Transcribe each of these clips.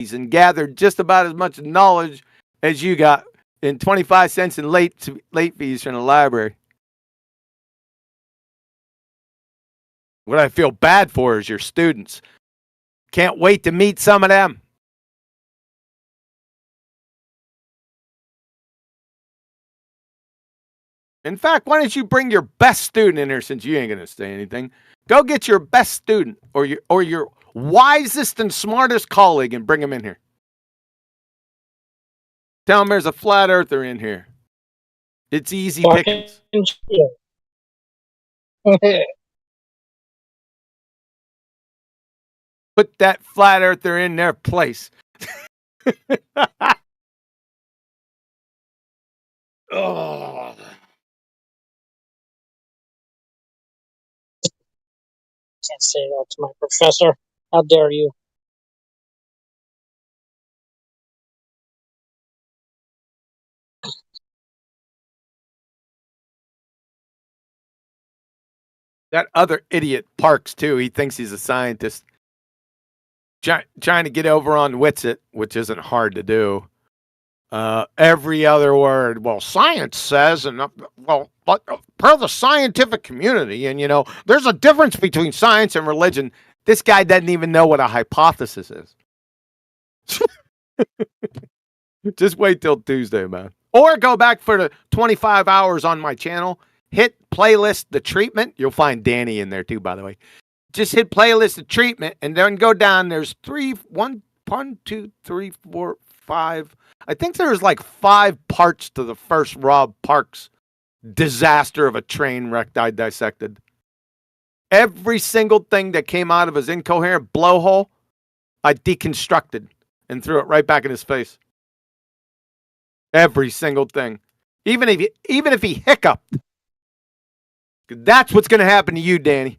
and gathered just about as much knowledge as you got in 25 cents in late fees from the library. What I feel bad for is your students. Can't wait to meet some of them. In fact, why don't you bring your best student in here, since you ain't going to say anything? Go get your best student or your wisest and smartest colleague and bring him in here. Tell him there's a flat earther in here. It's easy pickings. Put that flat earther in their place. Oh. Can't say that to my professor. How dare you? That other idiot Parks, too. He thinks he's a scientist. Trying to get over on Witsit, which isn't hard to do. Every other word. Well, science says, and well, but per the scientific community, and there's a difference between science and religion. This guy doesn't even know what a hypothesis is. Just wait till Tuesday, man. Or go back for the 25 hours on my channel. Hit playlist the treatment. You'll find Danny in there too, by the way. Just hit playlist the treatment and then go down. There's 1, 2, 3, 4, 5. I think there's like 5 parts to the first Rob Parks disaster of a train wreck I dissected. Every single thing that came out of his incoherent blowhole, I deconstructed and threw it right back in his face. Every single thing. Even if he hiccuped. That's what's going to happen to you, Danny.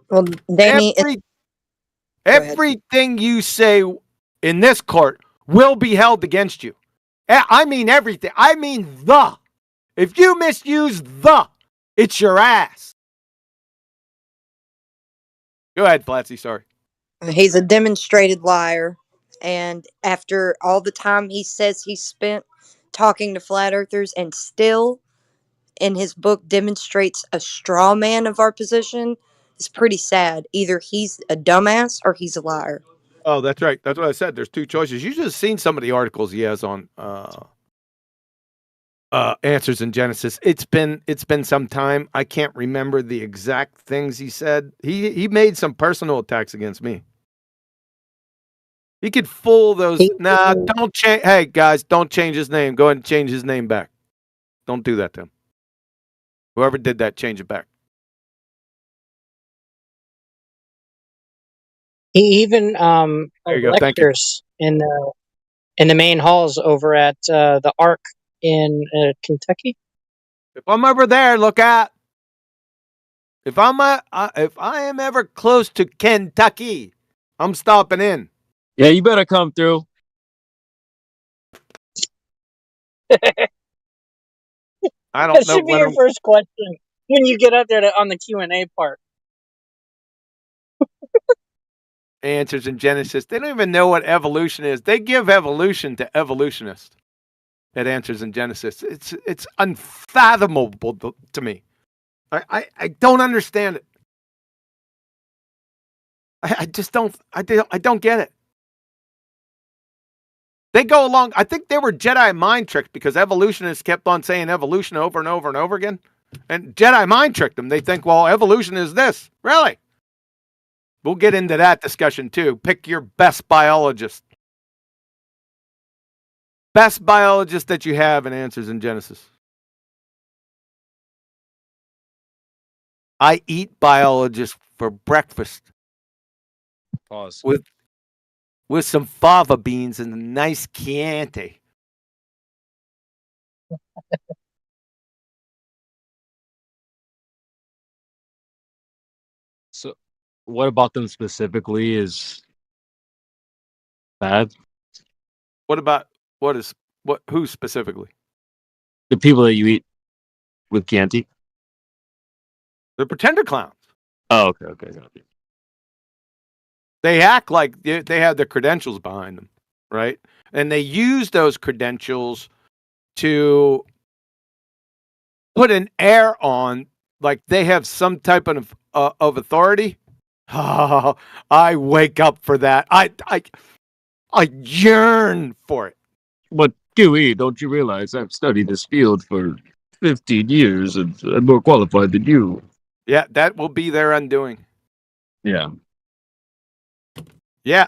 Well, Danny, everything you say in this court will be held against you. I mean everything. I mean the. If you misuse the, it's your ass. Go ahead, Flatsy. Sorry. He's a demonstrated liar. And after all the time he says he spent talking to flat earthers and still in his book demonstrates a straw man of our position, it's pretty sad. Either he's a dumbass or he's a liar. Oh, that's right. That's what I said. There's 2 choices. You just seen some of the articles he has on Answers in Genesis. It's been some time. I can't remember the exact things he said. He made some personal attacks against me. He could fool those. Don't change. Hey guys, don't change his name. Go ahead and change his name back. Don't do that to him. Whoever did that, change it back. He even There you go. lectures in the main halls over at the Ark in Kentucky. If I'm ever there, look out. If I am ever close to Kentucky, I'm stopping in. Yeah, you better come through. I don't know. That should be your first question when you get up there on the Q&A part. Answers in Genesis. They don't even know what evolution is. They give evolution to evolutionists. That Answers in Genesis. It's unfathomable to me. I don't understand it. I just don't. I don't get it. They go along. I think they were Jedi mind tricked because evolutionists kept on saying evolution over and over and over again. And Jedi mind tricked them. They think, well, evolution is this. Really? We'll get into that discussion too. Pick your best biologist. Best biologist that you have in Answers in Genesis. I eat biologists for breakfast. Pause. With some fava beans and a nice Chianti. So, what about them specifically is bad? Who specifically? The people that you eat with Chianti? The pretender clowns. Oh, okay. Got it. They act like they have their credentials behind them. right? And they use those credentials to put an air on, like they have some type of authority. Oh, I wake up for that. I yearn for it. But QE, don't you realize I've studied this field for 15 years and I'm more qualified than you? Yeah, that will be their undoing. Yeah. Yeah,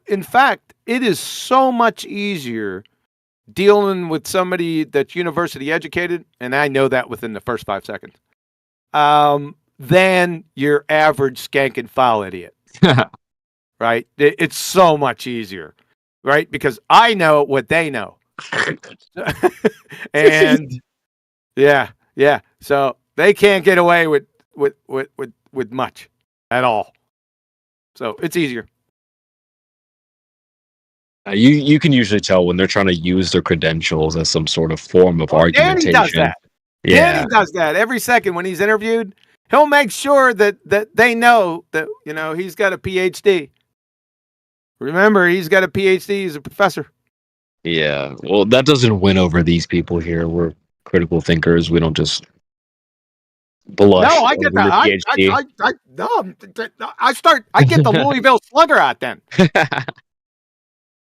in fact, it is so much easier dealing with somebody that's university educated, and I know that within the first 5 seconds, than your average skank and foul idiot. Right? It's so much easier, right? Because I know what they know. And yeah. So they can't get away with much at all. So it's easier. You can usually tell when they're trying to use their credentials as some sort of form of argumentation. Danny does that. Yeah. Danny does that every second when he's interviewed. He'll make sure that they know that, you know, he's got a PhD. Remember, he's got a PhD. He's a professor. Yeah. Well, that doesn't win over these people here. We're critical thinkers. We don't just blush. No, I get that. I get the Louisville Slugger out then.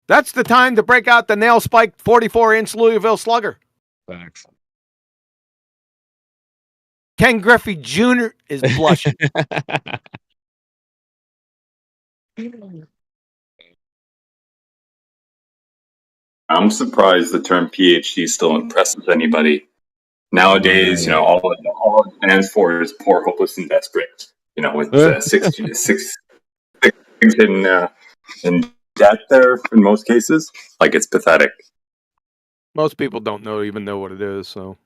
That's the time to break out the nail spiked 44-inch Louisville Slugger. Facts. Ken Griffey Jr. is blushing. I'm surprised the term PhD still impresses anybody. Nowadays, you know, all it stands for is poor, hopeless, and desperate. You know, with six in debt there in most cases. Like, it's pathetic. Most people don't even know what it is, so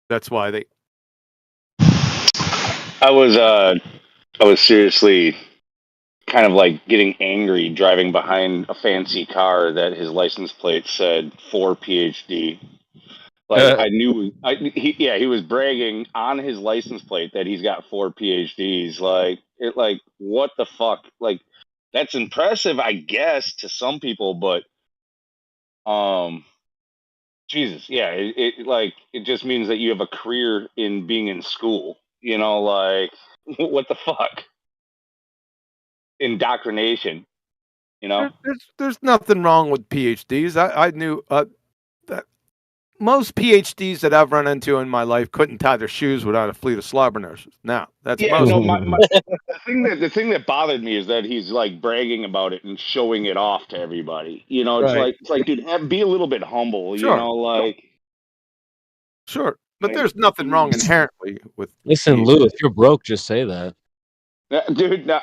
that's why they. I was seriously kind of like getting angry driving behind a fancy car that his license plate said for PhD. Like I knew he was bragging on his license plate that he's got 4 PhDs. Like what the fuck? Like that's impressive, I guess, to some people, but Jesus, yeah, it just means that you have a career in being in school. You know, like what the fuck? Indoctrination. You know, There's nothing wrong with PhDs. I knew that most PhDs that I've run into in my life couldn't tie their shoes without a fleet of slobber nurses. Now that's most. No, the thing that bothered me is that he's like bragging about it and showing it off to everybody. You know, it's Right. like, dude, be a little bit humble. Sure. You know, like sure, but there's nothing wrong inherently with. Listen, Lou, if you're broke, just say that. Dude, no,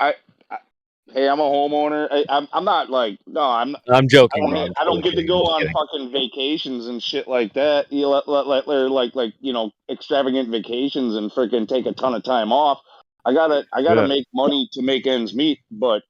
hey, I'm a homeowner. I'm not like I'm joking, bro. I don't get to go on fucking vacations and shit like that. You like you know, extravagant vacations and freaking take a ton of time off. I gotta make money to make ends meet, but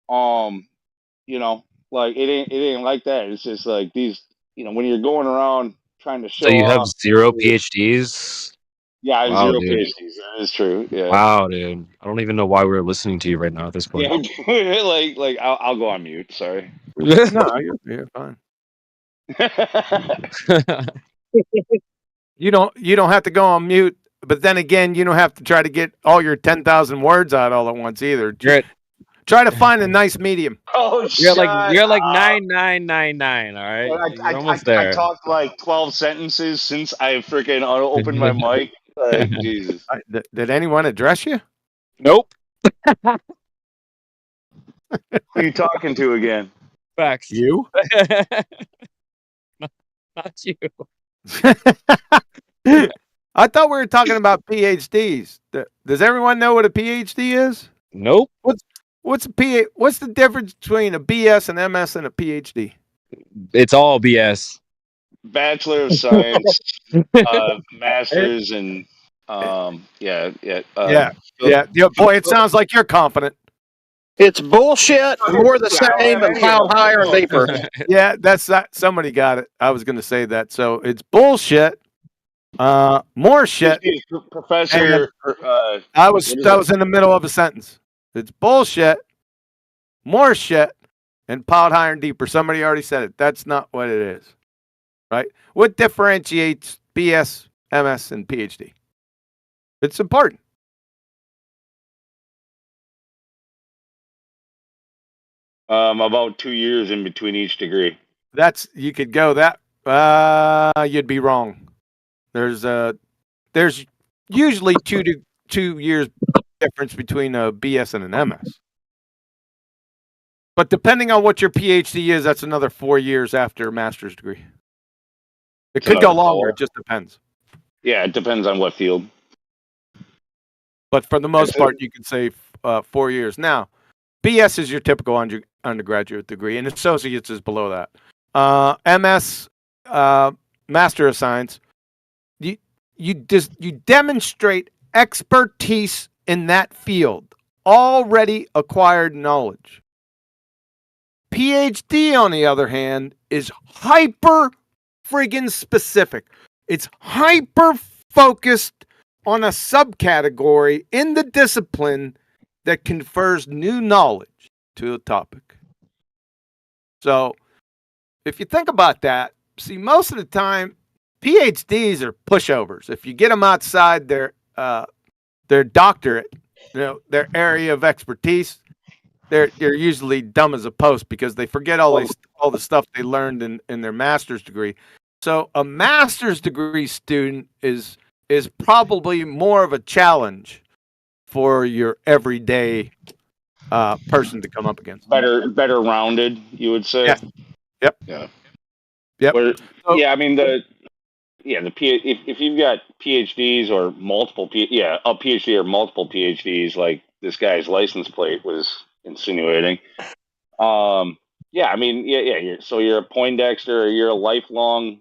you know, like it ain't like that. It's just like these, you know, when you're going around trying to show. So you have off, 0 PhDs? Yeah, I have Wow, 0 dude. PhDs. That is true. Yeah. Wow, dude. I don't even know why we're listening to you right now at this point. Yeah, like I'll go on mute. Sorry. No, you're fine. You don't have to go on mute, but then again, you don't have to try to get all your 10,000 words out all at once either. Try to find a nice medium. Oh, you're like 9999. All right, you're almost there. I talked like 12 sentences since I freaking opened my mic. Like Jesus. Did anyone address you? Nope. Who are you talking to again? Facts. You? Not you. I thought we were talking about PhDs. Does everyone know what a PhD is? Nope. What's the difference between a BS, an MS, and a PhD? It's all BS. Bachelor of Science, Masters, and yeah. Boy, it sounds like you're confident. It's bullshit, more the same, and cloud higher and vapor. Yeah, that's that. Somebody got it. I was going to say that. So it's bullshit. More shit. Professor. I was in the middle of a sentence. It's bullshit. More shit. and piled higher and deeper. Somebody already said it. That's not what it is, right? What differentiates BS, MS, and PhD? It's important. About 2 years in between each degree. That's you could go that. You'd be wrong. There's usually 2 years difference between a BS and an MS. But depending on what your PhD is, that's another 4 years after a master's degree. It It's could go another longer. 4. It just depends. Yeah, it depends on what field. But for the most part, you can say 4 years. Now, BS is your typical undergraduate degree, and associates is below that. MS, Master of Science, you demonstrate expertise in that field, already acquired knowledge. PhD, on the other hand, is hyper friggin' specific. It's hyper focused on a subcategory in the discipline that confers new knowledge to a topic. So, if you think about that, see, most of the time, PhDs are pushovers. If you get them outside their doctorate, their area of expertise, they're usually dumb as a post because they forget all the stuff they learned in their master's degree. So a master's degree student is probably more of a challenge for your everyday person to come up against. Better rounded, you would say. Yes. Yep. Yeah. Yep. Yeah, I mean if you've got PhDs or multiple a PhD or multiple PhDs, like this guy's license plate was insinuating. Yeah, I mean, so you're a Poindexter, or you're a lifelong,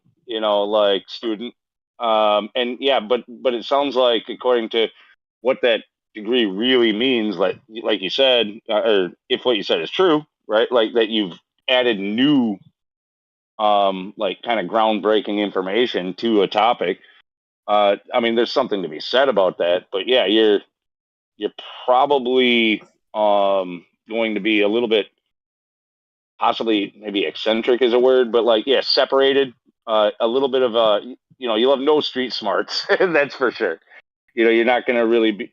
student. And yeah, but it sounds like, according to what that degree really means, like you said, or if what you said is true, right? Like that you've added new, like kind of groundbreaking information to a topic. I mean, there's something to be said about that. But yeah, you're probably going to be a little bit, possibly maybe eccentric is a word, but like, yeah, separated, a little bit of you'll have no street smarts. That's for sure. You're not going to really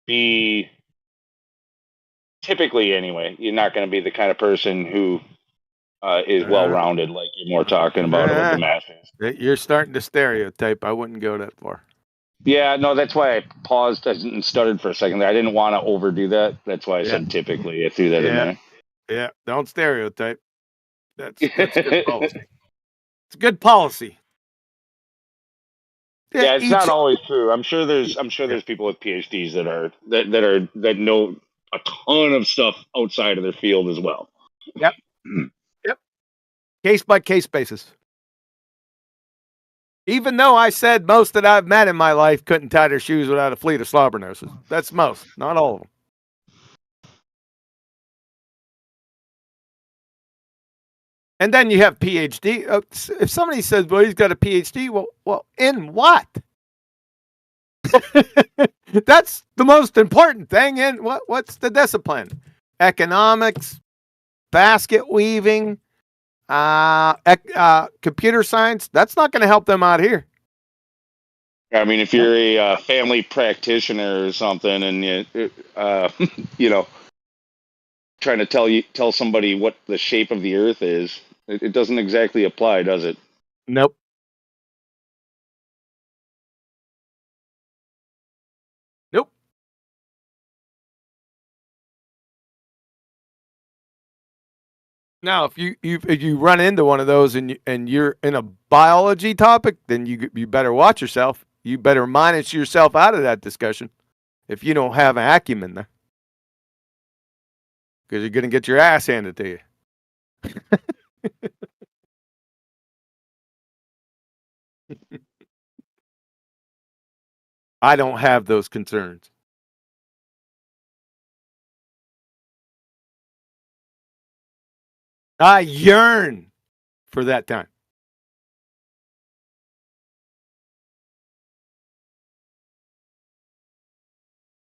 be typically, anyway, you're not going to be the kind of person who is well-rounded, like you're more talking about with the masters. You're starting to stereotype. I wouldn't go that far. Yeah, no, that's why I paused and stuttered for a second there. I didn't want to overdo that. That's why I said typically. I threw that in there. Yeah, don't stereotype. That's good policy. It's good policy. Yeah, it's not always true. I'm sure there's people with PhDs that know a ton of stuff outside of their field as well. Yep. Yep. Case by case basis. Even though I said most that I've met in my life couldn't tie their shoes without a fleet of slobber noses. That's most, not all of them. And then you have PhD. If somebody says, well, he's got a PhD, well, in what? That's the most important thing. In what's the discipline? Economics, basket weaving, computer science. That's not going to help them out here. I mean, if you're a family practitioner or something, and trying to tell somebody what the shape of the Earth is, it doesn't exactly apply, does it? Nope. Nope. Now, if you run into one of those and you're in a biology topic, then you better watch yourself. You better manage yourself out of that discussion if you don't have an acumen there, because you're going to get your ass handed to you. I don't have those concerns. I yearn for that time.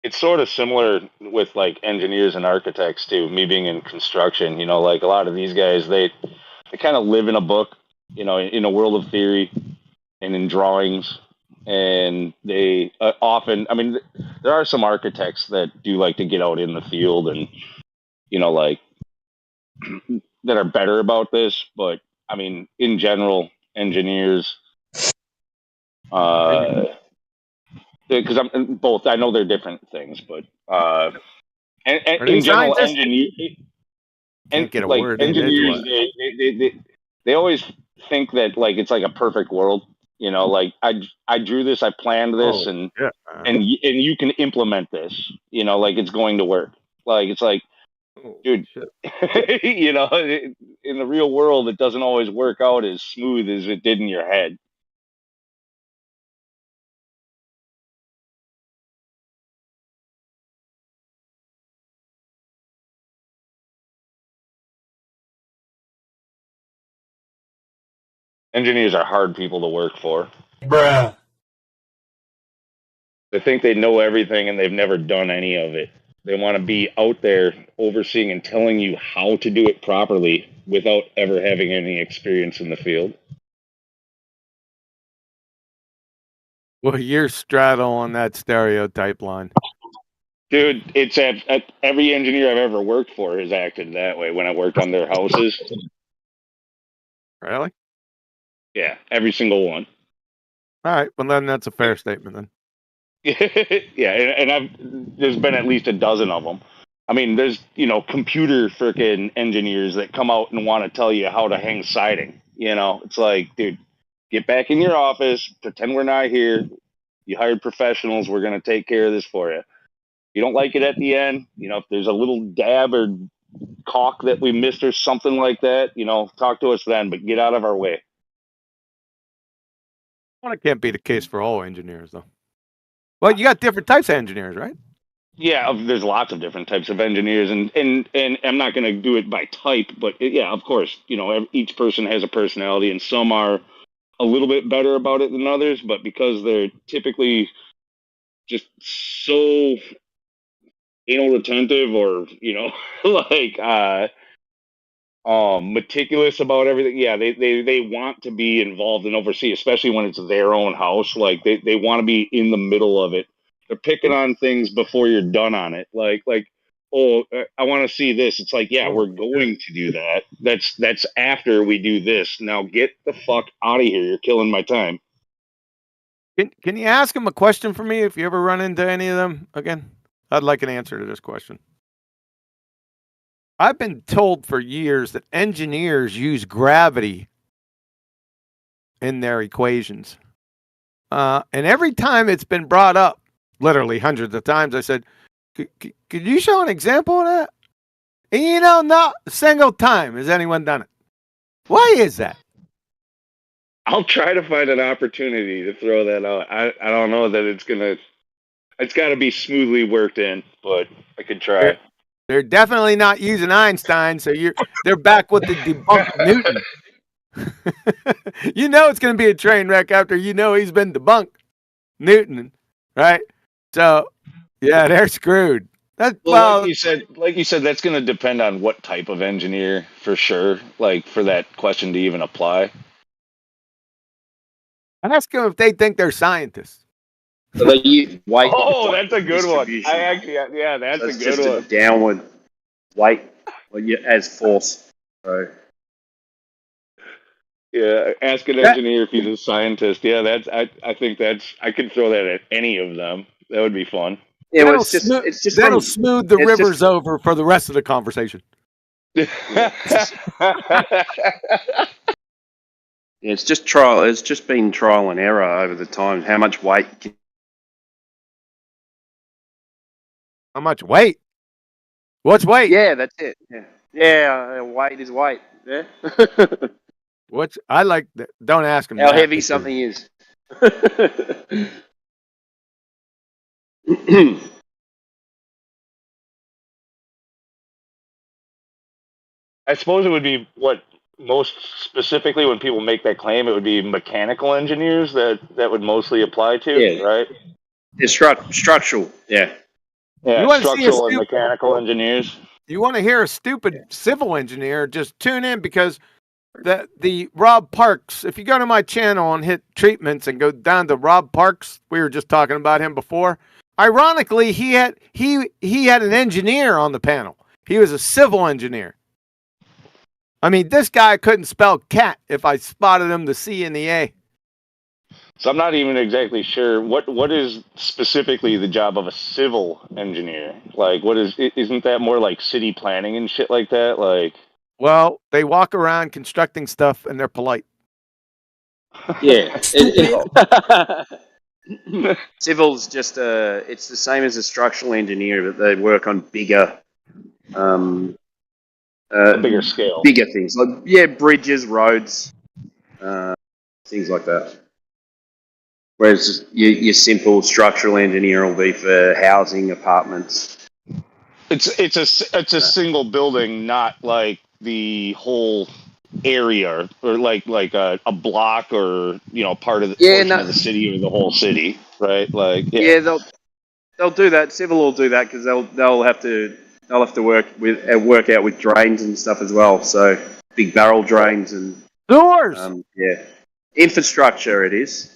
it's sort of similar with like engineers and architects too. Me being in construction, like a lot of these guys, they kind of live in a book, in a world of theory and in drawings. And they often, I mean, there are some architects that do like to get out in the field and, like that are better about this. But I mean, in general, engineers, because I'm both, I know they're different things, but and Are they in general, scientists? Can't get a like word in engineers, edgewise. they always think that like it's like a perfect world. Like I drew this, I planned this, Oh, and yeah. and you can implement this. Like it's going to work. Like it's like, Oh, dude, shit. in the real world, it doesn't always work out as smooth as it did in your head. Engineers are hard people to work for. Bruh. They think they know everything and they've never done any of it. They want to be out there overseeing and telling you how to do it properly without ever having any experience in the field. Well, you're straddling that stereotype line. Dude, it's at every engineer I've ever worked for has acted that way when I worked on their houses. Really? Yeah, every single one. All right. Well, then that's a fair statement then. Yeah, and there's been at least a dozen of them. I mean, there's computer frickin' engineers that come out and want to tell you how to hang siding. It's like, dude, get back in your office, pretend we're not here. You hired professionals. We're gonna take care of this for you. You don't like it at the end, if there's a little dab or caulk that we missed or something like that, talk to us then. But get out of our way. Well, it can't be the case for all engineers, though. Well, you got different types of engineers, right? Yeah, there's lots of different types of engineers, and I'm not going to do it by type, but yeah, of course, each person has a personality, and some are a little bit better about it than others, but because they're typically just so anal retentive or like meticulous about everything. Yeah, they want to be involved and oversee, especially when it's their own house. Like they want to be in the middle of it. They're picking on things before you're done on it. Like oh, I want to see this. It's like, yeah, we're going to do that. That's after we do this. Now get the fuck out of here. You're killing my time. Can you ask him a question for me if you ever run into any of them again? I'd like an answer to this question. I've been told for years that engineers use gravity in their equations. And every time it's been brought up, literally hundreds of times, I said, could you show an example of that? And not a single time has anyone done it. Why is that? I'll try to find an opportunity to throw that out. I don't know that it's got to be smoothly worked in, but I could try. They're definitely not using Einstein, so they're back with the debunked Newton. It's going to be a train wreck after he's been debunked. Newton, right? So, yeah, they're screwed. Like you said, that's going to depend on what type of engineer, for sure. Like for that question to even apply. Ask them if they think they're scientists. So they use weight. Oh, that's a good one. distribution. That's So a it's good just one. a downward weight as force. So Yeah, ask an engineer if he's a scientist. Yeah, I think I could throw that at any of them. That would be fun. yeah, well, That'll smooth the rivers over for the rest of the conversation. Yeah, it's just trial. It's just been trial and error over the time. How much weight? How much weight? What's weight? Yeah, that's it. Yeah, weight is weight. Yeah. I like that. Don't ask him How that, heavy because something is. I suppose it would be what most specifically when people make that claim, it would be mechanical engineers that would mostly apply to, Yeah. right? It's structural. Yeah. Yeah, want to see a structural and mechanical engineers. You want to hear a stupid civil engineer? Just tune in, because the Rob Parks. If you go to my channel and hit treatments and go down to Rob Parks, we were just talking about him before. Ironically, he had an engineer on the panel. He was a civil engineer. I mean, this guy couldn't spell cat if I spotted him the C and the A. So I'm not even exactly sure what is specifically the job of a civil engineer. Like, isn't that more like city planning and shit like that? Like, well, they walk around constructing stuff and they're polite. Yeah. Civil's just it's the same as a structural engineer, but they work on bigger, a bigger scale, bigger things like bridges, roads, things like that. Whereas your simple structural engineer will be for housing, apartments. It's a single building, not like the whole area, or like a block, or part of the portion of the city, or the whole city, right? Like, they'll do that. Civil will do that because they'll have to work out with drains and stuff as well. So big barrel drains and sewers. Infrastructure it is.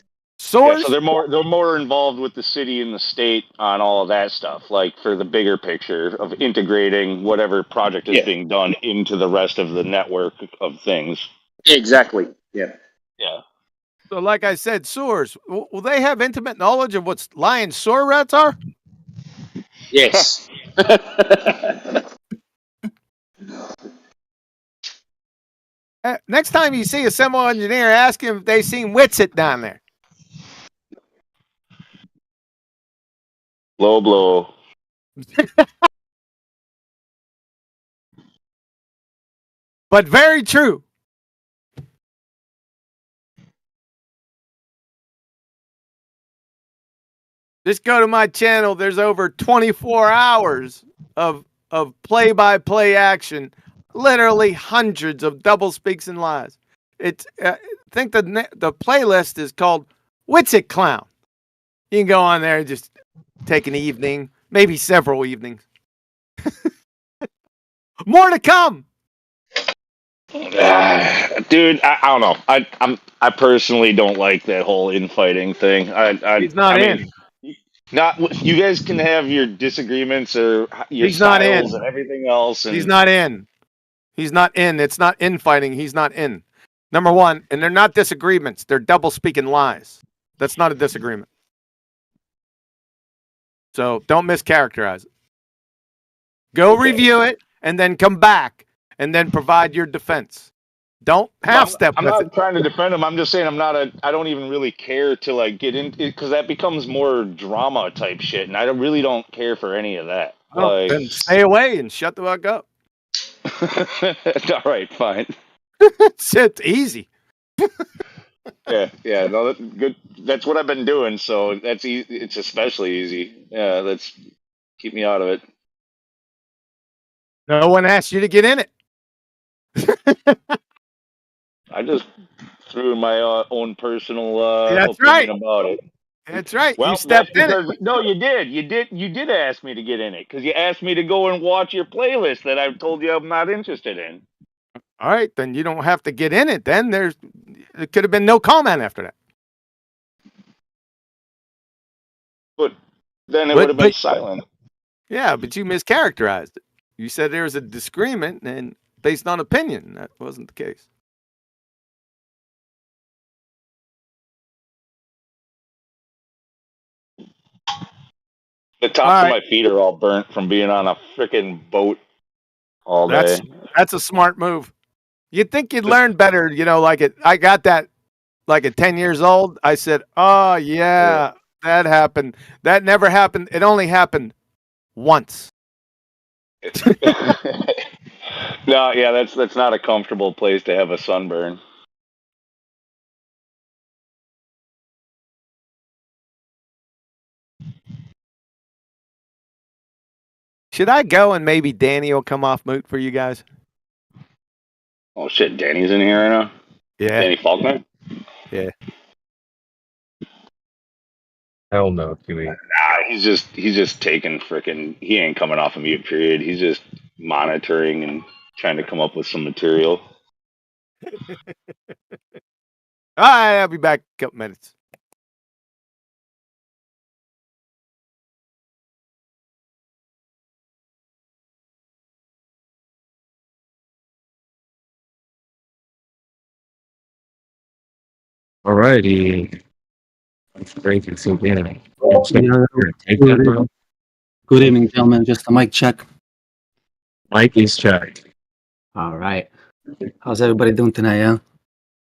Yeah, so they're more involved with the city and the state on all of that stuff, like for the bigger picture of integrating whatever project is being done into the rest of the network of things. Exactly. Yeah. Yeah. So, like I said, sewers. Will they have intimate knowledge of what lion sewer rats are? Yes. Next time you see a civil engineer, ask him if they've seen Witsit down there. Low blow. But very true. Just go to my channel. There's over 24 hours of play-by-play action. Literally hundreds of double speaks and lies. It's I think the playlist is called Witsit Clown. You can go on there and just take an evening, maybe several evenings. More to come. Dude, I don't know. I personally don't like that whole infighting thing. He's not in. Not you guys can have your disagreements or your He's not styles in. and everything else. And He's not in. He's not in. It's not infighting. He's not in. Number one, and they're not disagreements. They're double speaking lies. That's not a disagreement. So don't mischaracterize it. Go review it and then come back and then provide your defense. Don't half-step I'm with not it. trying to defend him. I'm just saying I don't even really care to like get into it, because that becomes more drama type shit, and I really don't care for any of that. Oh, then stay away and shut the fuck up. All right, fine. It's easy. Yeah, no, that's good. That's what I've been doing, so that's easy. It's especially easy. Yeah, let's keep me out of it. No one asked you to get in it. I just threw my own personal That's opinion right. about it. That's right. Well, you stepped in it. No, you did. You did ask me to get in it, because you asked me to go and watch your playlist that I've told you I'm not interested in. All right, then you don't have to get in it. Then there could have been no comment after that. But then it would have been silent. Yeah, but you mischaracterized it. You said there was a disagreement and based on opinion. That wasn't the case. The tops of my feet are all burnt from being on a freaking boat all day. That's a smart move. You'd think you'd learn better, I got that like at 10 years old. I said, oh yeah, that happened. That never happened. It only happened once. No, yeah, that's not a comfortable place to have a sunburn. Should I go and maybe Danny will come off mute for you guys? Oh shit, Danny's in here right now? Yeah. Danny Faulkner? Yeah. Hell no, to me. Nah, he's just taking frickin'. He ain't coming off of mute. Period. He's just monitoring and trying to come up with some material. All right, I'll be back in a couple minutes. Alrighty. That's great. So, yeah. Yeah, Take that, bro. good evening, gentlemen. Just a mic check. Mike is checked. All right. How's everybody doing tonight? Yeah.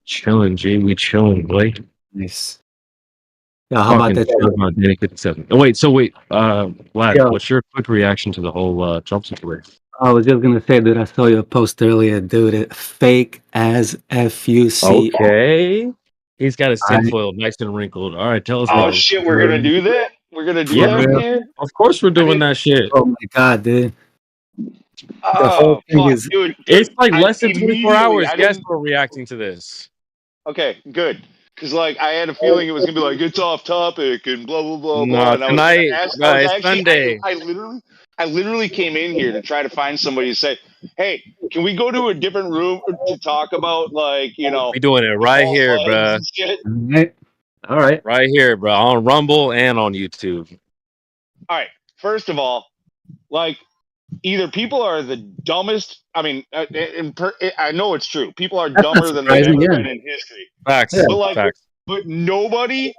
Chilling, G. We chilling, boy. Nice. Yeah. How about Fucking that? talking about Dedicated 7. Oh, wait. So, Vlad, Yeah. what's your quick reaction to the whole Trump situation? I was just gonna say that I saw your post earlier, dude. It fake as FUC. Okay. He's got his I- tinfoil nice and wrinkled. All right, tell us Oh more. shit, we're gonna do that. We're gonna do For that Yeah, real? here. of course we're doing that shit. Oh my god, dude. The whole Oh thing fuck, is dude. It's like I less than 24 immediately. hours. I Yes, didn't. we're reacting to this. Okay, good. Because like I had a feeling it was gonna be like it's off topic and blah blah blah blah. No, And I was gonna tonight, ask. I was it's actually. Sunday. I literally came in here to try to find somebody to say, hey, can we go to a different room to talk about like We doing it the right false here, flags bruh. and shit. right. All right. Right here, bro. On Rumble and on YouTube. All right. First of all, like either people are the dumbest. I mean, I know it's true. People are That's not dumber than they've surprising. ever Yeah. been in history. Facts. Yeah. But like, Facts. but nobody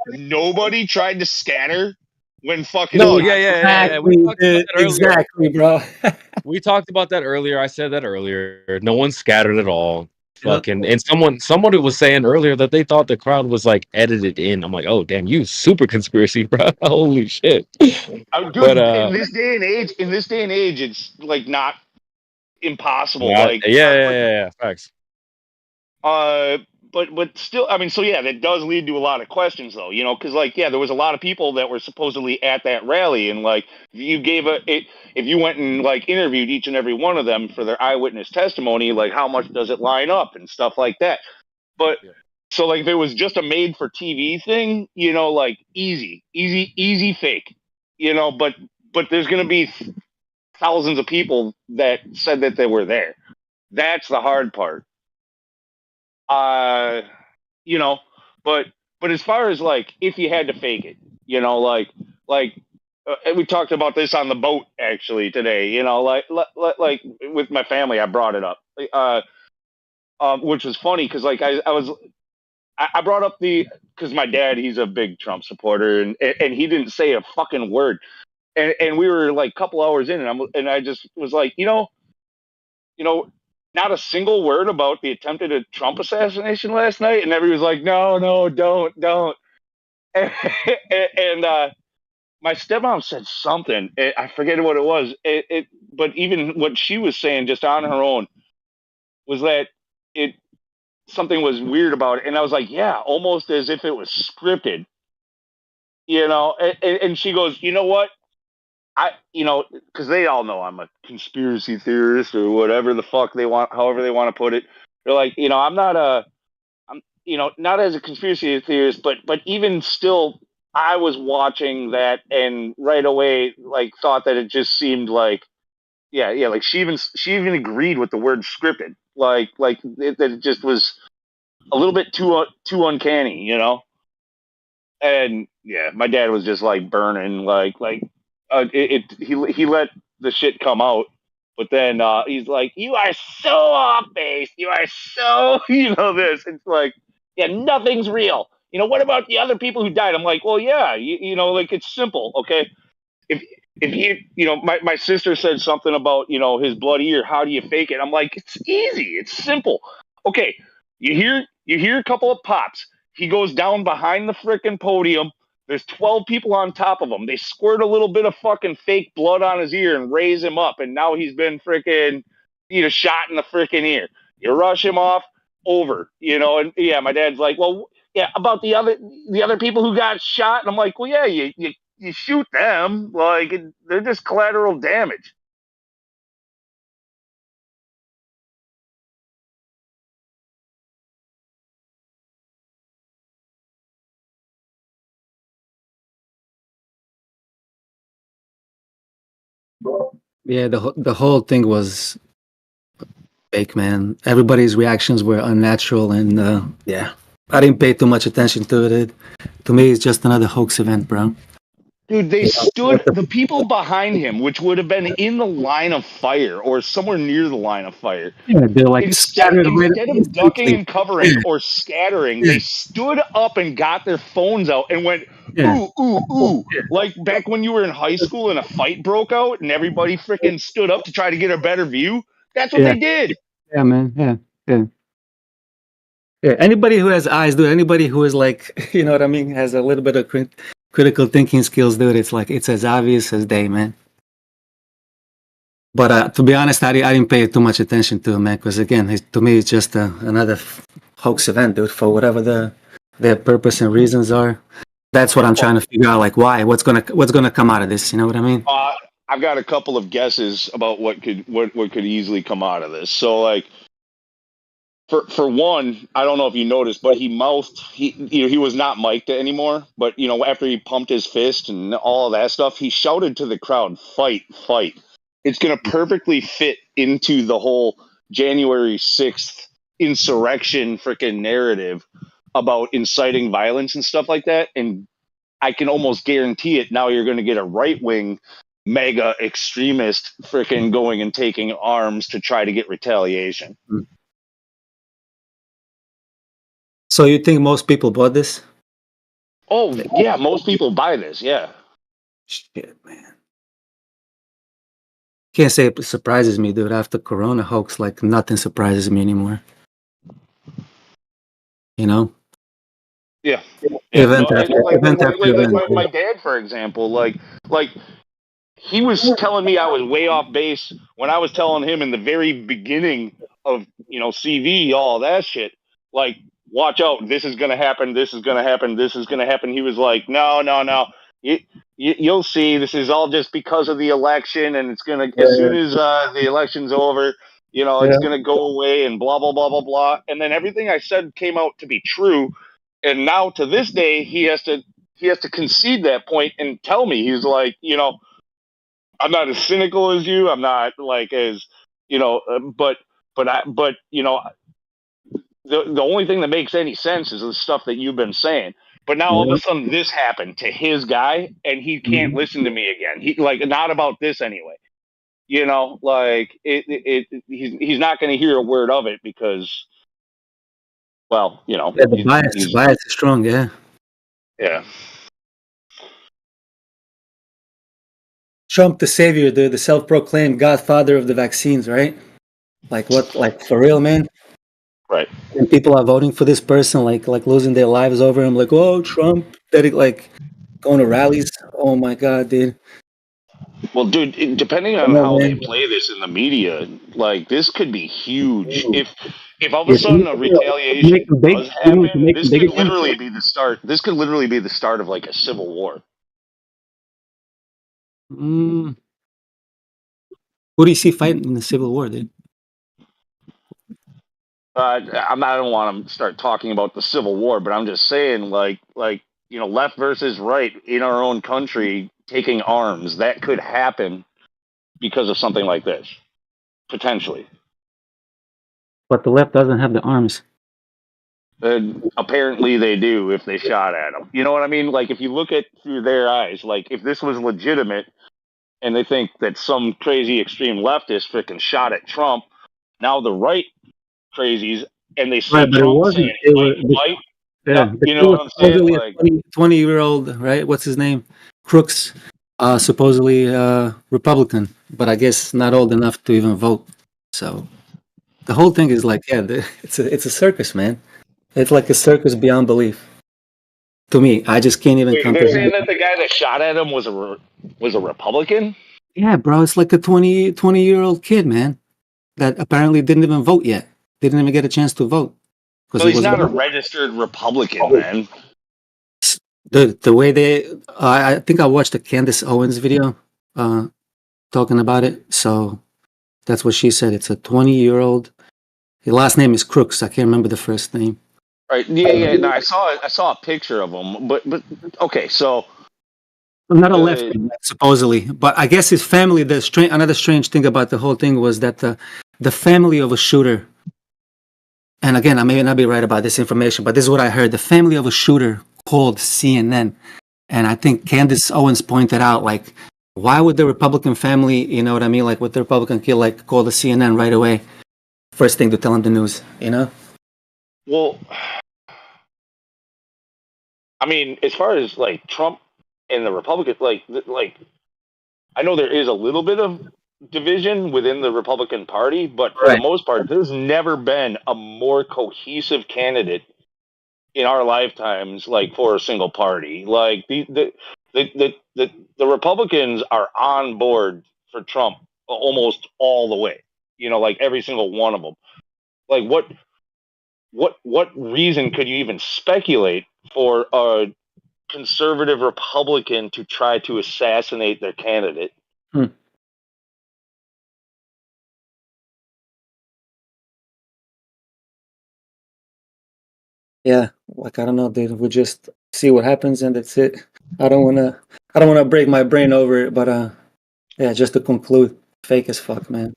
tried to scatter when fucking No, Dude, yeah. We exactly, talked about dude. that earlier. Exactly, bro. We talked about that earlier. I said that earlier. No one scattered at all. Yep. Fucking and someone was saying earlier that they thought the crowd was like edited in. I'm like, oh damn, you super conspiracy, bro. Holy shit. But dude, in this day and age, it's like not impossible. Like, yeah. Facts. uh, but still, I mean, so yeah, that does lead to a lot of questions, though. You know, because like, yeah, there was a lot of people that were supposedly at that rally, and like, if you went and like interviewed each and every one of them for their eyewitness testimony, like, how much does it line up and stuff like that. But Yeah. so like, if it was just a made for TV thing, you know, like easy fake, you know, but there's gonna be thousands of people that said that they were there. That's the hard part. Uh, you know, but as far as like if you had to fake it, you know, like we talked about this on the boat actually today. You know, like with my family, I brought it up, which was funny because like I brought up because my dad, he's a big Trump supporter, and he didn't say a fucking word, and we were like a couple hours in, and I just was like, you know, not a single word about the attempted Trump assassination last night, and everybody was like, no, don't, and my stepmom said something, I forget what it was, but even what she was saying just on her own was that it something was weird about it, and I was like, yeah, almost as if it was scripted, you know, and she goes, you know what? Because they all know I'm a conspiracy theorist or whatever the fuck they want, however they want to put it. They're like, not as a conspiracy theorist, but even still, I was watching that and right away, like, thought that it just seemed like, yeah, like she even agreed with the word scripted, that it just was a little bit too uncanny, you know. And yeah, my dad was just like burning, he let the shit come out, but then he's like, "You are so off base. You are so this." It's like, yeah, nothing's real. You know, what about the other people who died? I'm like, well, yeah, like it's simple, okay. If my sister said something about his bloody ear. How do you fake it? I'm like, it's easy. It's simple. Okay, you hear a couple of pops. He goes down behind the frickin' podium. There's 12 people on top of him. They squirt a little bit of fucking fake blood on his ear and raise him up, and now he's been frickin' shot in the frickin' ear. You rush him off, over. And yeah, my dad's like, well, yeah, about the other people who got shot, and I'm like, well, yeah, you shoot them, like they're just collateral damage. Yeah, the whole thing was fake, man. Everybody's reactions were unnatural, and yeah, I didn't pay too much attention to it. To me, it's just another hoax event, bro. Dude, they You know, what stood the people behind him, which would have been in the line of fire or somewhere near the line of fire. yeah, they're like Instead, scattered away instead of ducking instantly. and covering or scattering, Yeah, they stood up and got their phones out and went, yeah, ooh, ooh, ooh. Like back when you were in high school and a fight broke out and everybody freaking stood up to try to get a better view. That's what yeah, they did. yeah, man, yeah, yeah. Yeah, anybody who has eyes, dude. Anybody who is like, you know what I mean, has a little bit of critical thinking skills, dude. It's like it's as obvious as day, man. But to be honest, I didn't pay too much attention to it, man. Because again, to me, it's just another hoax event, dude. For whatever their purpose and reasons are, that's what I'm trying to figure out. Like, why? What's gonna come out of this? You know what I mean? I've got a couple of guesses about what could easily come out of this. So like for one, I don't know if you noticed, but he was not mic'd anymore. But after he pumped his fist and all of that stuff, he shouted to the crowd, "Fight, fight!" It's gonna perfectly fit into the whole January 6th insurrection freaking narrative about inciting violence and stuff like that. And I can almost guarantee it. Now you're going to get a right wing mega extremist freaking going and taking arms to try to get retaliation. So you think most people bought this? Oh yeah, most people buy this. Yeah. Shit, man. Can't say it surprises me, dude. After Corona hoax, like nothing surprises me anymore. You know, Yeah. Yeah. event No, after like, event like, after like, like event. my, my dad, for example, like he was telling me I was way off base when I was telling him in the very beginning of CV, all that shit. Like, watch out, this is gonna happen, this is gonna happen, this is gonna happen. He was like, no, no, no, you'll see. This is all just because of the election, and it's gonna Yeah, as soon as the election's over, yeah, it's gonna go away, and blah blah blah blah blah. And then everything I said came out to be true. And now to this day, he has to concede that point and tell me. He's like, I'm not as cynical as you. I'm not like as but the only thing that makes any sense is the stuff that you've been saying. But now all of yeah. a sudden this happened to his guy, and he can't Mhm. listen to me again. He like not about this anyway. Like he's not going to hear a word of it because well, Yeah, the he's bias is strong. Yeah, yeah. Trump, the savior, the self-proclaimed godfather of the vaccines, right? Like what? Like for real, man. Right. And people are voting for this person, like losing their lives over him. Like, oh, Trump, that like going to rallies. Oh my god, dude. Well, dude, depending I on know, how they man. play this in the media, like this could be huge. If all of a Yes, sudden a make retaliation them big. does You mean to happen, make them this big could again? literally be the start. This could literally be the start of like a civil war. Mm. Who do you see fighting in the Civil War, dude? I don't want to start talking about the civil war, but I'm just saying, left versus right in our own country taking arms that could happen because of something like this potentially. But the left doesn't have the arms. Apparently they do if they shot at them. You know what I mean? Like if you look at through their eyes, like if this was legitimate and they think that some crazy extreme leftist freaking shot at Trump, now the right crazies and they see Right, but it Trump wasn't. saying They fight, were. fight. No, Yeah, the you kid know was what I'm saying? supposedly a Like 20-year-old, right? What's his name? Crooks, supposedly Republican, but I guess not old enough to even vote. So the whole thing is like, yeah, it's a circus, man. It's like a circus beyond belief. To me, I just can't even wait, they're comprehend saying it. that the guy that shot at him was a Republican? Yeah, bro, it's like a 20-year-old kid, man, that apparently didn't even vote yet. Didn't even get a chance to vote because So he he's was not a young. registered Republican then. The way they, I think I watched the Candace Owens video talking about it. So that's what she said. It's a 20-year-old. His last name is Crooks. I can't remember the first name. Right. Yeah, yeah. No, I saw a picture of him, but okay, so Not a lefty, supposedly, but I guess his family. Another strange thing about the whole thing was that the family of a shooter. And again, I may not be right about this information, but this is what I heard. The family of a shooter called CNN, and I think Candace Owens pointed out, like, why would the Republican family, you know what I mean, like with the Republican kid, like call the CNN right away, first thing to tell him the news, you know? Well, I mean, as far as like Trump and the Republicans, like I know there is a little bit of division within the Republican Party, but for the most part, there's never been a more cohesive candidate in our lifetimes, like for a single party. Like the Republicans are on board for Trump almost all the way. You know, like every single one of them. Like what reason could you even speculate for a conservative Republican to try to assassinate their candidate? Yeah, like I don't know, dude. We just see what happens and that's it. I don't wanna break my brain over it, but yeah, just to conclude, fake as fuck, man.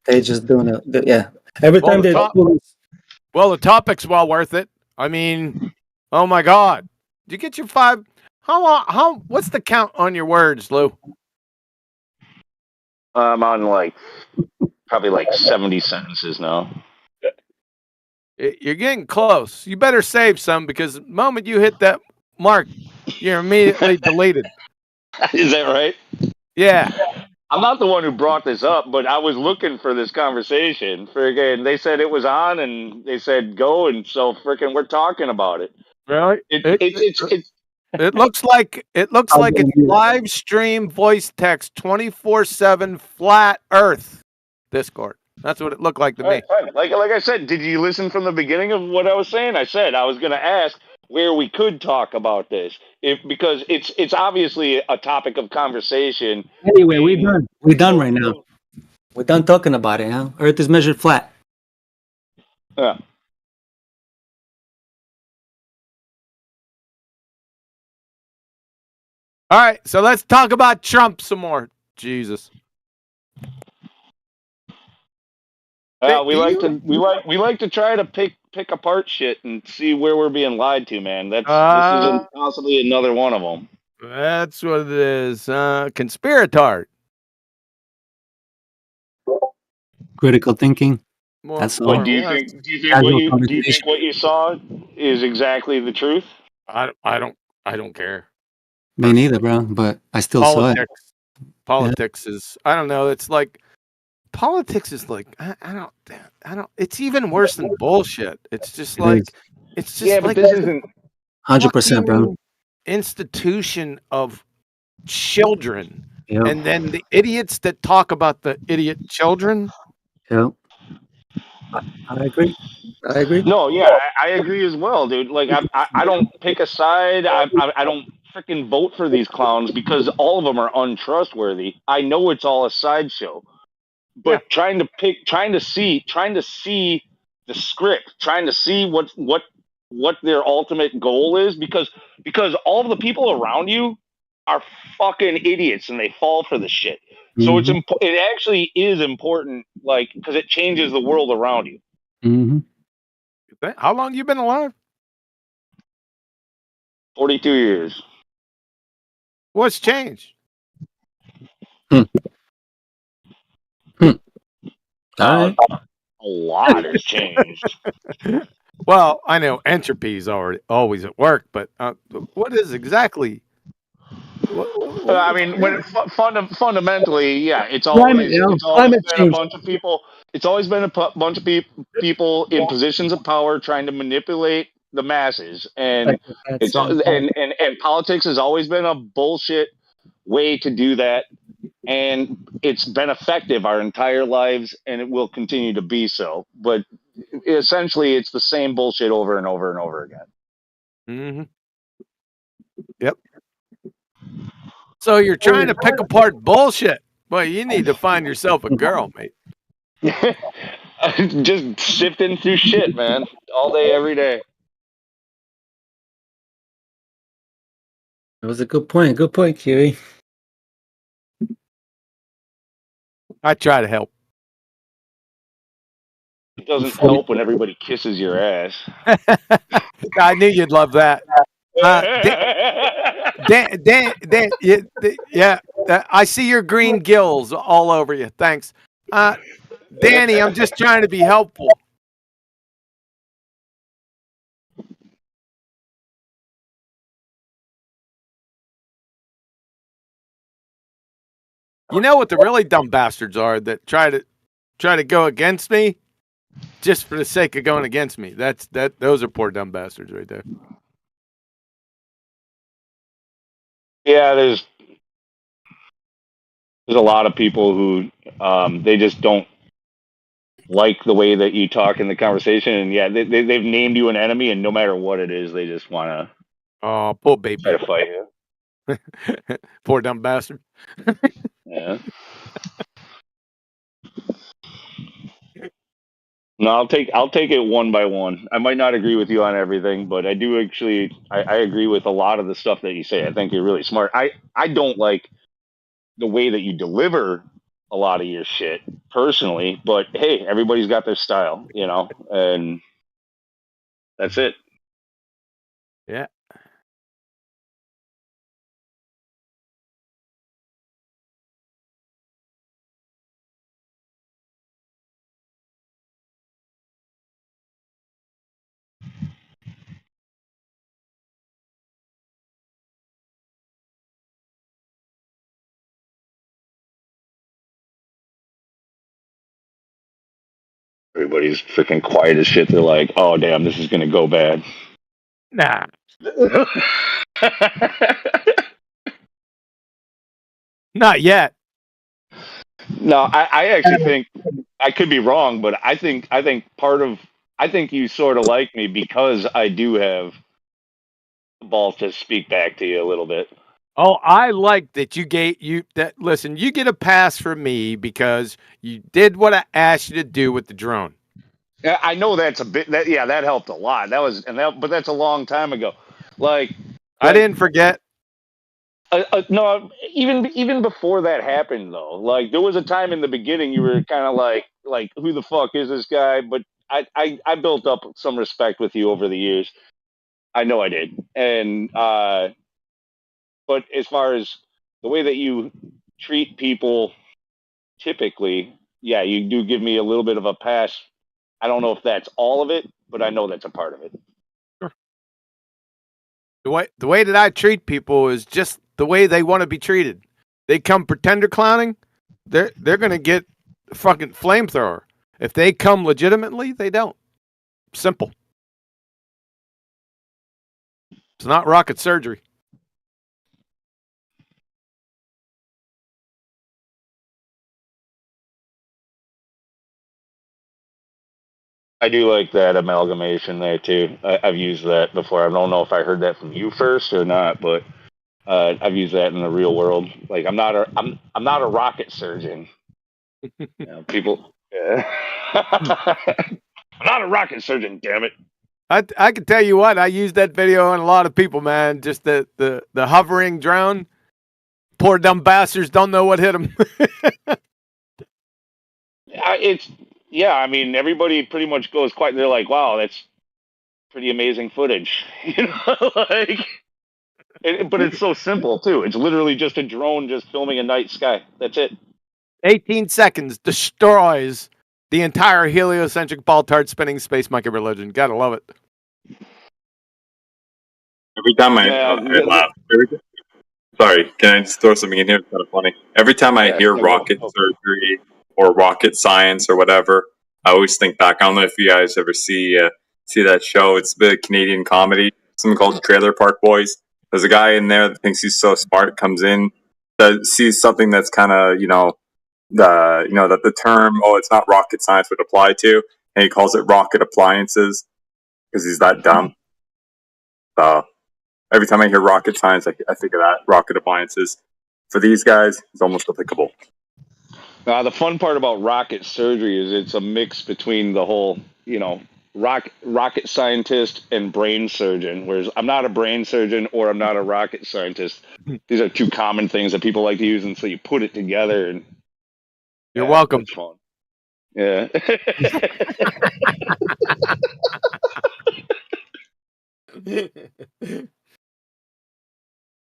They just doing it. Yeah, every time they Well, the topic's well worth it. I mean, oh my God, did you get your 5? What's the count on your words, Lou? I'm on like probably like 70 sentences now. You're getting close. You better save some because the moment you hit that mark, you're immediately deleted. Is that right? Yeah. I'm not the one who brought this up, but I was looking for this conversation. Friggin', they said it was on, and they said go, and so freaking we're talking about it. Really? It looks like it's live stream voice text 24/7 flat Earth Discord. That's what it looked like to me. Fine. Like I said, did you listen from the beginning of what I was saying? I said I was going to ask where we could talk about this, because it's obviously a topic of conversation. Anyway, we're done right now. We're done talking about it. Huh? Earth is measured flat. Yeah. All right, so let's talk about Trump some more. Jesus. We like to try to pick apart shit and see where we're being lied to, man. This is possibly another one of them. That's what it is. Conspiratard. Critical thinking. That's all. Do you think what you saw is exactly the truth? I don't care. Me neither, bro. But I still saw it. Politics is. I don't know. It's like politics is like I don't. It's even worse than bullshit. It's just like it's just like this isn't 100%, bro. Institution of children, and then the idiots that talk about the idiot children. Yeah, I agree. No, yeah, I agree as well, dude. Like I don't pick a side. I don't freaking vote for these clowns because all of them are untrustworthy. I know it's all a sideshow, but trying to see the script, trying to see what their ultimate goal is, because all of the people around you are fucking idiots and they fall for the shit. So it actually is important, like, because it changes the world around you. Mm-hmm. How long you been alive? 42 years. What's changed? A lot has changed. Well, I know entropy is always at work, but what is exactly? I mean, fundamentally, yeah, it's always been a bunch of people. It's always been a bunch of people in positions of power trying to manipulate the masses, and and politics has always been a bullshit way to do that, and it's been effective our entire lives, and it will continue to be so. But essentially, it's the same bullshit over and over and over again. Mm-hmm. Yep. So you're trying to pick apart bullshit. Well, you need to find yourself a girl, mate. Just sifting through shit, man, all day, every day. That was a good point. Good point, Kiwi. I try to help. It doesn't help when everybody kisses your ass. I knew you'd love that. Dan, yeah, I see your green gills all over you. Thanks. Danny, I'm just trying to be helpful. You know what the really dumb bastards are that try to go against me just for the sake of going against me. Those are poor dumb bastards right there. Yeah, there's a lot of people who they just don't like the way that you talk in the conversation, and yeah, they've named you an enemy, and no matter what it is, they just want to. Oh, poor baby. Try to fight you. Poor dumb bastard. Yeah. No, I'll take it one by one. I might not agree with you on everything, but I do actually I agree with a lot of the stuff that you say. I think you're really smart. I don't like the way that you deliver a lot of your shit personally, but hey, everybody's got their style, and that's it. Yeah. Everybody's freaking quiet as shit. They're like, "Oh damn, this is gonna go bad." Nah. Not yet. No, I actually think I could be wrong, but I think you sort of like me because I do have the balls to speak back to you a little bit. Oh, I like that listen, you get a pass from me because you did what I asked you to do with the drone. Yeah, I know that's a bit that helped a lot. But that's a long time ago. I didn't forget. No, even before that happened though. Like there was a time in the beginning you were kind of like who the fuck is this guy? But I built up some respect with you over the years. I know I did. And but as far as the way that you treat people typically, yeah, you do give me a little bit of a pass. I don't know if that's all of it, but I know that's a part of it. Sure. The way that I treat people is just the way they want to be treated. They come pretender clowning, they're gonna get a fucking flamethrower. If they come legitimately, they don't. Simple. It's not rocket surgery. I do like that amalgamation there too. I've used that before. I don't know if I heard that from you first or not, but I've used that in the real world. Like I'm not a rocket surgeon. People. Yeah. I'm not a rocket surgeon. Damn it. I can tell you what, I used that video on a lot of people, man. Just the hovering drone. Poor dumb bastards don't know what hit them. I mean, everybody pretty much goes quiet. They're like, "Wow, that's pretty amazing footage," but it's so simple too. It's literally just a drone just filming a night sky. That's it. 18 seconds destroys the entire heliocentric ball-tard spinning space monkey religion. Gotta love it. Every time I laugh. Sorry, can I just throw something in here? It's kind of funny. Every time I hear rocket surgery or rocket science or whatever, I always think back. I don't know if you guys ever see that show. It's the Canadian comedy, something called Trailer Park Boys. There's a guy in there that thinks he's so smart, comes in, that sees something that's kind of that the term it's not rocket science would apply to, and he calls it rocket appliances because he's that dumb. So every time I hear rocket science, I think of that, rocket appliances. For these guys, it's almost applicable. The fun part about rocket surgery is it's a mix between the whole, rocket scientist and brain surgeon, whereas I'm not a brain surgeon or I'm not a rocket scientist. These are two common things that people like to use, and so you put it together, and You're welcome. it's fun. Yeah.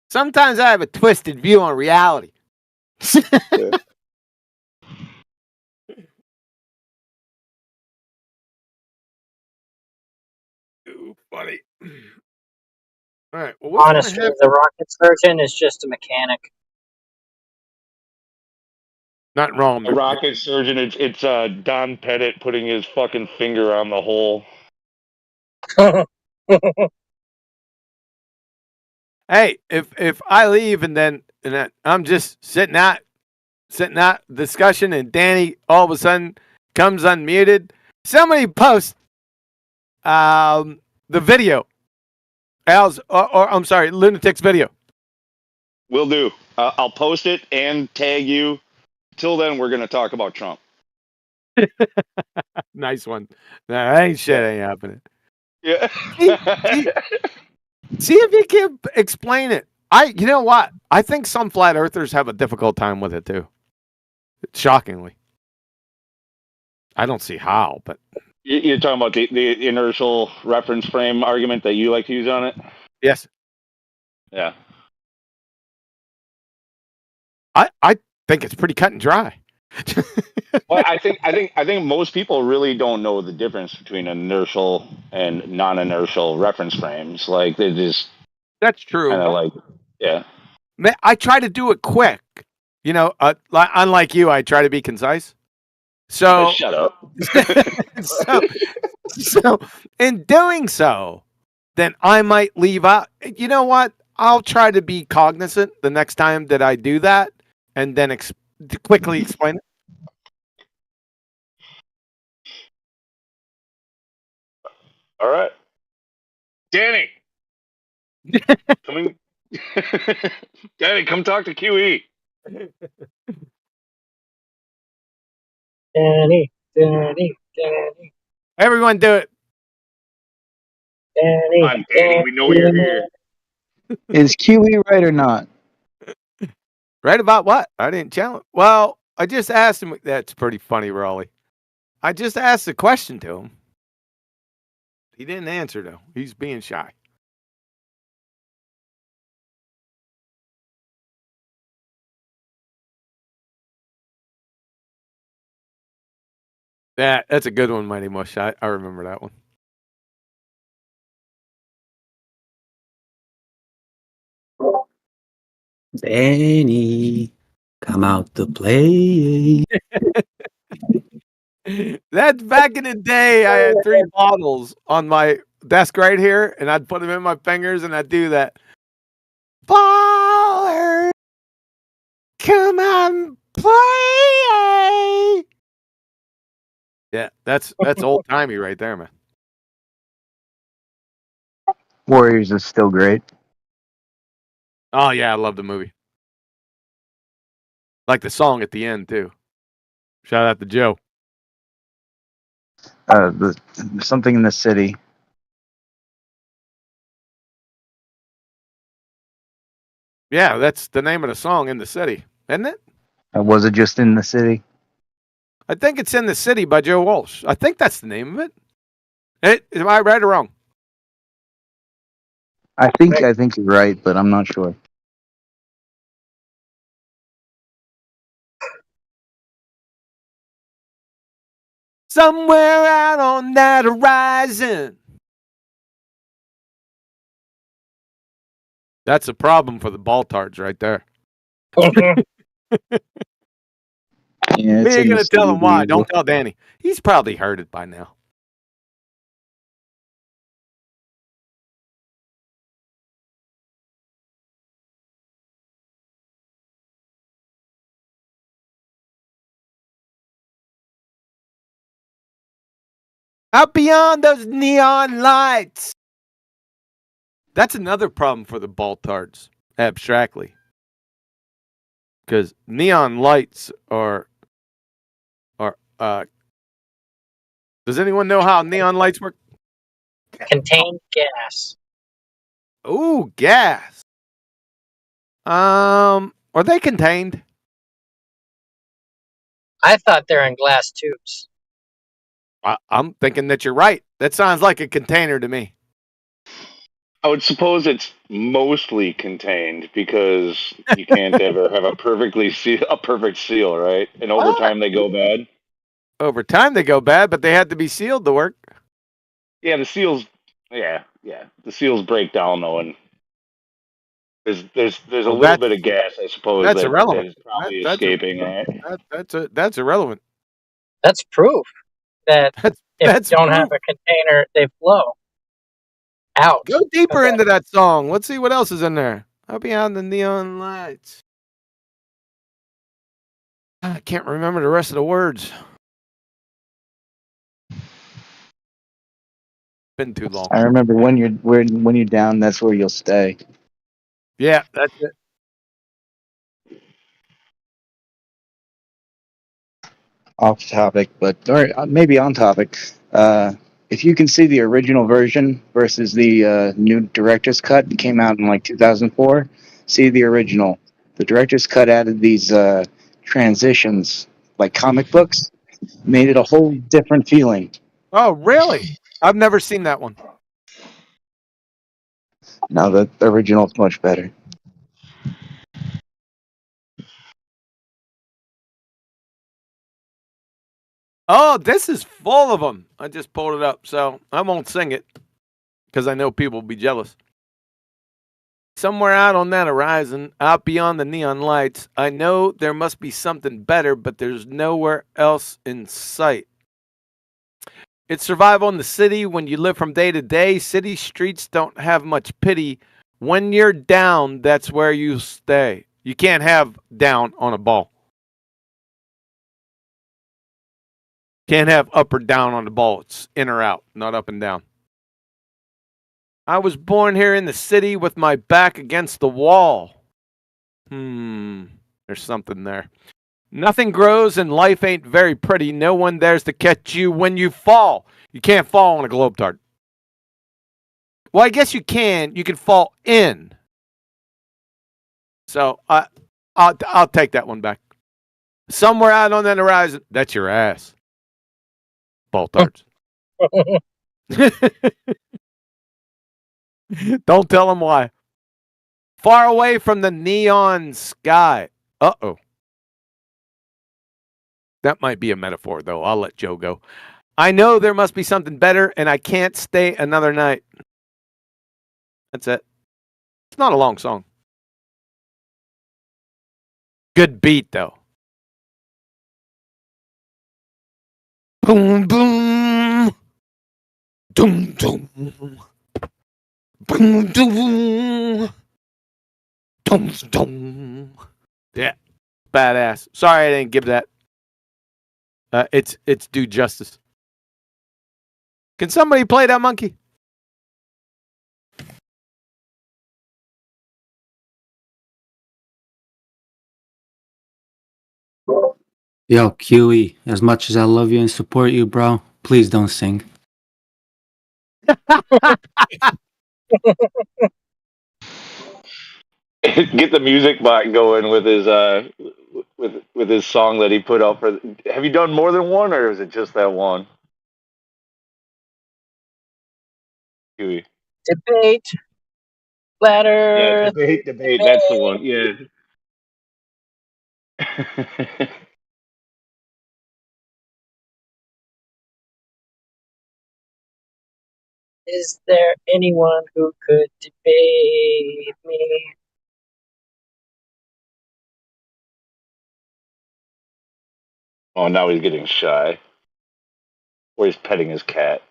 Sometimes I have a twisted view on reality. Yeah. Too funny. All right. Well, what's Honestly, gonna happen? the rocket surgeon is just a mechanic. Not wrong. A rocket surgeon. It's Don Pettit putting his fucking finger on the hole. Hey, if I leave and then I'm just sitting out discussion, and Danny all of a sudden comes unmuted, somebody post the video. Al's or I'm sorry, Lunatic's video. Will do. I'll post it and tag you. Till then, we're gonna talk about Trump. Nice one. Nah, ain't shit ain't happening. Yeah. See if you can explain it. You know what? I think some flat earthers have a difficult time with it too. Shockingly. I don't see how, but You're talking about the inertial reference frame argument that you like to use on it? yes. Yeah. I think it's pretty cut and dry. Well, I think most people really don't know the difference between inertial and non-inertial reference frames. Like they just That's true. kind of like, yeah. I try to do it quick. You know, unlike you, I try to be concise. So Shut up. so in doing so, then I might leave out. You know what? I'll try to be cognizant the next time that I do that, and then quickly explain it. All right, Danny. Coming. Danny, come talk to QE. Danny. Everyone, do it. Come on, Danny. We know you're here. Is QE right or not? Right about what? I didn't challenge. Well, I just asked him. That's pretty funny, Raleigh. I just asked the question to him. He didn't answer, though. He's being shy. That's a good one, Mighty Mush. I remember that one. Danny, come out to play. That's back in the day. I had 3 bottles on my desk right here, and I'd put them in my fingers, and I'd do that. Baller, come on, play. Yeah, that's old timey right there, man. Warriors is still great. Oh yeah, I love the movie. Like the song at the end too. Shout out to Joe. Something in the city. Yeah, that's the name of the song, In the City, isn't it? Was it just in the city? I think it's In the City by Joe Walsh. I think that's the name of it. Am I right or wrong? I think you're right, but I'm not sure. Somewhere out on that horizon. That's a problem for the Baltards right there. Yeah, We ain't gonna tell him why. Don't tell Danny. He's probably heard it by now. Out beyond those neon lights. That's another problem for the Baltards, abstractly. Because neon lights are the Does anyone know how neon lights work? Contained gas. Ooh, gas. Are they contained? I thought they're in glass tubes. I'm thinking that you're right. That sounds like a container to me. I would suppose it's mostly contained because you can't ever have a perfect seal, right? And over time they go bad. Over time they go bad, but they had to be sealed to work. Yeah, the seals. Yeah. The seals break down though, and there's a little bit of gas, I suppose, That's that irrelevant. is probably escaping, right? That's irrelevant. That's proof that That's if you don't proof. have a container, they flow out. Go deeper into that song. Let's see what else is in there. Up beyond the neon lights. I can't remember the rest of the words. Been too long. I remember when you're down, that's where you'll stay. Yeah, that's it. Off topic, or maybe on topic. If you can see the original version versus the new director's cut that came out in like 2004, see the original. The director's cut added these transitions like comic books, made it a whole different feeling. Oh, really? I've never seen that one. Now the original's much better. Oh, this is full of them. I just pulled it up, so I won't sing it because I know people will be jealous. Somewhere out on that horizon, out beyond the neon lights, I know there must be something better, but there's nowhere else in sight. It's survival in the city when you live from day to day. City streets don't have much pity. When you're down, that's where you stay. You can't have down on a ball. Can't have up or down on the ball. It's in or out, not up and down. I was born here in the city with my back against the wall. There's something there. Nothing grows and life ain't very pretty. No one dares to catch you when you fall. You can't fall on a Globetrot. Well, I guess you can. You can fall in. So I'll take that one back. Somewhere out on that horizon, that's your ass. Ball tarts. Don't tell them why. Far away from the neon sky. Uh-oh. That might be a metaphor, though. I'll let Joe go. I know there must be something better, and I can't stay another night. That's it. It's not a long song. Good beat, though. Boom, boom. Doom, doom. Boom, doom. Dum, dum. Yeah. Badass. Sorry I didn't give that. It's due justice. Can somebody play that monkey? Yo, QE, as much as I love you and support you, bro, please don't sing. Get the music bot going with his with his song that he put out for. Have you done more than one, or is it just that one? Huey. Debate. Ladder. Yeah, debate. That's the one. Yeah. Is there anyone who could debate me? Oh, now he's getting shy. Or he's petting his cat.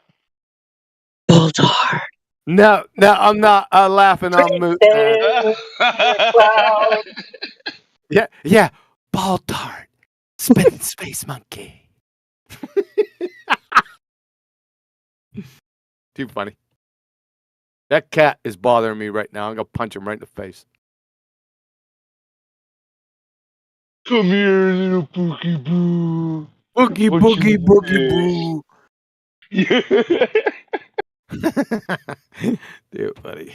Bulldog. No, I'm not laughing on moot. Yeah. Ball tart. Spinning space monkey. Too funny. That cat is bothering me right now. I'm going to punch him right in the face. Come here, little Boogie Boo. Boogie, boogie, boogie, boo. Dude, buddy.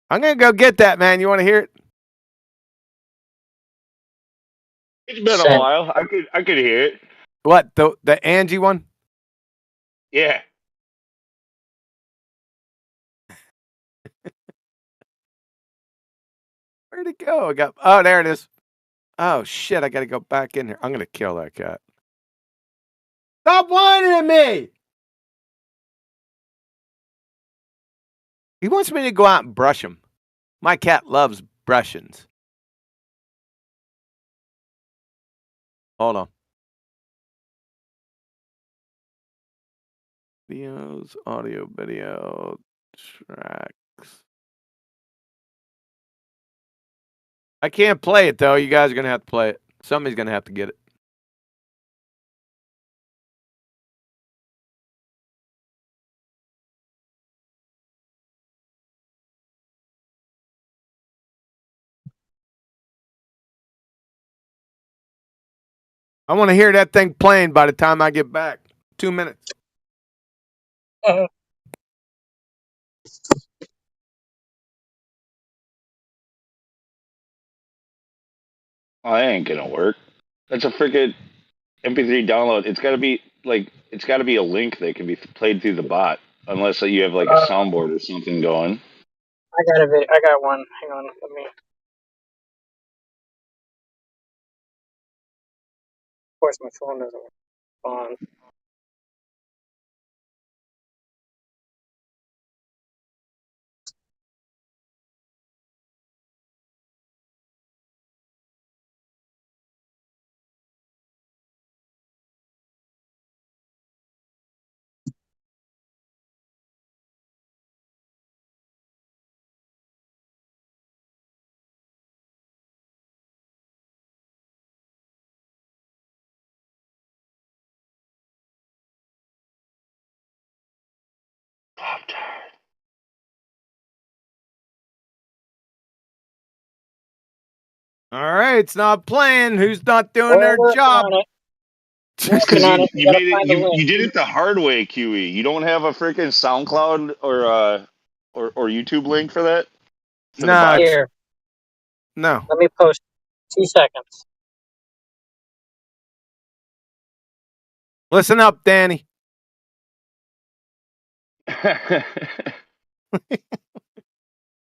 I'm gonna go get that, man. You want to hear it? It's been a Send. while. I could hear it. What, the Angie one? Yeah. Where'd it go? Oh, there it is. Oh shit! I gotta go back in here. I'm gonna kill that cat. Stop whining at me! He wants me to go out and brush him. My cat loves brushings. Hold on. Videos, audio, video, tracks. I can't play it though. You guys are gonna have to play it. Somebody's gonna have to get it. I want to hear that thing playing by the time I get back. 2 minutes. Oh, that ain't gonna work. That's a freaking MP3 download. It's gotta be a link that can be played through the bot, unless you have like a soundboard or something going. I got one. Hang on. Let me. Of course, my phone doesn't respond. All right, it's not playing. Who's not doing their We're working job? on it. It's because Working on it. We you gotta made it find a link. you did it the hard way, QE. You don't have a freaking SoundCloud or YouTube link for that for the No, bots. Here, no. let me post 2 seconds. Listen up, Danny.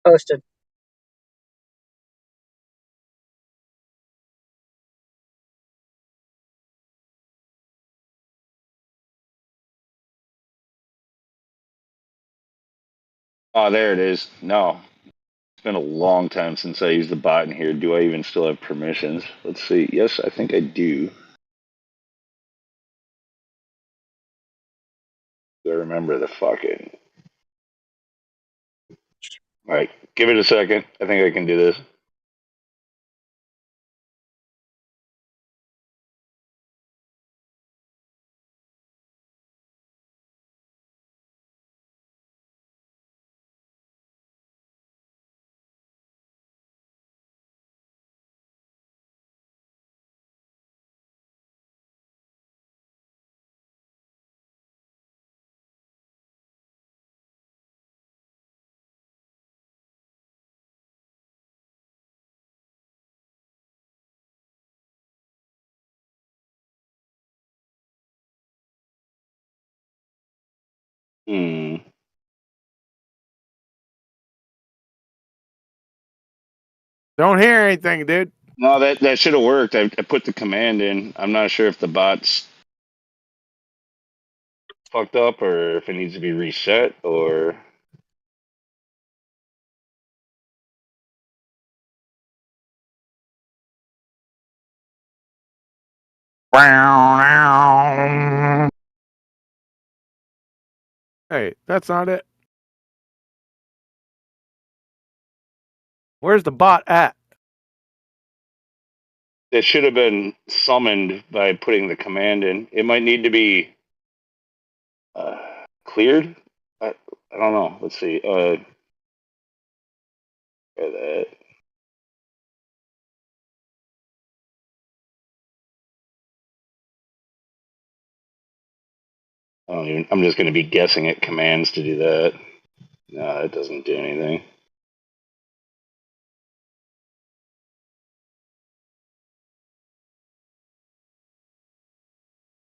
Posted. Oh, there it is. No, it's been a long time since I used the bot in here. Do I even still have permissions? Let's see. Yes, I think I do. I remember the fucking. All right, give it a second. I think I can do this. Hmm. Don't hear anything, dude. No, that should have worked. I put the command in. I'm not sure if the bot's fucked up or if it needs to be reset or. Hey, that's not it. Where's the bot at? It should have been summoned by putting the command in. It might need to be cleared. I don't know. Let's see. Try that. I'm just going to be guessing at commands to do that. No, it doesn't do anything.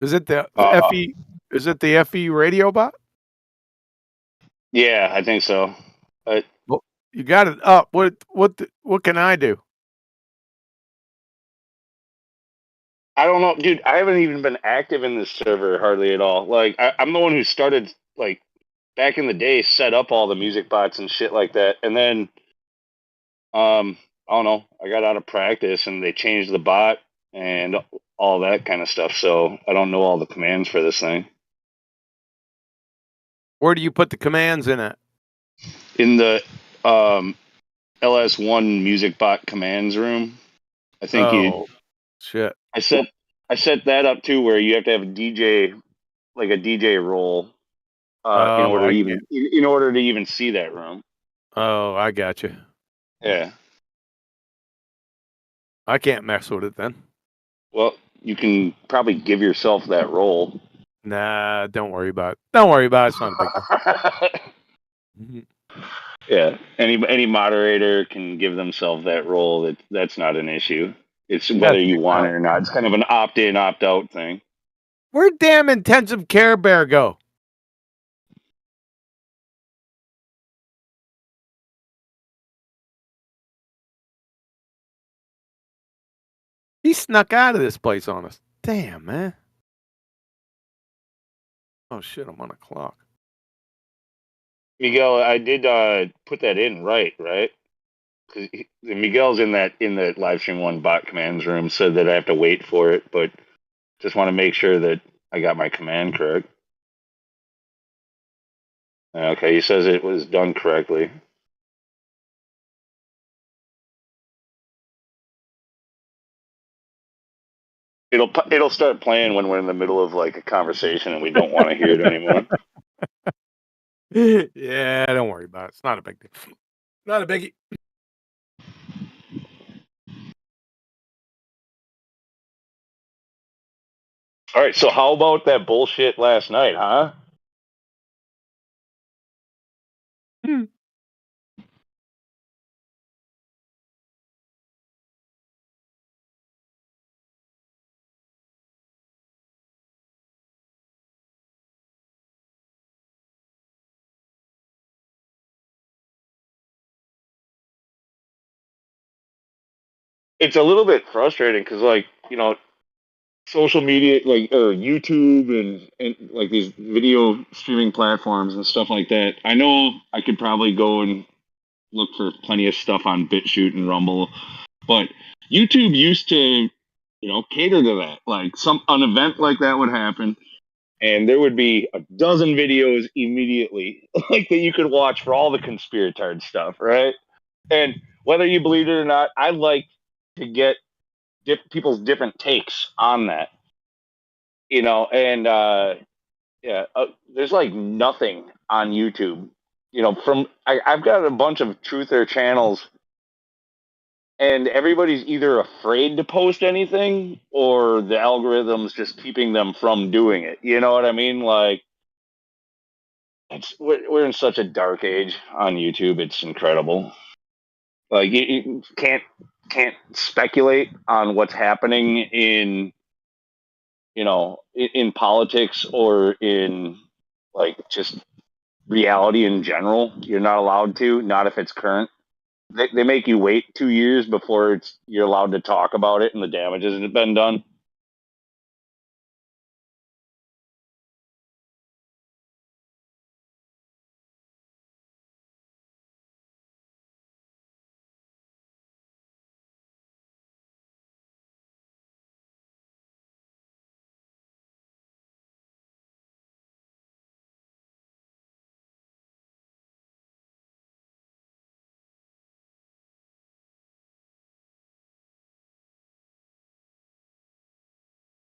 Is it the FE? Is it the FE radio bot? Yeah, I think so. Well, you got it up. What can I do? I don't know, dude. I haven't even been active in this server hardly at all. Like, I'm the one who started, like, back in the day, set up all the music bots and shit like that, and then, I don't know. I got out of practice, and they changed the bot and all that kind of stuff. So I don't know all the commands for this thing. Where do you put the commands in it? In the LS1 music bot commands room, I think shit. I set that up too, where you have to have a DJ, like a DJ role, in order to even see that room. Oh, I got you. Yeah. I can't mess with it then. Well, you can probably give yourself that role. Nah, don't worry about it. Don't worry about it. It's not a big deal. Yeah, any moderator can give themselves that role. That's not an issue. It's whether you want it or not. It's kind of an opt-in, opt-out thing. Where'd damn intensive care bear go? He snuck out of this place on us. Damn, man. Oh shit, I'm on a clock. Miguel, I did put that in right? Because Miguel's in the live stream one bot commands room, said that I have to wait for it, but just want to make sure that I got my command correct. Okay, he says it was done correctly. It'll start playing when we're in the middle of like a conversation and we don't want to hear it anymore. Yeah, don't worry about it. It's not a big deal. Not a biggie. All right, so how about that bullshit last night, huh? It's a little bit frustrating because, like, social media, like YouTube and like these video streaming platforms and stuff like that. I know I could probably go and look for plenty of stuff on BitChute and Rumble, but YouTube used to, cater to that. Like an event like that would happen, and there would be a dozen videos immediately, like that you could watch for all the conspiratard stuff, right? And whether you believe it or not, I like to get people's different takes on that, and there's like nothing on YouTube, I've got a bunch of truther channels, and everybody's either afraid to post anything or the algorithm's just keeping them from doing it. You know what I mean? Like, we're in such a dark age on YouTube. It's incredible. Like, you can't speculate on what's happening in in politics or in like just reality in general. You're not allowed to, not if it's current. They make you wait 2 years before you're allowed to talk about it and the damages that have been done.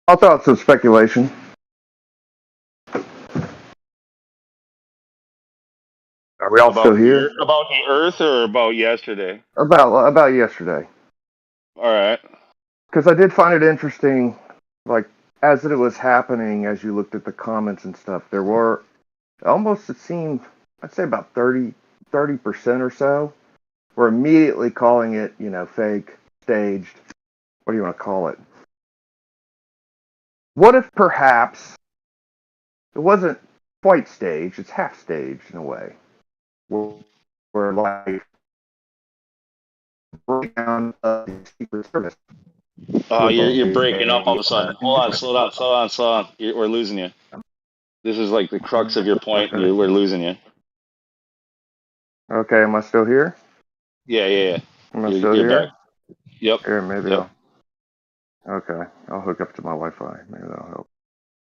I'll throw out some speculation. Are we all still here? About the Earth or about yesterday? About yesterday. All right. Because I did find it interesting, like as it was happening, as you looked at the comments and stuff, there were almost, it seemed, I'd say about 30% or so were immediately calling it, fake, staged. What do you want to call it? What if perhaps it wasn't quite staged, it's half staged in a way, where like breakdown of the Secret Service. You're breaking up all of a sudden. Hold on, slow down. We're losing you. This is like the crux of your point. Okay. We're losing you. Okay, am I still here? Yeah. Am I still You're here? back. Yep. Here, maybe Yep. Okay, I'll hook up to my Wi-Fi. Maybe that'll help.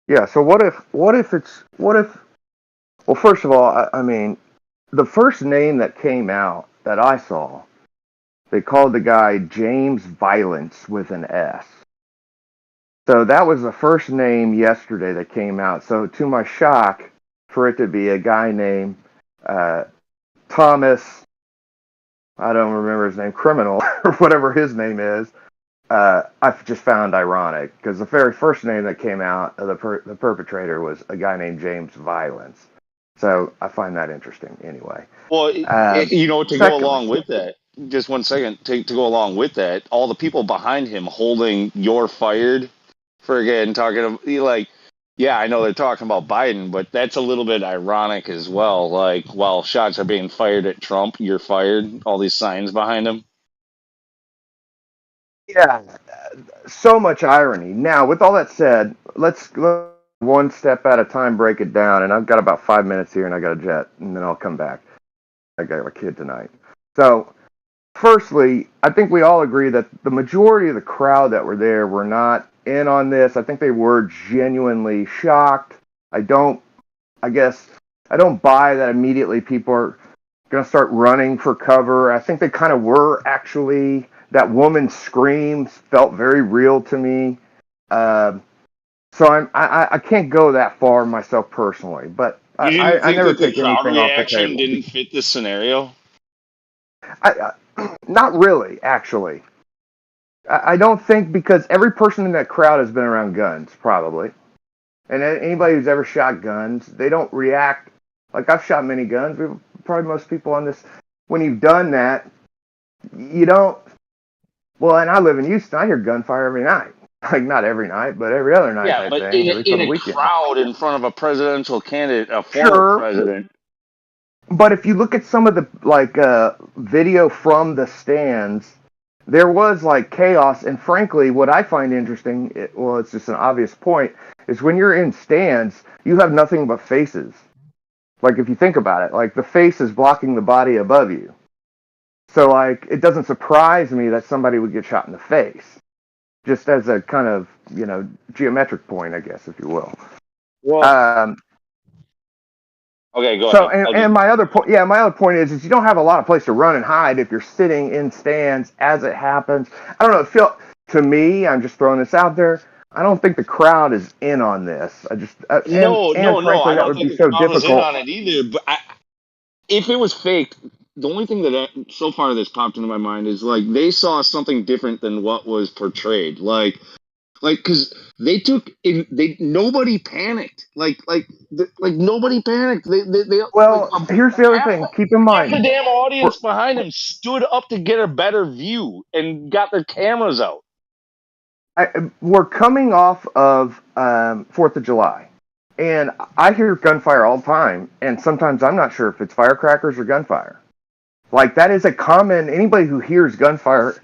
Yeah. So what if? Well, first of all, I mean, the first name that came out that I saw, they called the guy James Violence with an S. So that was the first name yesterday that came out. So to my shock, for it to be a guy named Thomas, I don't remember his name, Criminal, or whatever his name is, I've just found ironic, because the very first name that came out of the perpetrator was a guy named James Violence. So I find that interesting anyway. Well, to go along with that, just 1 second, to go along with that, all the people behind him holding "you're fired" for again talking like, yeah, I know they're talking about Biden, but that's a little bit ironic as well. Like, while shots are being fired at Trump, you're fired. All these signs behind him. Yeah, so much irony. Now, with all that said, let's one step at a time break it down. And I've got about 5 minutes here, and I got a jet, and then I'll come back. I got a kid tonight. So, firstly, I think we all agree that the majority of the crowd that were there were not in on this. I think they were genuinely shocked. I don't buy that immediately people are going to start running for cover. I think they kind of were, actually. That woman's screams felt very real to me. So I can't go that far myself personally, but You didn't I think never that the take crowd anything off the reaction table. didn't fit the scenario? Not really, actually. I don't think, because every person in that crowd has been around guns, probably. And anybody who's ever shot guns, they don't react. Like, I've shot many guns. Probably most people on this, when you've done that, you don't. Well, and I live in Houston. I hear gunfire every night. Like, not every night, but every other night Yeah, type but thing, at least on in the a weekend. crowd in front of a presidential candidate, a former Sure. president. But if you look at some of the video from the stands, there was like chaos. And frankly, what I find interesting, it's just an obvious point, is when you're in stands, you have nothing but faces. Like, if you think about it, like, the face is blocking the body above you. So, like, it doesn't surprise me that somebody would get shot in the face. Just as a kind of, geometric point, I guess, if you will. Well, okay, go So, ahead. and my other point, my other point is you don't have a lot of place to run and hide if you're sitting in stands as it happens. I don't know. To me, I'm just throwing this out there. I don't think the crowd is in on this. I just No, frankly, I that don't would think be the so crowd was in difficult. on it either. But if it was faked, the only thing that so far that's popped into my mind is like they saw something different than what was portrayed. Like because they nobody panicked. Like nobody panicked. They Well, here's the other thing. Keep in half mind, the damn audience behind them stood up to get a better view and got their cameras out. we're coming off of 4th of July. And I hear gunfire all the time, and sometimes I'm not sure if it's firecrackers or gunfire. Like, that is a common, anybody who hears gunfire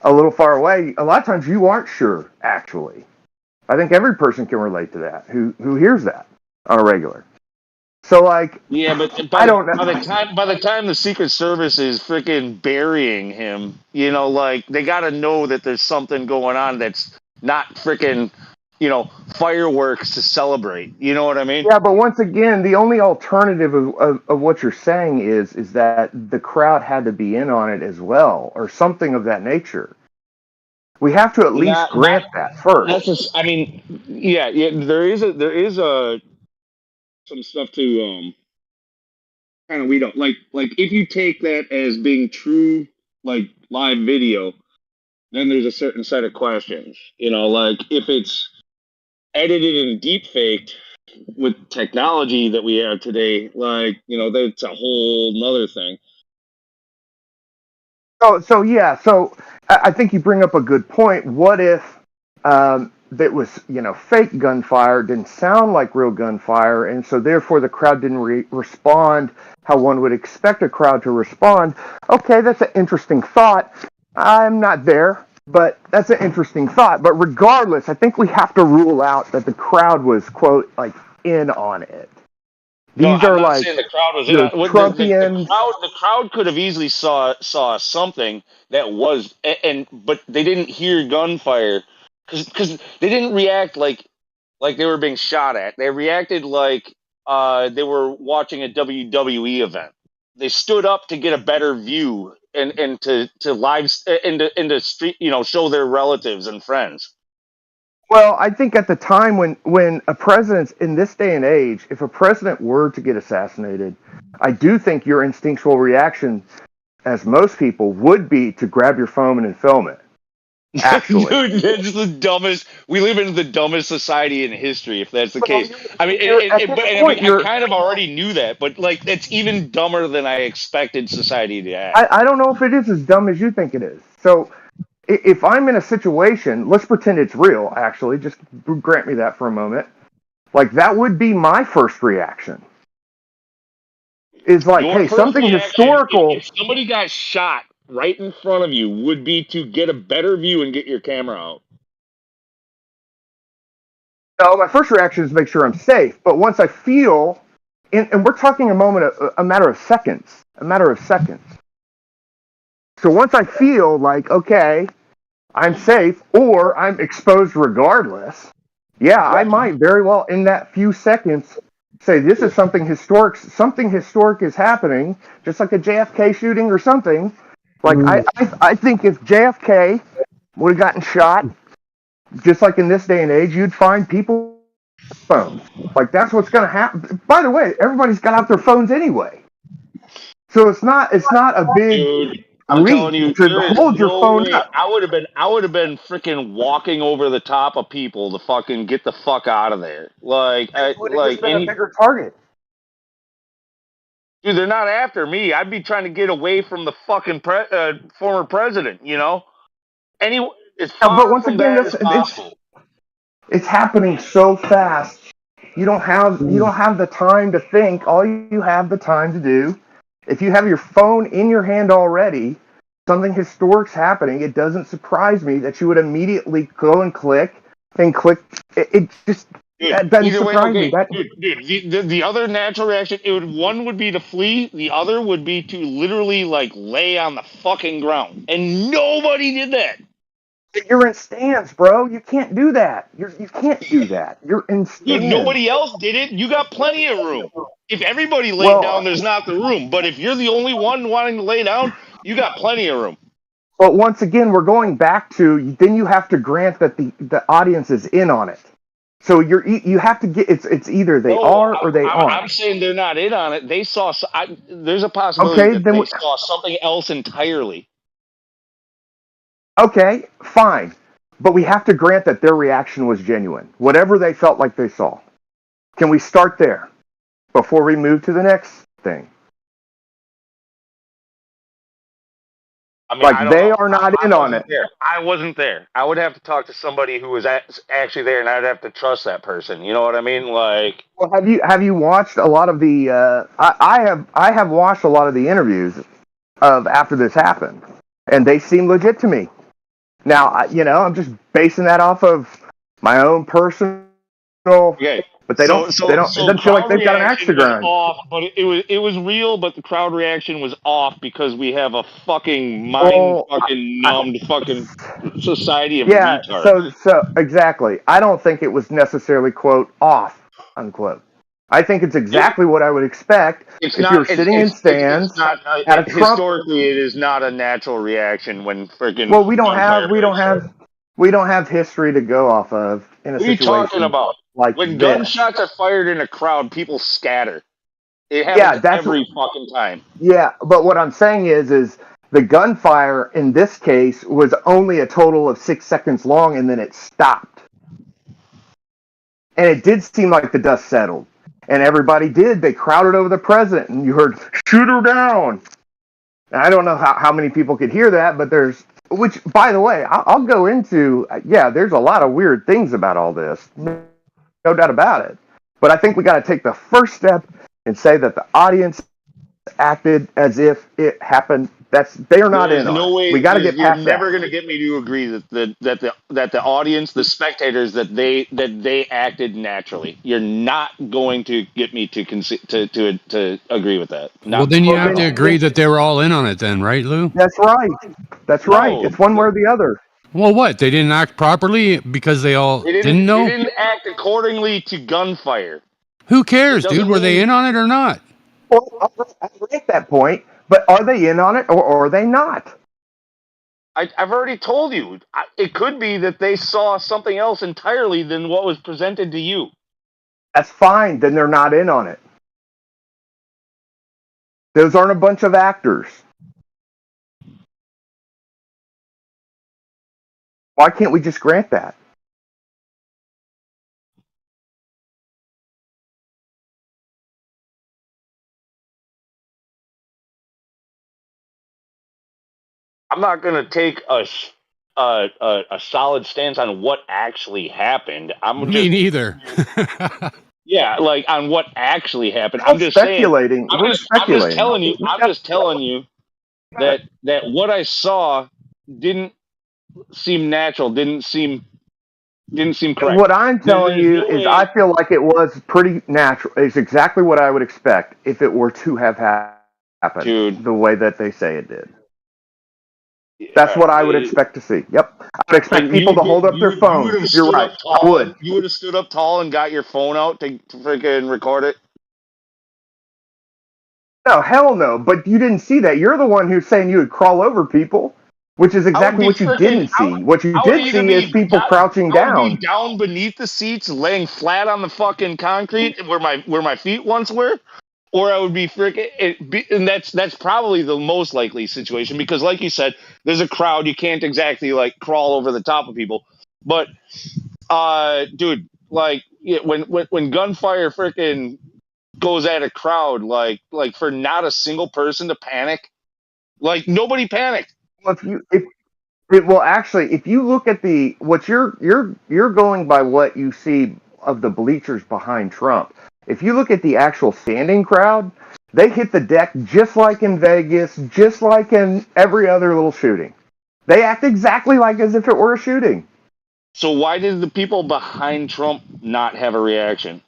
a little far away, a lot of times you aren't sure, actually. I think every person can relate to that who hears that on a regular. So, like, Yeah, but I don't know. by the time the Secret Service is freaking burying him, like they got to know that there's something going on that's not freaking, fireworks to celebrate. You know what I mean? Yeah, but once again, the only alternative of what you're saying is that the crowd had to be in on it as well, or something of that nature. We have to at least grant that first. That's just, I mean, yeah. There is some stuff to kind of weed out. Like if you take that as being true, like live video, then there's a certain set of questions. Like if it's edited and deep faked with technology that we have today, like, that's a whole nother thing. So yeah, so I think you bring up a good point. What if that was, fake gunfire, didn't sound like real gunfire, and so therefore the crowd didn't respond how one would expect a crowd to respond? Okay, that's an interesting thought. I'm not there, but that's an interesting thought. But regardless, I think we have to rule out that the crowd was, quote, like, in on it. These I'm are not like saying the crowd was in on it. Trumpians. The crowd could have easily saw something that was, but they didn't hear gunfire because they didn't react like they were being shot at. They reacted like they were watching a WWE event. They stood up to get a better view and to live into street, show their relatives and friends. Well, I think at the time when a president's in this day and age, if a president were to get assassinated, I do think your instinctual reaction, as most people, would be to grab your phone and film it. Actually, Dude, that's the dumbest. We live in the dumbest society in history, if that's the case. I mean, I kind of already knew that, but like, that's even dumber than I expected society to act. I don't know if it is as dumb as you think it is. So, if I'm in a situation, let's pretend it's real. Actually, just grant me that for a moment. Like, that would be my first reaction. Is like, hey, something historical. If somebody got shot right in front of you, would be to get a better view and get your camera out. No, my first reaction is to make sure I'm safe. But once I feel, and we're talking a matter of seconds. So once I feel like, okay, I'm safe or I'm exposed regardless, yeah, I might very well in that few seconds say this is something historic. Something historic is happening, just like a JFK shooting or something. Like I think if JFK would have gotten shot, just like in this day and age, you'd find people phones. Like that's what's going to happen. By the way, everybody's got out their phones anyway, so it's not a big. Dude, I'm telling you, there is hold your no phone way. up. I would have been freaking walking over the top of people to fucking get the fuck out of there. Like, It would have just been a bigger target. Dude, they're not after me. I'd be trying to get away from the fucking former president. As far from that as possible. It's happening so fast. You don't have the time to think. All you have the time to do, if you have your phone in your hand already, something historic's happening. It doesn't surprise me that you would immediately go and click. It just that doesn't surprise me. Dude, the other natural reaction, one would be to flee. The other would be to literally like lay on the fucking ground, and nobody did that. You're in stands, bro. You can't do that. You can't do that. You're in stands. Dude, nobody else did it. You got plenty of room. If everybody laid down, there's not the room. But if you're the only one wanting to lay down, you got plenty of room. But once again, we're going back to then you have to grant that the audience is in on it. So you have to get it's either they are or they aren't. I'm saying they're not in on it. They saw. There's a possibility that they saw something else entirely. Okay, fine. But we have to grant that their reaction was genuine. Whatever they felt like they saw. Can we start there before we move to the next thing? I mean, like they are not in on it. I wasn't there. I would have to talk to somebody who was actually there, and I'd have to trust that person. You know what I mean? Like, well, have you watched a lot of the? I have watched a lot of the interviews of after this happened, and they seem legit to me. Now, I'm just basing that off of my own personal. Okay. But they don't. It doesn't feel like they've got an axe to grind. But it was real. But the crowd reaction was off because we have a fucking numbed society of retards. So exactly. I don't think it was necessarily quote off unquote. I think it's exactly what I would expect if you're sitting in stands. Historically, it is not a natural reaction when freaking. Well, we don't have history to go off of in a situation. What are you talking about? Like when gunshots are fired in a crowd, people scatter. It happens every fucking time. Yeah, but what I'm saying is the gunfire in this case was only a total of 6 seconds long, and then it stopped. And it did seem like the dust settled. And everybody did. They crowded over the president, and you heard, shoot her down. And I don't know how many people could hear that, but there's, which, by the way, I'll go into, there's a lot of weird things about all this. No doubt about it. But I think we got to take the first step and say that the audience acted as if it happened. They are not in on it. Way, we got to get past You're never going to get me to agree that the audience, the spectators, that they acted naturally. You're not going to get me to agree with that. Well, then you have to agree that they were all in on it, then, right, Lou? That's right. That's right. It's one way or the other. Well, what? They didn't act properly because they all didn't know? They didn't act accordingly to Gunfire. Who cares, dude? Were they in on it or not? Well, I get that point, but are they in on it or are they not? I've already told you. It could be that they saw something else entirely than what was presented to you. That's fine. Then they're not in on it. Those aren't a bunch of actors. Why can't we just grant that? I'm not going to take a solid stance on what actually happened. Me neither. Yeah, like on what actually happened. I'm just speculating. I'm just telling you. I'm just telling you that what I saw didn't seem natural. Didn't seem correct. What I'm telling you is, I feel like it was pretty natural. It's exactly what I would expect if it were to have happened the way that they say it did. That's what I would expect to see. Yep. I would expect people to hold up their phones. You're right. I would. You would have stood up tall and got your phone out to freaking record it? No, hell no. But you didn't see that. You're the one who's saying you would crawl over people, which is exactly what you didn't see. What you did see is people crouching down. I would be down beneath the seats, laying flat on the fucking concrete where my feet once were. Or I would be freaking, and that's probably the most likely situation because, like you said, there's a crowd. You can't exactly like crawl over the top of people. But, dude, like when Gunfire freaking goes at a crowd, like for not a single person to panic, like nobody panicked. Well, if you look at what you're going by what you see of the bleachers behind Trump. If you look at the actual standing crowd, they hit the deck just like in Vegas, just like in every other little shooting. They act exactly like as if it were a shooting. So why did the people behind Trump not have a reaction?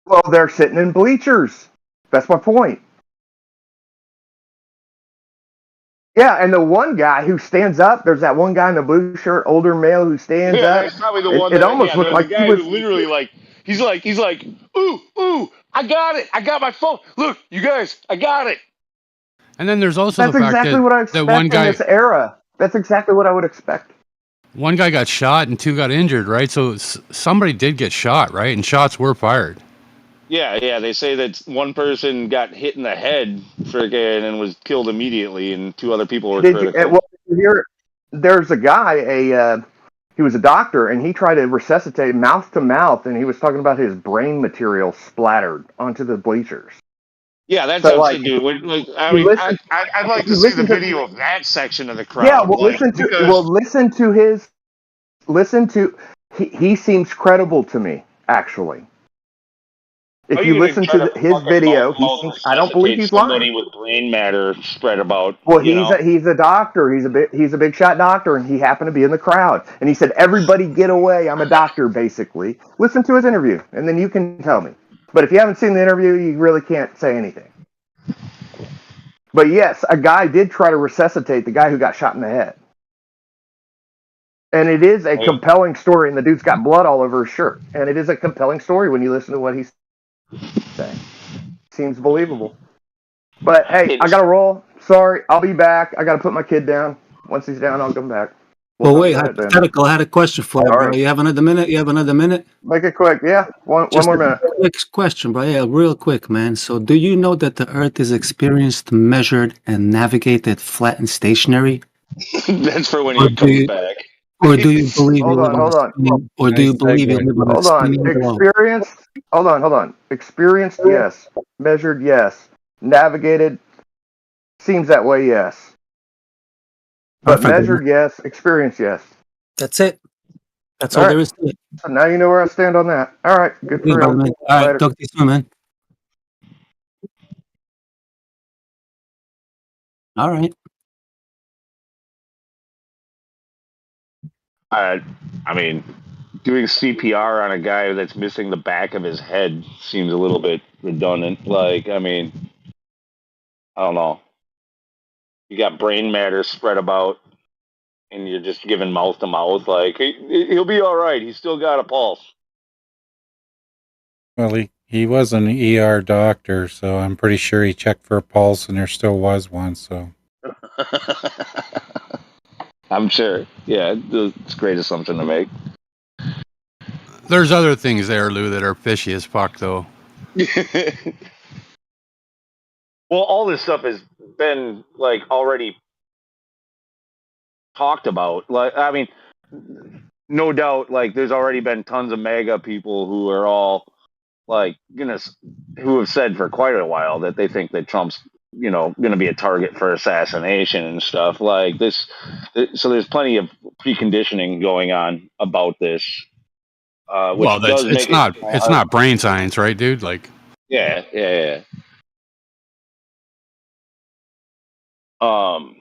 Well, they're sitting in bleachers. That's my point. Yeah, and the one guy who stands up, there's that one guy in the blue shirt, older male who stands up. Yeah, that's probably the one. It almost looked like the guy who literally like. He's like, ooh, I got it. I got my phone. Look, you guys, I got it. And then there's also the fact that one guy in this era. That's exactly what I would expect. One guy got shot and two got injured, right? So somebody did get shot, right? And shots were fired. Yeah. They say that one person got hit in the head, friggin', and was killed immediately, and two other people were critical. There's a guy, he was a doctor, and he tried to resuscitate mouth to mouth, and he was talking about his brain material splattered onto the bleachers. Yeah, that's so, up to do. I'd like to see the video of that section of the crowd. Yeah, listen to. He seems credible to me, actually. If you listen to his video, I don't believe he's lying. Somebody with brain matter spread about. Well, he's a doctor. He's a big shot doctor, and he happened to be in the crowd. And he said, "Everybody get away! I'm a doctor." Basically, listen to his interview, and then you can tell me. But if you haven't seen the interview, you really can't say anything. But yes, a guy did try to resuscitate the guy who got shot in the head. And it is a compelling story, and the dude's got blood all over his shirt. And it is a compelling story when you listen to what he's saying. Seems believable. But hey, I gotta roll. Sorry, I'll be back. I gotta put my kid down. Once he's down, I'll come back. Well, wait, hypothetical. I had a question for you, bro. You have another minute? Make it quick. Yeah, one more minute. Quick question, bro. Yeah, real quick, man. So do you know that the Earth is experienced, measured, and navigated flat and stationary? That's for when he comes back. Or do you believe you Hold live on, on a hold on. spinning, or do Nice you believe you segue. live on a Hold on. spinning globe? Experienced. Hold on, hold on. Experienced, yes. Measured, yes. Navigated, seems that way, yes. But Perfect. measured, yes. Experienced, yes. That's it. That's All all right. there is to it. So now you know where I stand on that. All right. Good Please, for brother, him. man. All right, Later. talk to you soon, man. All right. I mean, doing CPR on a guy that's missing the back of his head seems a little bit redundant. Like, I mean, I don't know. You got brain matter spread about, and you're just giving mouth to mouth. Like, he'll be all right. He's still got a pulse. Well, he was an ER doctor, so I'm pretty sure he checked for a pulse, and there still was one. So I'm sure. Yeah, it's a great assumption to make. There's other things there, Lou, that are fishy as fuck, though. Well, all this stuff has been like already talked about. Like, I mean, no doubt, like there's already been tons of MAGA people who are all like who have said for quite a while that they think that Trump's going to be a target for assassination and stuff like this. So there's plenty of preconditioning going on about this, which Well, does make it it's not brain science, right, dude? Like, yeah. I'm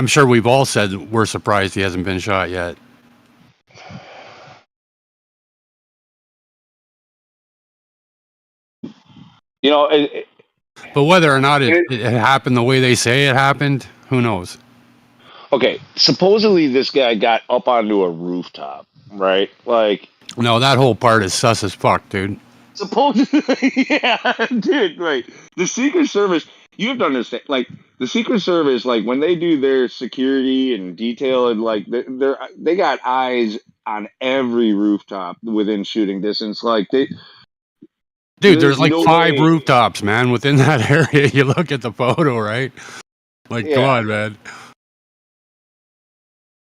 sure we've all said we're surprised he hasn't been shot yet. But whether or not it happened the way they say it happened, who knows? Okay, supposedly this guy got up onto a rooftop, right? Like, no, that whole part is sus as fuck, dude. Supposedly, yeah, dude, right. The Secret Service, you have to understand, like, the Secret Service, like, when they do their security and detail, and, like, they got eyes on every rooftop within shooting distance. Like, Dude, there's like no 5 way. rooftops, man, within that area. You look at the photo, right? Like, come on, man.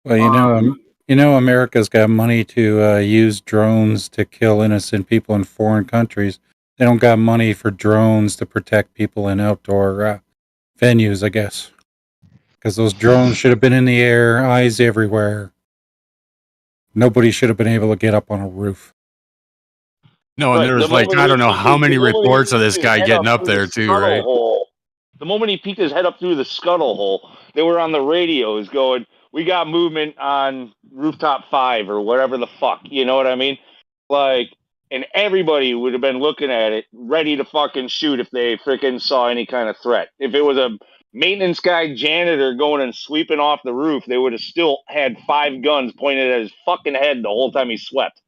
Well, America's got money to use drones to kill innocent people in foreign countries. They don't got money for drones to protect people in outdoor venues, I guess. Because those drones should have been in the air, eyes everywhere. Nobody should have been able to get up on a roof. No, and there's like, I don't know how many reports of this guy getting up there too, right? The moment he peeked his head up through the scuttle hole, they were on the radios going, "We got movement on rooftop 5 or whatever the fuck." You know what I mean? Like, and everybody would have been looking at it, ready to fucking shoot if they freaking saw any kind of threat. If it was a maintenance guy, janitor going and sweeping off the roof, they would have still had 5 guns pointed at his fucking head the whole time he swept.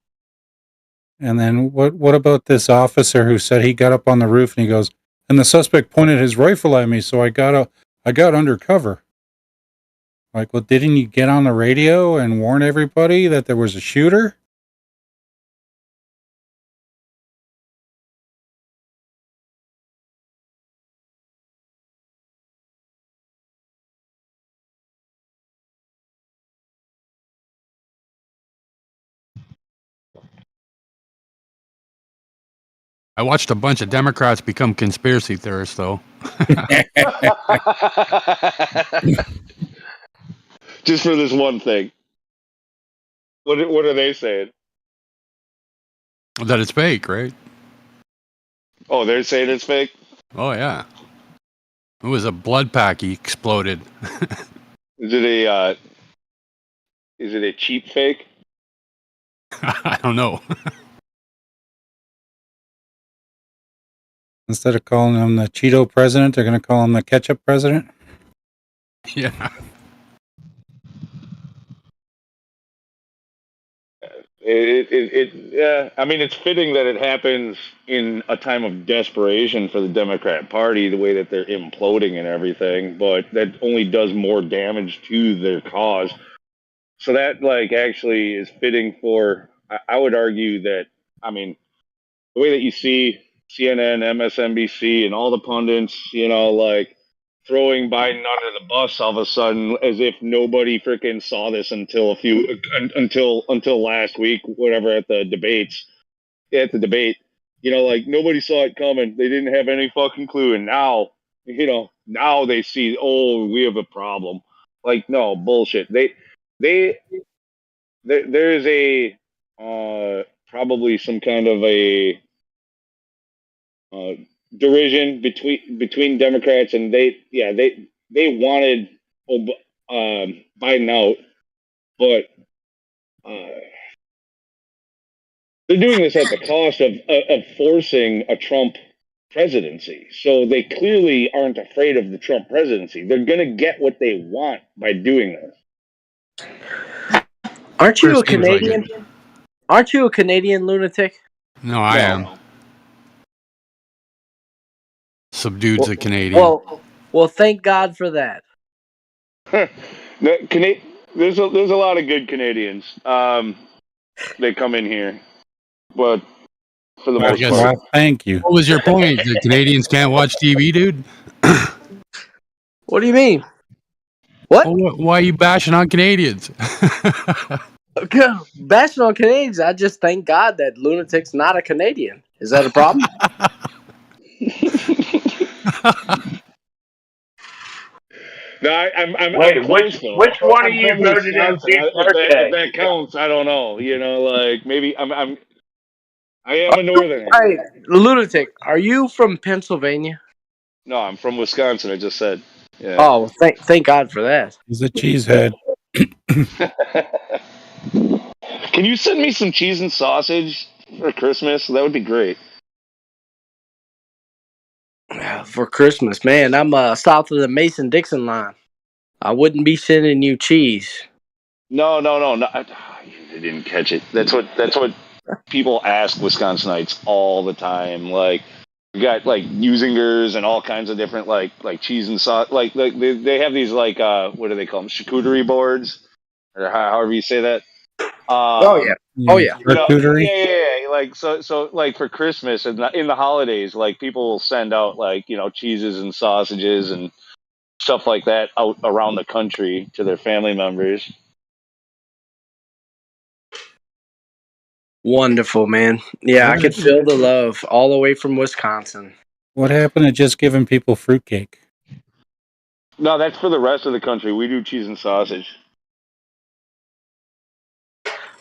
And then what about this officer who said he got up on the roof and he goes, and the suspect pointed his rifle at me, so I got undercover. Like, well, didn't you get on the radio and warn everybody that there was a shooter? I watched a bunch of Democrats become conspiracy theorists, though. Just for this one thing. What are they saying? That it's fake, right? Oh, they're saying it's fake? Oh, yeah. It was a blood pack he exploded. Is it a cheap fake? I don't know. Instead of calling him the Cheeto president, they're going to call him the ketchup president? Yeah. I mean, it's fitting that it happens in a time of desperation for the Democrat Party, the way that they're imploding and everything, but that only does more damage to their cause. So that, like, actually is fitting for, I would argue that, I mean, the way that you see CNN, MSNBC, and all the pundits, like, throwing Biden under the bus all of a sudden, as if nobody freaking saw this until until last week, whatever, at the debate. You know, like nobody saw it coming. They didn't have any fucking clue, and now, you know, now they see, oh, we have a problem. Like, no bullshit. There's a probably some kind of a derision between Democrats, and they wanted Biden out, but they're doing this at the cost of forcing a Trump presidency. So they clearly aren't afraid of the Trump presidency. They're going to get what they want by doing this. Aren't you a Canadian? Aren't you a Canadian lunatic? No, I am. Subdued's a Canadian. Well, thank God for that. There's a lot of good Canadians that come in here, but for the most part, thank you. What was your point? The Canadians can't watch TV, dude? What do you mean? What? Why are you bashing on Canadians? Bashing on Canadians? I just thank God that lunatic's not a Canadian. Is that a problem? No, I'm close, though. Which one of I'm you from voted in Wisconsin. If that counts, I don't know. You know, like maybe I am a northerner. Hey, lunatic, are you from Pennsylvania? No, I'm from Wisconsin. I just said. Yeah. Oh, thank God for that. He's a cheesehead. Can you send me some cheese and sausage for Christmas? That would be great. For Christmas, man, I'm south of the Mason-Dixon line. I wouldn't be sending you cheese. No. You didn't catch it. That's what people ask Wisconsinites all the time. Like, we got like Usingers and all kinds of different like cheese and sauce. Like they have these like what do they call them? Charcuterie boards, or however you say that. Oh yeah. Charcuterie. Yeah. Like so like for Christmas and in the holidays, like people will send out like, you know, cheeses and sausages and stuff like that out around the country to their family members. Wonderful, man. Yeah, I could feel the love all the way from Wisconsin. What happened to just giving people fruitcake? No, that's for the rest of the country. We do cheese and sausage.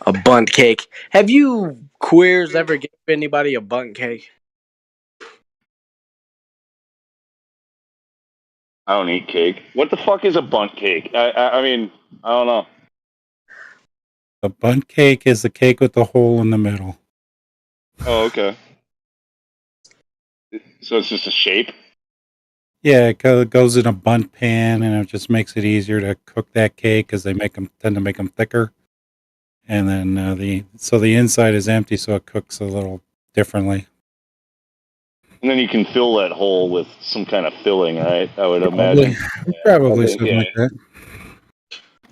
A bunt cake. Have you queers ever given anybody a bunt cake? I don't eat cake. What the fuck is a bunt cake? I mean, I don't know. A bunt cake is the cake with the hole in the middle. Oh, okay. So it's just a shape? Yeah, it goes in a bunt pan, and it just makes it easier to cook that cake because they tend to make them thicker. And then the inside is empty, so it cooks a little differently. And then you can fill that hole with some kind of filling, right? I would imagine. Probably something like that.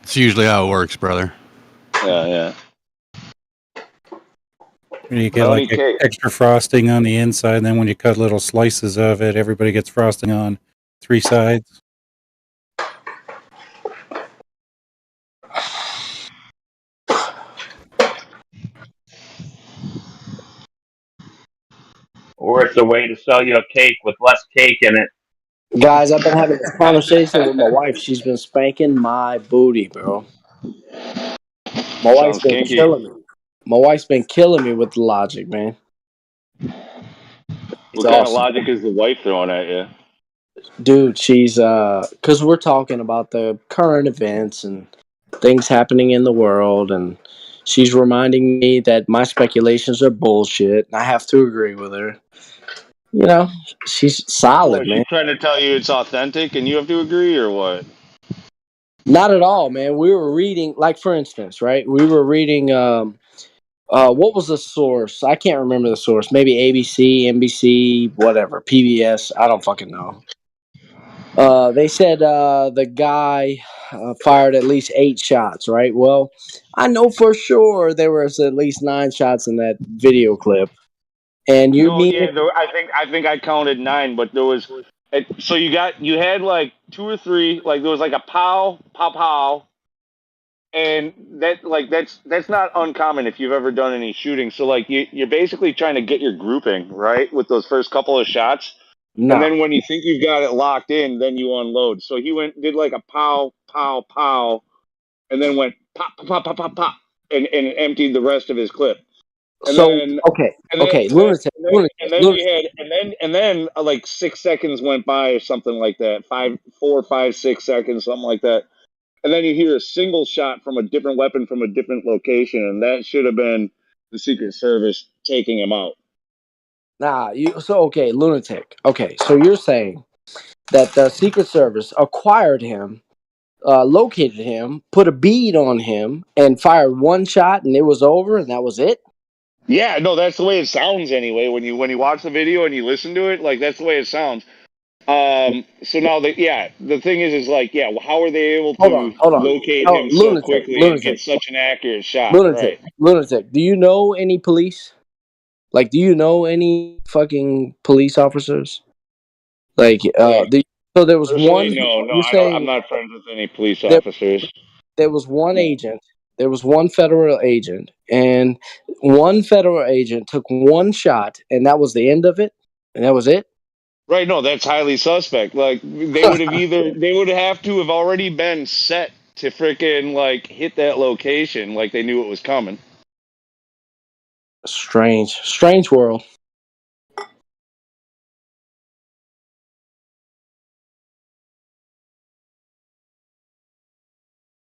It's usually how it works, brother. Yeah. You get like extra frosting on the inside, and then when you cut little slices of it, everybody gets frosting on 3 sides. Or it's a way to sell you a cake with less cake in it. Guys, I've been having this conversation with my wife. She's been spanking my booty, bro. My wife's been killing me. My wife's been killing me with the logic, man. What kind of logic is the wife throwing at you? Dude, she's because we're talking about the current events and things happening in the world, and she's reminding me that my speculations are bullshit, and I have to agree with her. You know, she's solid, man. She's trying to tell you it's authentic, and you have to agree, or what? Not at all, man. We were reading, like, for instance, right? We were reading, what was the source? I can't remember the source. Maybe ABC, NBC, whatever, PBS. I don't fucking know. They said the guy fired at least 8 shots, right? Well, I know for sure there was at least 9 shots in that video clip. And I think I counted 9, but there was So you had like 2 or 3, like there was like a pow, pow, pow, and that's not uncommon if you've ever done any shooting. So like you're basically trying to get your grouping right with those first couple of shots, and No. then when you think you've got it locked in, then you unload. So he did like a pow, pow, pow, and then went pop, pop, pop, pop, pop, and emptied the rest of his clip. And So then lunatic, you had and then like 6 seconds went by or something like that. 4, 5, 6 seconds, something like that. And then you hear a single shot from a different weapon from a different location, and that should have been the Secret Service taking him out. lunatic. Okay, so you're saying that the Secret Service acquired him, located him, put a bead on him, and fired one shot, and it was over, and that was it. Yeah, no, that's the way it sounds anyway. When you watch the video and you listen to it, like that's the way it sounds. So now the thing is like, how are they able to Hold on. locate Oh, him so quickly and get such an accurate shot? Right. lunatic. Do you know any police? Like, do you know any fucking police officers? Like, so there was one. Personally, no, You're I don't. I'm saying not friends with any police there, officers. there was one agent. There was one federal agent, and one federal agent took one shot, and that was the end of it, and that was it. Right, no, that's highly suspect. Like they would have to have already been set to freaking like hit that location, like they knew it was coming. Strange world.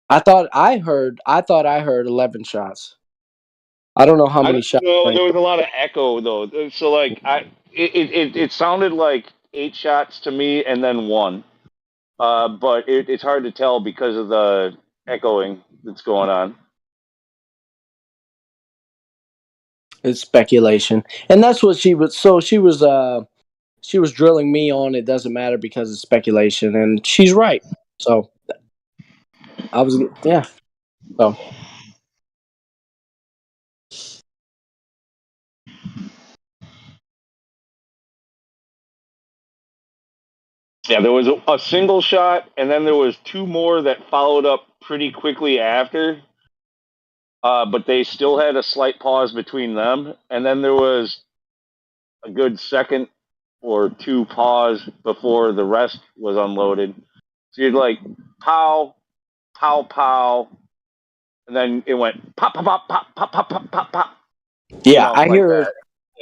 I thought I heard 11 shots. I don't know how I many don't shots. know. There was a lot of echo though, so like it sounded like 8 shots to me, and then 1. But it's hard to tell because of the echoing that's going on. It's speculation, and that's what she was. So she was drilling me on. It doesn't matter because it's speculation, and she's right. So I was So Yeah, there was a single shot, and then there was 2 more that followed up pretty quickly after. But they still had a slight pause between them, and then there was a good second or 2 pause before the rest was unloaded. So you'd like pow, pow, pow, and then it went pop, pop, pop, pop, pop, pop, pop, pop, pop. yeah, I Like hear. that.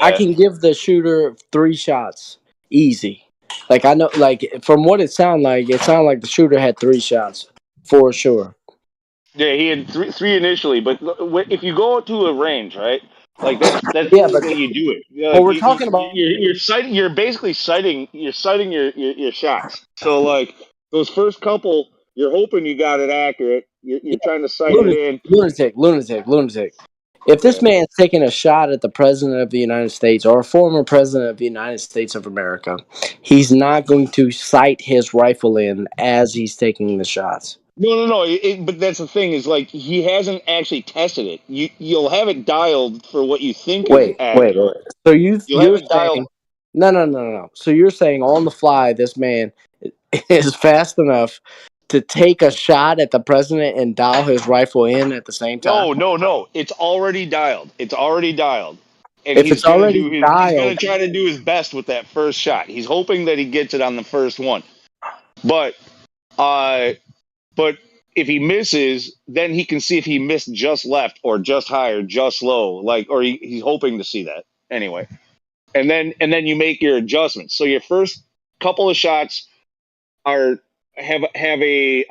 I Yeah. can give the shooter 3 shots easy. Like I know, like from what it sounded like the shooter had 3 shots for sure. Yeah, he had three initially, but if you go to a range, right? Like that's Yeah, the but way you do it. but Like we're talking about you're citing, you're basically citing your shots. So like those first couple, you're hoping you got it accurate. You're trying to cite it in. lunatic. If this Yeah. man's taking a shot at the president of the United States or a former president of the United States of America, he's not going to sight his rifle in as he's taking the shots. No. But that's the thing is like he hasn't actually tested it. You'll have it dialed for what you think is Wait. accurate. So You'll have you're it dialed. saying no. So you're saying on the fly, this man is fast enough to take a shot at the president and dial his rifle in at the same time? No. It's already dialed. And If it's already he's gonna dialed, try to do his best with that first shot. He's hoping that he gets it on the first one. But but if he misses, then he can see if he missed just left or just high or just low, like or he's hoping to see that anyway. And then you make your adjustments. So your first couple of shots are have a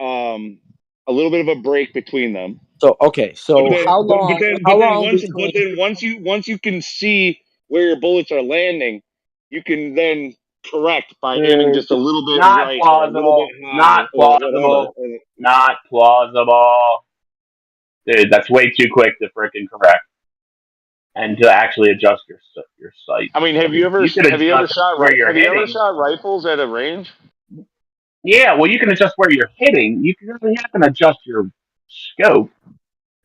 little bit of a break between them. so okay. But So then, how but, long? but How then long between? once you can see where your bullets are landing, you can then correct by aiming just a little bit Not right or a little bit plausible. high Not or whatever. plausible. Not plausible. Dude, that's way too quick to freaking correct and to actually adjust your sight. I mean, You could adjust where you're have you ever hitting. shot rifles at a range? Yeah, well, you can adjust where you're hitting. You're not going to adjust your scope.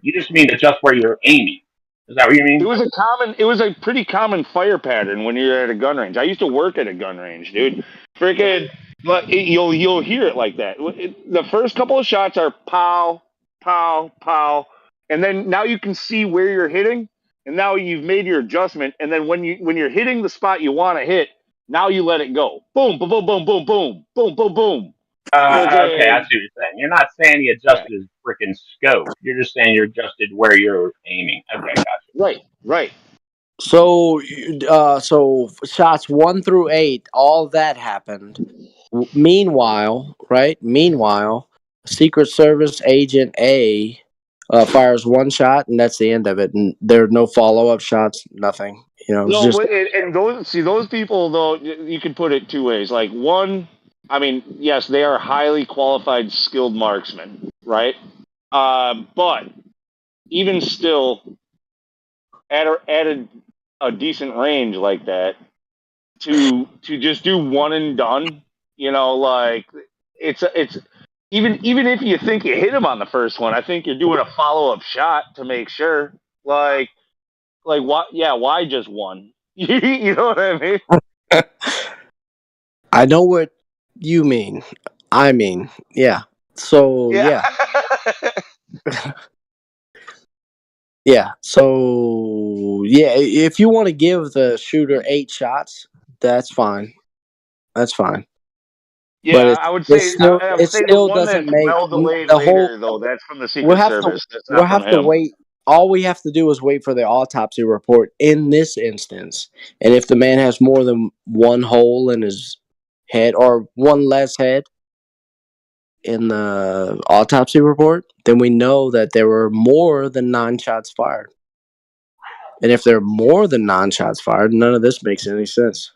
You just mean adjust where you're aiming. Is that what you mean? It was a pretty common fire pattern when you're at a gun range. I used to work at a gun range, dude. Freaking, but you'll hear it like that. The first couple of shots are pow, pow, pow, and then now you can see where you're hitting, and now you've made your adjustment, and then when you're hitting the spot you want to hit, now you let it go. Boom, boom, boom, boom, boom, boom, boom, boom, boom. Okay, I Freaking, see what you're saying. You're not saying he yeah, adjusted his freaking scope. You're just saying you adjusted where you're aiming. Okay, gotcha. right, right. So, so shots 1 through 8, all that happened. Meanwhile, right? Meanwhile, Secret Service Agent A fires one shot, and that's the end of it. And there are no follow up shots, nothing. You know, it's No, just but and those people though you can put it two ways. Like one, I mean, yes, they are highly qualified, skilled marksmen, right? But even still, at a decent range like that, to just do one and done, like it's even if you think you hit him on the first one, I think you're doing a follow up shot to make sure. Like why? Yeah, why just one? You know what I mean? I know what you mean. I mean, yeah. So Yeah. yeah, yeah. So yeah, if you want to give the shooter 8 shots, that's fine. That's fine. Yeah, But I would say I would it say the still one doesn't that's make well delayed the whole. later though. That's from the We'll Secret have to Service. That's we'll not from have to him. wait. All we have to do is wait for the autopsy report in this instance. And if the man has more than one hole in his head or one less head in the autopsy report, then we know that there were more than 9 shots fired. And if there are more than 9 shots fired, none of this makes any sense.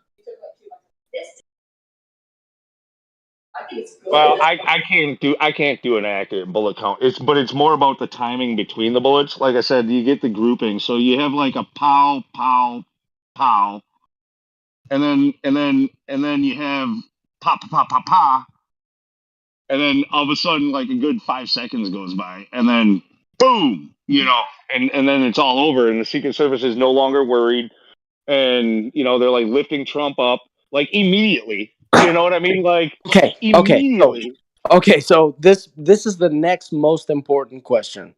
Well, I can't do an accurate bullet count. It's more about the timing between the bullets. Like I said, you get the grouping. So you have like a pow, pow, pow, and then you have pop, pop, pop, pop, pop, and then all of a sudden like a good 5 seconds goes by, and then boom, and then it's all over, and the Secret Service is no longer worried, and they're like lifting Trump up like immediately. You know what I mean? Like Okay. immediately. So this is the next most important question.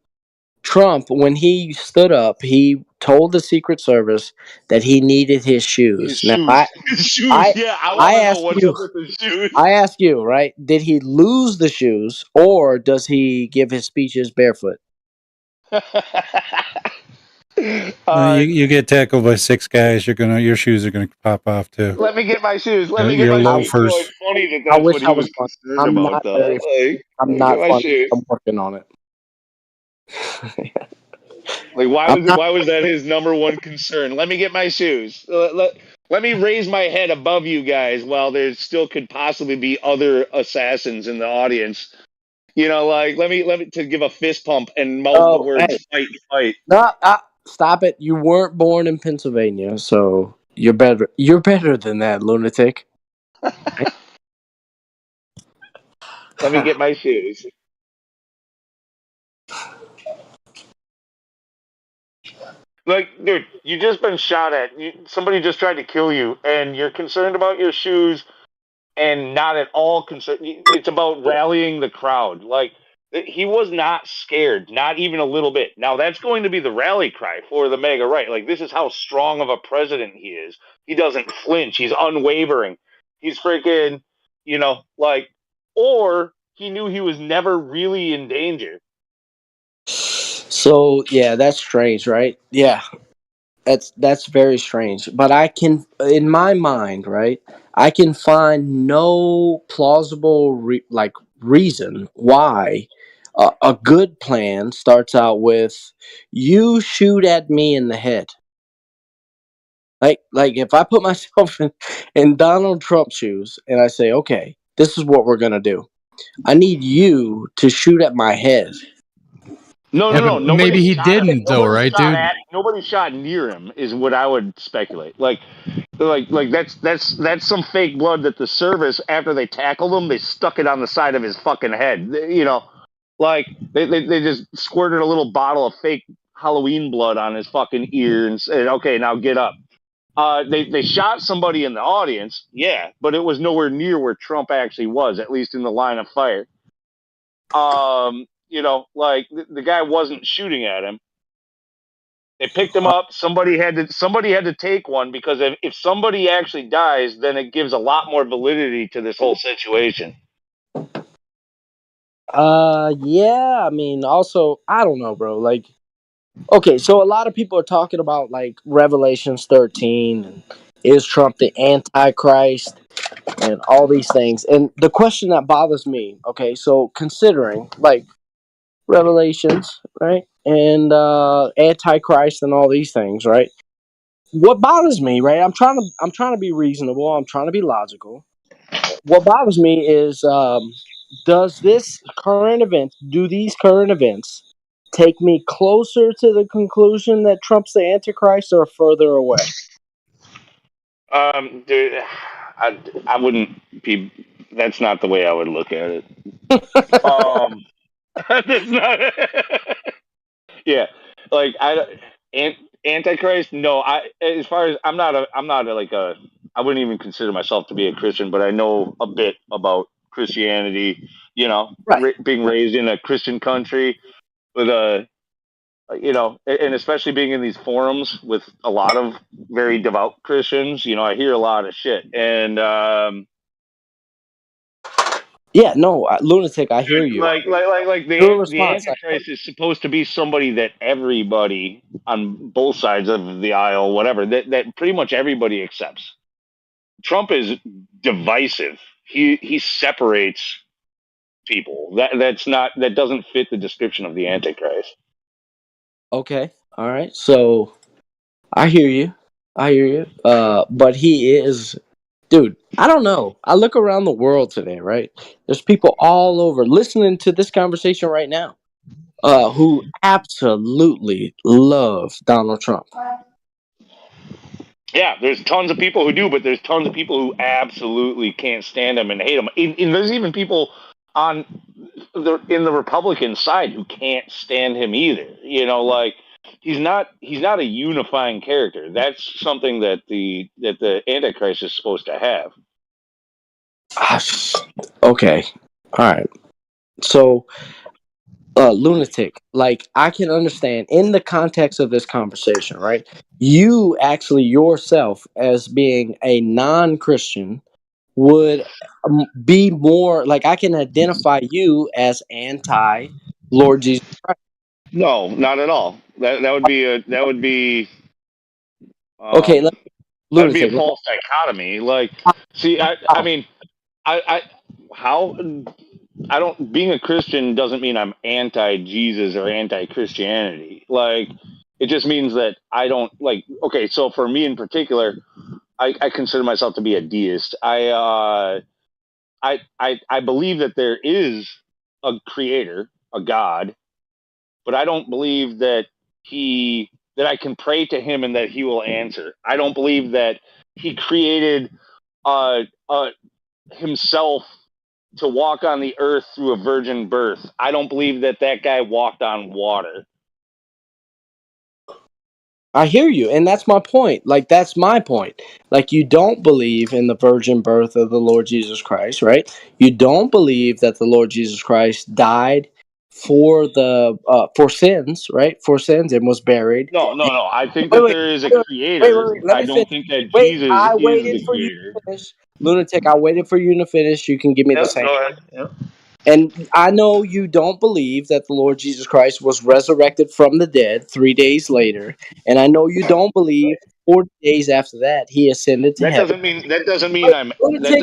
Trump, when he stood up, he told the Secret Service that he needed his His shoes. Now, shoes. His shoes. I, Yeah, I I want to know ask what's you, up with his shoes. I ask you, right? Did he lose the shoes, or does he give his speeches barefoot? You get tackled by 6 guys, your shoes are gonna pop off too. Let me get my shoes. Let me get Your my shoes. loafers. It's funny that I that's wish what I he was was funny. concerned I'm about, not though. very. Like, let I'm me get not my funny. shoes. I'm working on it. Like, I'm not. why was that his number one concern? Let me get my shoes. Let me raise my head above you guys while there still could possibly be other assassins in the audience. Like let me to give a fist pump and mouth the Oh, hey, words fight, fight. no, stop it! You weren't born in Pennsylvania, so you're better. You're better than that, lunatic. Let me get my shoes. Like, dude, you just been shot at. Somebody just tried to kill you, and you're concerned about your shoes, and not at all concerned. It's about rallying the crowd. Like, he was not scared, not even a little bit. Now, that's going to be the rally cry for the MAGA right. Like, this is how strong of a president he is. He doesn't flinch. He's unwavering. He's freaking, like, or he knew he was never really in danger. So yeah, that's strange, right? Yeah, that's very strange. But I can, in my mind, right? I can find no plausible reason why a good plan starts out with you shoot at me in the head. Like if I put myself in Donald Trump's shoes and I say, okay, this is what we're gonna do. I need you to shoot at my head. No, Yeah, no, but no. maybe Nobody he shot at. didn't, though, Nobody right, shot dude? at. Nobody shot near him. Is what I would speculate. Like that's some fake blood that the service, after they tackled him, they stuck it on the side of his fucking head. Like they just squirted a little bottle of fake Halloween blood on his fucking ear and said, "Okay, now get up." They shot somebody in the audience, yeah, but it was nowhere near where Trump actually was, at least in the line of fire. Like the guy wasn't shooting at him. They picked him up. Somebody had to take one, because if somebody actually dies, then it gives a lot more validity to this whole situation. Yeah. I mean, also, I don't know, bro. Like, okay, so a lot of people are talking about like Revelations 13 and is Trump the Antichrist and all these things. And the question that bothers me, okay, so considering like Revelations, right, and Antichrist and all these things, right? What bothers me, right? I'm trying to be reasonable. I'm trying to be logical. What bothers me is do these current events take me closer to the conclusion that Trump's the Antichrist or further away? Dude, I wouldn't be. That's not the way I would look at it. That's not. Yeah, like Antichrist. No, as far as I'm not a, like a. I wouldn't even consider myself to be a Christian, but I know a bit about Christianity. Right. Being raised in a Christian country with and especially being in these forums with a lot of very devout Christians. I hear a lot of shit, and Yeah, no, lunatic. I hear you. like Your the response. Antichrist is supposed to be somebody that everybody on both sides of the aisle, whatever, that pretty much everybody accepts. Trump is divisive. He separates people. That doesn't fit the description of the Antichrist. Okay, all right. So I hear you. I hear you. But he is, dude. I don't know. I look around the world today, right? There's people all over listening to this conversation right now, who absolutely love Donald Trump. Yeah, there's tons of people who do, but there's tons of people who absolutely can't stand him and hate him. And there's even people on in the Republican side who can't stand him either. Like he's not a unifying character. That's something that the Antichrist is supposed to have. Okay, all right. So, lunatic. Like I can understand in the context of this conversation, right? You actually yourself, as being a non-Christian, would be more like I can identify you as anti Lord Jesus Christ. No, not at all. That would be Okay, that'd be a lunatic. false dichotomy. Like, see, I mean, I how I don't being a Christian doesn't mean I'm anti Jesus or anti Christianity. Like, it just means that I don't like. Okay, so for me in particular, I consider myself to be a deist. I believe that there is a creator, a God, but I don't believe that I can pray to him and that he will answer. I don't believe that he created uh, uh, himself to walk on the earth through a virgin birth. I don't believe that guy walked on water. I hear you, and that's my point. Like that's my point. Like you don't believe in the virgin birth of the Lord Jesus Christ, right? You don't believe that the Lord Jesus Christ died for the for sins, right? For sins and was buried. No. I think Wait, that wait, there is a wait, creator. Let I me finish. don't think that Wait, Jesus I is waited the for you creator. to finish. Lunatic, I waited for you to finish. You can give me the Yep, same. go ahead. Yep. And I know you don't believe that the Lord Jesus Christ was resurrected from the dead 3 days later. And I know you don't believe 40 days after that he ascended to That heaven. doesn't mean Lunatic,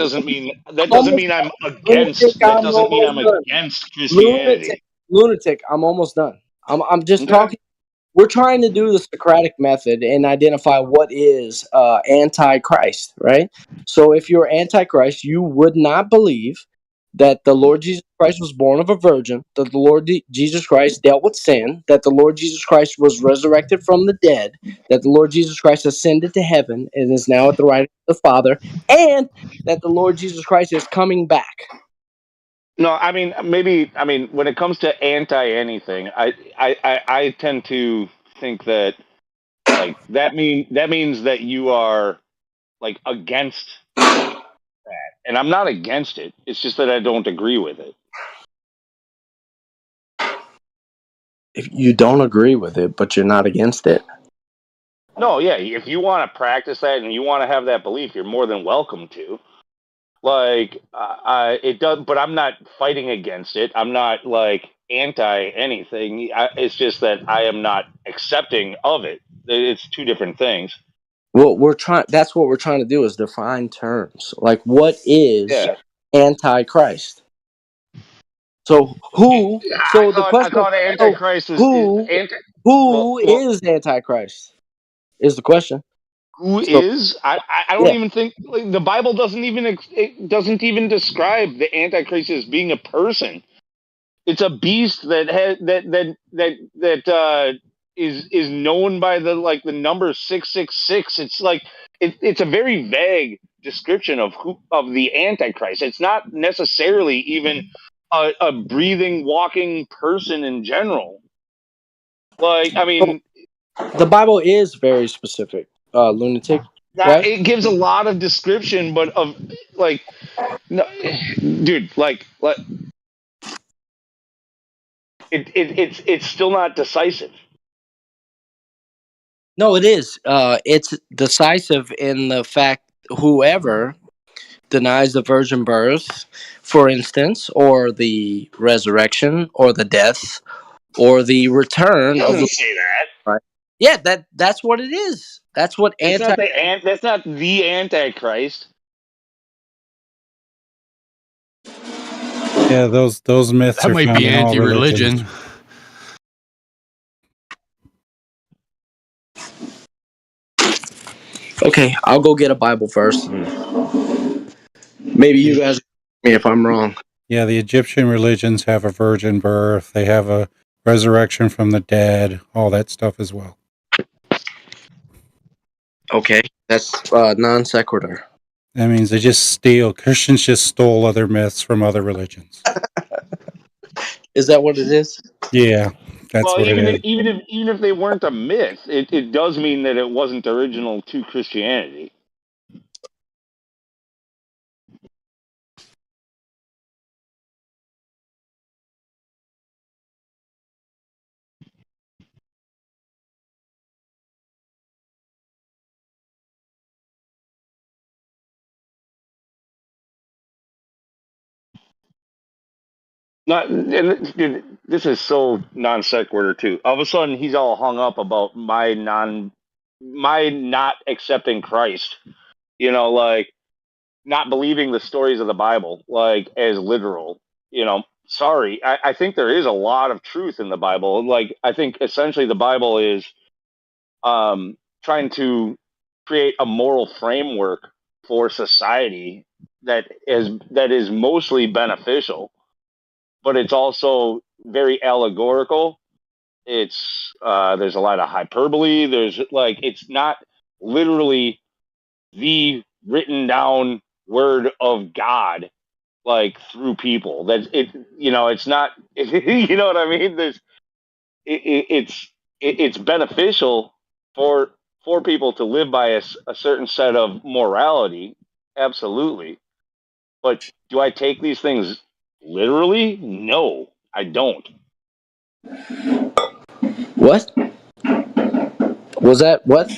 almost I'm lunatic, against I'm almost done. Lunatic, Christianity. lunatic, I'm almost done. I'm just Okay. talking. We're trying to do the Socratic method and identify what is antichrist, right? So if you're antichrist, you would not believe that the Lord Jesus Christ was born of a virgin, that the Lord Jesus Christ dealt with sin, that the Lord Jesus Christ was resurrected from the dead, that the Lord Jesus Christ ascended to heaven and is now at the right of the Father, and that the Lord Jesus Christ is coming back. No, I mean when it comes to anti anything, I tend to think that Like that means that you are like against that, and I'm not against it. It's just that I don't agree with it. If you don't agree with it, but you're not against it. No, yeah, if you want to practice that and you want to have that belief, you're more than welcome to. Like, it does, but I'm not fighting against it. I'm not like anti anything. It's just that I am not accepting of it. It's two different things. Well, that's what we're trying to do is define terms. Like, what is Antichrist? So who? So the question. I thought Antichrist is who? anti. Who is Antichrist? Is the question. Who So, is? I don't yeah. even think like, the Bible doesn't even describe the Antichrist as being a person. It's a beast that has that is known by the number 666. It's like it's a very vague description of the Antichrist. It's not necessarily even a breathing, walking person in general. Like, I mean, the Bible is very specific. Lunatic. What? it gives a lot of description, but of like, no, dude, like it's still not decisive. No, it is. It's decisive in the fact whoever denies the virgin birth, for instance, or the resurrection, or the death, or the return It of doesn't the say that. right. Yeah, that's what it is. That's what That's not the Antichrist. Yeah, those myths That are might found be in all religions. anti-religion. Okay, I'll go get a Bible verse. And maybe you guys me if I'm wrong. Yeah, the Egyptian religions have a virgin birth. They have a resurrection from the dead. All that stuff as well. Okay, that's non sequitur. That means they just steal. Christians just stole other myths from other religions. Is that what it is? Yeah, that's Well, what it is. even if they weren't a myth, it does mean that it wasn't original to Christianity. Not, and dude, this is so non sequitur too. All of a sudden, he's all hung up about my not accepting Christ. Like not believing the stories of the Bible, like as literal. Sorry, I think there is a lot of truth in the Bible. Like I think essentially the Bible is trying to create a moral framework for society that is mostly beneficial, but it's also very allegorical. There's a lot of hyperbole. There's like it's not literally the written down word of God like through people. That it it's not you know what I mean? It's beneficial for people to live by a certain set of morality, absolutely. But do I take these things literally? No, I don't. What? Was that what?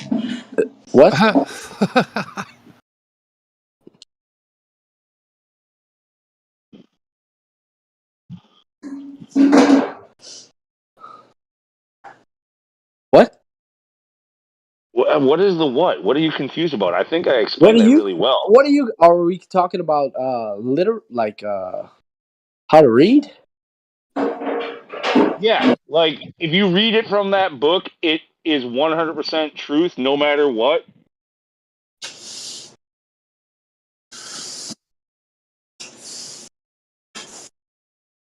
What? What? What is the what? What are you confused about? I think I What explained are that you? really well. What are you? Are we talking about how to read? Yeah, like if you read it from that book, it is 100% truth no matter what.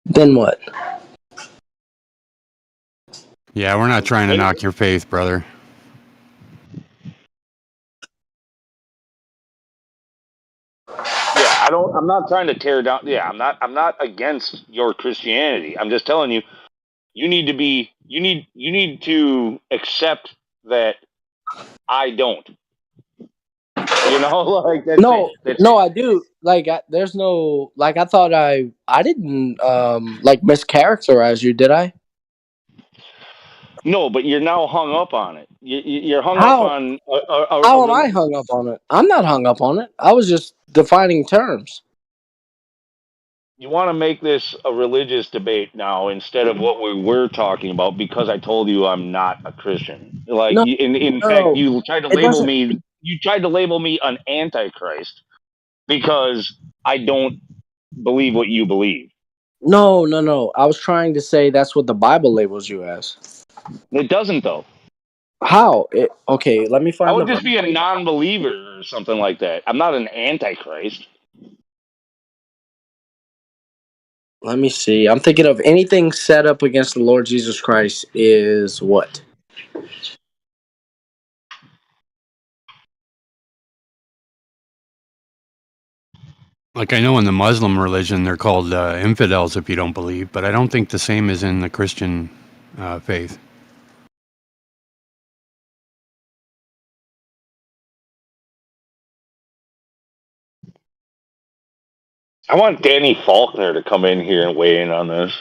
Then what? Yeah, we're not trying to knock your faith, brother. Yeah, I'm not trying to tear down. Yeah, I'm not against your Christianity. I'm just telling you you need to accept that I don't. You know, like that's No, it. That's no, it. I do. Like, there's no like. I thought I didn't like mischaracterize you, did I? No, but you're now hung up on it. You're hung up How on how am I hung up on it? I'm not hung up on it. I was just defining terms. you want to make this a religious debate now instead of what we were talking about because I told you I'm not a Christian. Like No, in fact, no, you tried to it label doesn't. me. You tried to label me an antichrist because I don't believe what you believe. No, no, no. I was trying to say that's what the Bible labels you as. It doesn't though. How? Okay, let me I find the would verse. just be a non-believer or something like that. I'm not an antichrist. Let me see. I'm thinking of anything set up against the Lord Jesus Christ is what? Like I know in the Muslim religion they're called infidels if you don't believe, but I don't think the same is in the Christian faith. I want Danny Faulkner to come in here and weigh in on this.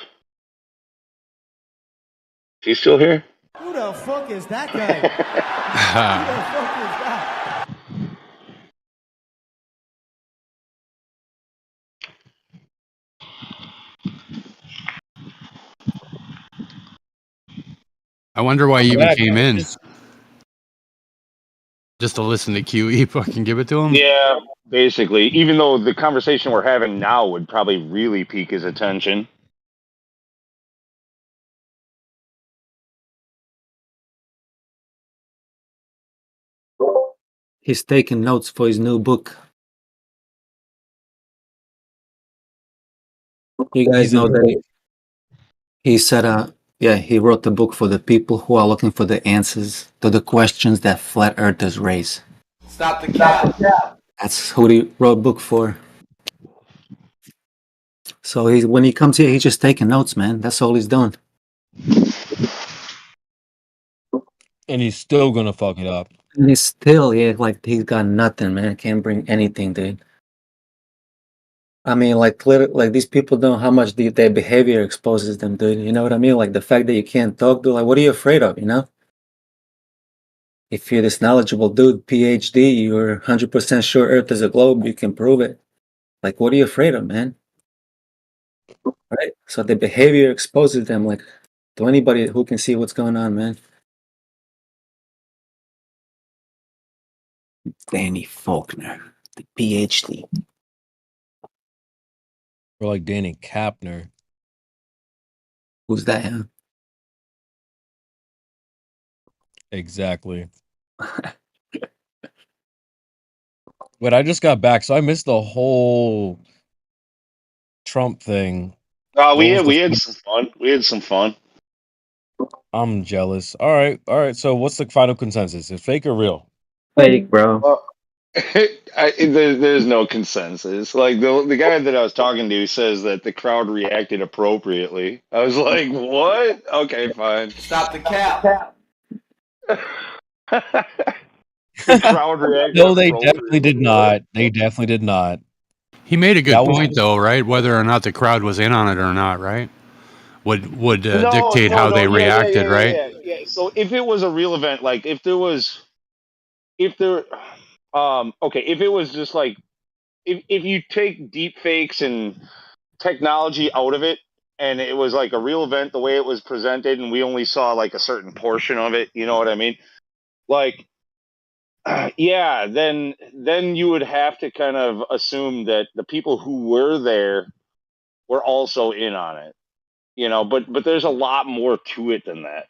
Is he still here? Who the fuck is that guy? Who the fuck is that? I wonder why I'm he even back. came in. Just to listen to QE fucking give it to him? Yeah, basically. Even though the conversation we're having now would probably really pique his attention. He's taking notes for his new book. You guys know that he said, yeah, he wrote the book for the people who are looking for the answers to the questions that flat earthers raise. Stop the cap. That's who he wrote book for. So when he comes here, he's just taking notes, man. That's all he's doing. And he's still gonna fuck it up. And he's still, yeah, like he's got nothing, man. Can't bring anything, dude. I mean, like these people know how much their behavior exposes them, dude. You know what I mean? Like the fact that you can't talk, dude. Like, what are you afraid of? You know? If you're this knowledgeable dude, PhD, you're 100% sure Earth is a globe. You can prove it. Like, what are you afraid of, man? Right? So the behavior exposes them, like, to anybody who can see what's going on, man. Danny Faulkner, the PhD. Or like Danny Kapner. Who's that? Huh? Exactly. But I just got back, so I missed the whole Trump thing. We had some fun. We had some fun. I'm jealous. All right. So what's the final consensus? Is it fake or real? Fake, bro. There's no consensus. Like the guy that I was talking to says that the crowd reacted appropriately. I was like, what? Okay, fine. Stop the cap. The crowd reacted No, they definitely did appropriately. not. They definitely did not. He made a good That was- point, though, right? Whether or not the crowd was in on it or not, right? Would dictate how they reacted, right? Yeah. So if it was a real event, like if it was just like if you take deep fakes and technology out of it and it was like a real event the way it was presented and we only saw like a certain portion of it, you know what I mean? Like yeah, then you would have to kind of assume that the people who were there were also in on it. You know, but there's a lot more to it than that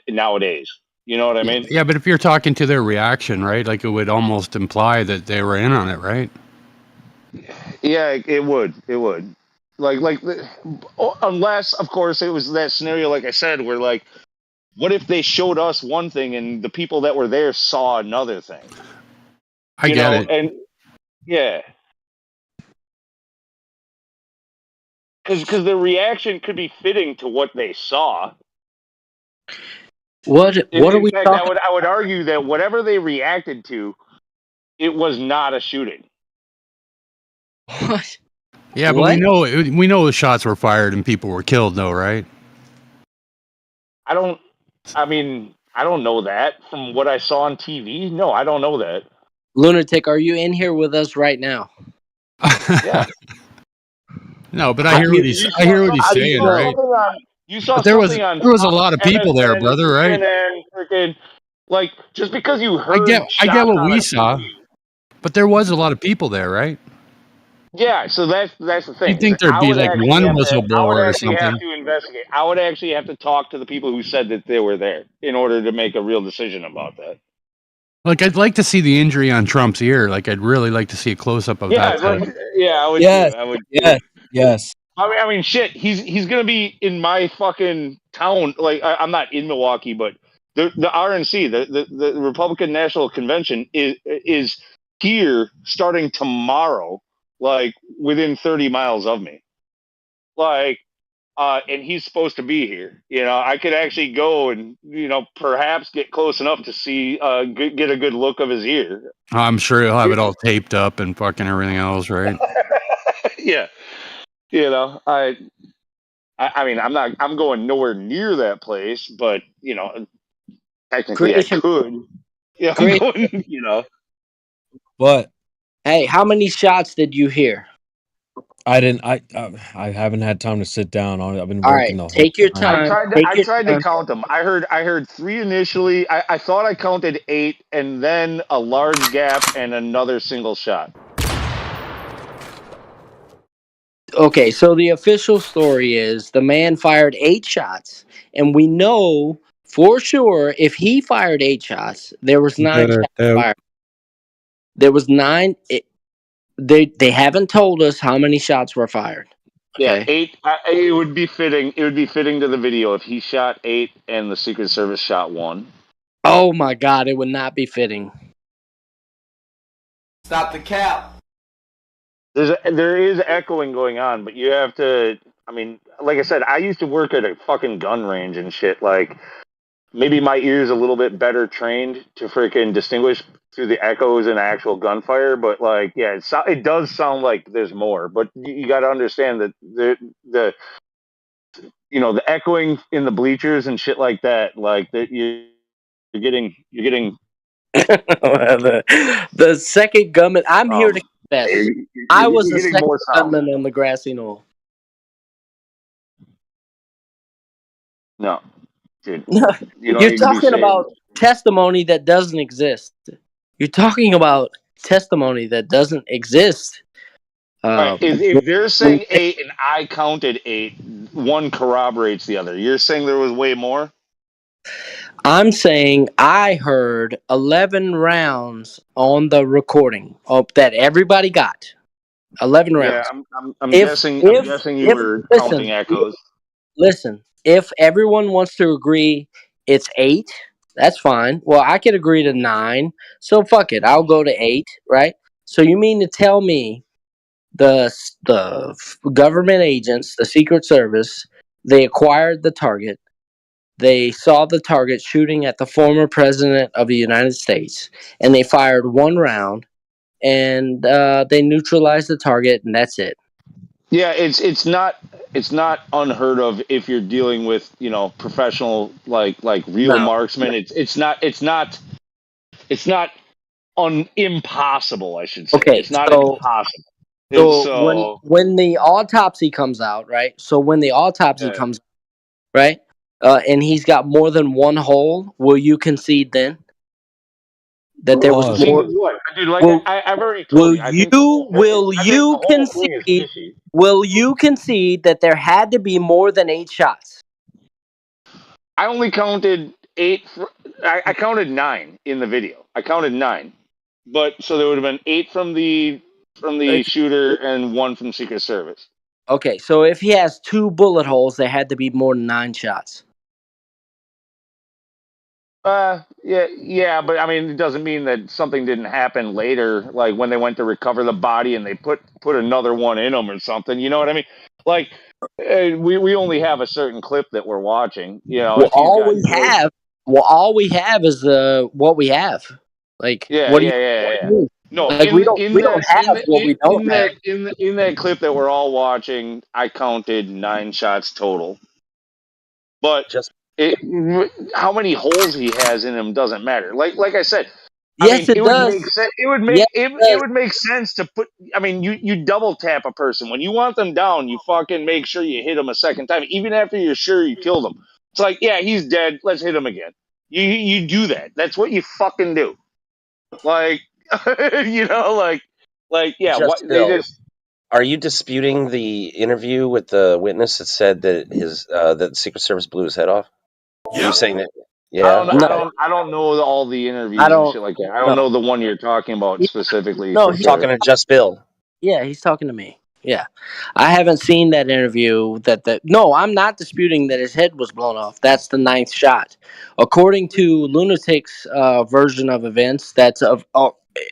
nowadays. You know what I mean? Yeah, but if you're talking to their reaction, right? Like it would almost imply that they were in on it, right? Yeah, it would. It would. Unless, of course, it was that scenario, like I said, where like, what if they showed us one thing and the people that were there saw another thing? I get it. And yeah, because the reaction could be fitting to what they saw. What are In we fact, talking? I would argue that whatever they reacted to, it was not a shooting. What? Yeah, but we know the shots were fired and people were killed, though, right? I don't know that from what I saw on TV. No, I don't know that. Lunatic, are you in here with us right now? Yeah. No, but I hear what he's saying, right? You saw But there was something on a lot of people there, MSN, brother, right? CNN, freaking, like, just because you I heard get shots what on we a saw, TV. but there was a lot of people there, right? Yeah, so that's the thing. You'd think there'd be like one whistleblower or something. To investigate. I would actually have to talk to the people who said that they were there in order to make a real decision about that. Like, I'd like to see the injury on Trump's ear. Like, I'd really like to see a close up of that. I would. Yes, too. I would. yes, yes. I mean, shit. He's gonna be in my fucking town. Like, I'm not in Milwaukee, but the RNC, the Republican National Convention, is here starting tomorrow. Like, within 30 miles of me. Like, and he's supposed to be here. You know, I could actually go and, you know, perhaps get close enough to see, get a good look of his ear. I'm sure he'll have it all taped up and fucking everything else, right? Yeah. You know, I mean, I'm going nowhere near that place, but, you know, technically I could. Yeah, I'm going, you know. What? Hey, how many shots did you hear? I didn't. I haven't had time to sit down on it. I've been All working right, the whole take your time. time. I tried to count them. I heard 3 initially. I thought I counted 8, and then a large gap and another single shot. Okay, so the official story is the man fired 8 shots, and we know for sure if he fired 8 shots, there was 9 shots fired. There was 9. They haven't told us how many shots were fired. Okay. Yeah, 8. It would be fitting. It would be fitting to the video if he shot 8 and the Secret Service shot 1. Oh my God, it would not be fitting. Stop the cap. There is echoing going on, but you have to. I mean, like I said, I used to work at a fucking gun range and shit. Like, maybe my ear's a little bit better trained to freaking distinguish through the echoes and actual gunfire, but like, yeah, it does sound like there's more. But you got to understand that the the echoing in the bleachers and shit like that, like that you're getting. the second gunman. I'm here to confess. I was a second gunman on the grassy knoll. No, dude. You're talking about testimony that doesn't exist. You're talking about testimony that doesn't exist. Right. If they're saying 8 and I counted 8, one corroborates the other. You're saying there was way more? I'm saying I heard 11 rounds on the recording that everybody got. 11 rounds. Yeah, I'm guessing you were counting echoes. Listen, if everyone wants to agree it's 8, that's fine. Well, I could agree to 9. So fuck it. I'll go to 8, right? So you mean to tell me the government agents, the Secret Service, they acquired the target. They saw the target shooting at the former president of the United States, and they fired 1 round, and they neutralized the target, and that's it. Yeah, it's not unheard of if you're dealing with professional like real marksmen. It's not impossible. I should say it's not impossible. So when the autopsy comes out, right? So when the autopsy comes out, right? And he's got more than 1 hole, will you concede then? That there was more. Dude, like I've already told you. Will you concede that there had to be more than 8 shots? I only counted 8. I counted 9 in the video. I counted 9, but so there would have been 8 from the shooter and 1 from Secret Service. Okay, so if he has 2 bullet holes, there had to be more than 9 shots. Yeah, but I mean, it doesn't mean that something didn't happen later, like when they went to recover the body and they put another one in them or something. You know what I mean? Like, we only have a certain clip that we're watching. You know, Well, all we have Well, all we have is what we have. Like, Yeah, what do you? yeah, yeah, What yeah, do yeah. you mean? No, Like, we don't have what we don't have. in that clip that we're all watching, I counted 9 shots total. But Just how many holes he has in him doesn't matter. Like I said, I Yes, mean, it it would does. make sense. It would Yes, make it it does. would make sense to put. I mean, you double tap a person when you want them down. You fucking make sure you hit them a second time, even after you're sure you killed him. It's like, yeah, he's dead. Let's hit him again. You do that. That's what you fucking do. Like, yeah. What just they Bill. just Are you disputing the interview with the witness that said that that the Secret Service blew his head off? Are you saying that? Yeah. Okay. I don't know all the I interviews and don't shit like that. I don't know. know the one you're talking about Yeah, specifically no, for he, sure. Talking to Just Bill. yeah, he's talking to me. Yeah, I haven't seen that interview. No, I'm not disputing that his head was blown off. That's the 9th shot, according to Lunatic's version of events.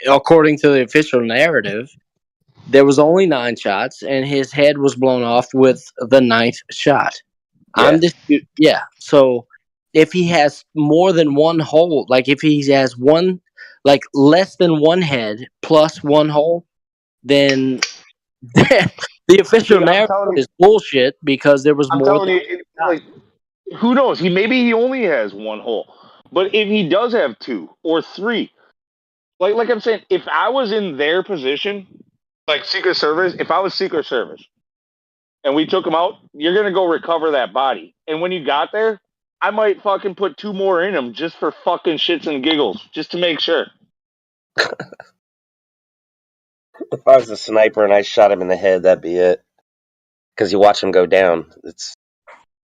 According to the official narrative. There was only 9 shots, and his head was blown off with the 9th shot. Yeah. Yeah. So if he has more than one hole, like if he has one, like less than one head plus one hole, then the official Dude, I'm narrative telling you, is bullshit because there was I'm more telling than you, one shot. like, who knows? Maybe he only has one hole, but if he does have 2 or 3, like I'm saying, if I was in their position, like Secret Service, if I was Secret Service and we took him out, you're gonna go recover that body, and when you got there, I might fucking put 2 more in him just for fucking shits and giggles, just to make sure. If I was a sniper and I shot him in the head, that'd be it. Because you watch him go down,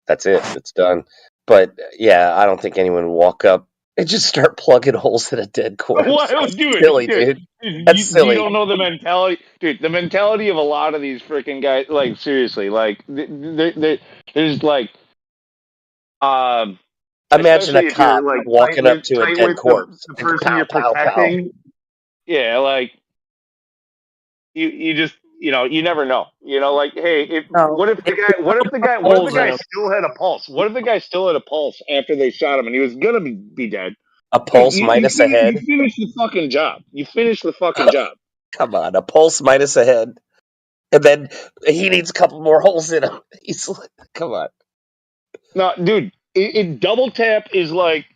that's it. It's done. But yeah, I don't think anyone would walk up and just start plugging holes in a dead corpse. What, That's dude? silly, dude. That's You silly. don't know the mentality, dude. The mentality of a lot of these freaking guys, like seriously, like there's like, Imagine a especially if you're cop like walking up to a tight dead with corpse the and go person pow, you're pow, pow. protecting. Yeah, like you just you never know. Like, hey, No, what if holes the in guy him. still had a pulse? What if the guy still had a pulse after they shot him and he was gonna be dead? A Dude, pulse minus a you head. finish the fucking job. You finish the fucking job. Come on, a pulse minus a head. And then he needs a couple more holes in him. He's like, come on. No, dude, double tap is like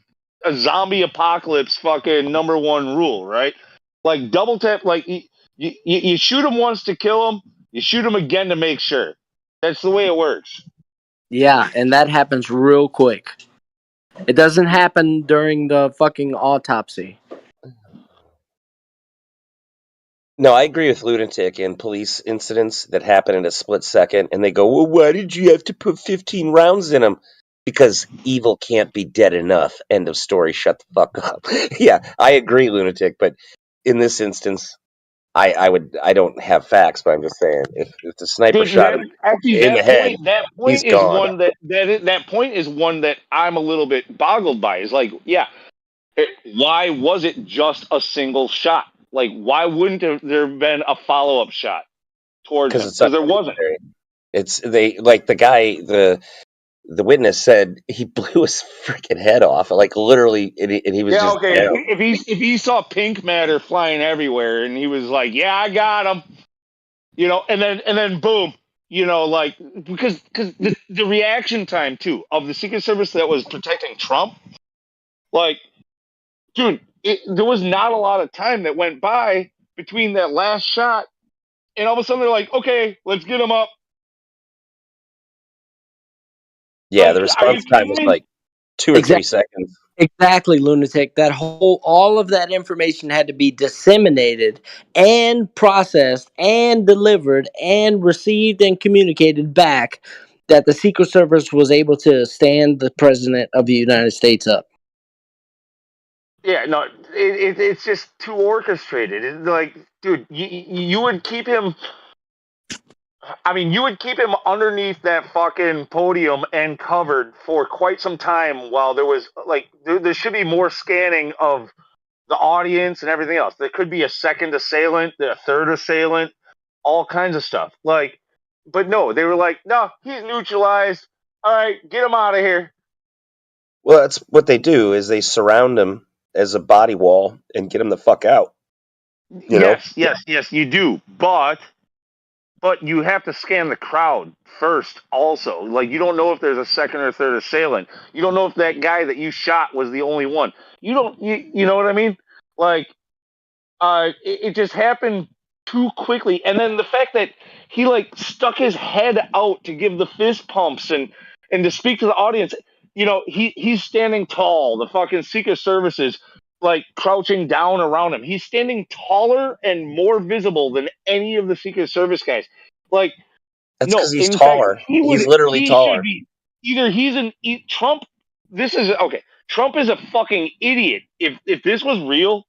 a zombie apocalypse fucking number 1 rule, right? Like double tap, like you shoot him once to kill him, you shoot him again to make sure. That's the way it works. Yeah, and that happens real quick. It doesn't happen during the fucking autopsy. No, I agree with Lunatic in police incidents that happen in a split second, and they go, well, why did you have to put 15 rounds in him? Because evil can't be dead enough. End of story. Shut the fuck up. Yeah, I agree, Lunatic, but in this instance, I don't have facts, but I'm just saying, if the sniper Dude, shot him in the head, that he's point is gone. one that point is one that I'm a little bit boggled by. Is like, yeah, why was it just a single shot? Like, why wouldn't there have been a follow-up shot towards Because him? it's Because there wasn't. unnecessary. It's they like the guy the witness said he blew his freaking head off, like literally, and he was Yeah, just okay. down. If he saw pink matter flying everywhere and he was like, "Yeah, I got him," and then boom, like because the reaction time too of the Secret Service that was protecting Trump, like, dude, there was not a lot of time that went by between that last shot and all of a sudden they're like, "Okay, let's get him up." Yeah, Like, the are you response time kidding was me? like 2 or 3 seconds. Exactly, Lunatic. All of that information had to be disseminated and processed and delivered and received and communicated back that the Secret Service was able to stand the President of the United States up. Yeah, no, it's just too orchestrated. It's like, dude, you would keep him. I mean, you would keep him underneath that fucking podium and covered for quite some time while there was like there should be more scanning of the audience and everything else. There could be a second assailant, a third assailant, all kinds of stuff. Like, but no, they were like, no, he's neutralized. All right, get him out of here. Well, that's what they do is they surround him as a body wall and get him the fuck out. You know? Yes, you do. But you have to scan the crowd first also. Like, you don't know if there's a second or third assailant. You don't know if that guy that you shot was the only one. You know what I mean? Like, it just happened too quickly. And then the fact that he, like, stuck his head out to give the fist pumps and to speak to the audience. He's standing tall. The fucking Secret Service is, like, crouching down around him. He's standing taller and more visible than any of the Secret Service guys. Like, That's no, because he's in fact, taller. He's literally he should taller. be. Either Trump. This is okay. Trump is a fucking idiot. If this was real,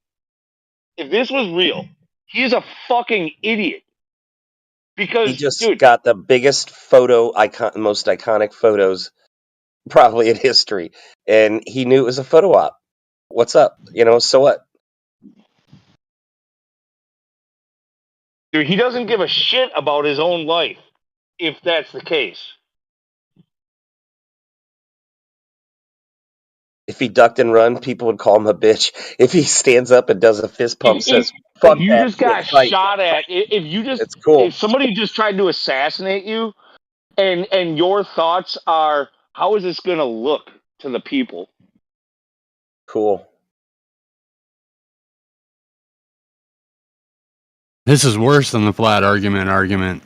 he is a fucking idiot. Because, He just dude, got the biggest most iconic photos probably in history, and he knew it was a photo op. What's up? So what? he doesn't give a shit about his own life, if that's the case. If he ducked and run, people would call him a bitch. If he stands up and does a fist pump, says "fuck If you that just shit," got fight. shot at, It's cool. if somebody just tried to assassinate you, and your thoughts are, how is this going to look to the people? Cool. This is worse than the flat argument.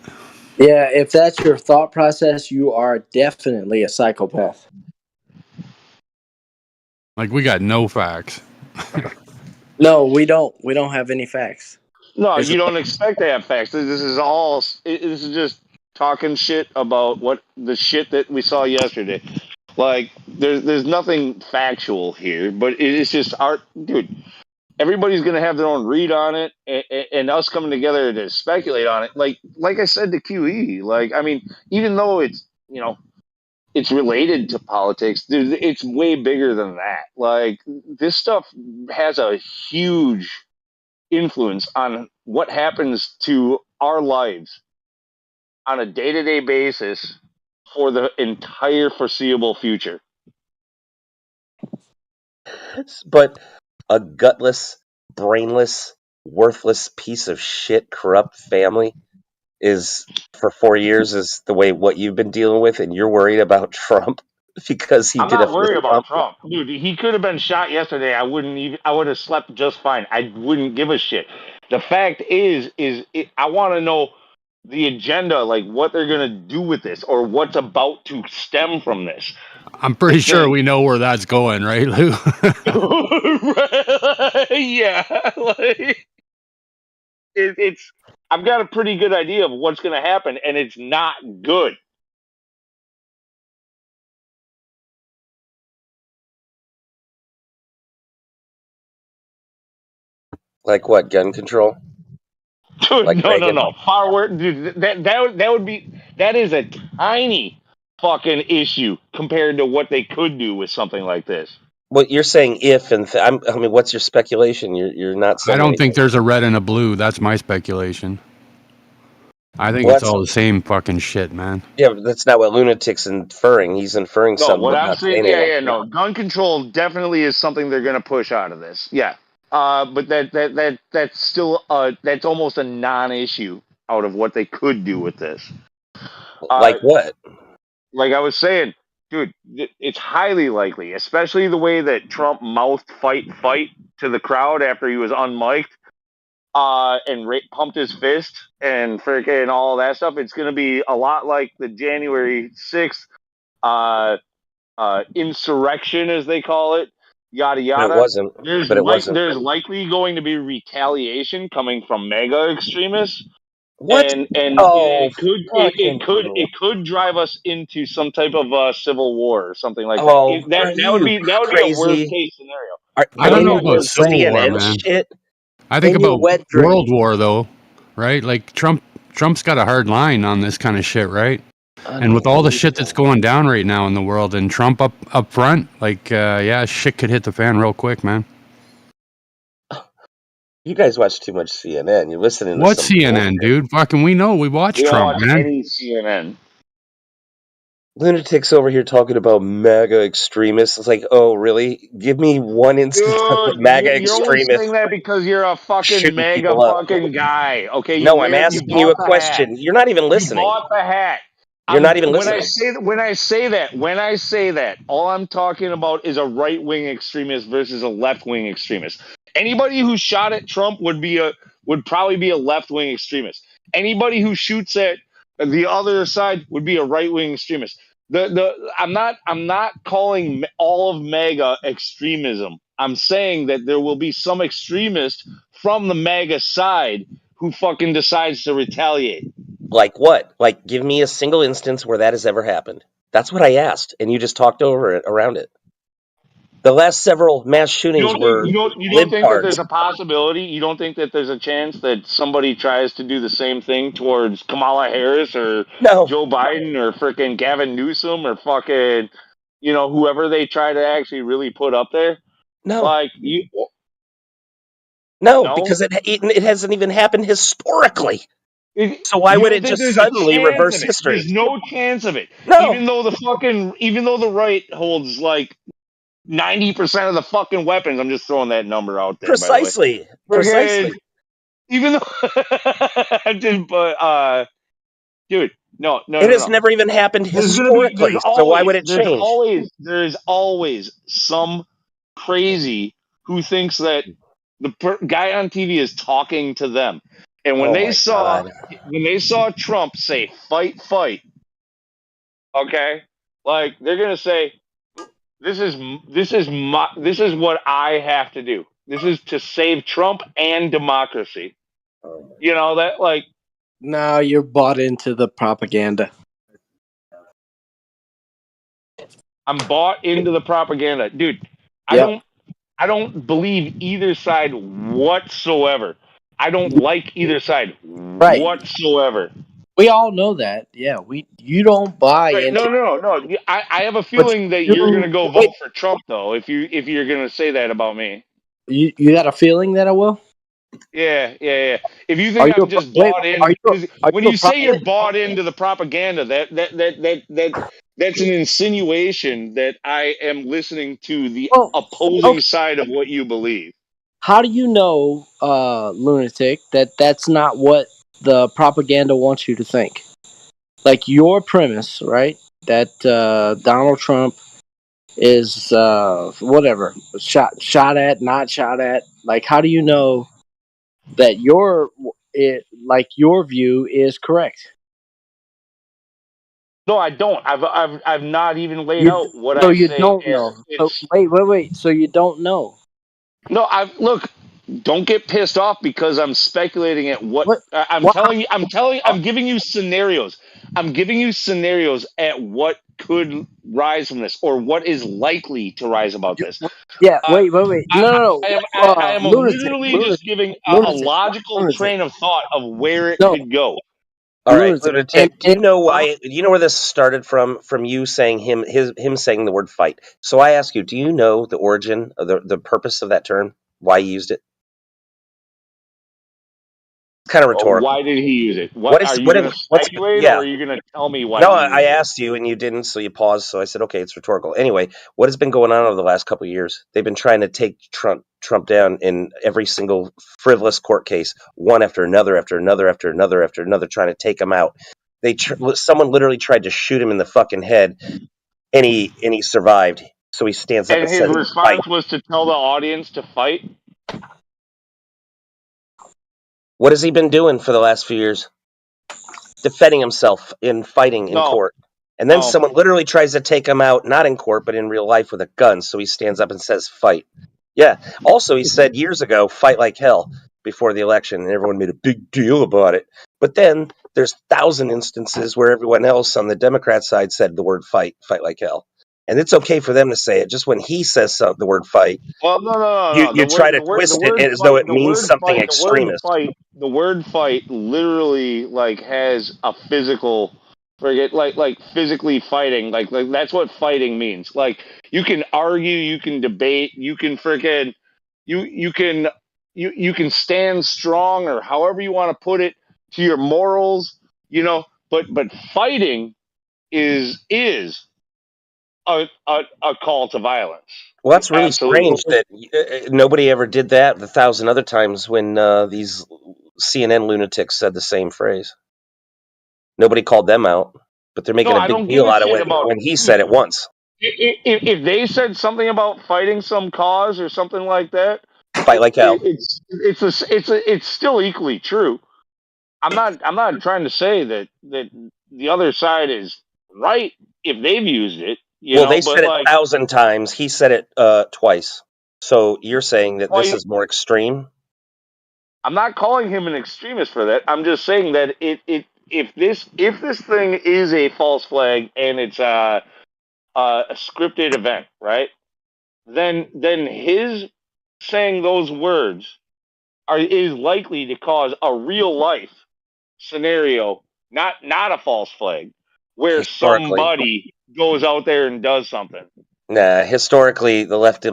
Yeah, if that's your thought process, you are definitely a psychopath. Like, we got no facts. No, we don't. We don't have any facts. No, you don't expect to have facts. This is just talking shit about what the shit that we saw yesterday. Like, there's nothing factual here, but it's just art, dude. Everybody's gonna have their own read on it, and us coming together to speculate on it. Like I said to QE, like, I mean, even though it's it's related to politics, it's way bigger than that. Like, this stuff has a huge influence on what happens to our lives on a day-to-day basis for the entire foreseeable future. But a gutless, brainless, worthless piece of shit, corrupt family is for 4 years is the way what you've been dealing with, and you're worried about Trump because he I'm did a not fist worried about pump. Trump, dude. He could have been shot yesterday. I would have slept just fine. I wouldn't give a shit. The fact is I want to know the agenda, like what they're gonna do with this, or what's about to stem from this. I'm pretty sure we know where that's going, right, Lou? Yeah, like, it's. I've got a pretty good idea of what's gonna happen, and it's not good. Like what? Gun control? Dude, Like no. Far worse, dude. That is a tiny fucking issue compared to what they could do with something like this. Well, you're saying if and I mean, what's your speculation? You're not saying I don't anything. think there's a red and a blue. That's my speculation. I think Well, it's all the same fucking shit, man. Yeah, but that's not what Lunatic's inferring. He's inferring No, something what but I'm not saying, saying anything. no. Gun control definitely is something they're going to push out of this. Yeah, but that's still that's almost a non-issue out of what they could do with this. Like what? Like I was saying, dude, it's highly likely, especially the way that Trump mouthed fight to the crowd after he was unmiked, and pumped his fist and freaking all that stuff. It's going to be a lot like the January 6th insurrection, as they call it, yada yada. It wasn't. But it wasn't. There's likely going to be retaliation coming from MAGA extremists. What? And Oh, it could drive us into some type of civil war or something like that. Oh, That would be a worst case scenario. I don't know about Civil War, man. Shit? I think In your about wet dream. World War, though, right? Like, Trump's got a hard line on this kind of shit, right? And with all the shit that's going down right now in the world, and Trump up front, like, yeah, shit could hit the fan real quick, man. You guys watch too much CNN. You're listening to What some CNN, bullshit. dude? Fucking, we know. We watch We don't Trump, watch man. any CNN. Lunatics over here talking about MAGA extremists. It's like, oh, really? Give me one instance of a Dude, MAGA you're only extremist saying that because you're a fucking shooting mega people up. fucking guy. Okay, No, I'm you asking you bought a the hat. question. You're not even You listening. bought the hat. You're not even When I listening. say that, all I'm talking about is a right wing extremist versus a left wing extremist. Anybody who shot at Trump would probably be a left wing extremist. Anybody who shoots at the other side would be a right wing extremist. I'm not calling all of MAGA extremism. I'm saying that there will be some extremist from the MAGA side who fucking decides to retaliate. Like what? Like, give me a single instance where that has ever happened. That's what I asked, and you just talked over it, around it. The last several mass shootings were You don't think that libtards. there's a possibility? You don't think that there's a chance that somebody tries to do the same thing towards Kamala Harris or No. Joe Biden or freaking Gavin Newsom or fucking whoever they try to actually really put up there? No. Like you No, no? because it hasn't even happened historically. So why You would don't it think just there's a suddenly chance reverse of it? history? There's no chance of it. No. Even though the right holds like 90% of the fucking weapons, I'm just throwing that number out there, by the way. Precisely. Freaking, Precisely. even though, dude, no. It has never even happened historically. So why would it change? There's always some crazy who thinks that the guy on TV is talking to them. And Oh my God. when they saw Trump say fight, okay, like they're gonna say this is what I have to do. This is to save Trump and democracy. You know that like Now you're bought into the propaganda. I'm bought into the propaganda, dude. Yep. I don't believe either side whatsoever. I don't like either side Right. whatsoever. We all know that. Yeah. You don't buy Right? into. No. I have a But feeling that you're you gonna go wait. vote for Trump though. If you're gonna say that about me. You got a feeling that I will? Yeah. If you Are think you I'm a just wait? bought in, because Are when you a you say you're prophet? bought into the propaganda, that's an insinuation that I am listening to the Well, opposing okay. side of what you believe. How do you know, lunatic, that that's not what the propaganda wants you to think? Like your premise, right? That Donald Trump is whatever shot at, not shot at. Like, how do you know that your view is correct? No, I don't. I've not even laid You out what so I you say don't as know. So it's. wait. So you don't know No, I look. Don't get pissed off because I'm speculating at what what? I'm What? telling you. I'm giving you scenarios. I'm giving you scenarios at what could rise from this or what is likely to rise about this. Yeah. Uh, Wait. No. I am Lunatic. literally just giving a Lunatic. logical Lunatic. train of thought of where it No. could go. All right, Lunatic. lunatic. Do you know Donald, why? Do you know where this started from? From you saying him saying the word fight. So I ask you, do you know the origin of the purpose of that term? Why he used it? It's kind of rhetorical. Why did he use it? What What are is you going to what's speculate, or yeah? are you going to tell me why No, he I used it? asked you and you didn't, so you paused. So I said, okay, it's rhetorical. Anyway, what has been going on over the last couple of years? They've been trying to take Trump down in every single frivolous court case, one after another, trying to take him out. Someone literally tried to shoot him in the fucking head, and he survived. So he stands up And and his says, "Fight." response was to tell the audience to fight. What has he been doing for the last few years? Defending himself in fighting in No, court. And then no. someone literally tries to take him out, not in court, but in real life with a gun. So he stands up and says, fight. Yeah. Also, he said years ago, fight like hell before the election, and everyone made a big deal about it. But then there's 1,000 instances where everyone else on the Democrat side said the word fight like hell. And it's okay for them to say it. Just when he says the word fight, Well, no. you try to twist it as though it means something extremist. The word fight literally like has a physical, forget like physically fighting. Like that's what fighting means. Like you can argue, you can debate, you can freaking you can you can stand strong or however you want to put it to your morals, but fighting is a call to violence. Well, that's really Absolutely. strange that nobody ever did that 1,000 other times when these CNN lunatics said the same phrase. Nobody called them out, but they're No, making a I big don't give deal a out of shit it about, when he dude. said it once. If they said something about fighting some cause or something like that, Fight like hell. it's still equally true. I'm not trying to say that the other side is right if they've used it, Well, they but said it like 1,000 times. He said it twice. So you're saying that this why is more extreme? I'm not calling him an extremist for that. I'm just saying that if this thing is a false flag and it's a scripted event, right? Then his saying those words is likely to cause a real life scenario, not a false flag, where Historically. somebody goes out there and does something. Nah, historically, the lefty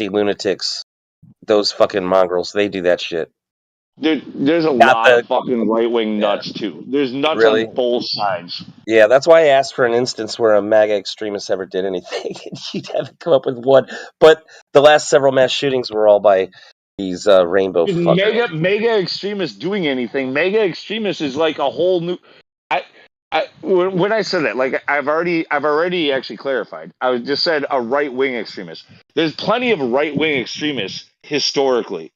lunatics, those fucking mongrels, they do that shit. There's a Not lot of the fucking right wing yeah, nuts too. There's nuts really. on both sides. Yeah, that's why I asked for an instance where a MAGA extremist ever did anything, and you'd have to come up with one. But the last several mass shootings were all by these rainbow fuckers. Mega extremists doing anything. Mega extremists is like a whole new. I, when I said that, like I've already actually clarified. I just said a right wing extremist. There's plenty of right wing extremists historically.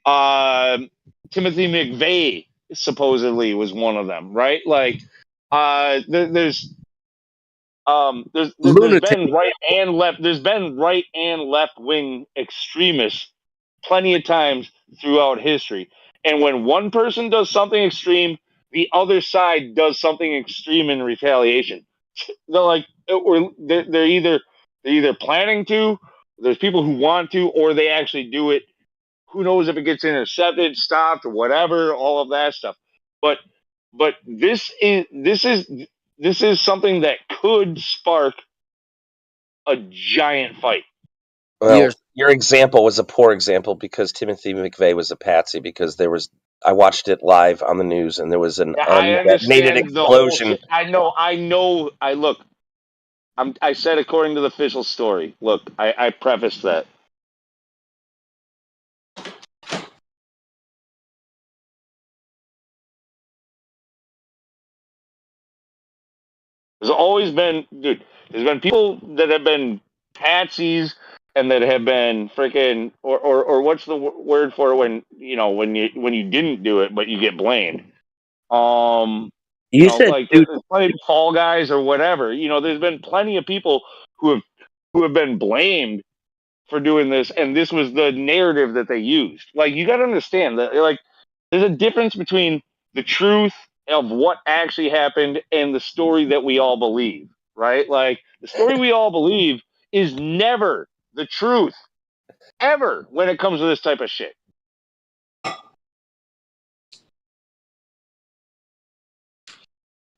Timothy McVeigh supposedly was one of them, right? Like, there's Lunatic. been right and left. There's been right and left wing extremists plenty of times throughout history. And when one person does something extreme, the other side does something extreme in retaliation. They're like, or they're either planning to. There's people who want to, or they actually do it. Who knows if it gets intercepted, stopped, or whatever, all of that stuff. But this is something that could spark a giant fight. You're Well, your example was a poor example because Timothy McVeigh was a patsy. Because I watched it live on the news, and there was an I undetonated understand the whole explosion. shit. I know. I look. I said according to the official story. Look, I prefaced that. There's always been, dude. There's been people that have been patsies and that have been freaking, or what's the word for it when when you didn't do it but you get blamed. you said Like dude. there's plenty of fall guys or whatever. There's been plenty of people who have been blamed for doing this, and this was the narrative that they used. Like you got to understand that, like, there's a difference between the truth of what actually happened and the story that we all believe, right? Like the story we all believe is never the truth, ever, when it comes to this type of shit.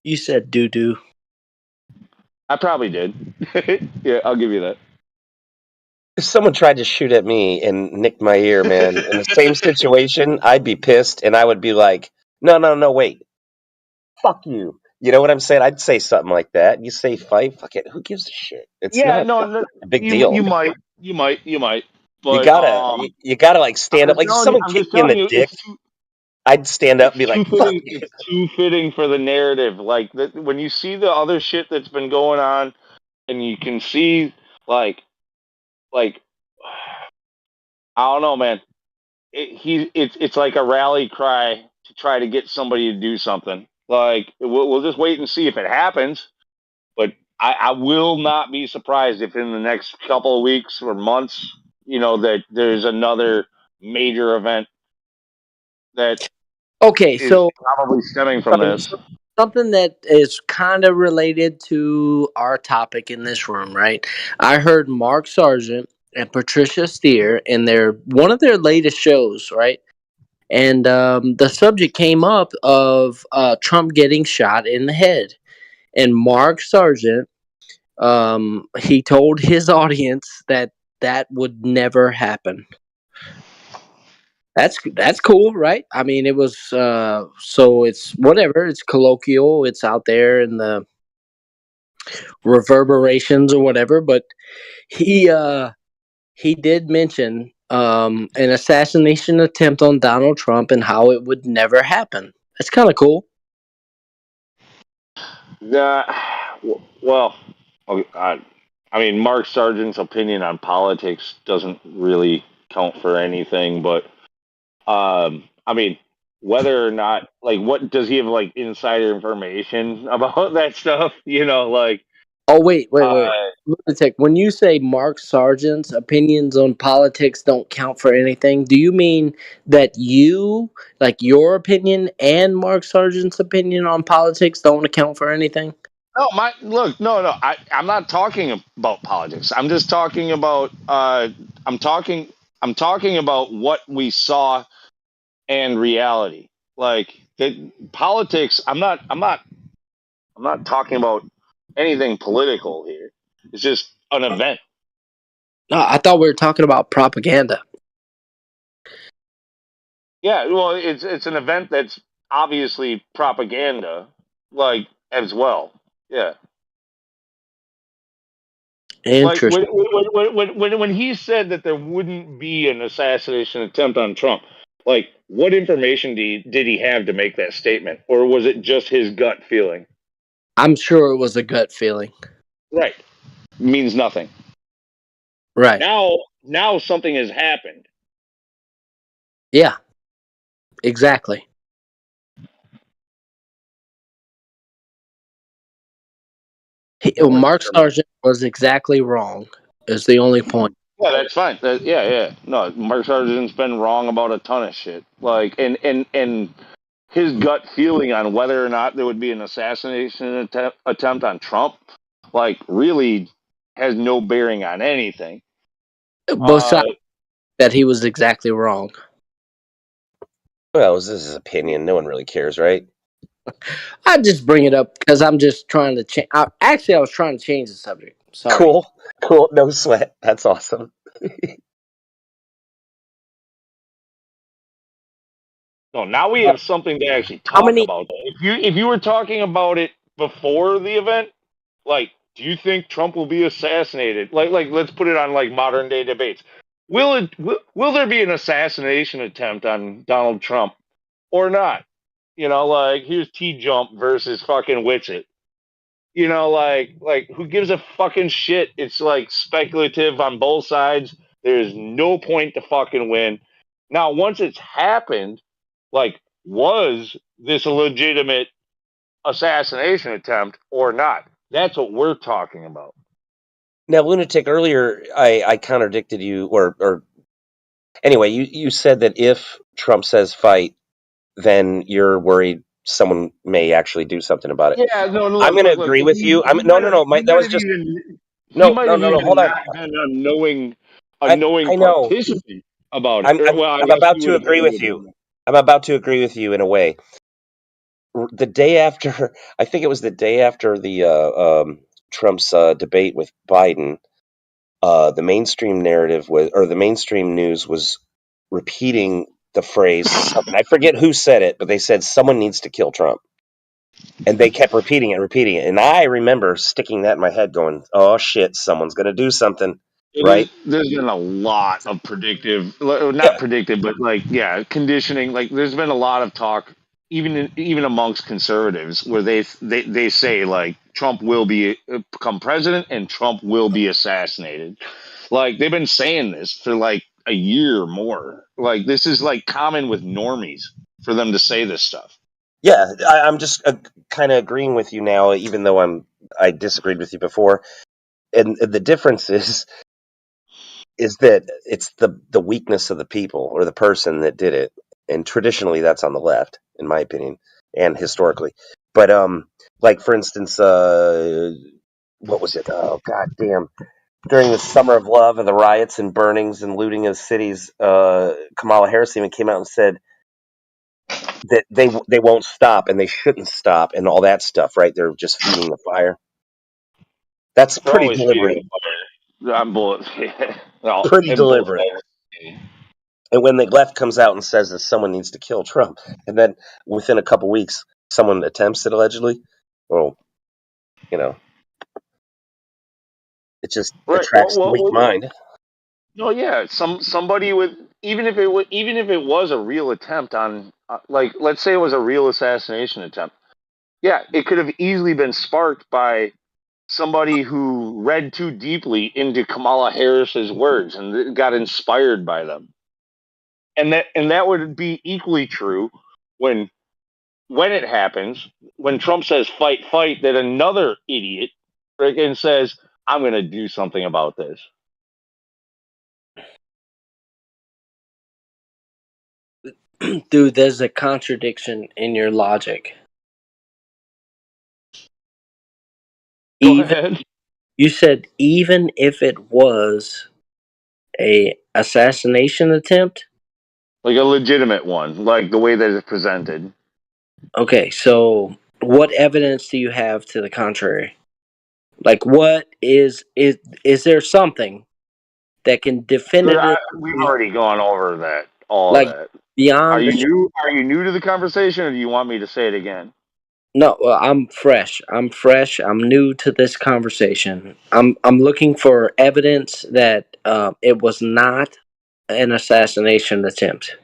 You said doo doo. I probably did. Yeah, I'll give you that. If someone tried to shoot at me and nicked my ear, man, in the same situation, I'd be pissed, and I would be like, no, wait. Fuck you. You know what I'm saying? I'd say something like that. You say fight, fuck it. Who gives a shit? It's Yeah, not no, a big you deal. might, You but gotta, you gotta like stand up. Like if someone I'm kicked just me in telling the you, dick, I'd stand up and be too like, fuck fitting. you. It's too fitting for the narrative. Like when you see the other shit that's been going on, and you can see like I don't know, man. It's like a rally cry to try to get somebody to do something. Like we'll just wait and see if it happens. But I will not be surprised if in the next couple of weeks or months, that there's another major event that Okay, is so probably stemming from this. something that is kind of related to our topic in this room, right? I heard Mark Sargent and Patricia Steer in one of their latest shows, right? And the subject came up of Trump getting shot in the head, and Mark Sargent, he told his audience that that would never happen. That's cool, right? I mean, it was so it's whatever. It's colloquial. It's out there in the reverberations or whatever, but he did mention an assassination attempt on Donald Trump and how it would never happen. That's kind of cool. Well, okay, I mean, Mark Sargent's opinion on politics doesn't really count for anything, but I mean, whether or not, like, what does he have, like, insider information about that stuff? You know, like, Oh, wait. Lunatic, when you say Mark Sargent's opinions on politics don't count for anything, do you mean that your opinion and Mark Sargent's opinion on politics don't account for anything? no, no. I'm not talking about politics. I'm just talking about, I'm talking about what we saw and reality. Like, politics, I'm not talking about anything political here. It's just an event. No, I thought we were talking about propaganda. Yeah, well, it's an event that's obviously propaganda, like, as well. Yeah. Like Interesting. when he said that there wouldn't be an assassination attempt on Trump, like, what information did he have to make that statement, or was it just his gut feeling? I'm sure it was a gut feeling. Right, means nothing. Right. Now something has happened. Yeah. Exactly. Mark Sargent was exactly wrong. Is the only point. Yeah, that's fine. Yeah. No, Mark Sargent's been wrong about a ton of shit. Like, and his gut feeling on whether or not there would be an assassination attempt on Trump, like, really has no bearing on anything. Besides that he was exactly wrong. Well, this is his opinion. No one really cares, right? I just bring it up because I'm just trying to change. Actually, I was trying to change the subject. Sorry. Cool. No sweat. That's awesome. No, now we have something to actually talk about. If you were talking about it before the event, like, do you think Trump will be assassinated? Like let's put it on, like, modern day debates. Will there be an assassination attempt on Donald Trump or not? You know, like, here's T Jump versus fucking Witsit. You know, like who gives a fucking shit? It's, like, speculative on both sides. There's no point to fucking win. Now, once it's happened, like, was this a legitimate assassination attempt or not? That's what we're talking about. Now, Lunatic, earlier I contradicted you, or anyway, you said that if Trump says fight, then you're worried someone may actually do something about it. Yeah, no, I'm going to agree with you. No. That was just he might have no. even Hold on. not been a I knowing know. participant about it. I'm Well, I I'm guess about you to would agree with you. I'm about to agree with you in a way. The day after, I think it was the day after the Trump's debate with Biden, the mainstream narrative the mainstream news was repeating the phrase something. I forget who said it, but they said someone needs to kill Trump. And they kept repeating it. And I remember sticking that in my head going, oh shit, someone's going to do something. Right? There's been a lot of not predictive, but, like, yeah, conditioning. Like, there's been a lot of talk, even amongst conservatives, where they say, like, Trump will become president and Trump will be assassinated. Like, they've been saying this for, like, a year or more. Like, this is, like, common with normies for them to say this stuff. Yeah, I'm just kind of agreeing with you now, even though I disagreed with you before. And the difference is that it's the weakness of the people or the person that did it, and traditionally that's on the left, in my opinion, and historically. But like, for instance, what was it? Oh, god damn! During the Summer of Love and the riots and burnings and looting of cities, Kamala Harris even came out and said that they won't stop and they shouldn't stop and all that stuff. Right? They're just feeding the fire. That's They're pretty always feeding deliberate. the fire. I'm bullet. Well, Pretty and both deliberate. sides. And when the left comes out and says that someone needs to kill Trump, and then within a couple weeks someone attempts it allegedly, well, you know, It just Right. attracts the weak mind. No, yeah. Somebody with even if it was a real attempt on like let's say it was a real assassination attempt. Yeah, it could have easily been sparked by somebody who read too deeply into Kamala Harris's words and got inspired by them. And that would be equally true when it happens, when Trump says fight, fight, that another idiot freaking says, I'm going to do something about this. Dude, there's a contradiction in your logic. Go ahead. You said even if it was a assassination attempt? Like a legitimate one, like the way that it's presented. Okay, so what evidence do you have to the contrary? Like, what is there something that can definitively, We've already gone over that, all like, that. Are beyond you the new? Are you new to the conversation, or do you want me to say it again? No, well, I'm fresh. I'm new to this conversation. I'm looking for evidence that it was not an assassination attempt.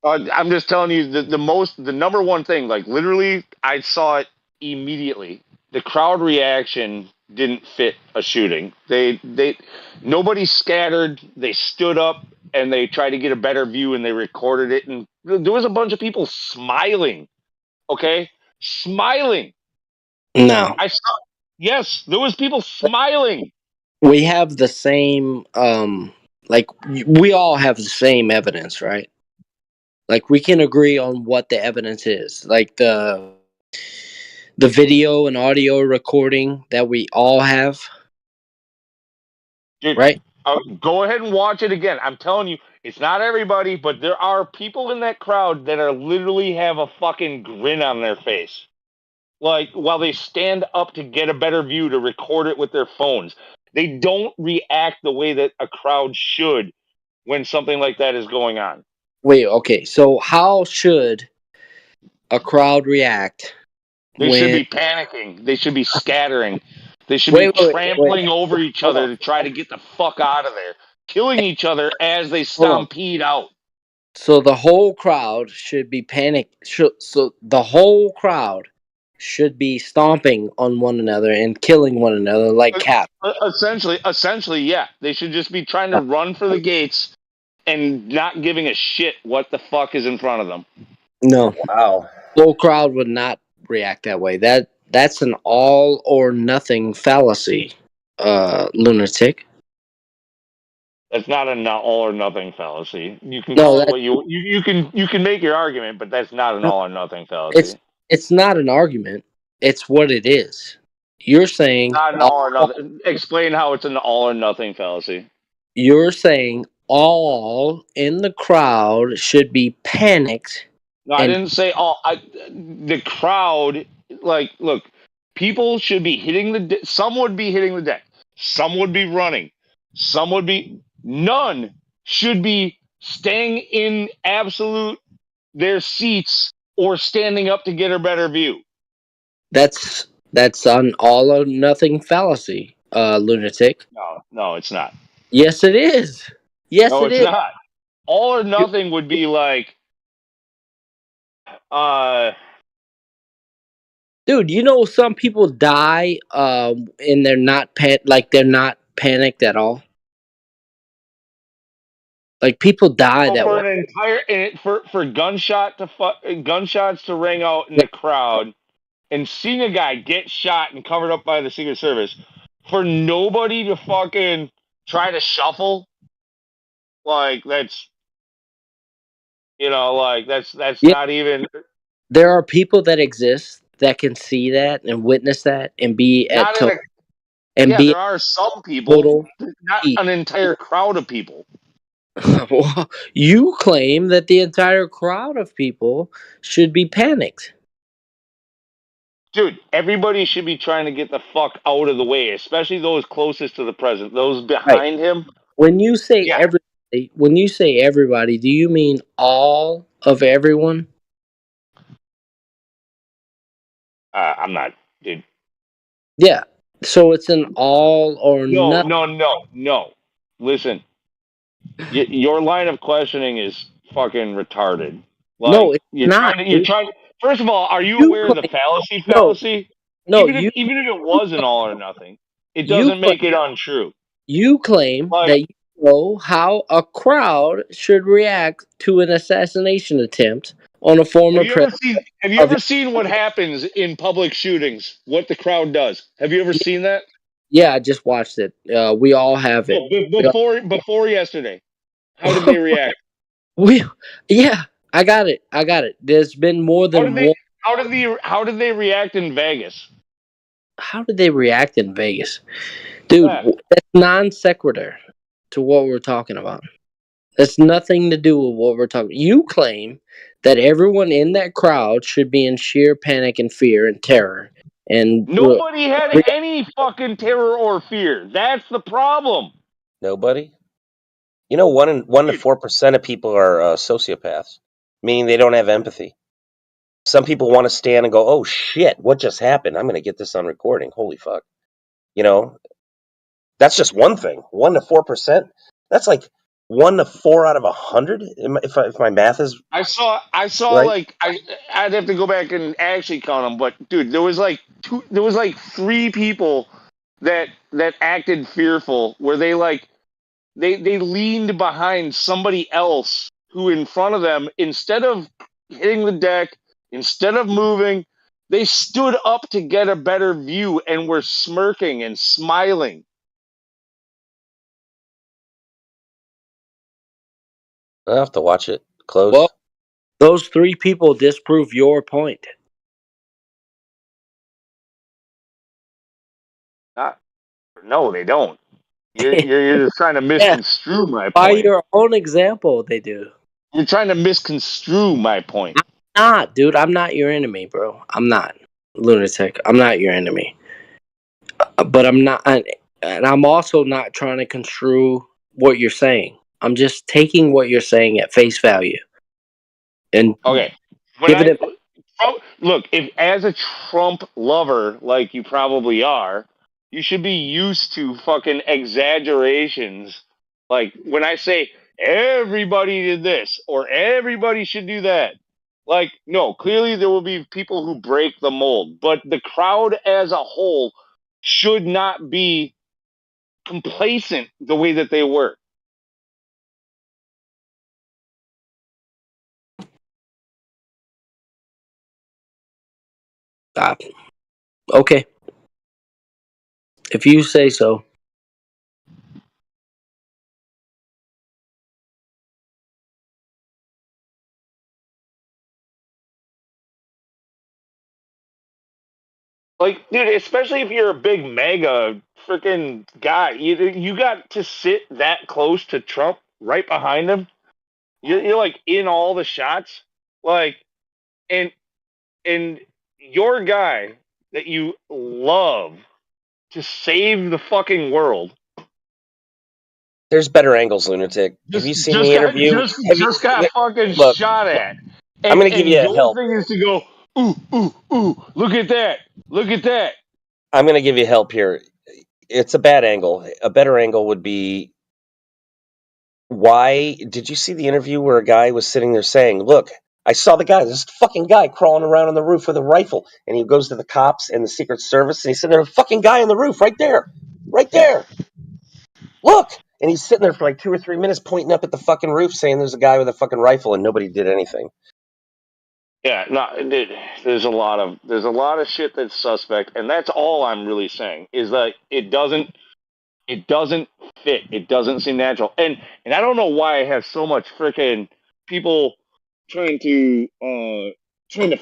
I'm just telling you the number one thing, like literally, I saw it immediately. The crowd reaction didn't fit a shooting. Nobody scattered. They stood up and they tried to get a better view and they recorded it. And there was a bunch of people smiling. Okay, smiling. No, I saw. Yes, there was people smiling. we have the same like we all have the same evidence, right? Like we can agree on what the evidence is. Like the video and audio recording that we all have, Dude, right? go ahead and watch it again. I'm telling you, it's not everybody, but there are people in that crowd that are literally have a fucking grin on their face. Like while they stand up to get a better view to record it with their phones. They don't react the way that a crowd should when something like that is going on. Wait, okay. So how should a crowd react They should when be panicking. They should be scattering. They should be wait. trampling over each Hold other on. to try to get the fuck out of there, killing each other as they Hold on. stampede out. So the whole crowd should be so the whole crowd should be stomping on one another and killing one another like cats. Essentially, yeah. They should just be trying to run for the gates and not giving a shit what the fuck is in front of them. No, Wow. the whole crowd would not react that way. That's an all or nothing fallacy, lunatic. That's not an all or nothing fallacy. You can No, call it what you can make your argument, but that's not an all or nothing it's fallacy. it's not an argument. It's what it is. You're saying Not an all or nothing. Explain how it's an all or nothing fallacy. you're saying all in the crowd should be panicked No, I and didn't say all. The crowd, like, look, people should be hitting some would be hitting the deck. Some would be running. Some would be. None should be staying in absolute their seats or standing up to get a better view. that's an all or nothing fallacy, lunatic. No, it's not. Yes, it is. Yes, No, it it's is. not. All or nothing would be like, uh, Dude, you know some people die and they're not panicked at all. Like people die that for way. an entire for gunshots to ring out in Like, the crowd and seeing a guy get shot and covered up by the Secret Service for nobody to fucking try to shuffle, like that's that's yeah, not even there are people that exist that can see that and witness that and be at not in a and yeah. be There are some at people, total not peace. an entire crowd of people. Well, you claim that the entire crowd of people should be panicked. Dude, everybody should be trying to get the fuck out of the way, especially those closest to the president. Those Right. behind him. When you say Yeah, everybody, do you mean all of everyone? I'm not, dude. Yeah. So it's an all or No, nothing. no, no, no. Listen, your line of questioning is fucking retarded. No, Like it's you're not. trying to, you're trying. First of all, are you You aware of the claim fallacy? no, Fallacy. no. You Even if it was an all or nothing, it you doesn't claim make it untrue. you claim Like, that you know how a crowd should react to an assassination attempt on a former president have you of the ever seen what happens in public shootings? What the crowd does? Have you ever yeah, seen that? yeah, I just watched it. We all have it. No, We all, before yesterday. How did they react? we yeah, I got it. I got it. There's been more How did than they one. how did they react in Vegas? How did they react in Vegas, dude? Yeah. That's non sequitur to what we're talking about. That's nothing to do with what we're talking. You claim that everyone in that crowd should be in sheer panic and fear and terror and Nobody had any fucking terror or fear. That's the problem. Nobody. You know, 1 to 4% of people are sociopaths, meaning they don't have empathy. Some people want to stand and go, "Oh shit, what just happened? I'm going to get this on recording. Holy fuck!" You know, that's just one thing. 1 to 4%. That's like 1 to 4 out of 100. If my math is I saw right. like I'd have to go back and actually count them, but dude, there was like three people that acted fearful where they like they leaned behind somebody else who in front of them, instead of hitting the deck, instead of moving, they stood up to get a better view and were smirking and smiling. I'll have to watch it close. well, those three people disprove your point. Not, no, they don't. You're just trying to Yeah, misconstrue my by point. your own example, they do. You're trying to misconstrue my point. Not, dude. I'm not your enemy, bro. I'm not lunatic. I'm not your enemy. But I'm not, and I'm also not trying to construe what you're saying. I'm just taking what you're saying at face value and Okay. When giving it. look, if as a Trump lover like you probably are, you should be used to fucking exaggerations. Like when I say everybody did this or everybody should do that. Like, no, clearly there will be people who break the mold, but the crowd as a whole should not be complacent the way that they were. Okay, if you say so. Like, dude, especially if you're a big mega freaking guy, you got to sit that close to Trump, right behind him. You're like in all the shots, like, and and your guy that you love to save the fucking world There's better angles, lunatic. Have you seen the just got interview? Have you just got fucking look? shot at, I'm going to give and you a your help. thing is to go, ooh ooh ooh, look at that, look at that. I'm going to give you help here. It's a bad angle. A better angle would be, why did you see the interview where a guy was sitting there saying, "Look, I saw the guy, this fucking guy crawling around on the roof with a rifle," and he goes to the cops and the Secret Service and he said, "There's a fucking guy on the roof right there, right there. Look." And he's sitting there for like 2 or 3 minutes pointing up at the fucking roof saying there's a guy with a fucking rifle and nobody did anything. Yeah, no, there's a lot of shit that's suspect, and that's all I'm really saying is that it doesn't fit. It doesn't seem natural, and I don't know why I have so much freaking people trying to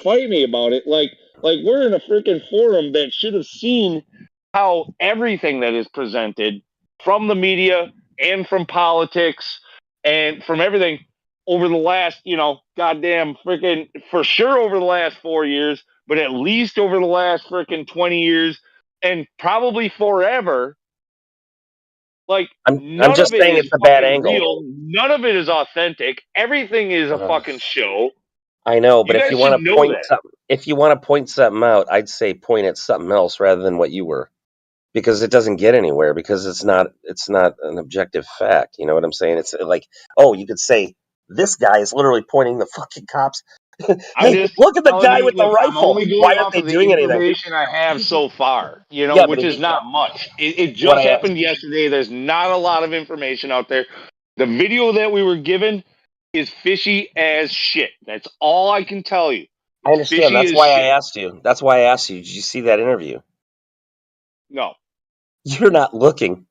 fight me about it. Like we're in a freaking forum that should have seen how everything that is presented from the media and from politics and from everything over the last, goddamn freaking, for sure over the last 4 years, but at least over the last freaking 20 years and probably forever. Like, I'm none of just it saying is it's a bad fucking angle. real. None of it is authentic. Everything is a Ugh. fucking show. I know, You but if guys you should want to know point that. something, if you want to point something out, I'd say point at something else rather than what you were, because it doesn't get anywhere, because it's not an objective fact. You know what I'm saying? It's like, oh, you could say this guy is literally pointing the fucking cops. I'm Hey, just look at the telling guy you, with the look, I'm rifle. only going Why aren't off they of the doing anything? information I have so far, Yeah, but which is not much. It what just I happened yesterday. There's not a lot of information out there. The video that we were given is fishy as shit. That's all I can tell you. I It's understand. fishy That's as why I shit. asked you. That's why I asked you. Did you see that interview? No. You're not looking.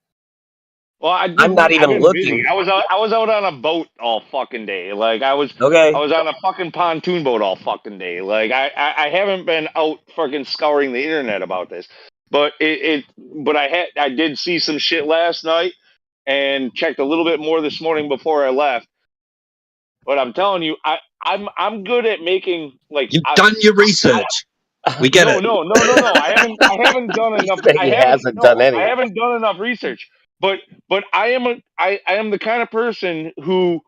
Well, I'm not I've even been busy. looking. I was out on a boat all fucking day. Like I was Okay. on a fucking pontoon boat all fucking day. Like I haven't been out fucking scouring the internet about this. But but I did see some shit last night and checked a little bit more this morning before I left. But I'm telling you, I'm good at making like You've done your research. We get no, it. no, no, no, no. I haven't done enough. He hasn't done I any. haven't done enough research. But I am the kind of person who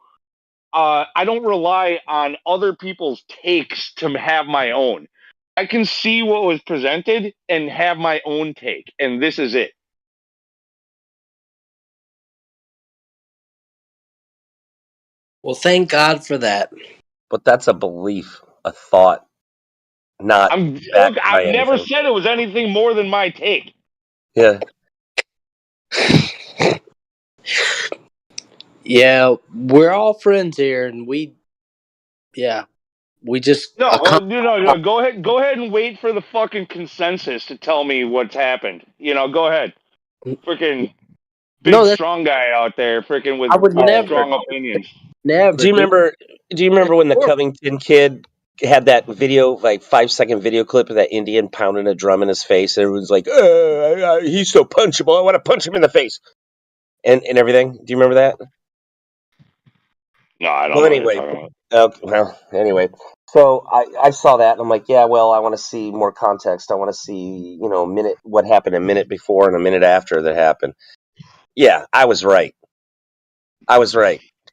I don't rely on other people's takes to have my own. I can see what was presented and have my own take, and this is it. Well, thank God for that. But that's a belief, a thought, not Look, backed by I've never anything. said it was anything more than my take. Yeah. Yeah, we're all friends here, and we just No, well, no. Go ahead and wait for the fucking consensus to tell me what's happened. Go ahead. Freaking big no. strong guy out there, freaking I would with never, strong opinions. never. Do you remember? Do you remember when the Covington kid had that video, like 5-second video clip of that Indian pounding a drum in his face? Everyone's like, "He's so punchable. I want to punch him in the face," and everything. Do you remember that? No, I don't Well, know what you're anyway. talking about. Anyway. So I saw that and I'm like, yeah, well, I want to see more context. I want to see, what happened a minute before and a minute after that happened. Yeah, I was right.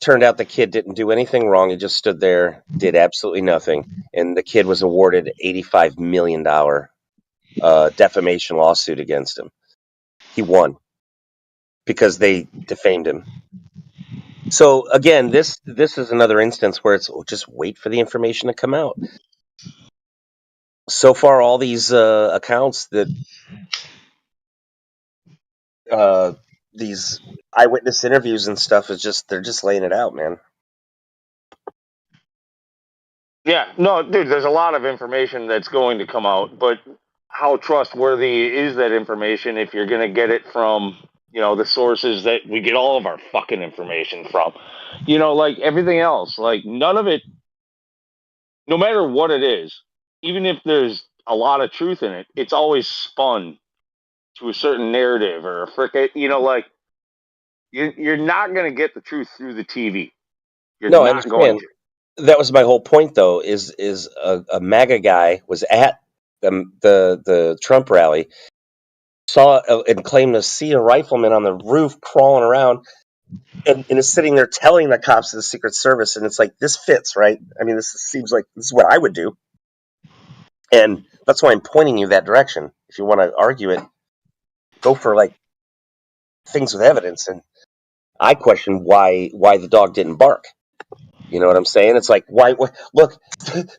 Turned out the kid didn't do anything wrong. He just stood there, did absolutely nothing, and the kid was awarded $85 million defamation lawsuit against him. He won because they defamed him. So again, this is another instance where it's just wait for the information to come out. So far, all these accounts that these eyewitness interviews and stuff they're just laying it out, man. Yeah, no, dude, there's a lot of information that's going to come out, but how trustworthy is that information if you're going to get it from, the sources that we get all of our fucking information from? Like everything else, like none of it, no matter what it is, even if there's a lot of truth in it, it's always spun to a certain narrative or a frickin', like you're not going to get the truth through the TV. You're No, I not going understand. to. That was my whole point, though. Is a MAGA guy was at the Trump rally, saw and claimed to see a rifleman on the roof crawling around, and is sitting there telling the cops of the Secret Service, and it's like, this fits, right? I mean, this seems like this is what I would do, and that's why I'm pointing you that direction. If you want to argue it, go for like things with evidence. And I question why the dog didn't bark. You know what I'm saying? It's like, why look,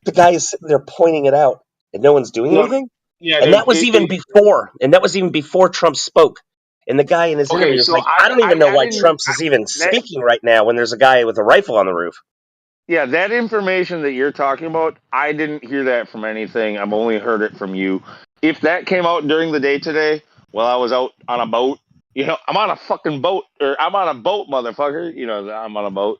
the guy is sitting there pointing it out, and no one's doing Well, anything. yeah, And dude. that was even before. And that was even before Trump spoke. And the guy in his Okay, interview is so like, I don't even know I why didn't. Trump's is even That speaking right now when there's a guy with a rifle on the roof. Yeah, that information that you're talking about, I didn't hear that from anything. I've only heard it from you. If that came out during the day today, while I was out on a boat, I'm on a fucking boat, or I'm on a boat, motherfucker. I'm on a boat.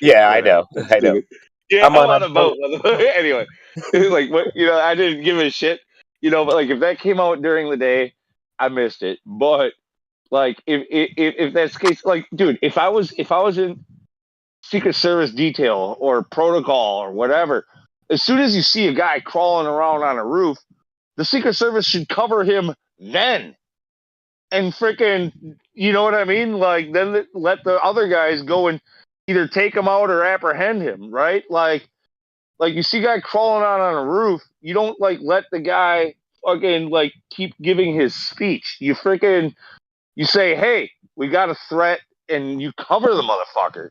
Yeah, I know. That's I know. stupid. Yeah, I'm I'm on a on a boat. boat, motherfucker. Anyway, like what? I didn't give a shit. But like if that came out during the day, I missed it. But like if that's the case, like dude, if I was in Secret Service detail or protocol or whatever, as soon as you see a guy crawling around on a roof, the Secret Service should cover him then. And freaking, you know what I mean? Like, then let the other guys go and either take him out or apprehend him, right? Like you see a guy crawling out on a roof, you don't like let the guy fucking like keep giving his speech. You say, hey, we got a threat, and you cover the motherfucker.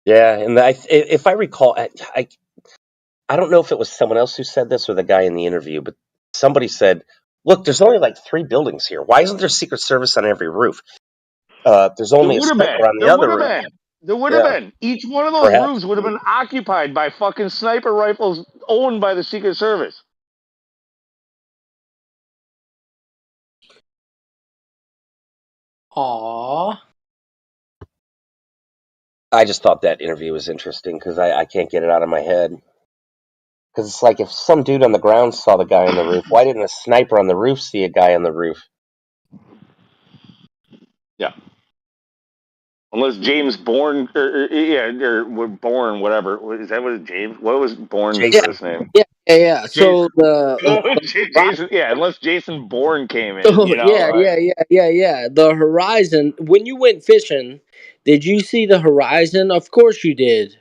Yeah, and if I recall, I don't know if it was someone else who said this or the guy in the interview, but somebody said, "Look, there's only like 3 buildings here. Why isn't there Secret Service on every roof? There's There only a would have sniper been. on the There other would have roof." been. There would have Yeah, been. Each one of those perhaps. roofs would have been occupied by fucking sniper rifles owned by the Secret Service. Aww. I just thought that interview was interesting because I can't get it out of my head. Because it's like if some dude on the ground saw the guy on the roof, why didn't a sniper on the roof see a guy on the roof? Yeah. Unless James Bourne, or Bourne, whatever. Is that what James? What was Bourne's Yeah, first name? yeah. So Jason. Yeah, unless Jason Bourne came in, so yeah. The horizon. When you went fishing, did you see the horizon? Of course you did,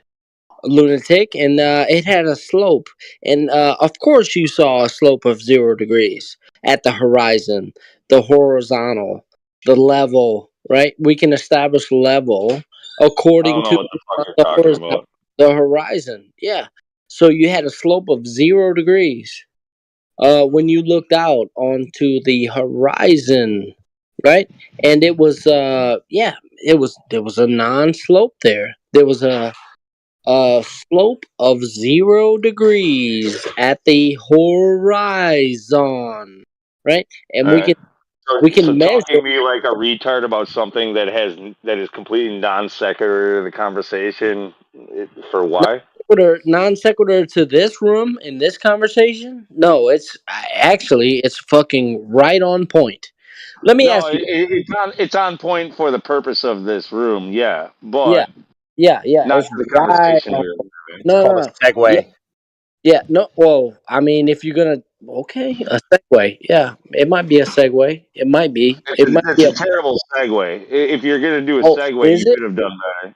lunatic. And it had a slope, and of course you saw a slope of 0 degrees at the horizon, the horizontal, the level. Right? We can establish level I don't according know to what the fuck you're the talking horizon. about. The horizon. Yeah. So you had a slope of 0 degrees when you looked out onto the horizon, right? And it was there was a non-slope there. There was a slope of 0 degrees at the horizon, right? And All right. we So can measure. talking to me like a retard about something that is completely non sequitur to the conversation for why? Non sequitur to this room in this conversation? No, it's fucking right on point. Let me No, ask you. it's on point for the purpose of this room, yeah, Yeah, but yeah. not It's for the right conversation on we're point. having. It's No, no, called a no. Yeah, segue. yeah. No. Well, I mean, if you're gonna, okay, a segue. Yeah, it might be a segue. It might be. It might It's be a a. terrible segue. If you're gonna do a Oh, segue, is you it? could have done better.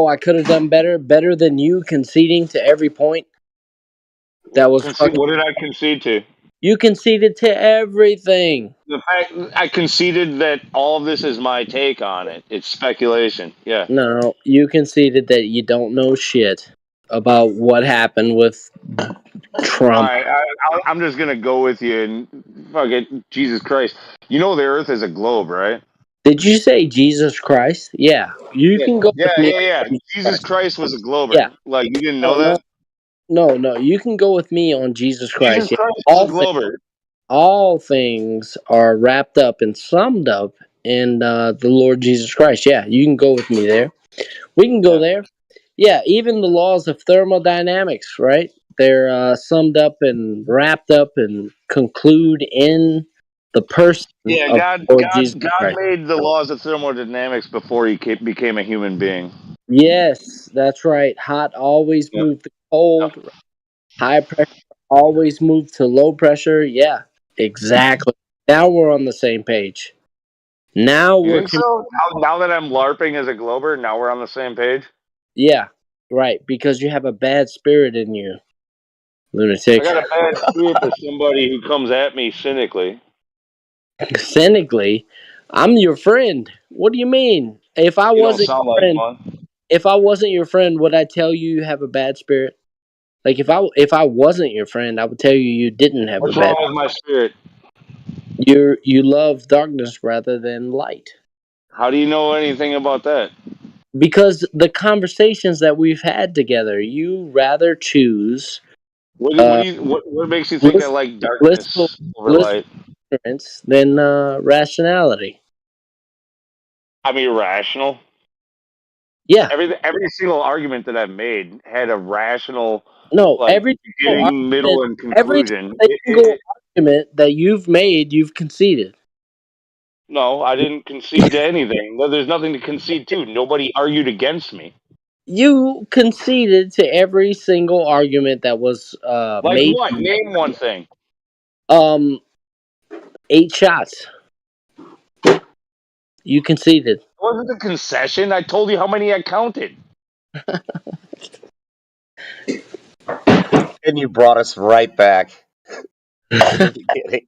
I could have done better. Better than you conceding to every point. That was fucking. What did I concede to? You conceded to everything. The fact I conceded that all of this is my take on it. It's speculation. Yeah. No, you conceded that you don't know shit about what happened with All Trump. right, I'm just gonna go with you and fuck it. Jesus Christ, you know the Earth is a globe, right? Did you say Jesus Christ? Yeah, you Yeah, can go with me. yeah. On Jesus Jesus Christ. Christ was a Yeah. glober. Like you didn't know No, no, that? no. You can go with me on Jesus Jesus Christ. Yeah. Christ was a glober. All things are wrapped up and summed up in the Lord Jesus Christ. Yeah, you can go with me there. We can go Yeah. there. Yeah, even the laws of thermodynamics, right? They're summed up and wrapped up and conclude in the person Yeah, of the Lord Jesus God Christ. made the laws of thermodynamics before he became a human being. Yes, that's right. Hot always Yeah. moved to cold. High pressure always moved to low pressure. Yeah, exactly. Now we're on the same page. Now You we're think so? Now that I'm LARPing as a glober, now we're on the same page. yeah, right. Because you have a bad spirit in you, I lunatic. got a bad spirit for somebody who comes at me cynically. Cynically, I'm your friend. What do you mean? You don't sound like one. If I wasn't your friend, would I tell you have a bad spirit? Like if I wasn't your friend, I would tell you didn't have a What's bad. wrong with my spirit? You love darkness rather than light. How do you know anything about that? Because the conversations that we've had together, you rather choose uh, What makes you think I bliss, like blissful, darkness over blissful light? ignorance than rationality. I'm irrational. Yeah. Every single argument that I've made had a rational, No, like, beginning, middle, and every conclusion. single argument that you've made, you've conceded. No, I didn't concede to anything. No, there's nothing to concede to. Nobody argued against me. You conceded to every single argument that was Like made. what? Name one thing. Um, 8 shots. You conceded. It wasn't a concession. I told you how many I counted. And you brought us right back. Kidding.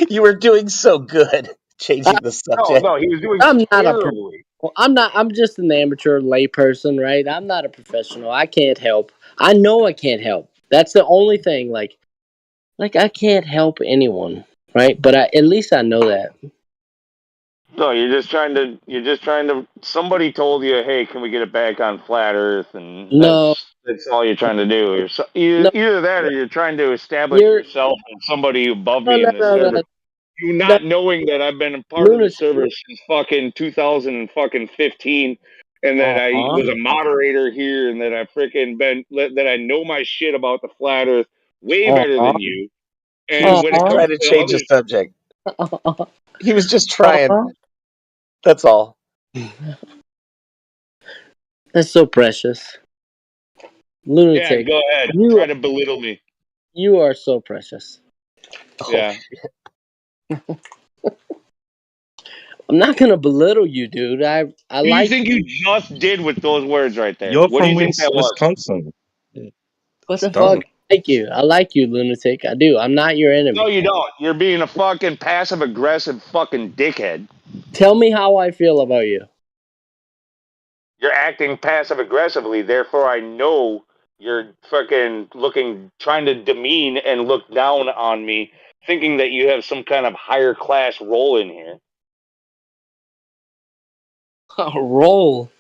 You were doing so good changing the subject. No, he was doing I'm not a terribly. I'm not. I'm just an amateur layperson, right? I'm not a professional. I can't help. I know I can't help. That's the only thing. Like I can't help anyone, right? But at least I know that. No, you're just trying to. Somebody told you, hey, can we get it back on flat Earth? And No, that's all you're trying to do. no, Either that, or you're trying to establish you're yourself as somebody above no, me no, in this no, no, service. You no, not knowing that I've been a part of the lunatic. service since fucking 2015, and that Uh I huh. was a moderator here, and that I freaking that I know my shit about the flat Earth way Uh better huh. than you. He And was when just it Uh comes trying to to change the other, subject. huh. He was just Uh trying. huh. That's all. That's so precious, yeah, lunatic. go ahead, You try to belittle me. you are so precious. Oh, Yeah. I'm not gonna belittle you, dude. I What do you like think you just did with those words right there? You're What do from you think that was? Wisconsin. what It's the fuck. dumb. I like you, lunatic. I do. I'm not your No, enemy. you don't. You're being a fucking passive aggressive fucking dickhead. Tell me how I feel about you. You're acting passive aggressively, therefore I know you're fucking trying to demean and look down on me, thinking that you have some kind of higher class role in here. Roll.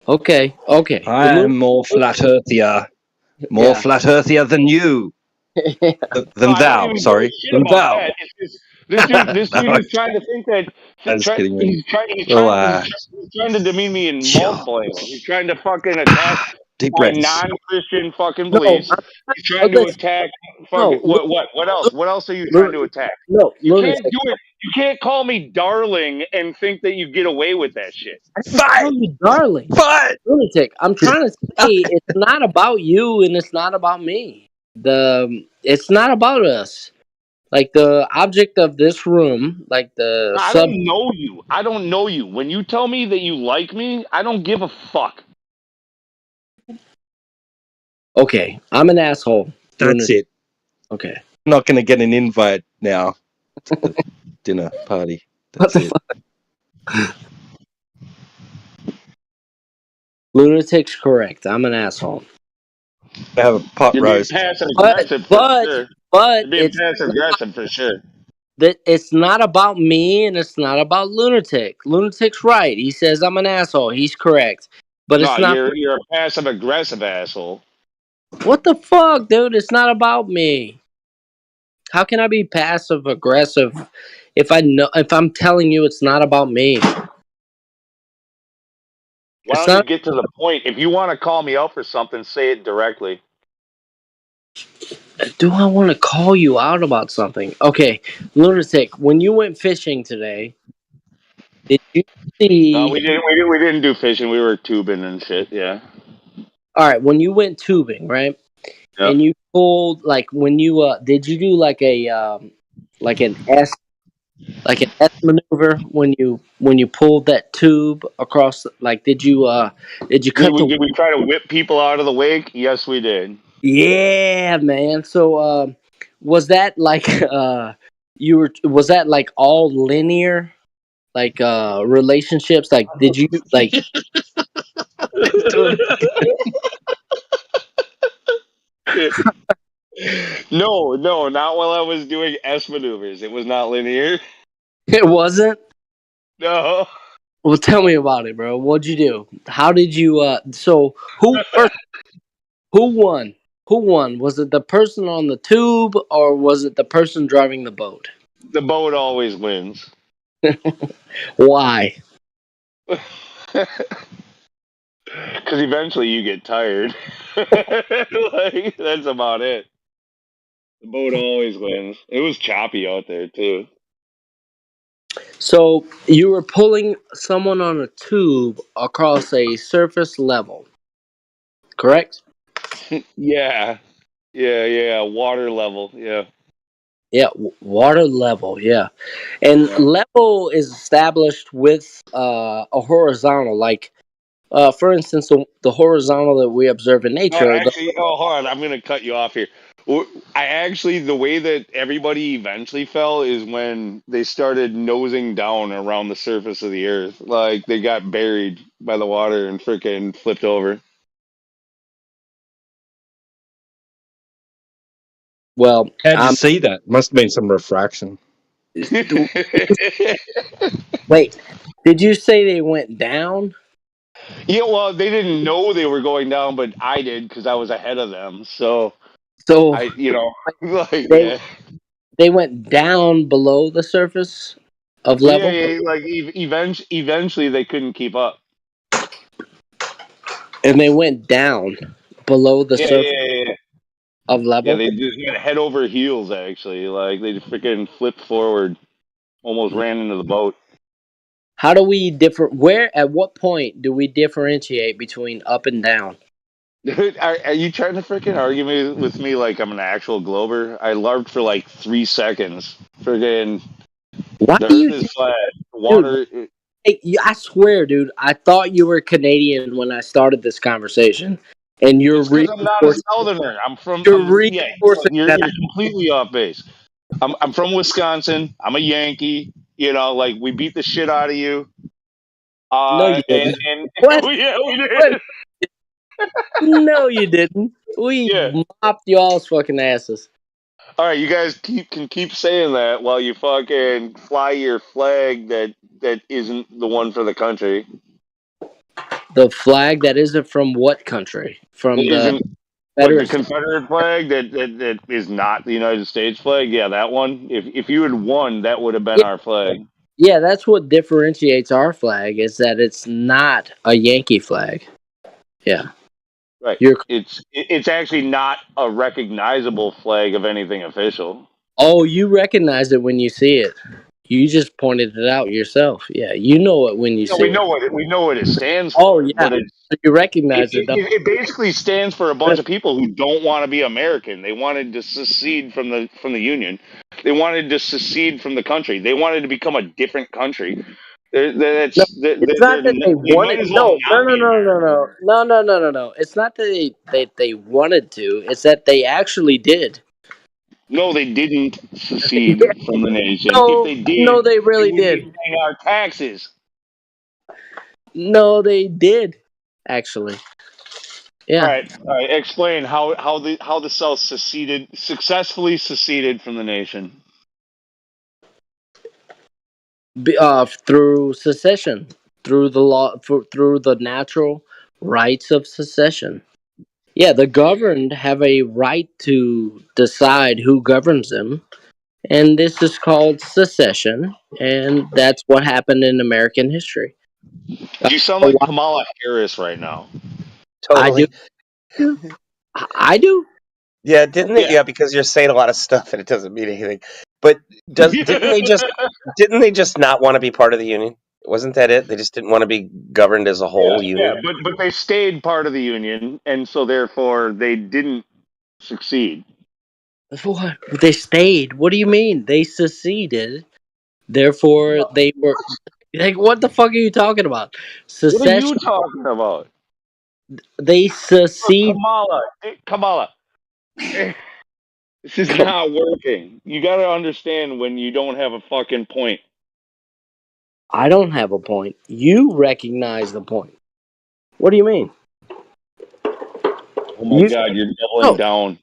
Okay. Okay. I am more flat earthier. More Yeah. flat earthier than you. No, Than I don't thou, even give a sorry. shit Than about thou. that. It's just this No, dude is trying to think that I'm just kidding, mate. he's Relax. trying to demean me in Sure. multiple angles. He's trying to fucking attack Deep my breaths. non-Christian fucking No. beliefs. He's trying to Listen. attack fucking No. what else? What else are you trying to attack? No. You can't Lunatic. do it. You can't call me darling and think that you get away with that shit. I didn't call you darling. Fight! Lunatic. I'm trying to say it's not about you and it's not about me. It's not about us. Like the object of this room, like the I sub. don't know you. I don't know you. When you tell me that you like me, I don't give a fuck. Okay, I'm an asshole. That's it. Okay. I'm not going to get an invite now to the dinner party. That's it. Lunatic's correct. I'm an asshole. I have a pot You're being roast. passive But aggressive for but sure. but You're being passive aggressive for sure. it's not about me and it's not about lunatic. Lunatic's right. He says I'm an asshole. He's correct. But No, it's not. you're a passive aggressive asshole. What the fuck, dude? It's not about me. How can I be passive aggressive if I'm telling you it's not about me? Why It's don't you not. get to the point? If you want to call me out for something, say it directly. Do I want to call you out about something? Okay, lunatic. When you went fishing today, did you No, see? we didn't do fishing. We were tubing and shit. Yeah. All right, when you went tubing, right? Yep. And you pulled like when you did you do like an S like an S maneuver when you pulled that tube across? Like did you cut the? Did we try to whip people out of the wake? Yes, we did. Yeah, man. So was that like was that like all linear like relationships? Like did you like? No, not while I was doing S maneuvers. It was not linear. It wasn't. No. Well, tell me about it, bro. What'd you do? How did you? So who won? Who won? Was it the person on the tube or was it the person driving the boat? The boat always wins. Why? Because eventually you get tired. Like, that's about it. The boat always wins. It was choppy out there too. So you were pulling someone on a tube across a surface level, correct? Yeah. Yeah. Water level. Yeah. Yeah, water level. Yeah, and Yeah. level is established with a horizontal. Like, for instance, the horizontal that we observe in No, nature. actually, hold on. I'm going to cut you off here. I actually, the way that everybody eventually fell is when they started nosing down around the surface of the earth. Like they got buried by the water and freaking flipped over. Well, How'd you see that? Must have been some refraction. wait. Did you say they went down? Yeah, well, they didn't know they were going down, but I did because I was ahead of them. So So I, like, they yeah. they went down below the surface of Yeah, level, yeah, like eventually they couldn't keep up. and they went down below the Yeah, surface yeah, yeah. of Yeah, level. they just went head over heels. Actually, like they freaking flipped forward, almost ran into the boat. How do we differ? Where at what point do we differentiate between up and down? Dude, are you trying to freaking argue with me like I'm an actual glober? I larped for like 3 seconds. Freaking, Why the do Earth you, is flat. dude? Water. Hey, I swear, dude. I thought you were Canadian when I started this conversation, and It's because I'm not a southerner. I'm from. you're Yeah. reinforcing You're that. completely off base. I'm from Wisconsin. I'm a Yankee. Like we beat the shit out of you. No, you And didn't. What? yeah, we What? did. No, you didn't. We Yeah. mopped y'all's fucking asses. All right, you guys can keep saying that while you fucking fly your flag that isn't the one for the country. The flag that isn't from what country? From It the isn't what the Confederate States. Confederate flag that is not the United States flag. Yeah, that one. If you had won, that would have been Yeah, our flag. yeah, that's what differentiates our flag is that it's not a Yankee flag. Yeah, Right. you're. It's actually not a recognizable flag of anything official. Oh, you recognize it when you see it. You just pointed it out yourself. Yeah, you know it when you No, see it. we know what it stands Oh for, yeah, but it's so you recognize it. it basically stands for a bunch of people who don't want to be American. They wanted to secede from the Union. They wanted to secede from the country. They wanted to become a different country. No, it's not that they They might wanted. as well No, no, not no, be no, no, American. no, no, no, no, no, no. It's not that they wanted to. It's that they actually did. No, they didn't secede from the nation. If No, they did, no, they they really would be did. paying our taxes. No, they did. Actually, yeah. All right. Explain how the South successfully seceded from the nation. Through secession, through the law, through the natural rights of secession. Yeah, the governed have a right to decide who governs them, and this is called secession, and that's what happened in American history. You sound like Kamala Harris right now. I do. Totally. I do. Yeah, didn't they? Yeah. Yeah, because you're saying a lot of stuff and it doesn't mean anything. But didn't they just not want to be part of the union? Wasn't that it? They just didn't want to be governed as a whole Yeah, unit. but they stayed part of the union, and so therefore they didn't succeed. What? They stayed. What do you mean? They seceded. Therefore, they were like, what the fuck are you talking about? What are you Secession. talking about? They Look, secede. Kamala, this is not working. You got to understand when you don't have a fucking point. I don't have a point. You recognize the point. What do you mean? Oh my You God, you're doubling no. down.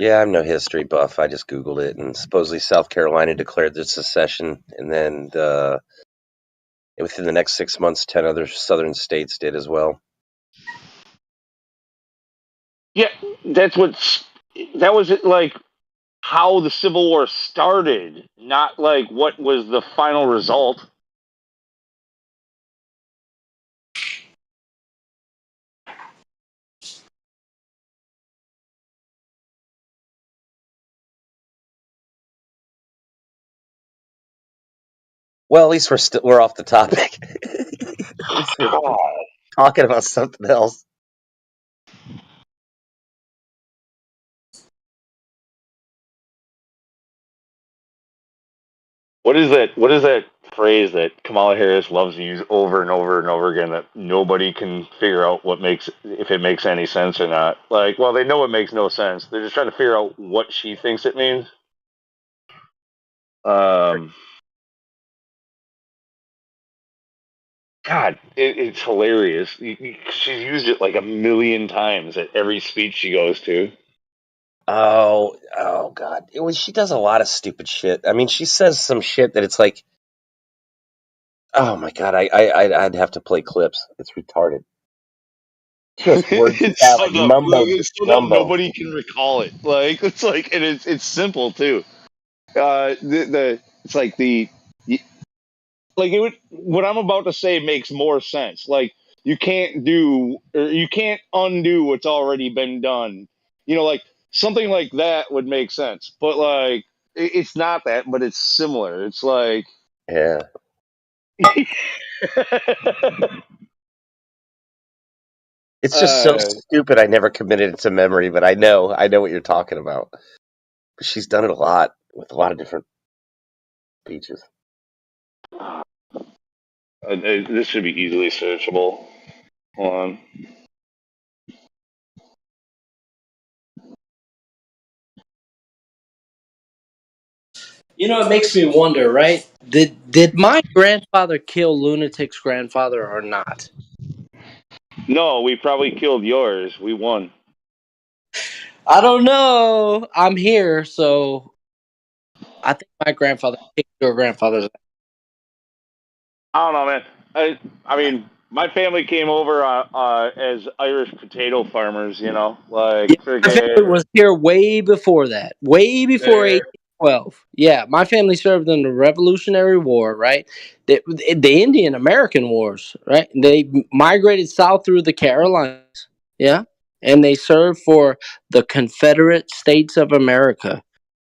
Yeah, I'm no history buff. I just Googled it, and supposedly South Carolina declared their secession, and then within the next 6 months, 10 other southern states did as well. Yeah, that was it. Like how the Civil War started, not like what was the final result. Well, at least we're off the topic. At least we're talking about something else. What is that? What is that phrase that Kamala Harris loves to use over and over and over again that nobody can figure out if it makes any sense or not? Like, well, they know it makes no sense. They're just trying to figure out what she thinks it means. God, it's hilarious. She's used it like a million times at every speech she goes to. Oh God! She does a lot of stupid shit. I mean, she says some shit that it's like, oh my God! I'd have to play clips. It's retarded. Just words It's that so like dumb. mumbo It's so dumb. jumbo. Nobody can recall it. Like it's like, and it's simple too. It's like what I'm about to say makes more sense. Like you can't undo what's already been done. Like something like that would make sense. But like it's not that, but it's similar. It's like yeah. It's just so stupid. I never committed it to memory, but I know what you're talking about. But she's done it a lot with a lot of different speeches. This should be easily searchable. Hold on. It makes me wonder, right? Did my grandfather kill Lunatic's grandfather or not? No, we probably killed yours. We won. I don't know. I'm here, so I think my grandfather kicked your grandfather's ass. I don't know, man. I mean, my family came over as Irish potato farmers. Like My family freaking. was here way before that. Way before 1812. Yeah, my family served in the Revolutionary War, right? The Indian American Wars, right? They migrated south through the Carolinas, yeah? And they served for the Confederate States of America,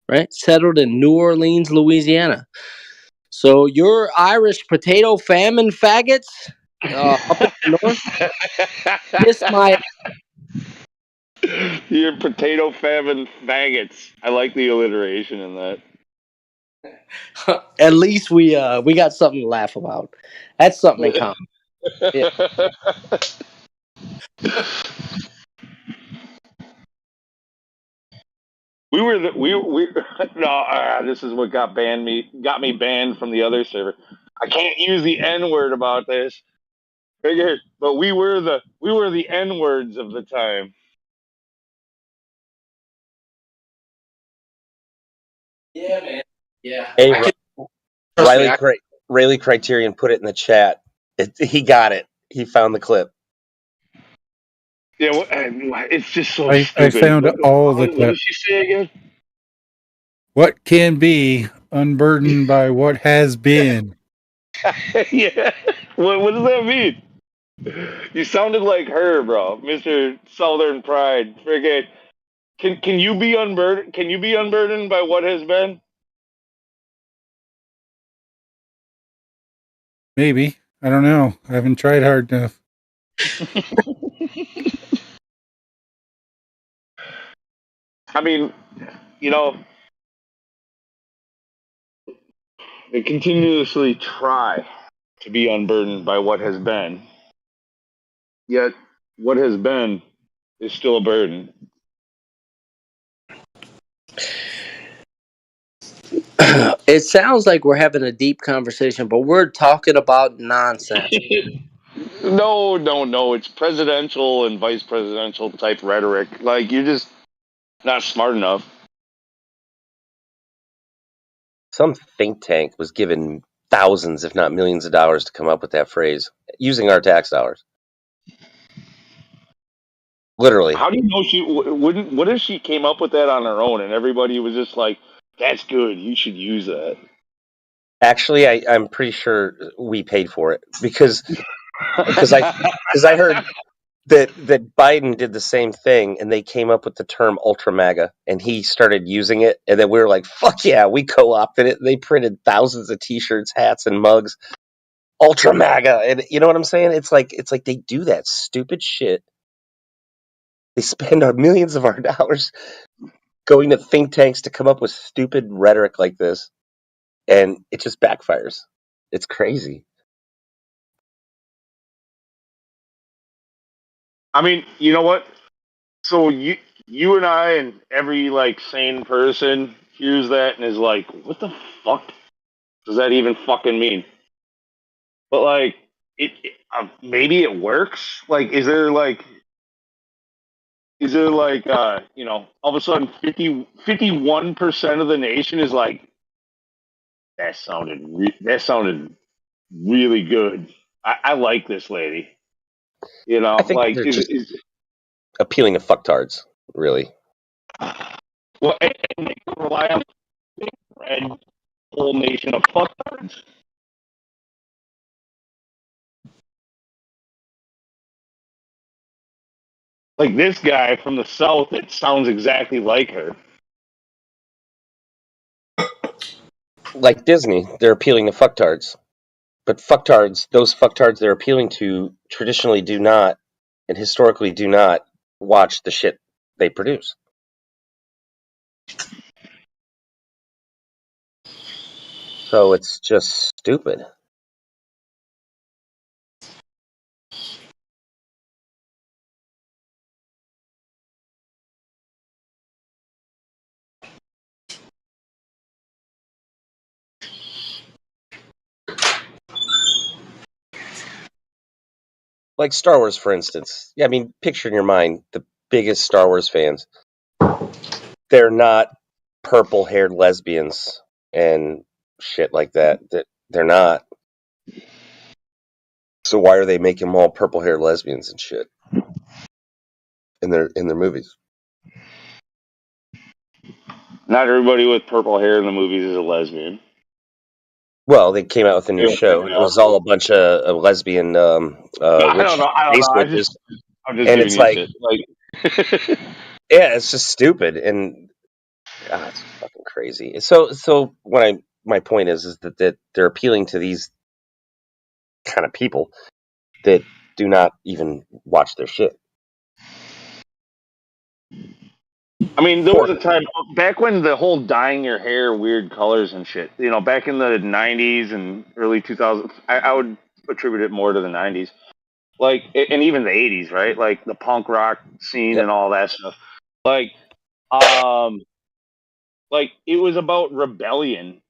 right? Settled in New Orleans, Louisiana. So your Irish potato famine faggots up in the north kissed my. Your potato famine faggots. I like the alliteration in that. At least we got something to laugh about. That's something in common. Yeah. we no. This is what got me banned from the other server. I can't use the N word about this. Figure, but we were the N words of the time. Yeah, man. Yeah. Hey, Trust me. Rayleigh Criterion put it in the chat. He got it. He found the clip. Yeah, it's just so I stupid. found all the What did clips. she say again? What can be unburdened by what has been? Yeah. What does that mean? You sounded like her, bro, Mr. Southern Pride. Friggin', can you be unburdened? Can you be unburdened by what has been? Maybe. I don't know. I haven't tried hard enough. I mean, they continuously try to be unburdened by what has been. Yet, what has been is still a burden. It sounds like we're having a deep conversation, but we're talking about nonsense. No. It's presidential and vice presidential type rhetoric. Like, you're just not smart enough. Some think tank was given thousands, if not millions of dollars to come up with that phrase using our tax dollars. Literally. How do you know she wouldn't? What if she came up with that on her own and everybody was just like, "That's good. You should use that." Actually, I'm pretty sure we paid for it because I heard that Biden did the same thing, and they came up with the term ultra MAGA, and he started using it, and then we were like, "Fuck yeah!" We co-opted it. They printed thousands of T-shirts, hats, and mugs. Ultra MAGA, and you know what I'm saying? It's like they do that stupid shit. They spend our millions of our dollars going to think tanks to come up with stupid rhetoric like this, and it just backfires. It's crazy. I mean, you know what? So you and I and every like sane person hears that and is like, what the fuck does that even fucking mean? But like, maybe it works. Like, is there like all of a sudden 51% of the nation is like, that sounded really good. I like this lady. You know, I think like they're just appealing to fucktards, really. well, and they can rely on the whole nation of fucktards. Like this guy from the south, it sounds exactly like her. Like Disney, they're appealing to fucktards. But those fucktards they're appealing to traditionally do not and historically do not watch the shit they produce. So it's just stupid. Like Star Wars, for instance. Yeah, I mean, picture in your mind the biggest Star Wars fans. They're not purple-haired lesbians and shit like that. They're not. So why are they making them all purple-haired lesbians and shit in their movies? Not everybody with purple hair in the movies is a lesbian. Well, they came out with a new Yeah, show. It was all a bunch of lesbian I don't know. space witches, I'm just and giving it's you like, shit. Like, yeah, it's just stupid, and it's fucking crazy. So my point is that they're appealing to these kind of people that do not even watch their shit. I mean, there was a time back when the whole dyeing your hair weird colors and shit. You know, back in the '90s and early 2000s, I would attribute it more to the '90s, like, and even the '80s, right? Like the punk rock scene and all that stuff. Like, um, like it was about rebellion,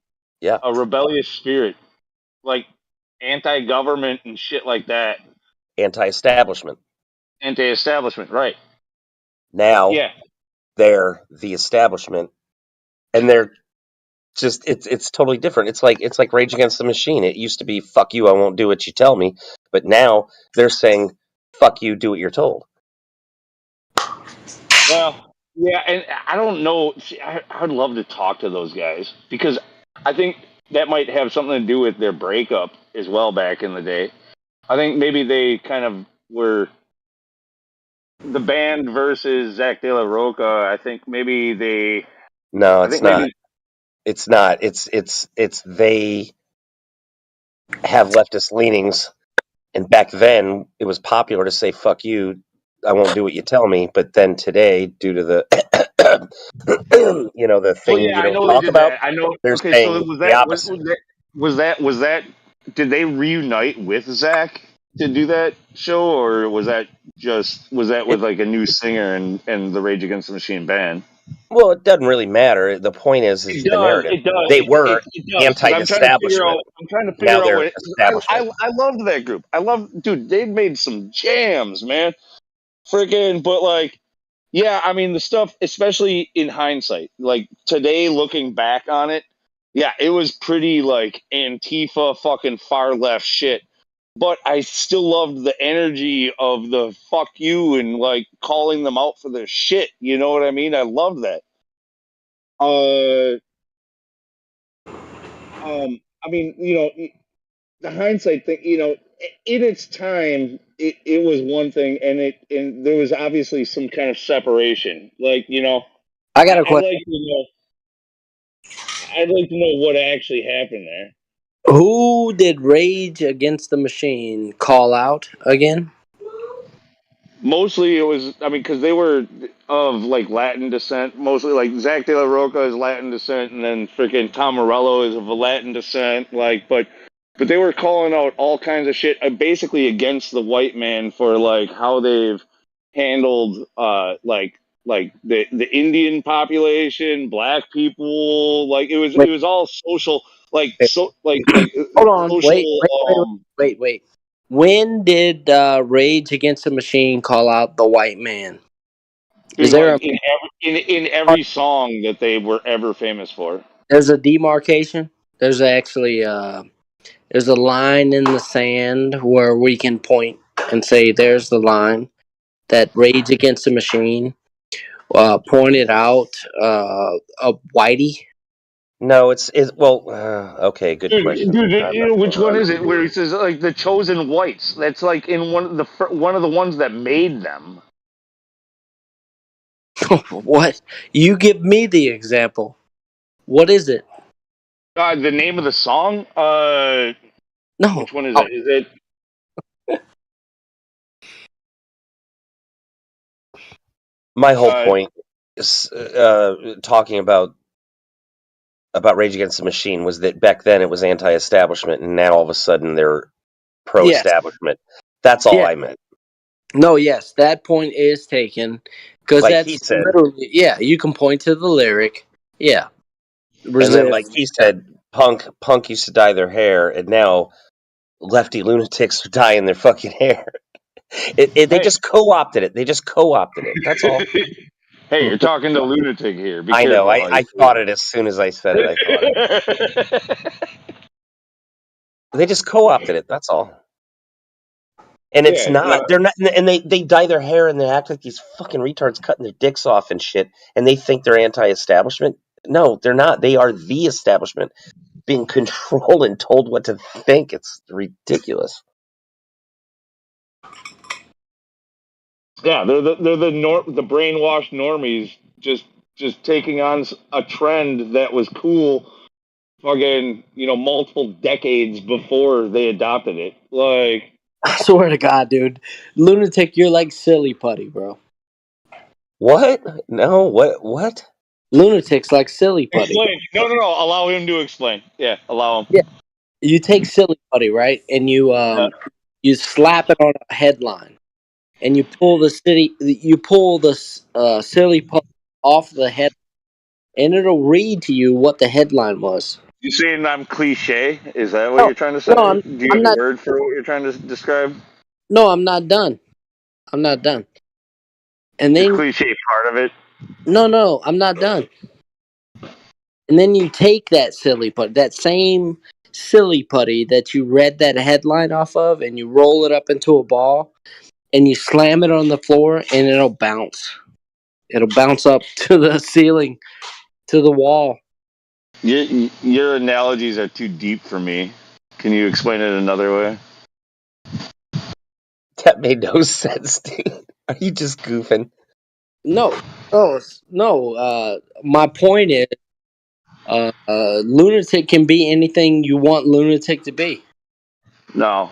Yeah, a rebellious spirit, like anti-government and shit like that. anti-establishment. Anti-establishment, right? Now Yeah. they're the establishment, and they're just it's totally different. It's like Rage Against the Machine. It used to be "fuck you, I won't do what you tell me," but now they're saying "fuck you, do what you're told." Well, yeah, and I don't know. See, I'd love to talk to those guys because I think that might have something to do with their breakup as well back in the day. I think maybe they kind of were the band versus Zach De La Roca. I think maybe they. No, I it's think not. maybe. It's not. It's they have leftist leanings, and back then it was popular to say "fuck you, I won't do what you tell me." But then today, due to the the Well, thing yeah, you I don't know they talk did about, that. I know. they're Okay, so saying was the that opposite. was that did they reunite with Zach to do that show, or was that with like a new singer and the Rage Against the Machine band? Well, it doesn't really matter. The point is It the does. narrative. It does. They were It does because I'm trying to figure out. anti-establishment. I'm trying to Now figure out they're what establishment. I loved that group. I love, dude. They made some jams, man. Freaking, but like, yeah. I mean, the stuff, especially in hindsight, like today, looking back on it, yeah, it was pretty like Antifa, fucking far left shit. But I still loved the energy of the fuck you and like calling them out for their shit. You know what I mean? I loved that. Uh, I mean, the hindsight thing, in its time, it was one thing, and there was obviously some kind of separation. Like, you know, I got a I'd question. like to know. I'd like to know what actually happened there. Who did Rage Against the Machine call out again? Mostly it was, I mean, because they were of like Latin descent. Mostly like Zach De La Roca is Latin descent, and then freaking Tom Morello is of a Latin descent. Like, but they were calling out all kinds of shit, basically against the white man for like how they've handled like the Indian population, black people. Like Wait, it was all social, like wait, hold on. social. Wait. When did Rage Against the Machine call out the white man? Is Dude, there a like in every song that they were ever famous for. there's a demarcation? There's actually there's a line in the sand where we can point and say there's the line that Rage Against the Machine pointed out a whitey. No, it's well. Okay, good question. Dude, I'm you not know which sure. one is it? Where he says like the chosen whites? That's like in one of the ones that made them. What? You give me the example. What is it? The name of the song? No. Which one is it? Is it? My whole point is talking about Rage Against the Machine was that back then it was anti-establishment, and now all of a sudden they're Yes. pro-establishment. That's all Yeah. I meant. No, yes, that point is taken because Like he that's said, literally you can point to the lyric. Yeah. and then like he said, punk used to dye their hair, and now lefty lunatics are dyeing their fucking hair. They just co-opted it. They just co-opted it. That's all. Hey, you're talking to lunatic here. Be I know. careful. I thought it as soon as I said it. I thought it. They just co-opted it. That's all. And it's Yeah, not. no. They're not. And they dye their hair and they act like these fucking retards cutting their dicks off and shit. And they think they're anti-establishment. No, they're not. They are the establishment, being controlled and told what to think. It's ridiculous. Yeah, they're the brainwashed normies just taking on a trend that was cool fucking, you know, multiple decades before they adopted it. Like, I swear to God, dude, lunatic, you're like silly putty, bro. What? No. What? Lunatics like silly putty. explain. No. Allow him to explain. Yeah, allow him. Yeah, you take silly putty, right, and you slap it on a headline, and you pull the silly putty off the head, and it'll read to you what the headline was. You saying I'm cliche? Is that what No, you're trying to no, say? Do you I'm have a not. word for what you're trying to describe? No, I'm not done. I'm not done. And The then cliche part of it. no, I'm not done. And then you take that silly putty, that same silly putty that you read that headline off of, and you roll it up into a ball, and you slam it on the floor, and it'll bounce. It'll bounce up to the ceiling, to the wall. Your analogies are too deep for me. Can you explain it another way? That made no sense, dude. Are you just goofing? No, no. My point is, lunatic can be anything you want lunatic to be. No.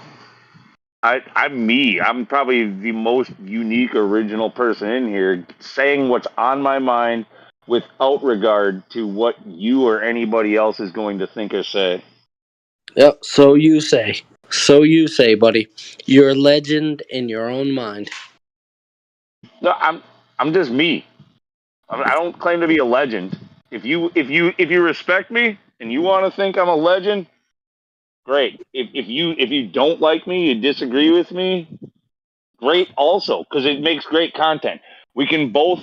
I'm me. I'm probably the most unique, original person in here, saying what's on my mind without regard to what you or anybody else is going to think or say. Yep. So you say. So you say, buddy. You're a legend in your own mind. No, I'm just me. I don't claim to be a legend. If you respect me and you want to think I'm a legend, great. If you don't like me, you disagree with me, great also, because it makes great content. We can both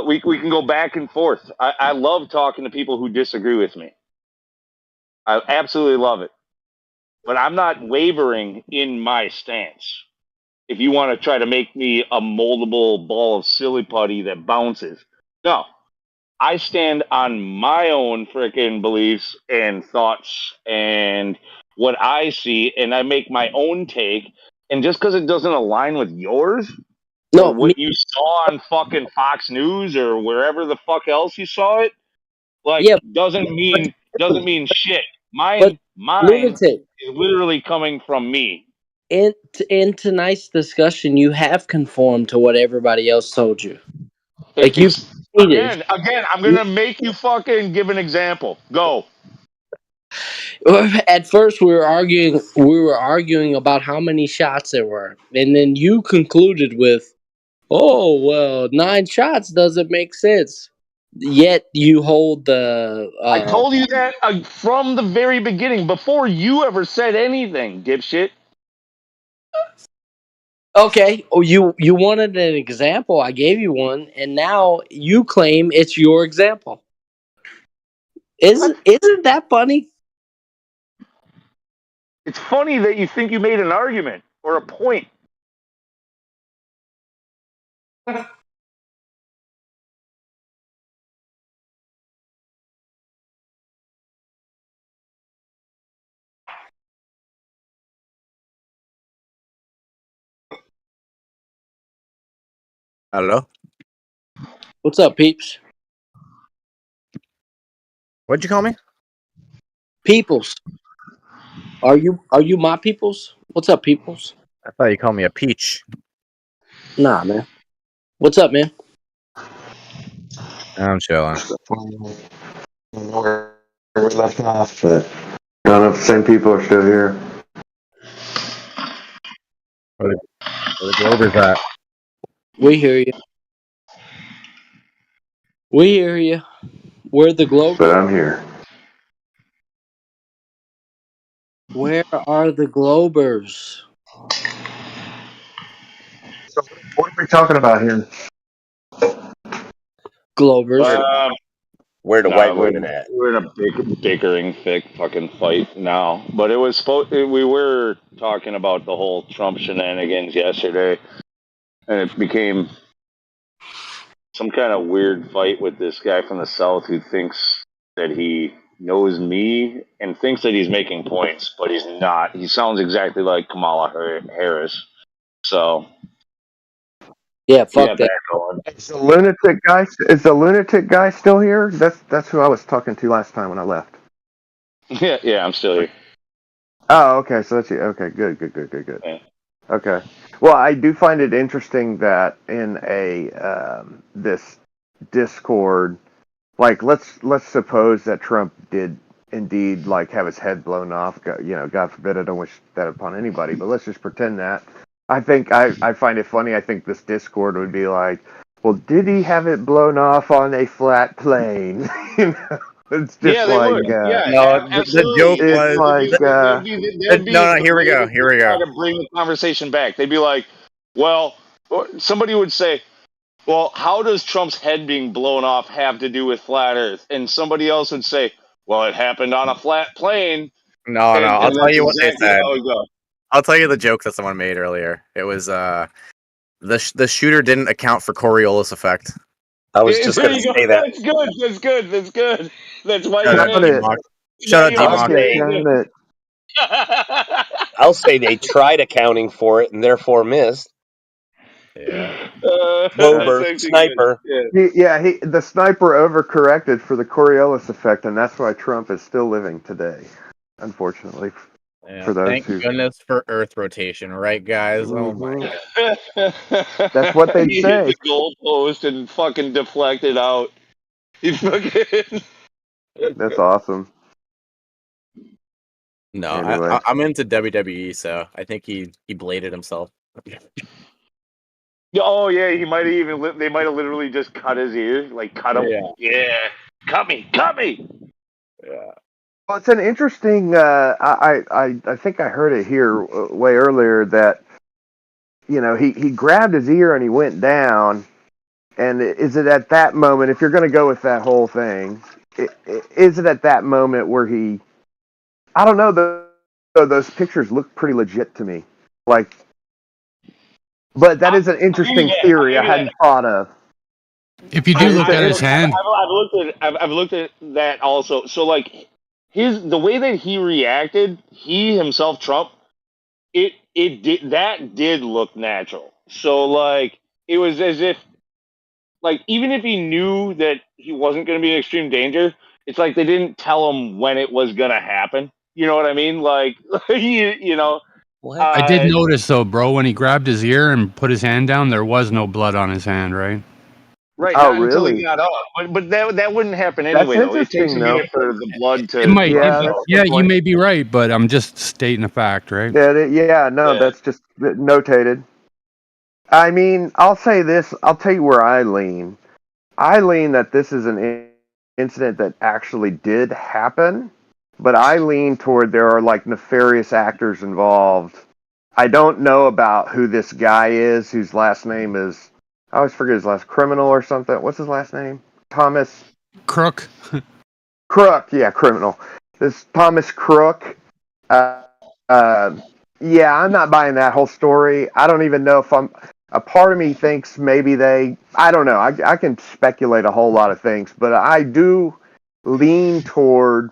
we can go back and forth. I love talking to people who disagree with me. I absolutely love it. But I'm not wavering in my stance. If you want to try to make me a moldable ball of silly putty that bounces, no. I stand on my own freaking beliefs and thoughts and what I see, and I make my own take And just because it doesn't align with yours or No, what you saw on fucking Fox News or wherever the fuck else you saw it, like yeah, doesn't mean shit. but Mine lunatic. is literally coming from me. In tonight's discussion, you have conformed to what everybody else told you. Like you Again, I'm gonna make you fucking give an example. Go. At first, we were arguing. We were arguing about how many shots there were, and then you concluded with, "Oh well, 9 shots doesn't make sense." Yet you hold the. I told you that from the very beginning, before you ever said anything, dipshit. Okay, oh, you wanted an example. I gave you one, and now you claim it's your example. Isn't that funny? It's funny that you think you made an argument or a point. Hello. What's up, peeps? What'd you call me? Peoples. Are you my peoples? What's up, peoples? I thought you called me a peach. Nah, man. What's up, man? I'm chilling. Where we left off, but I don't know if the same people are still here. Where the Glober's at? We hear you. We hear you. Where the Globers? But I'm here. Where are the Globers? So what are we talking about here? Globers. Where the No, white women at? we're in a bickering, thick fucking fight now. But it was we were talking about the whole Trump shenanigans yesterday, and it became some kind of weird fight with this guy from the South who thinks that he knows me and thinks that he's making points, but he's not. He sounds exactly like Kamala Harris. So yeah, fuck that. Is the lunatic guy still here? That's who I was talking to last time when I left. Yeah, I'm still here. Oh, okay. So that's you. Okay, good. Yeah. Okay. Well, I do find it interesting that in this Discord, like let's suppose that Trump did indeed like have his head blown off. God forbid, I don't wish that upon anybody. But let's just pretend that. I think I find it funny. I think this Discord would be like, well, did he have it blown off on a flat plane? It's just they like would. No, the joke was no. Here we go. Try to bring the conversation back. They'd be like, "Well," or somebody would say, "Well, how does Trump's head being blown off have to do with flat Earth?" And somebody else would say, "Well, it happened on a flat plane." No. And I'll tell that's you what they exactly said. how it goes. I'll tell you the joke that someone made earlier. It was the shooter didn't account for Coriolis effect. I was just going to say that. That's good. That's why Shut up, D-Mock. Shut up, D-Mock. I'll say they tried accounting for it and therefore missed. Yeah. Glober, sniper. The sniper overcorrected for the Coriolis effect, and that's why Trump is still living today, unfortunately. Yeah, for those thank who goodness for Earth rotation, right, guys? Oh my god. That's what they'd He say. hit the goalpost and fucking deflected out. He fucking. That's awesome. No, Anyway. I'm into WWE, so I think he bladed himself. Oh yeah, he might have even. They might have literally just cut his ear, like cut him. Yeah. Cut me. Yeah. Well, it's an interesting. I think I heard it here way earlier that he grabbed his ear and he went down. And is it at that moment, if you're going to go with that whole thing, is it at that moment where he? I don't know. Those pictures look pretty legit to me. But that is an interesting theory I hadn't thought of. If you do look at his hand, I've looked at that also. So like the way that he reacted, he himself, Trump, it that did look natural. So like it was as if like even if he knew that he wasn't going to be in extreme danger, it's like they didn't tell him when it was going to happen. You know what I mean? Like you know. I did notice though, bro, when he grabbed his ear and put his hand down, there was no blood on his hand, right? Right, Oh, not until he really? got up. But that wouldn't happen That's anyway, though. It takes a interesting, though. minute for the blood to It might. Yeah, that's a Yeah, good you point. may be right, but I'm just stating a fact, right? Yeah, no, that's just notated. I mean, I'll say this. I'll tell you where I lean. I lean that this is an incident that actually did happen, but I lean toward there are like nefarious actors involved. I don't know about who this guy is, whose last name is, I always forget his last, Criminal or something. What's his last name? Thomas Crook. Crook. Yeah, Criminal. This Thomas Crook. Uh, yeah, I'm not buying that whole story. I don't even know if a part of me thinks maybe I don't know. I can speculate a whole lot of things, but I do lean toward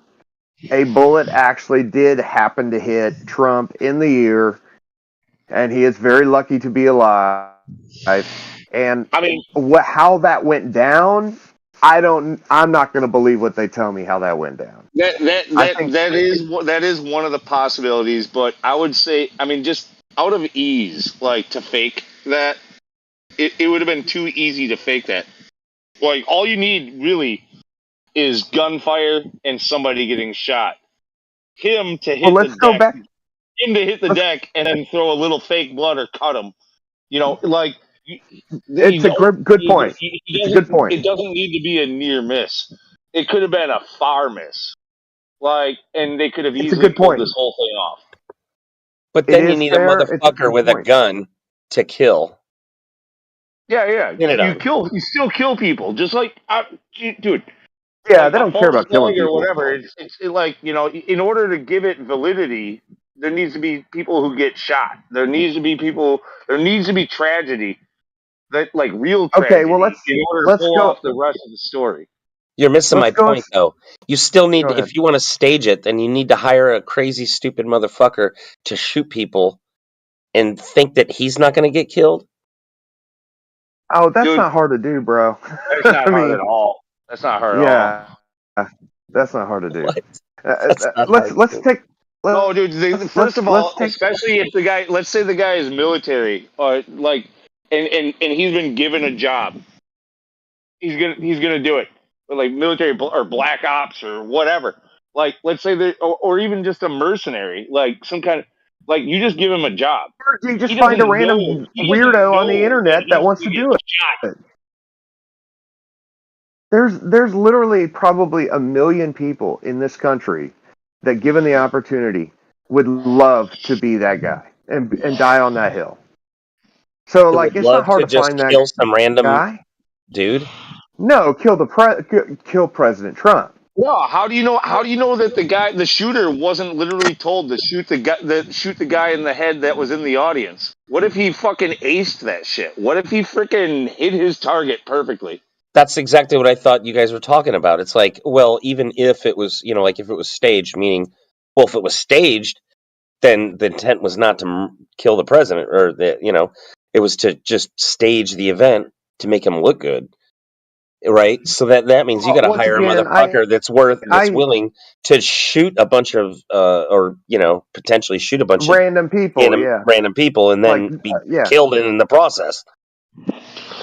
a bullet actually did happen to hit Trump in the ear, and he is very lucky to be alive. And I mean, how that went down, I'm not going to believe what they tell me how that went down. that is one of the possibilities, but I would say, I mean, just out of ease, like to fake that, it would have been too easy to fake that. Like all you need really is gunfire and somebody getting shot. Him to hit the deck, and then throw a little fake blood or cut him. You know, like it's a good point. It's a good point. It doesn't need to be a near miss. It could have been a far miss. Like, and they could have It's a easily good pulled point. this whole thing off. But It then you is need fair. a It's a motherfucker good with a point. gun to kill. Yeah. Pin it on. You still kill people, just like, dude. Yeah, like they a don't care false about killing flag or people. whatever. It's like, you know, in order to give it validity, there needs to be people who get shot. There needs to be tragedy, that like real tragedy, Okay, well in order to let's pull go. off the rest of the story. You're missing my Let's go. point, though. You still need, Go ahead. if you want to stage it, then you need to hire a crazy, stupid motherfucker to shoot people and think that he's not going to get killed. Oh, that's Dude, not hard to do, bro. That's not I hard mean, at all. That's not hard at all. yeah, that's not hard to do. That's not hard Let's to do. take. No, dude. First of all, let's take. especially if the guy, let's say the guy is military, or like, and he's been given a job, he's gonna do it, or like military or black ops or whatever. Like, let's say that, or even just a mercenary, like some kind of, like you just give him a job. You just He find a doesn't random know weirdo on the that internet that he's wants to gonna do get it. shot. There's literally probably 1 million people in this country that, given the opportunity, would love to be that guy and die on that hill. So, Who like, would it's not love hard to to just find that kill some random guy. dude? No, kill President Trump. No, how do you know? How do you know that the shooter, wasn't literally told to shoot the guy in the head that was in the audience? What if he fucking aced that shit? What if he freaking hit his target perfectly? That's exactly what I thought you guys were talking about. It's like, well, even if it was, like if it was staged, meaning, well, if it was staged, then the intent was not to kill the president, or it was to just stage the event to make him look good, right? So that means you got to Once hire a again, motherfucker that's willing to shoot a bunch of, or potentially shoot a bunch of random people, random people, and like then be yeah. killed in the process.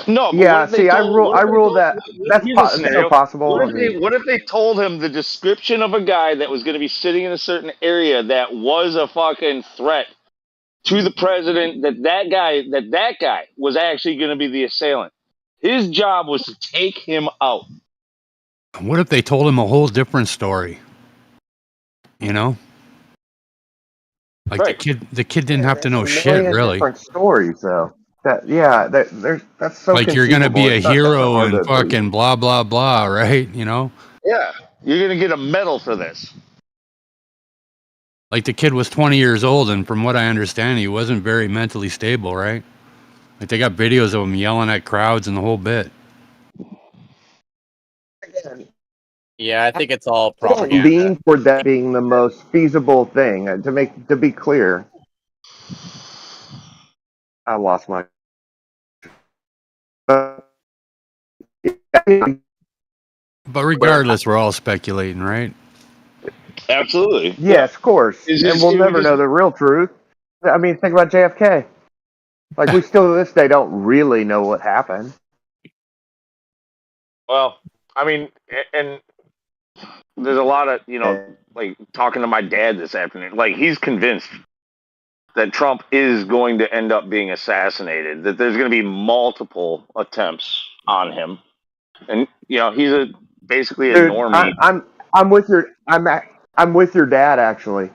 No, but Yeah, what if they see, I told? rule that Here's a that's so scenario. possible. What if they told him the description of a guy that was going to be sitting in a certain area that was a fucking threat to the president? That guy was actually going to be the assailant. His job was to take him out. What if they told him a whole different story? You know, like right. the kid didn't have to know A shit, million really. different stories, though. That's so. Like you're gonna be conceivable. a It's not hero hard and to believe. fucking blah blah blah, right? Yeah, you're going to get a medal for this. Like the kid was 20 years old, and from what I understand, he wasn't very mentally stable, right? Like they got videos of him yelling at crowds and the whole bit. Yeah, I think it's all I don't propaganda. lean toward that being the most feasible thing. To be clear, I lost my. But regardless, we're all speculating, right? Absolutely. Yes, of course, It's and just, we'll never know the real truth. I mean, think about JFK. Like, we still to this day don't really know what happened. well, I mean, and there's a lot of, like talking to my dad this afternoon, like he's convinced that Trump is going to end up being assassinated, that there's going to be multiple attempts on him. And, he's basically a Dude, normie. I'm with your dad, actually.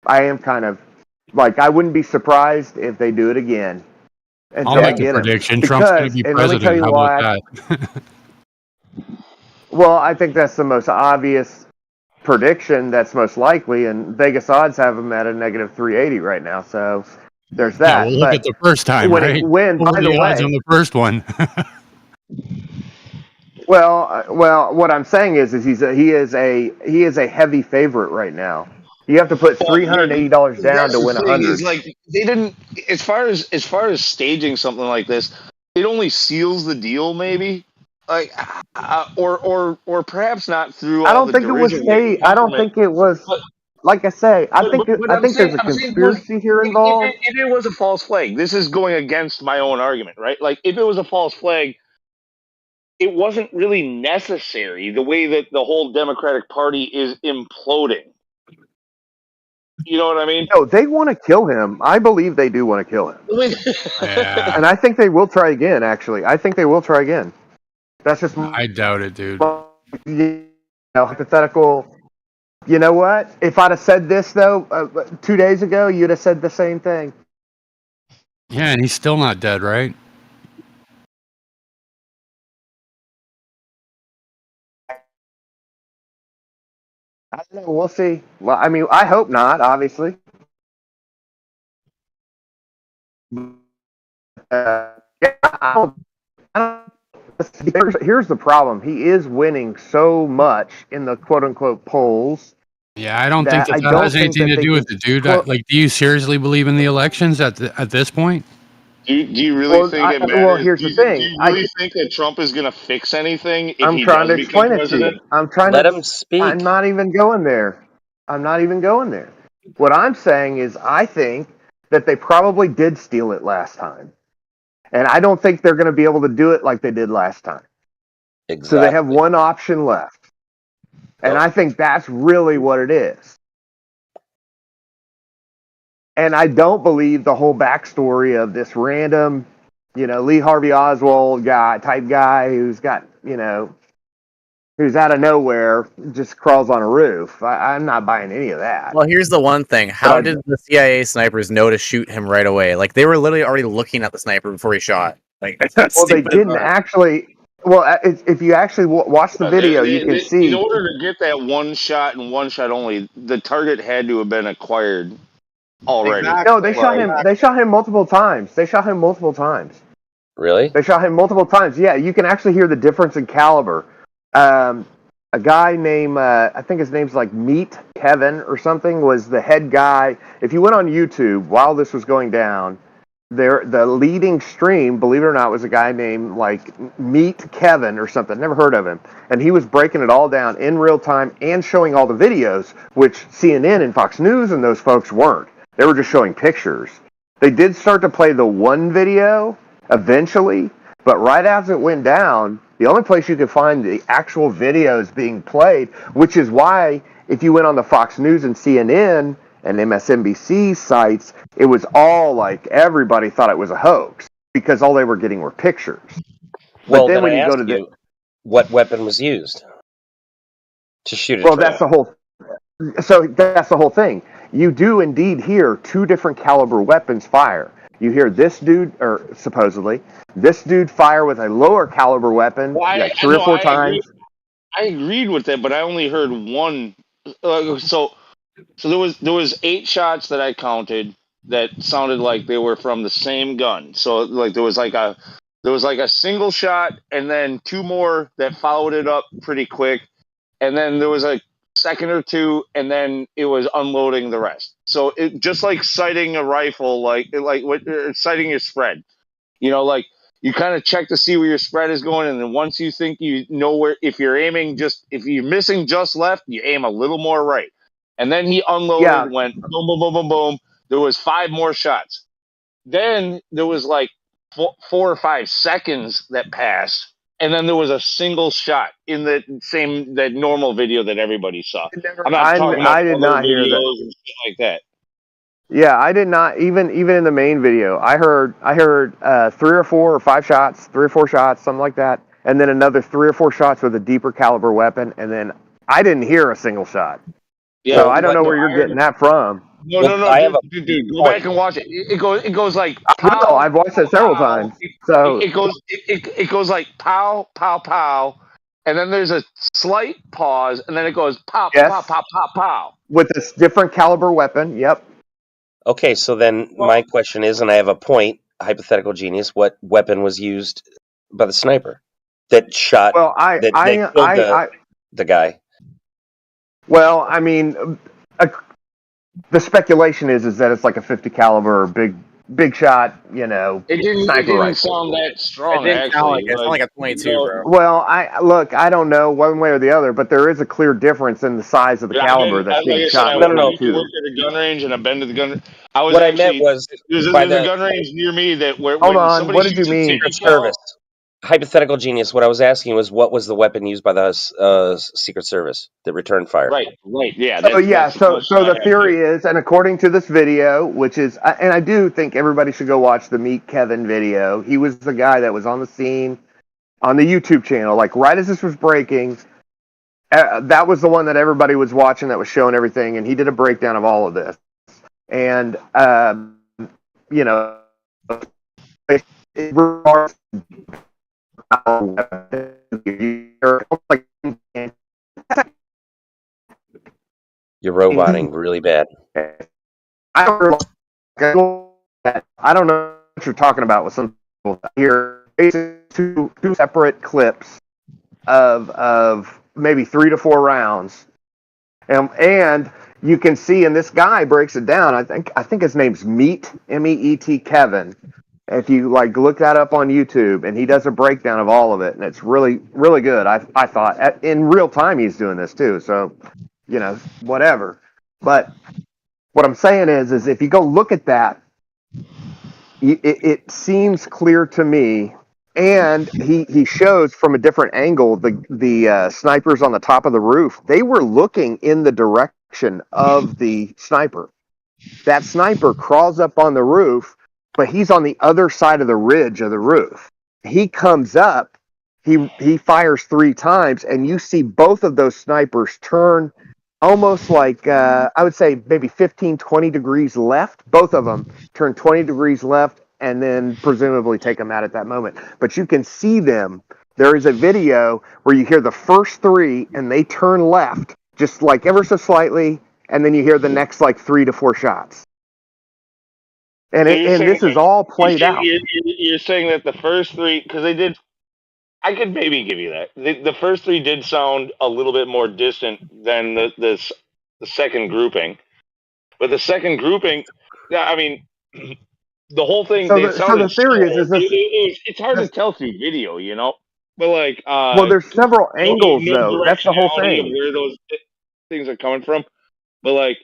I am kind of like, I wouldn't be surprised if they do it again I'll until they make a get him. prediction. Trump's going to be And let me tell president. you How why. about that? Well, I think that's the most obvious prediction that's most likely, and Vegas odds have him at a negative 380 right now. So there's Yeah, that. well, look But at the first time, when right? What by were the the odds way, on the first one? well, what I'm saying is he is a heavy favorite right now. You have to put Well, $380 down that's to the win thing is 100. like they didn't, as far as staging something like this, it only seals the deal, maybe. Like, or perhaps not through I all don't the think it was derision that can I come don't from it. think it was. But Like I say, but I I'm think saying, there's a look, conspiracy here if involved. it was a false flag, this is going against my own argument, right? Like, if it was a false flag, it wasn't really necessary the way that the whole Democratic Party is imploding. You know what I mean? No, they want to kill him. I believe they do want to kill him. Yeah, And I think they will try again, actually. I think they will try again. That's just I doubt it, dude. Hypothetical. You know what? If I'd have said this, though, 2 days ago, you'd have said the same thing. Yeah, and he's still not dead, right? I don't know. We'll see. Well, I mean, I hope not, obviously. Yeah, here's the problem. He is winning so much in the quote unquote polls Yeah, I don't think that that I that don't has think anything that to they do with can. it, dude. Like, do you seriously believe in the elections at this point? Do you really think it Well, matters? here's Do the you, do thing. you really think that Trump is going to fix anything if I'm he trying does to become explain it to president? you. I'm not even going there. I'm not even going there. What I'm saying is, I think that they probably did steal it last time, and I don't think they're going to be able to do it like they did last time. So they have Exactly. one option left, and I think that's really what it is. And I don't believe the whole backstory of this random, Lee Harvey Oswald type guy who's got, who's out of nowhere just crawls on a roof. I'm not buying any of that. Well, here's the one thing. How did the CIA snipers know to shoot him right away? Like, they were literally already looking at the sniper before he shot. Like, that's Well, they didn't actually. Well, if you actually watch the video, you can In see. order to get that one shot and one shot only, the target had to have been acquired already. No, they shot him. They shot him multiple times. Really? They shot him multiple times. Yeah, you can actually hear the difference in caliber. A guy named, I think his name's like Meet Kevin or something, was the head guy. If you went on YouTube while this was going down, the leading stream, believe it or not, was a guy named like Meet Kevin or something. Never heard of him. And he was breaking it all down in real time and showing all the videos, which CNN and Fox News and those folks weren't. They were just showing pictures. They did start to play the one video eventually, but right as it went down, the only place you could find the actual videos being played, which is why if you went on the Fox News and CNN and MSNBC sites, it was all like everybody thought it was a hoax because all they were getting were pictures. Well, But then then when I you go ask to you, what weapon was used to shoot at well, Trump? that's the whole thing. You do indeed hear two different caliber weapons fire. You hear this dude, or supposedly, this dude fire with a lower caliber weapon, Well, like three or four times. I agreed with that, but I only heard one. So there was 8 shots that I counted that sounded like they were from the same gun. So like there was like a single shot, and then 2 more that followed it up pretty quick, and then there was second or two, and then it was unloading the rest. So it just like sighting a rifle, like sighting your spread. You know, like you kind of check to see where your spread is going, and then once you think you know where, if you're missing just left, you aim a little more right. And then he unloaded, went boom, boom, boom, boom, boom. There was 5 more shots. Then there was like 4 or 5 seconds that passed, and then there was a single shot in that normal video that everybody saw. I'm not talking about I did other not hear that. videos and shit like that. Yeah, I did not even in the main video. I heard 3 or 4 or 5 shots, 3 or 4 shots, something like that, and then another 3 or 4 shots with a deeper caliber weapon, and then I didn't hear a single shot. Yeah, so I don't know where you're getting that from. No, dude, go back and watch it. It goes like I know, I've watched it several times. So it goes like pow, pow, pow, and then there's a slight pause, and then it goes pow, Yes. pow, pow, pow, pow. with this different caliber weapon, yep. Okay, so then my question is, and I have a point, hypothetical genius, what weapon was used by the sniper that shot Well, that killed the guy? Well, I mean, the speculation is that it's like a 50 caliber big shot, you know, It didn't rifle. sound that strong. It didn't sound like actually, it. It sounded like a 22, bro. Well, I don't know one way or the other, but there is a clear difference in the size of the caliber that's being shot. I used to work at a gun range, and I've been to the gun. What I meant was there's a gun range near me that where Hold when on, somebody what did you shoots a mean? 50 Secret Service. Hypothetical genius. What I was asking was, what was the weapon used by the Secret Service that returned fire? Right, yeah. So the theory is, and according to this video, which is, and I do think everybody should go watch the Meet Kevin video. He was the guy that was on the scene on the YouTube channel, like right as this was breaking. That was the one that everybody was watching, that was showing everything, and he did a breakdown of all of this. And you know, You're roboting really bad. I don't know what you're talking about with some people here. Basically, two separate clips of maybe 3 to 4 rounds, and you can see, and this guy breaks it down. I think his name's Meet MEET Kevin. If you like look that up on YouTube, and he does a breakdown of all of it, and it's really really good. I thought in real time he's doing this too, so you know, whatever. But what I'm saying is if you go look at that, it seems clear to me. And he shows from a different angle the snipers on the top of the roof. They were looking in the direction of the sniper. That sniper crawls up on the roof, but he's on the other side of the ridge of the roof. He comes up, he fires 3 times, and you see both of those snipers turn almost like, I would say maybe 15, 20 degrees left. Both of them turn 20 degrees left, and then presumably take them out at that moment. But you can see them. There is a video where you hear the first 3, and they turn left, just like ever so slightly, and then you hear the next like 3 to 4 shots. And this is all played out. You're saying that the first 3, because they did. I could maybe give you that. The first 3 did sound a little bit more distant than the second grouping, but the second grouping, yeah, I mean, the whole thing. So the theory is this, it's hard to tell through video, you know. But like, well, there's several angles though. That's the whole directionality of thing. where those things are coming from. But like,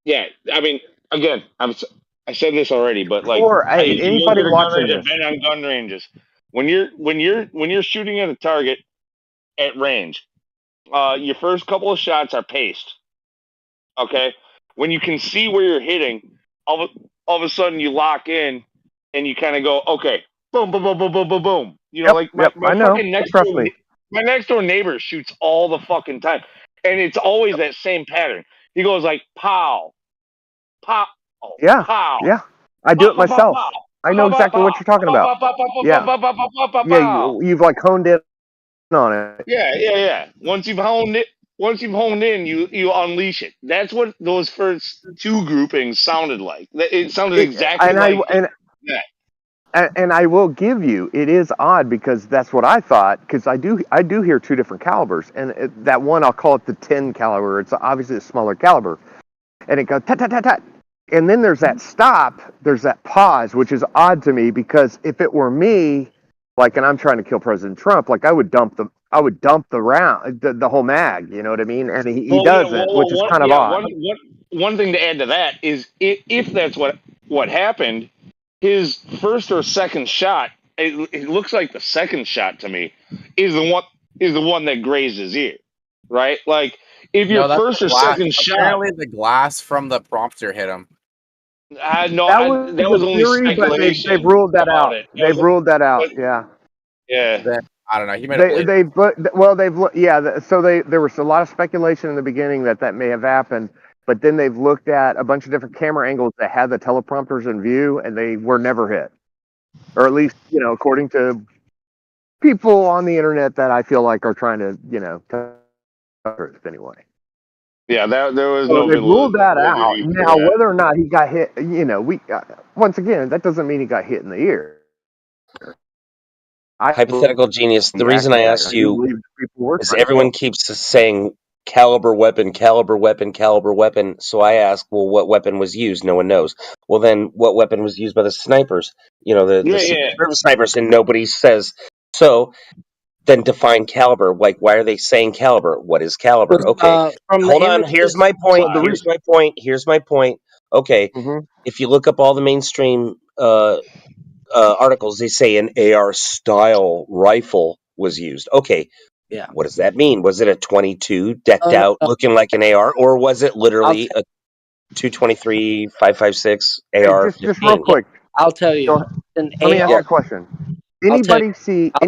yeah, I mean, again, I said this already, but like, anybody watching this, I've been on gun ranges. When you're shooting at a target at range, your first couple of shots are paced. Okay, when you can see where you're hitting, all of a sudden you lock in, and you kind of go, okay, boom, boom, boom, boom, boom, boom, boom. You know, like my fucking my next door neighbor shoots all the fucking time, and it's always that same pattern. He goes like pow, pow, yeah, pow. Yeah. I do it myself. I know exactly what you're talking about. Yeah, you've like honed in on it. Yeah. Once you've honed in, you unleash it. That's what those first 2 groupings sounded like. It sounded exactly like that. And I will give you, it is odd because that's what I thought. Because I do hear two different calibers, and that one I'll call it the 10 caliber. It's obviously a smaller caliber, and it goes tat tat tat tat, and then there's that stop. There's that pause, which is odd to me because if it were me, like, and I'm trying to kill President Trump, like I would dump the round, the whole mag. You know what I mean? And he doesn't, which is kind of odd. One thing to add to that is if that's what happened, his first or second shot, it looks like the second shot to me, is the one that grazed his ear, right? Like if your that's first the or glass. second shot, Apparently, the glass from the prompter hit him. That was only theory, but speculation they've ruled that about out. it. They've ruled that out. Yeah. Yeah. I don't know. He made it believe. There was a lot of speculation in the beginning that may have happened, but then they've looked at a bunch of different camera angles that had the teleprompters in view, and they were never hit, or at least according to people on the internet that I feel like are trying to tell the truth anyway. Yeah, there was So no they've ruled that out. validity for Now, that. whether or not he got hit, once again, that doesn't mean he got hit in the ear. Hypothetical genius. The reason I asked you is everyone keeps saying caliber weapon, caliber weapon, caliber weapon. So I ask, well, what weapon was used? No one knows. Well, then what weapon was used by the snipers? The Secret Service snipers, and nobody says. So then define caliber. Like, why are they saying caliber? What is caliber? Okay, hold on. Here's my point. Here's my point. Okay, if you look up all the mainstream articles, they say an AR style rifle was used. Okay, yeah. What does that mean? Was it a 22 decked out, looking like an AR, or was it literally a 223 5.56 AR? Just real quick, I'll tell you. Let me ask you a question. Anybody see a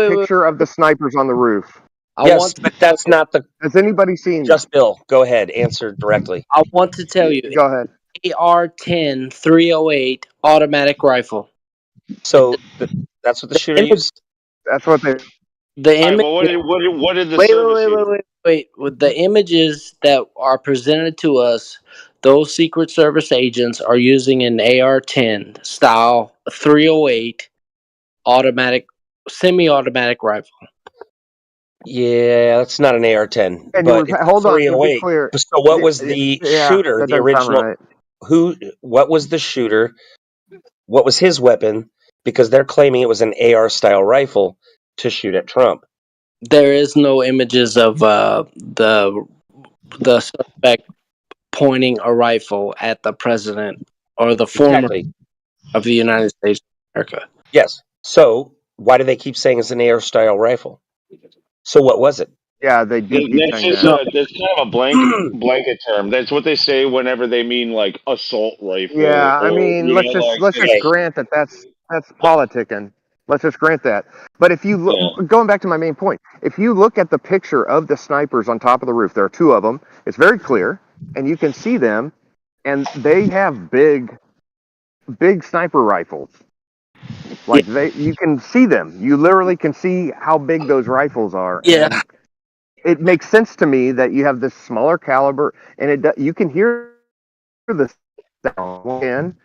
picture of the snipers on the roof? Yes, but that's not the. Has anybody seen? Just Bill, go ahead, answer directly. I want to tell you. Go ahead. AR-10 308 automatic rifle. So that's what the shooter used. That's what they. The image. What did the service use? Wait. With the images that are presented to us, those Secret Service agents are using an AR-10 style 308 automatic, semi-automatic rifle. Yeah, that's not an AR-10. And but it's hold on, to be 308. clear. So what was the shooter? The original. Right. What was the shooter? What was his weapon? Because they're claiming it was an AR style rifle to shoot at Trump. There is no images of the suspect pointing a rifle at the president or the former of the United States of America. Yes. So why do they keep saying it's an AR style rifle? So what was it? Yeah, they do keep saying That's kind of a blanket term. That's what they say whenever they mean like assault rifle. Yeah, I mean, let's just grant that that's politicking. Let's just grant that. But if you look, going back to my main point, if you look at the picture of the snipers on top of the roof, there are two of them. It's very clear, and you can see them, and they have big sniper rifles. Like you can see them. You literally can see how big those rifles are. Yeah. And it makes sense to me that you have this smaller caliber, and you can hear the sound.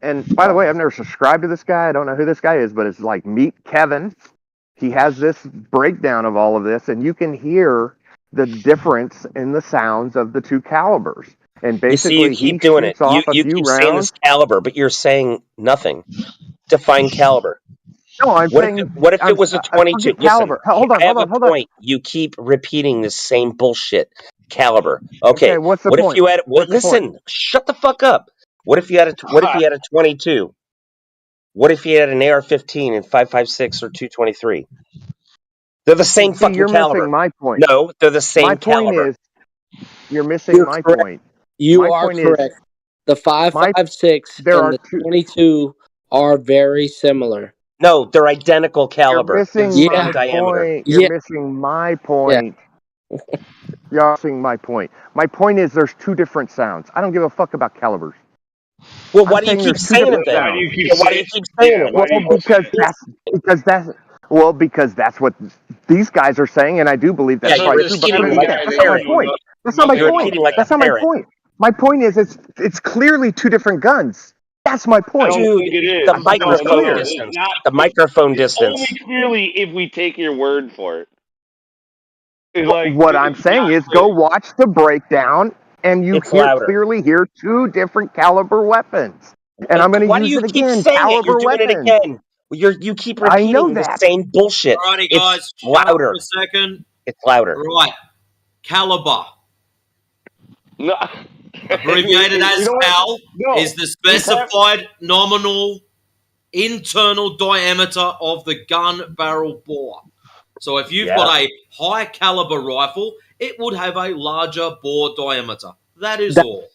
And by the way, I've never subscribed to this guy. I don't know who this guy is, but it's like Meet Kevin. He has this breakdown of all of this, and you can hear the difference in the sounds of the two calibers. And basically, you keep doing it. You keep saying this caliber, but you're saying nothing. Define caliber. No, I'm saying. What if it was a 22? Caliber. Listen, hold on. I have a point. You keep repeating the same bullshit. Caliber. Okay. What's the point? If you had? Listen. Shut the fuck up. What if you had a 22? What if you had an AR-15 and 5.56 or 223? They're the same fucking you're caliber. Missing my point. No, they're the same caliber. My point is, you're missing my point. You are correct. The 5.56 and the 22 are very similar. No, they're identical caliber. You're missing my diameter. point. You're missing my point. You're missing my point. My point is there's two different sounds. I don't give a fuck about calibers. Well, why do you keep saying it then? Why do you keep saying it? Because that's what these guys are saying, and I do believe that's probably true. But that's not my point. That's not my point. That's not my point. My point is it's clearly two different guns. That's my I point. don't think it is. The I thought that was microphone clear. It's distance. not. The microphone It's only distance. clearly if we take your word for it. It's What I'm it's saying not is clear. go watch the breakdown and you It's louder. clearly hear two different caliber weapons. And I'm going to Why do use you it keep again, saying it? You're caliber doing it weapons. again. You keep I know repeating the that. same bullshit. Alrighty, It's guys, shut up for louder. a second. It's louder. Right, caliber, No. abbreviated You as know what? cal, No. is the You have specified nominal internal diameter of the gun barrel bore. So if you've got a high caliber rifle, it would have a larger bore diameter. That is all.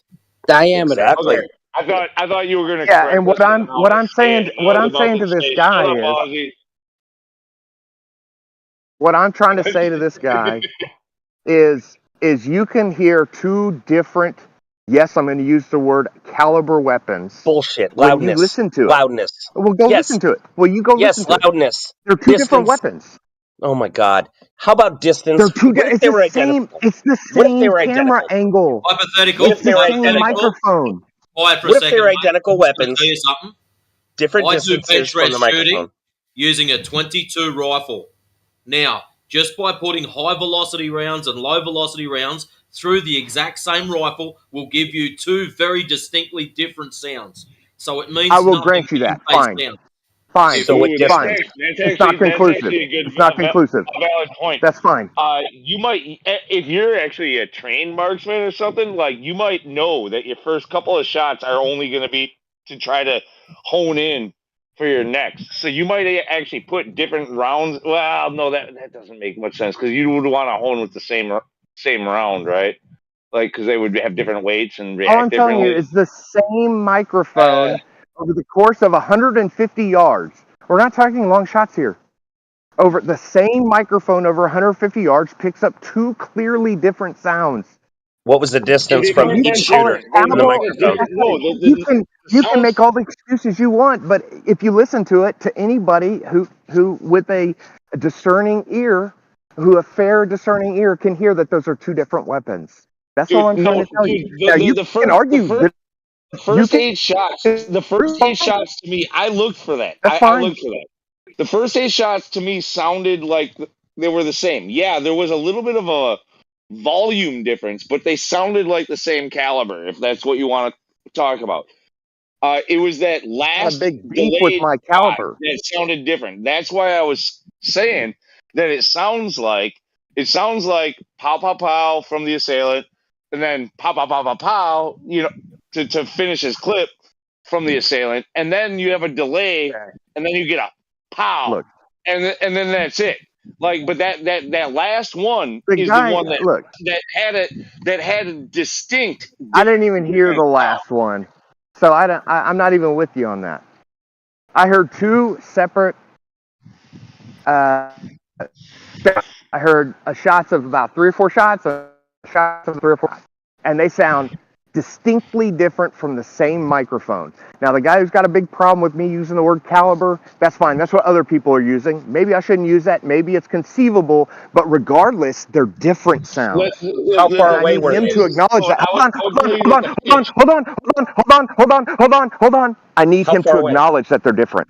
Diameter. Exactly. Okay. I thought you were going to Yeah, correct and us on how what a I'm stand saying what was I'm about saying to to this say, guy shut up, is Ozzy. what I'm trying to say to this guy is you can hear two different, yes, I'm going to use the word caliber weapons Bullshit. when you Loudness. listen to it. Loudness. Well, go Yes. listen to it. Well, you go listen Yes, to it. loudness. They're two different Distance. weapons. Oh my god. How about distance? They're two. What if It's they the were same. identical? It's the What if they same were camera identical? angle. Hypothetical. What if It's they the were same identical? microphone. Quiet for What a if they second, were mate. identical I'm going to weapons, tell you something. different I do distances bench from press the shooting microphone? using a 22 rifle. Now, just by putting high velocity rounds and low velocity rounds through the exact same rifle will give you two very distinctly different sounds. So it I means will nothing grant you to you that. face Fine. down. Fine. So with Ooh, Fine. distance. It's not that's conclusive. actually a good It's not conclusive. a valid point. That's fine. You might, if you're actually a trained marksman or something, like you might know that your first couple of shots are only going to be to try to hone in for your next. So you might actually put different rounds. Well, no, that doesn't make much sense because you would want to hone with the same round, right? Like because they would have different weights and All react I'm telling you differently. is the same microphone over the course of 150 yards. We're not talking long shots here. Over the same microphone over 150 yards picks up two clearly different sounds. What was the distance from And you each can call it shooter from the caliber. microphone? You can make all the excuses you want, but if you listen to it to anybody who with a discerning ear, who a fair discerning ear can hear that those are two different weapons. That's all I'm trying to tell you. Now you can argue that you can. The first eight shots to me, I looked for that. That's I fine. looked for that. The first eight shots to me sounded like they were the same. Yeah, there was a little bit of a volume difference, but they sounded like the same caliber, if that's what you want to talk about. It was that Not a last big beef with delayed my shot caliber. that sounded different. That's why I was saying that it sounds like pow pow pow from the assailant, and then pow pow pow pow pow, to finish his clip from the assailant, and then you have a delay, and then you get a pow, Look, and then that's it. Like, but that last one the is the guy. one that Look, had a distinct I didn't even hear different the sound. last one, so I'm not even with you on that. I heard two separate. I heard shots of about 3 or 4 shots, shots of 3 or 4, and they sound distinctly different from the same microphone. Now, the guy who's got a big problem with me using the word caliber, that's fine. That's what other people are using. Maybe I shouldn't use that. Maybe it's conceivable, but regardless, they're different sounds. How far And I away need were him they? to acknowledge that. I agree with the pitch. Hold on. I need How him far to away? acknowledge that they're different.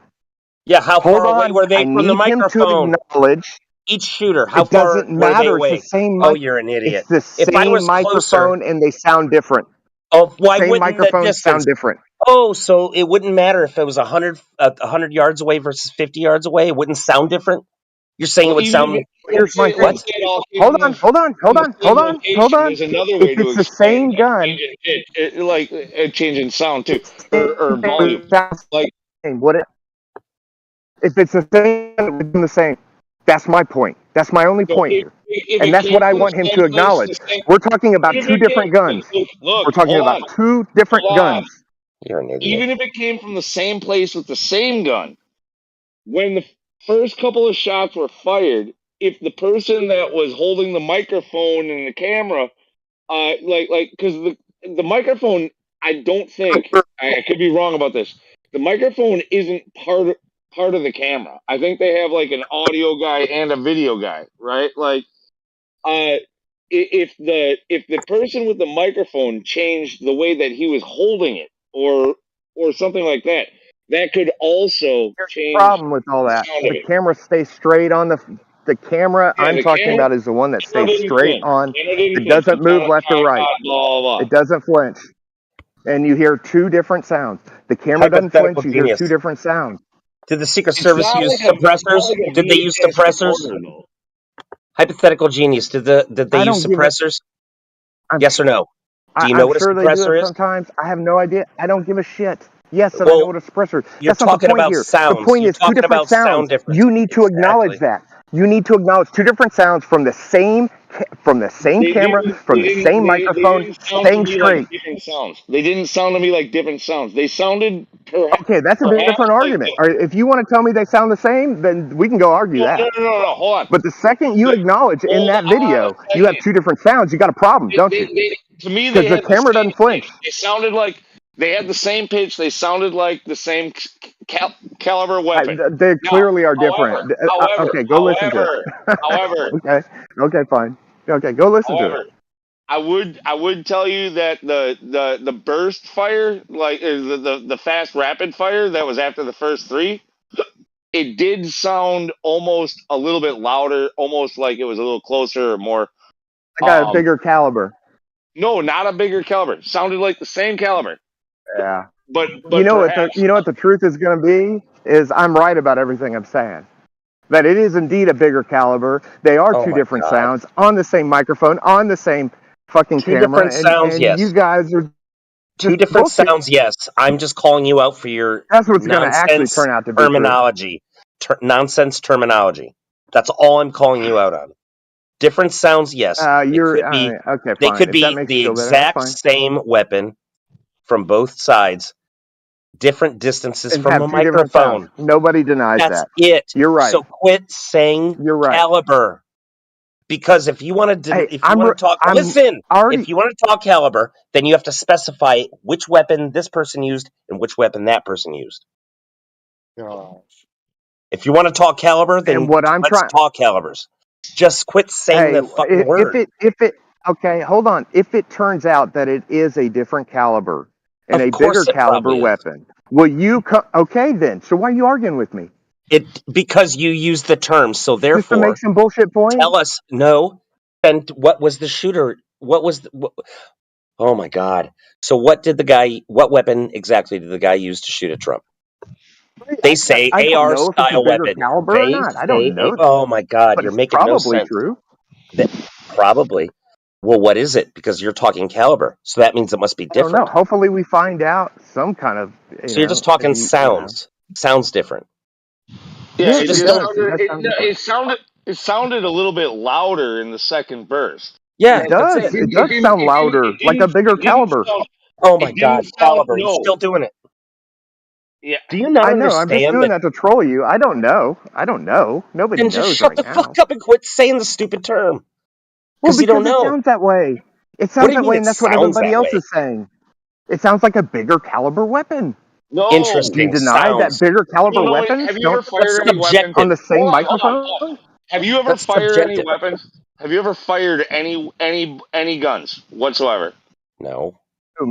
Yeah, how Hold far away on. were I they from the need him to microphone? acknowledge. Each shooter, how It far doesn't were they matter. It's the away? same Oh, mic. you're an It's idiot. the If I same was closer, microphone, and they sound different. oh, why Same wouldn't the microphones distance? sound different. Oh, so it wouldn't matter if it was 100 yards away versus 50 yards away. It wouldn't sound different. You're saying it Well, would even if sound Here's my what? thing. it all came Hold on. from the same location, there's another If way to it's the explain same that gun, change in pitch, like a change in sound too, it's or volume. Like, what it? If it's the same, it's the same. That's my point. That's my only so point here, if and it that's what came I from the want him same to place, acknowledge. We're talking about even if two it different guns. look, We're talking hold about on, two different guns. You're an idiot. even if it came from the same place with the same gun, when the first couple of shots were fired, if the person that was holding the microphone and the camera, because the microphone, I don't think I could be wrong about this. The microphone isn't part of the camera. I think they have like an audio guy and a video guy, right? Like, if the person with the microphone changed the way that he was holding it, or or something like that, that could also change Problem with all the that, sound of the it. camera stays straight on the camera Yeah, I'm the talking camera about is the one that stays didn't straight flinch. on. Camera didn't It flinch. doesn't It's not move a left or right. tripod, blah, blah, It blah. doesn't flinch. And you hear two different sounds. The camera doesn't Hypothetical flinch, you hear two genius. different sounds. Did the Secret It's Service not use like it's not suppressors? like a Did they use VHS suppressors? recorder, though. Hypothetical genius. Did they I use don't give a. suppressors? I'm, Yes or no? Do you know I'm what a sure they do it suppressor is? sometimes. I have no idea. I don't give a shit. Yes, and I know Well, what a suppressor is. you're That's not the talking point about here. The sounds. point You're is two talking different about sounds. sound differences. You need to acknowledge Exactly. that. You need to acknowledge two different sounds from the same camera, from the same They microphone, didn't sound to staying me like straight. different sounds. They didn't sound to me like different sounds. They sounded Okay, that's a perhaps different like argument. Or if you want to tell me they sound the same, then we can go argue no, that. hold on. But the second you acknowledge in Hold that on a video you have second. two different sounds, you got a problem, don't you? To me, they Because the had the camera same doesn't flinch. pitch. They sounded like they had the same pitch. They sounded like the same caliber weapon. They Now, clearly are however, different. however, Okay, go listen to however, it. however, Okay, fine. Okay, go listen to it. however, I would tell you that the burst fire, like the fast rapid fire that was after the first three, it did sound almost a little bit louder, almost like it was a little closer or more. I got a bigger caliber. No, not a bigger caliber. Sounded like the same caliber, Yeah. but You know what perhaps the truth is going to be is I'm right about everything I'm saying. That it is indeed a bigger caliber. They are Oh two my different God. sounds on the same microphone, on the same fucking Two different camera, sounds, and you yes. guys are Two just different bullshit. sounds, yes. I'm just calling you out for your That's what's going to actually nonsense turn out to be true. terminology. Nonsense terminology. That's all I'm calling you out on. Different sounds, yes. They could be. Okay, They fine. could If that be makes you the feel better, that's exact fine. same weapon from both sides, different distances And from a have two different sounds. microphone. Nobody denies That's that. it. You're right. So quit saying You're right. caliber. Because if you want to, Hey, if you want to talk, I'm listen. already. If you want to talk caliber, then you have to specify which weapon this person used and which weapon that person used. If you want to talk caliber, And then what I'm let's trying. talk calibers. Just quit saying Hey, the fucking word. if it. Okay, hold on. If it turns out that it is a different caliber and Of a bigger course, it caliber probably is. weapon, will you? Okay, then. So why are you arguing with me? Because you use the term, so Just to therefore, make some bullshit point? tell us no. And what was the shooter? What was? Oh my god! So what did the guy? What weapon exactly did the guy use to shoot at Trump? They say I don't AR know if it's a style bigger weapon. caliber or They not. I say, don't know that, oh my god, but you're it's making no probably sense. true. Probably. Well, what is it? Because you're talking caliber, so that means it must be I don't know. different. Hopefully, we find out some kind of. So you're just talking sounds. Sounds different. yeah, So it just just don't. it sounded a little bit louder in the second burst. Yeah, It that's does. it. It does sound louder, like a bigger caliber. Oh my god, caliber! You're no. still doing it. Yeah. Do you not I know. I'm just understand doing that? that to troll you. I don't know. Nobody Then just knows shut right the now. fuck up and quit saying the stupid term. Well, Because you don't because it know. sounds that way. It What sounds do you that mean way, it and that's what sounds everybody that else way? is saying. It sounds like a bigger caliber weapon. No. Do you Interesting. deny that Sounds. bigger caliber No, weapons have you don't ever That's fired any weapons? on subjective. the same Hold microphone? on. Have you ever That's fired any subjective. weapons? Have you ever fired any guns whatsoever? No,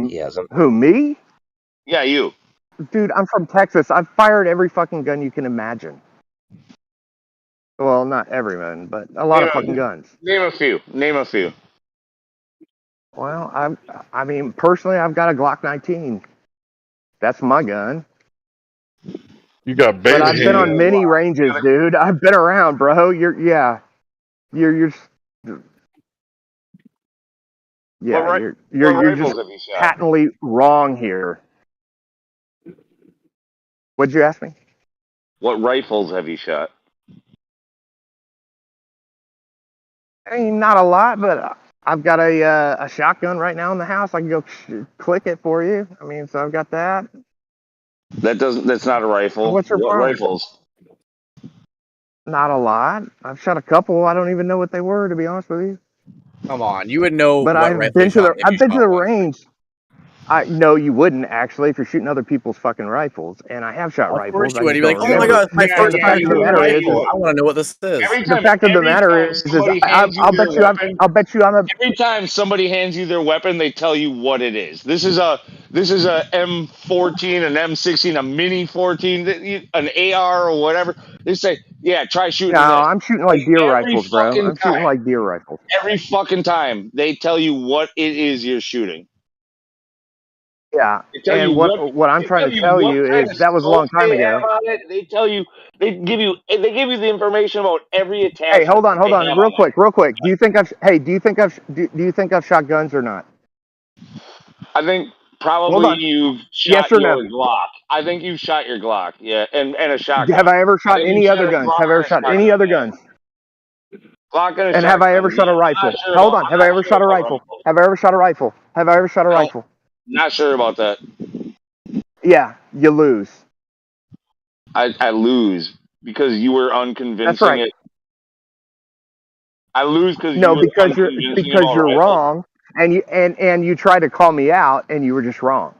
he hasn't. Who, me? Yeah, you. Dude, I'm from Texas. I've fired every fucking gun you can imagine. Well, not every one, but a lot of fucking guns. Name a few. Name a few. Well, I mean, personally, I've got a Glock 19. That's my gun. You got But beta I've been on many ranges, dude. I've been around, bro. You're What just rifles have you shot? patently wrong here. What'd you ask me? What rifles have you shot? I mean, not a lot, but I've got a shotgun right now in the house. I can go click it for you. I mean, so I've got that. That's not a rifle. What's your What problem? rifles? Not a lot. I've shot a couple. I don't even know what they were, to be honest with you. Come on, you would know But what I've rifle been you to shot the if you shot one. range. No, you wouldn't actually if you're shooting other people's fucking rifles. And I have shot Of course rifles. I you would. just You'd be don't like, "Oh my remember. god, it's my And first the time fact of the shooting a matter is rifle. I want to know what this is." the fact of the matter is somebody hands you I'll their bet you weapon, I'll bet you I'm a every time somebody hands you their weapon, they tell you what it is. This is a M14, an M16, a Mini 14, an AR or whatever. They say, yeah, try no. shooting this. I'm shooting like deer Every rifles, bro. fucking I'm shooting time, like deer rifles. every fucking time, they tell you what it is you're shooting. Yeah. They tell you And what I'm they trying tell to you tell what you kind is of that was a long scope time they have ago. on it. They tell you they give you the information about every Hey, attachment that hold they on, have on real quick. Do you think I've shot guns or not? I think Hold probably on. you've Yes shot or no? your Glock. I think you've shot your Glock, yeah, and a Have shotgun. I ever I shot think you've any shot other a guns? Glock Have I ever and a shot any shotgun, other yeah. guns? Glock and a And have I ever shotgun. shot a Yeah, rifle? Hold on. Have I ever shot a rifle? Have I ever shot a rifle? Have I ever shot a I don't. rifle? Not sure about that. Yeah, you lose. I lose because you were That's unconvincing right. it. I lose because you No, were unconvincing about you're rifles. wrong, and you tried to call me out, and you were just wrong.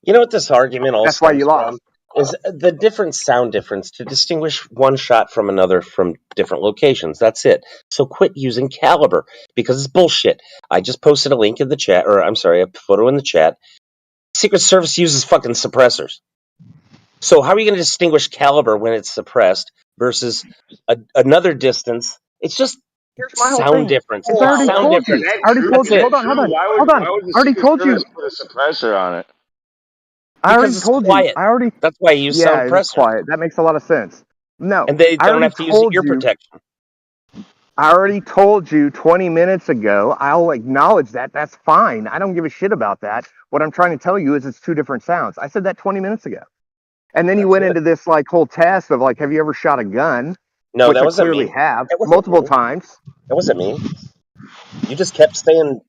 You know what this argument all That's why you stems lost. from? Is the different sound difference to distinguish one shot from another from different locations. That's it. So quit using caliber because it's bullshit. I just posted a link in the chat, or I'm sorry, a photo in the chat. Secret Service uses fucking suppressors. So how are you going to distinguish caliber when it's suppressed versus another distance? It's just Here's my whole sound thing. difference. It's It's I just already sound told you. difference. I already told That's you. it. Hold on, hold on, hold on. Why would the I already Secret told Service you. put a suppressor on it? I already Because it's told you. quiet. That's why you use sound Yeah, it's suppressors. quiet. That makes a lot of sense. No, And they I don't already have to use told ear you. protection. I already told you 20 minutes ago. I'll acknowledge that. That's fine. I don't give a shit about that. What I'm trying to tell you is it's two different sounds. I said that 20 minutes ago. And then you That's went it. into this whole test of have you ever shot a gun? No, Which that I wasn't clearly me. have That wasn't multiple me. times. That wasn't me. You just kept saying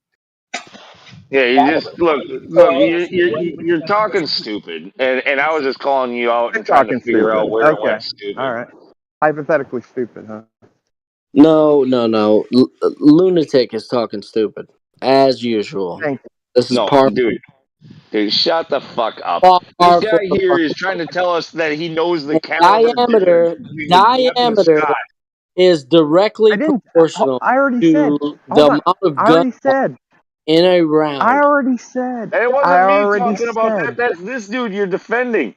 Yeah, you caliber. just look. So Look, I asked you, when would you're you distinguish? talking stupid, and I was just calling you out I'm and trying to talking figure out stupid. where it Okay. went All stupid. right. Hypothetically stupid, huh? No. Lunatic is talking stupid as usual. Thank This is No, par dude, shut the fuck up. This far for guy the here fucking is trying to tell us that he knows the and caliber difference between the gun and the diameter Scott. is directly I didn't. proportional I already said. to the Hold on. amount of I gun already said. in a I round. already said. And it I wasn't me already talking about that. said. That's this dude you're defending.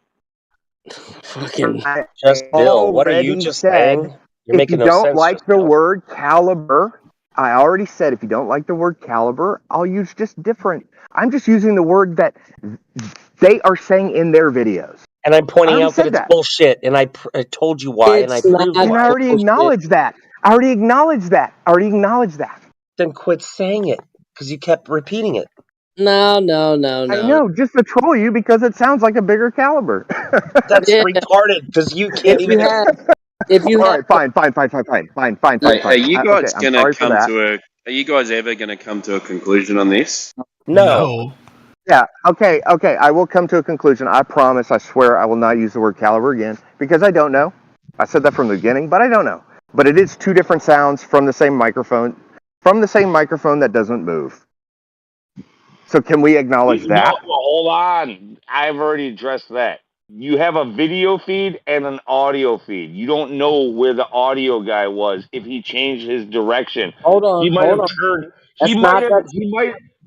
Fucking I Just Bill, what are you already just said. saying? You're If you making no don't sense, like just the Bill. word caliber, I already said if you don't like the word caliber, I'll use just different. I'm just using the word that they are saying in their videos. And I'm I pointing already out that said it's that. bullshit, and I told you why, and I it's not proved And I why. already bullshit. acknowledged that. I already acknowledged that. I already acknowledged that. Then quit saying it because you kept repeating it. No. I know, just to troll you because it sounds like a bigger caliber. That's Yeah, retarded because you can't if you even. have if you All have right, fine. Are you Okay, guys I'm gonna sorry for come that. to a? Are you guys ever gonna come to a conclusion on this? No. Yeah, okay. I will come to a conclusion. I promise, I swear, I will not use the word caliber again because I don't know. I said that from the beginning, but I don't know. But it is two different sounds from the same microphone, that doesn't move. So can we acknowledge No, that? well, hold on. I've already addressed that. You have a video feed and an audio feed. You don't know where the audio guy was if he changed his direction. hold He on, might hold have on. turned. That's not that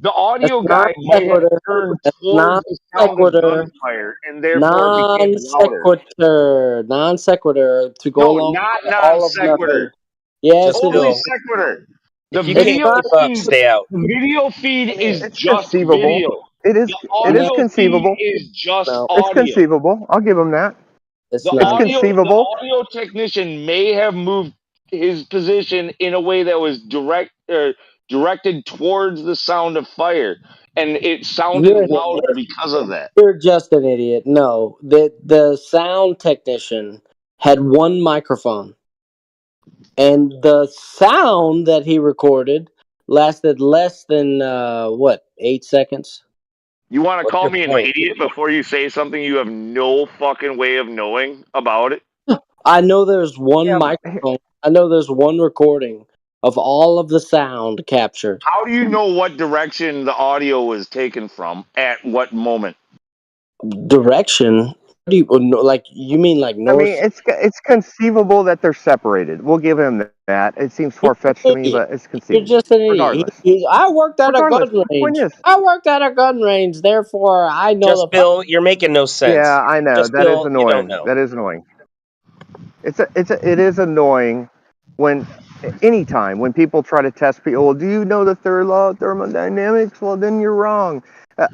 The that's audio non guy might have sequitur. turned That's towards non the sound of sequitur. gunfire and therefore became Non louder. sequitur. Non sequitur to go No, along not with non all of nothing. sequitur. Yes, Just it Totally is. Bill. sequitur. The If you It's can't video not. keep up, feed, stay out. the video feed is It's just conceivable. video. It is. The It is No, audio feed conceivable. is just no, It's audio. conceivable. I'll give him that. it's The It's not. conceivable. audio technician may have moved his position in a way that was directed towards the sound of fire, and it sounded You're an louder idiot. because of that. You're just an idiot. No, the sound technician had one microphone, and the sound that he recorded lasted less than 8 seconds. You want to What's call your me an point? idiot before you say something you have no fucking way of knowing about it? I know there's one Yeah. microphone. I know there's one recording of all of the sound captured. How do you know what direction the audio was taken from at what moment? Direction? What do you like? You mean like I mean, north? it's conceivable that they're separated. We'll give him that. It seems far fetched to me, but it's You're conceivable. just an idiot. Regardless, I worked at a regardless. gun The point range. is, I worked at a gun range. Therefore, I know Just the. Bill, you're making no sense. yeah, I know Just that is Bill, you don't annoying. know. That is annoying. It is annoying when anytime when people try to test people. Well, do you know the third law of thermodynamics? Well, then you're wrong.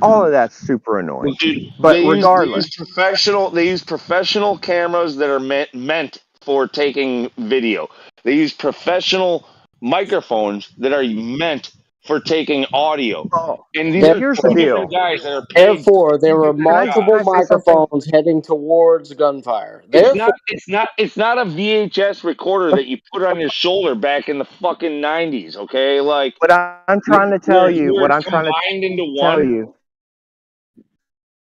All of that's super annoying. Dude, But they regardless, use professional cameras that are meant for taking video. They use professional microphones that are meant for taking audio. And these are here's the two different deal. guys that are paid Therefore, there were Can I multiple say something? microphones heading towards Gunfire. It's Therefore, not a VHS recorder that you put on your shoulder back in the fucking 90s, okay? Like What I'm trying to tell you, where what it's I'm trying to combined into tell one. you,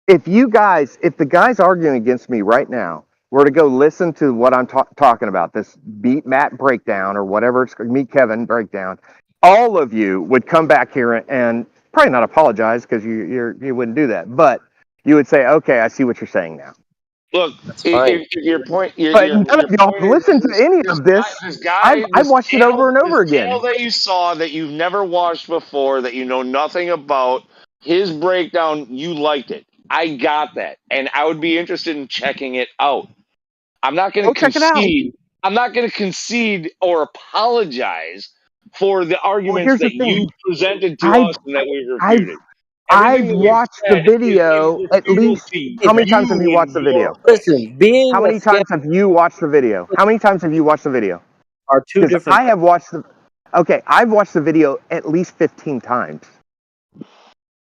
if the guys arguing against me right now were to go listen to what I'm talking about, this Beat Matt breakdown or whatever it's Meet Kevin breakdown, all of you would come back here and probably not apologize because you wouldn't do that, but you would say, okay, I see what you're saying now. Look, fine. your point, But none of y'all have listened to any of this. I've watched it over and over again. Tale that you saw that you've never watched before, that you know nothing about, his breakdown, you liked it. I got that, and I would be interested in checking it out. I'm not going Go to check it out. concede. I'm not going to concede or apologize for the arguments here's the that thing. you presented to us and that we refuted. I've watched the video at least. How many times have you watched the video? listen, being How a many times have you watched the video? How many times have you watched the video? are two Because different. I have watched the. Okay, I've watched the video at least 15 times.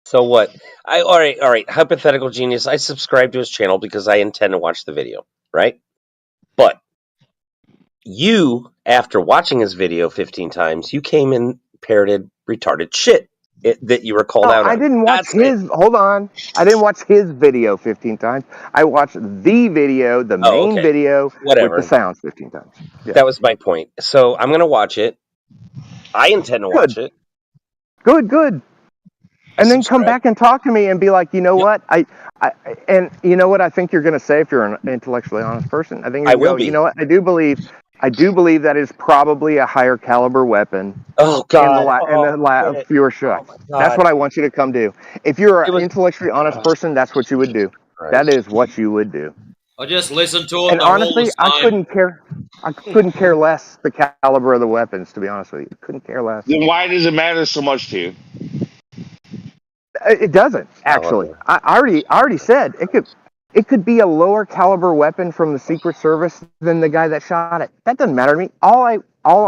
So what? All right. Hypothetical genius. I subscribe to his channel because I intend to watch the video, right? But you, after watching his video 15 times, you came and parroted retarded shit that you were called No, out I on. didn't watch That's it. his. Hold on. I didn't watch his video 15 times. I watched the video, the Oh, main okay. video with Whatever. the sounds 15 times. Yeah. That was my point. So I'm gonna watch it. I intend to watch it. Good. And then come back and talk to me and be like, you know what? And you know what I think you're going to say if you're an intellectually honest person? I think I you're will going to go, be. you know what? I do believe that is probably a higher caliber weapon. Oh God! Shit. Fewer shots. God. That's what I want you to come do. If you're an intellectually honest person, that's what you would do. That is what you would do. I just listened to them. And They're all honestly, the I same. couldn't care. I couldn't care less the caliber of the weapons. To be honest with you, couldn't care less. Then why does it matter so much to you? It doesn't actually. I already said it could be a lower caliber weapon from the Secret Service than the guy that shot it. That doesn't matter to me. All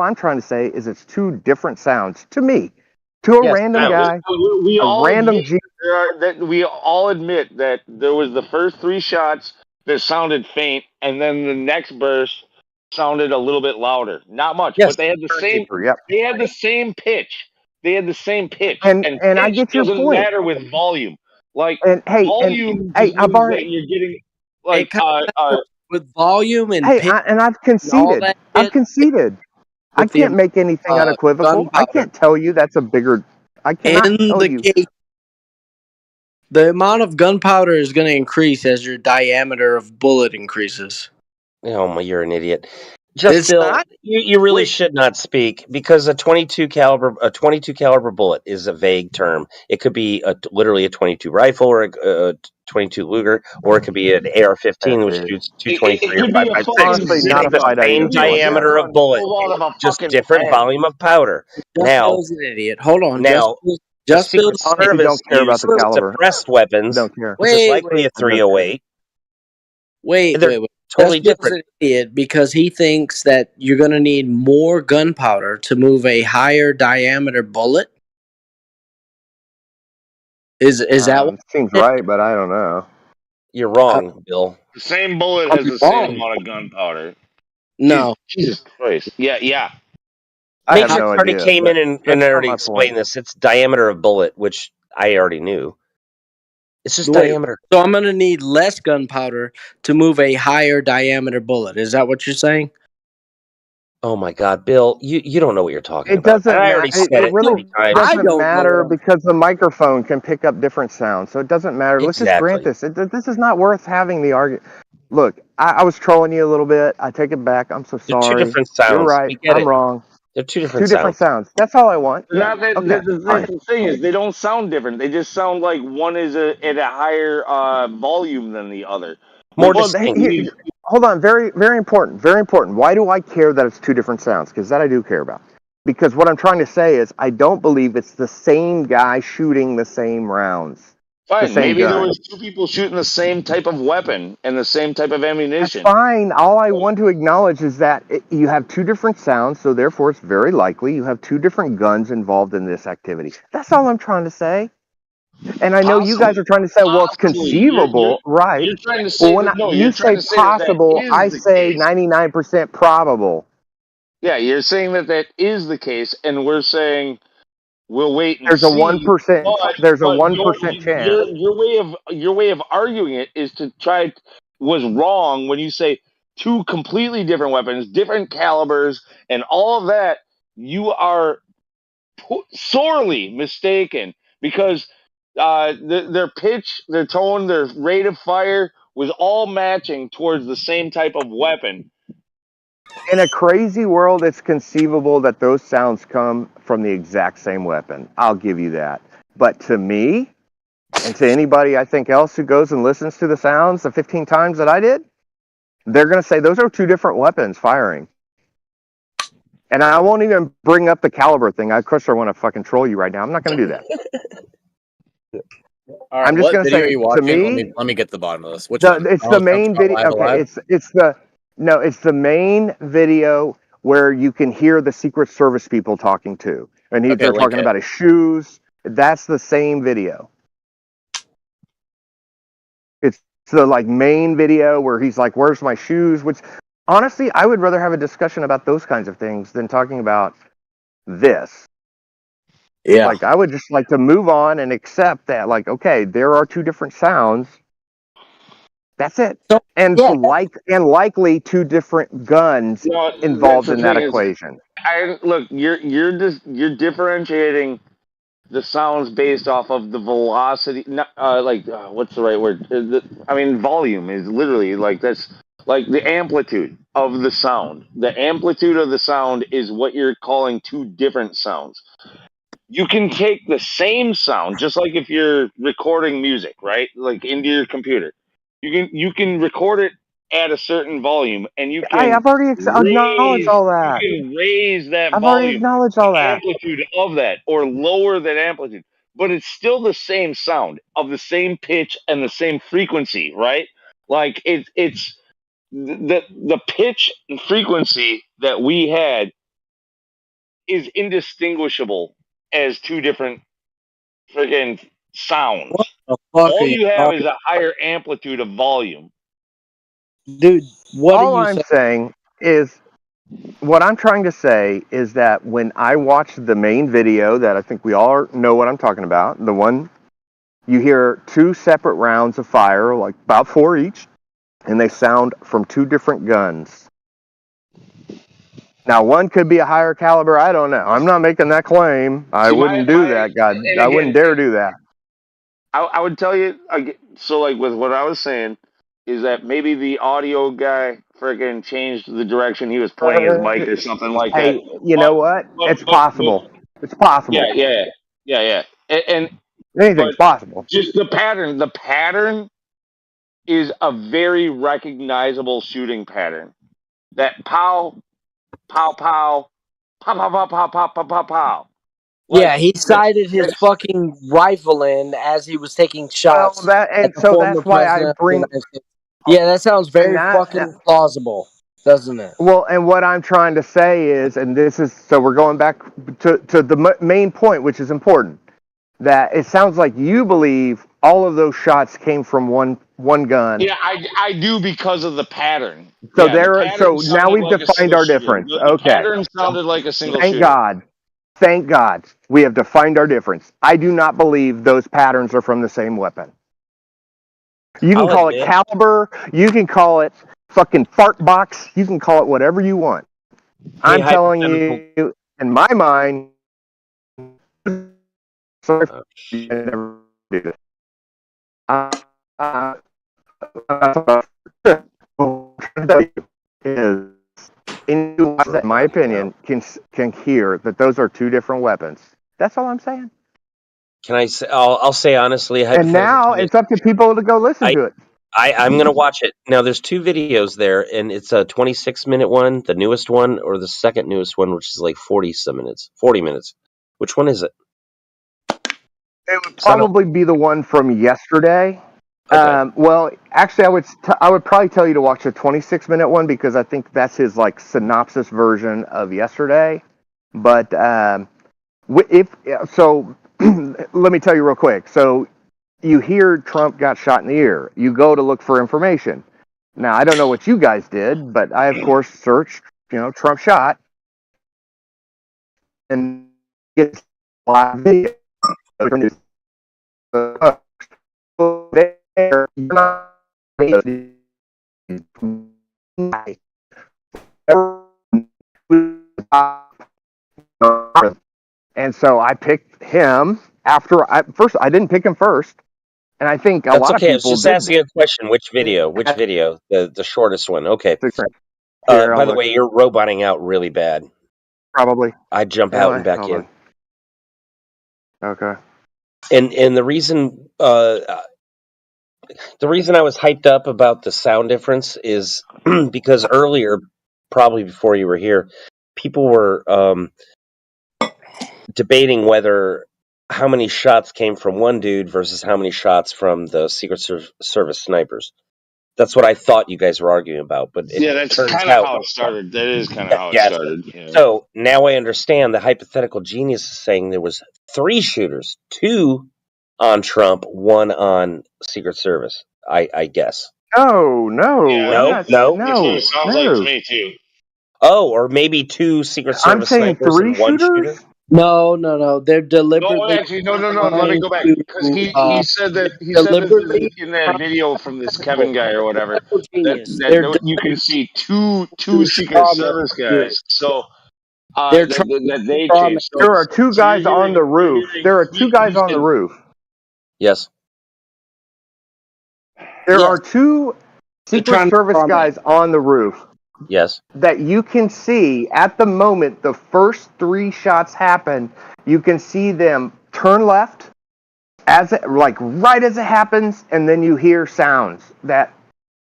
I'm trying to say is it's two different sounds to me, to a random guy, We a all random admit we all admit that there was the first three shots that sounded faint, and then the next burst sounded a little bit louder. Not much, but they had the same. Yep. They had the same pitch. They had the same pitch, And I pitch get your doesn't point. matter with volume. Like volume I've just means already. that you're getting like with volume and Hey, pitch and I've and all conceded. that I've shit, conceded. I with the can't make anything unequivocal. I gunpowder can't tell you that's a bigger. I cannot in tell the you. case. The amount of gunpowder is going to increase as your diameter of bullet increases. Oh my, you're an idiot. Just It's Bill, not. you really should not speak because a 22 caliber bullet is a vague term. It could be literally a 22 rifle or a 22 Luger, or it could be an AR-15 which shoots 223 or 5.56. Honestly not a The fight I same even want. Yeah. diameter of bullet, just different volume of powder. Just Bill's an idiot. Hold on. Now, the Just Secret Bill's Honestly, Service don't care about the used caliber. suppressed weapons, Don't care. which is likely a 308. Wait. They're totally Just Bill's different. an idiot because he thinks that you're going to need more gunpowder to move a higher diameter bullet. Is that what seems right? But I don't know. You're wrong, Bill. The same bullet has the same amount of gunpowder. No. Jesus Christ. Yeah. I have Matrix no already idea. came in and That's not already my explained point. this. It's diameter of bullet, which I already knew. It's just Wait, diameter. so I'm going to need less gunpowder to move a higher diameter bullet. Is that what you're saying? Oh my God, Bill, you don't know what you're talking It about. And doesn't I already matter. said It it really 3 times. I doesn't don't know matter what I'm. because the microphone can pick up different sounds. So it doesn't matter. Let's just grant Exactly. this. This is not worth having the argument. Look, I was trolling you a little bit. I take it back. I'm so They're 2 sorry. different You're sounds. right. We get I'm it. wrong. They're 2 Two different different sounds. sounds. That's all I want. Yeah. Not that Okay. Fine. the thing is, they don't sound different. They just sound like one is at a higher volume than the other. More Which Well, distinct. hold on. Very, very important. Very important. Why do I care that it's two different sounds? Because that I do care about. Because what I'm trying to say is I don't believe it's the same guy shooting the same rounds, the fine, same maybe there gun. was 2 people shooting the same type of weapon and the same type of That's ammunition. fine. All I want to acknowledge is that you have two different sounds, so therefore it's very likely you have two different guns involved in this activity. That's all I'm trying to say. And I know you guys Possibly, are trying to say, well, it's possibly. conceivable, right? You're trying to Well, say when that no, you you're trying say to say that that possible, I is the say case. 99% probable. Yeah, you're saying that that is the case, and we're saying we'll wait and There's a see. 1%. There's a But 1% chance. your way of arguing it is to try was wrong when you say 2 completely different weapons, different calibers, and all of that. You are sorely mistaken because their pitch, their tone, their rate of fire was all matching towards the same type of weapon. In a crazy world, it's conceivable that those sounds come from the exact same weapon. I'll give you that. But to me, and to anybody I think else who goes and listens to the sounds the 15 times that I did, they're going to say those are 2 different weapons firing. And I won't even bring up the caliber thing. I, of course, I want to fucking troll you right now. I'm not going to do that. All right, I'm just what going to video say, are you to watching? me, Let me get to the bottom of this. Which one? it's the Donald Trump's main Caught video. Live Okay, Alive? it's the main video where you can hear the Secret Service people talking to, and Okay, they're link talking it. about his shoes. That's the same video. It's the like main video where he's like, "Where's my shoes?" Which, honestly, I would rather have a discussion about those kinds of things than talking about this. Yeah. Like, I would just like to move on and accept that, like, okay, there are 2 different sounds. That's it. So, And yeah, likely 2 different guns No, that's involved the in that thing is, equation. you're just you're differentiating the sounds based off of the velocity. Not, what's the right word? I mean, volume is literally like that's like the amplitude of the sound. The amplitude of the sound is what you're calling 2 different sounds. You can take the same sound, just like if you're recording music, right? Like into your computer. You can record it at a certain volume, and I've already acknowledged all you that. can raise that I've already volume, acknowledged all the that. amplitude of that, or lower that amplitude. But it's still the same sound of the same pitch and the same frequency, right? Like it's the pitch and frequency that we had is indistinguishable as 2 different friggin' sounds. what the fuck are All you you have is talking, a higher amplitude of volume. dude? What are All you I'm saying? saying is, what I'm trying to say is that when I watched the main video, that I think we all know what I'm talking about, the one you hear 2 separate rounds of fire, like about 4 each, and they sound from 2 different guns. Now, one could be a higher caliber. I don't know. I'm not making that claim. I See, wouldn't do that, God. and I wouldn't again, dare do that. I would tell you, so like with what I was saying, is that maybe the audio guy friggin' changed the direction he was pointing his mic or something like that. Hey, you know what? It's possible. It's possible. Yeah. And but Anything's possible. just the pattern is a very recognizable shooting pattern. That pow, pow, pow, pow, pow, pow, pow, pow, pow, pow, pow. Yeah, Like he sighted his that's fucking rifle in as he was taking Well, shots at the so former that's why I president of the bring United States. Yeah, that sounds very that. fucking plausible, doesn't it? Well, and what I'm trying to say is, and this is, so we're going back to the main point, which is important, that it sounds like you believe all of those shots came from one gun. yeah, I do because of the pattern. So Yeah, the pattern so now sounded we've like a defined single our shooter. difference. The Okay. pattern sounded like a single Thank shooter. God. Thank God. We have defined our difference. I do not believe those patterns are from the same weapon. You can I'll call it admit, caliber, you can call it fucking fart box, you can call it whatever you want. I'm telling you, in my mind, sorry, I never do this. Is anyone that, in my opinion, can hear that those are two different weapons. That's all I'm saying. Can I say? I'll say honestly. And now it's up to people to go listen to it. I'm gonna watch it now. There's two videos there, and it's a 26-minute one, the newest one, or the second newest one, which is like 40 minutes. Which one is it? It would probably be the one from yesterday. Okay. Well, actually, I would probably tell you to watch the 26-minute one because I think that's his like synopsis version of yesterday. But if so, let me tell you real quick. So you hear Trump got shot in the ear. You go to look for information. Now I don't know what you guys did, but I of course searched, Trump shot, and get live video. There, you're not and so I picked him after first. I didn't pick him first, and I think a That's lot okay. I of was people just did. asking a question. Which video? The shortest one. Okay. Here, By the way, you're roboting out really bad. Probably. I'd jump Am out I? and back Hold in. on. Okay. And the reason I was hyped up about the sound difference is because earlier, probably before you were here, people were debating whether how many shots came from one dude versus how many shots from the Secret Service snipers. That's what I thought you guys were arguing about, but it Yeah, that's turns kind of out how it started. That is kind of how it yeah. started. Yeah. So now I understand the hypothetical genius is saying there was 3 shooters, 2 on Trump, 1 on Secret Service. I guess. No, No. That's what it sounds like to me too. Oh, or maybe 2 Secret I'm Service saying snipers 3 and 1 shooters. shooter. No. They're deliberately No. Let me trying go back because to he said that deliberately in that video from this Kevin guy or whatever genius. that you can see two Secret Service guys. So They're trying that they to changed. There are 2 guys on the roof. There are 2 guys on the roof. Yes. There are 2 They're Secret trying to Service strawman. guys on the roof. Yes. That you can see at the moment the first 3 shots happen. You can see them turn left right as it happens, and then you hear sounds that,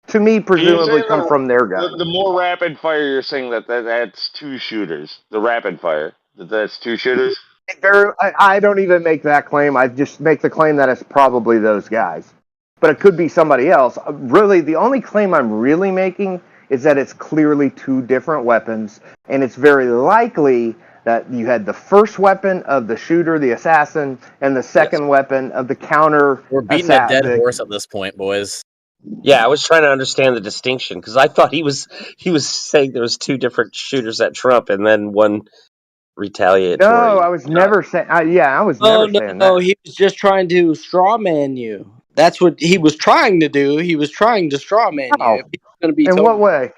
to me, presumably come from their gun. The more rapid fire you're saying that's 2 shooters. The rapid fire that's 2 shooters. I don't even make that claim. I just make the claim that it's probably those guys. But it could be somebody else. Really, the only claim I'm really making is that it's clearly 2 different weapons, and it's very likely that you had the first weapon of the shooter, the assassin, and the second weapon of the counter. We're beating a dead horse at this point, boys. Yeah, I was trying to understand the distinction because I thought he was saying there was 2 different shooters at Trump and then 1 retaliatory. No, I was never saying. I was never saying that. No, he was just trying to strawman you. That's what he was trying to do. He was trying to strawman you. If he was going to be In what way?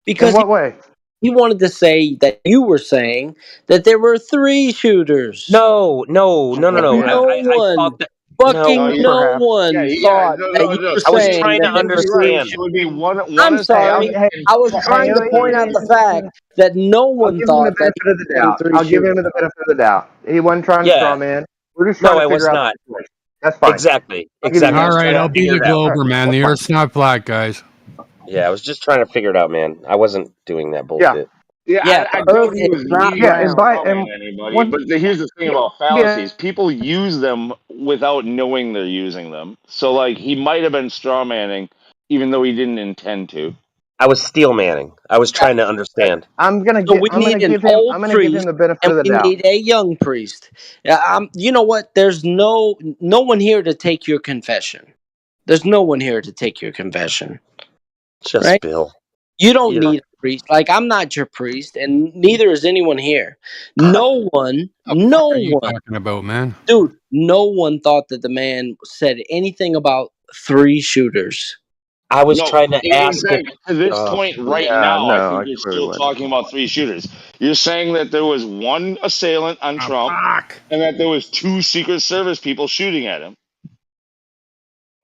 Because in what way? He wanted to say that you were saying that there were 3 shooters. No. No one. Fucking no one thought that you were I was saying trying to that there were 3 understand. It would be one. I'm sorry. I was trying to point out the fact that no one thought that he was saying 3 I'll give him shooters. the benefit of the doubt. He wasn't trying to straw man. We're just trying No, to I was figure out not. the situation. That's fine. Exactly. I'll give you Exactly. that. I was All right, trying to I'll be figure the it out. Glober, man. The Earth's not flat, guys. Yeah, I was just trying to figure it out, man. I wasn't doing that bullshit. I doubt he was needing to strawman anybody. one- But here's the thing about fallacies: people use them without knowing they're using them. So, like, he might have been strawmanning, even though he didn't intend to. I was steel manning. I was trying to understand. I'm gonna So give. we I'm gonna need an give him. old I'm gonna give him priest the benefit and of the we doubt. need a young priest. You know what? There's no one here to take your confession. There's no one here to take your confession. Just right? Bill. You don't need a priest. Like, I'm not your priest, and neither is anyone here. No one, no What are you one, talking about, man? dude, no one thought that the man said anything about 3 shooters. I was No, trying to in ask if. fact, to this point right Yeah, now, I no, think I you're clearly still wouldn't. talking about three shooters. You're saying that there was one assailant on Oh, Trump fuck. and that there was two Secret Service people shooting at him.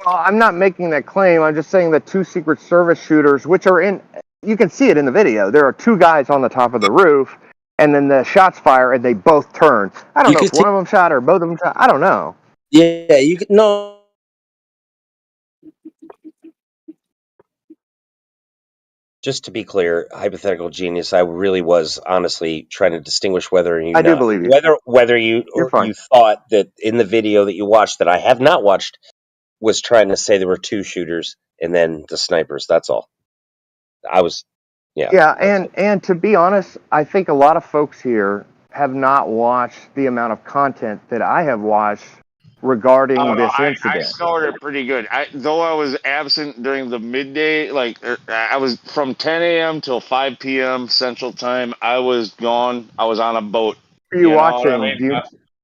Well, I'm not making that claim. I'm just saying that two Secret Service shooters, which are in, you can see it in the video. There are two guys on the top of the roof, and then the shots fire, and they both turn. I don't You know could if one see. of them shot or both of them shot. I don't know. Yeah, you could no. Just to be clear, hypothetical genius, I really was honestly trying to distinguish whether I do believe you. You're fine. you thought that in the video that you watched that I have not watched was trying to say there were two shooters and then the snipers. That's all. I was, yeah. Yeah, and to be honest, I think a lot of folks here have not watched the amount of content that I have watched I regarding don't know. this I incident. started pretty good. Though I was absent during the midday, I was from 10 a.m. till 5 p.m. Central Time. I was gone. I was on a boat. Are you You know what I watching? mean? Do you?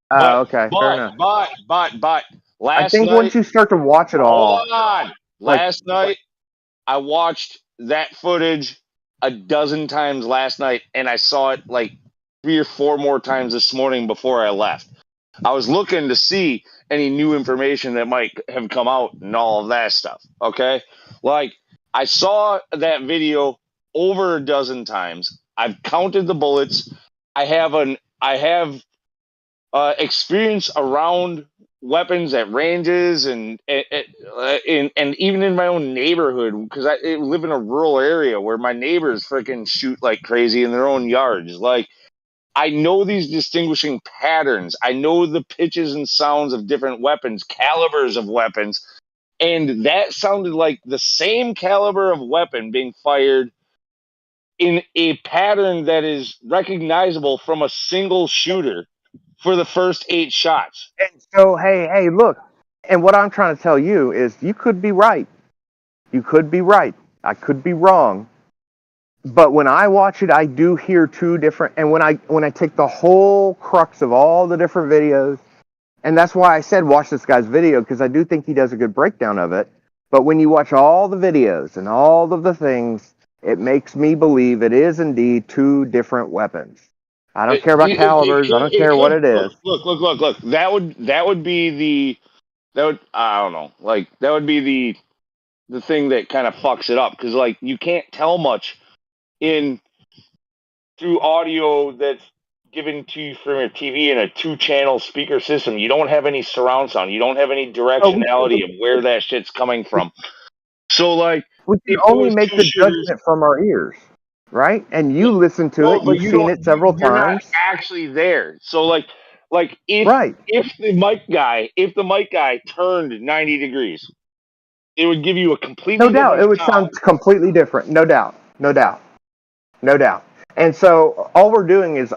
But Okay, fair enough. I last think once night. you start to watch it Hold all, on. like, Last night I watched that footage a dozen times last night, and I saw it like 3 or 4 more times this morning before I left. I was looking to see any new information that might have come out and all of that stuff. Okay. Like, I saw that video over a dozen times. I've counted the bullets. I have experience around weapons at ranges and even in my own neighborhood because I live in a rural area where my neighbors freaking shoot like crazy in their own yards. Like, I know these distinguishing patterns. I know the pitches and sounds of different weapons, calibers of weapons, and that sounded like the same caliber of weapon being fired in a pattern that is recognizable from a single shooter for the first 8 shots. and so hey, look, and what I'm trying to tell you is you could be right. You could be right. I could be wrong. But when I watch it, I do hear two different. And when I take the whole crux of all the different videos, and that's why I said watch this guy's video because I do think he does a good breakdown of it. But when you watch all the videos and all of the things, it makes me believe it is indeed two different weapons. I don't care about calibers. I don't It care what could it is. look. That would be I don't know. Like, that would be the thing that kind of fucks it up because like you can't tell much in through audio that's given to you from your TV in a 2-channel speaker system. You don't have any surround sound. You don't have any directionality of where that shit's coming from. So like, We can if there only was make two the shooters, judgment from our ears, right? And you listen to no, it. but You've seen it several you're not times, actually there. So like right? if the mic guy turned 90 degrees, it would give you a No completely doubt, different it would sound. sound completely different. No doubt, no doubt, no doubt. And so all we're doing is,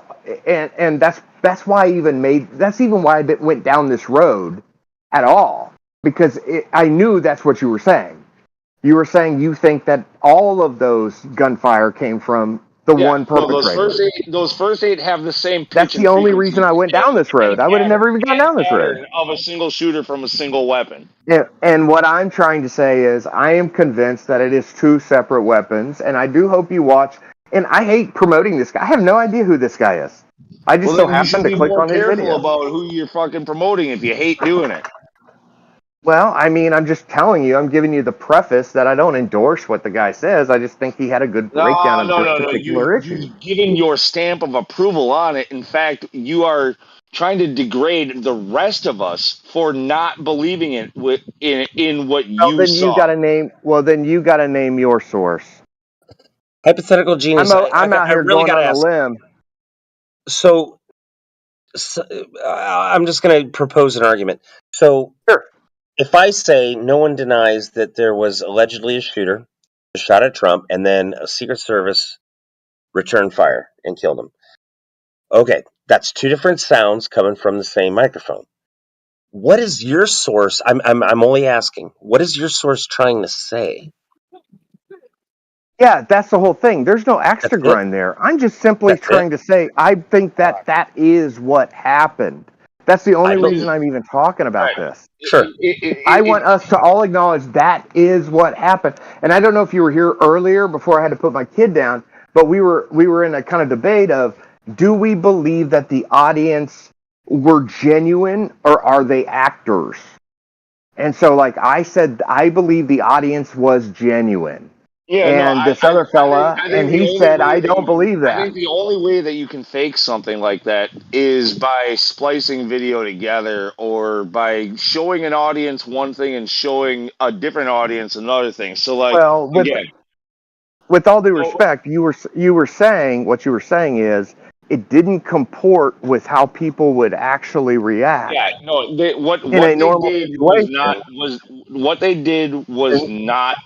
and that's why that's even why I went down this road at all because I knew that's what you were saying. You were saying you think that all of those gunfire came from the Yeah, one no, perpetrator. those first eight have the same That's pitch the and only reason frequency I went down this road. I would have never even gone and down this road. pattern of a single shooter from a single weapon. And what I'm trying to say is, I am convinced that it is two separate weapons, and I do hope you watch. And I hate promoting this guy. I have no idea who this guy is. I just Well, so then you happened should to be click more on his careful video. about who you're fucking promoting if you hate doing it. Well, I mean, I'm just telling you, I'm giving you the preface that I don't endorse what the guy says. I just think he had a good breakdown of this No. particular issue. You've given your stamp of approval on it. In fact, you are trying to degrade the rest of us for not believing it in what Well, you then you saw. got to name. Well, then you got to name your source. Hypothetical genius. I'm out I here really going got to on a ask. limb. So, I'm just going to propose an argument. So, if I say no one denies that there was allegedly a shooter who shot at Trump and then a Secret Service returned fire and killed him. Okay, that's two different sounds coming from the same microphone. What is your source? I'm only asking. What is your source trying to say? Yeah, that's the whole thing. There's no axe That's to it. grind there. I'm just simply That's it. trying to say I think that that is what happened. That's the only I believe. reason I'm even talking about Right. this. Sure. I want us to all acknowledge that is what happened. And I don't know if you were here earlier before I had to put my kid down, but we were in a kind of debate of, do we believe that the audience were genuine or are they actors? And so, like I said, I believe the audience was genuine. Yeah, no, And this other fella, I and think the he only said, way I that don't you can, believe I that. think the only way that you can fake something like that is by splicing video together, or by showing an audience one thing and showing a different audience another thing. So, like, Well, again, with all due so, respect, you were saying, what you were saying is it didn't comport with how people would actually react yeah, no, what in a they normal did situation. was not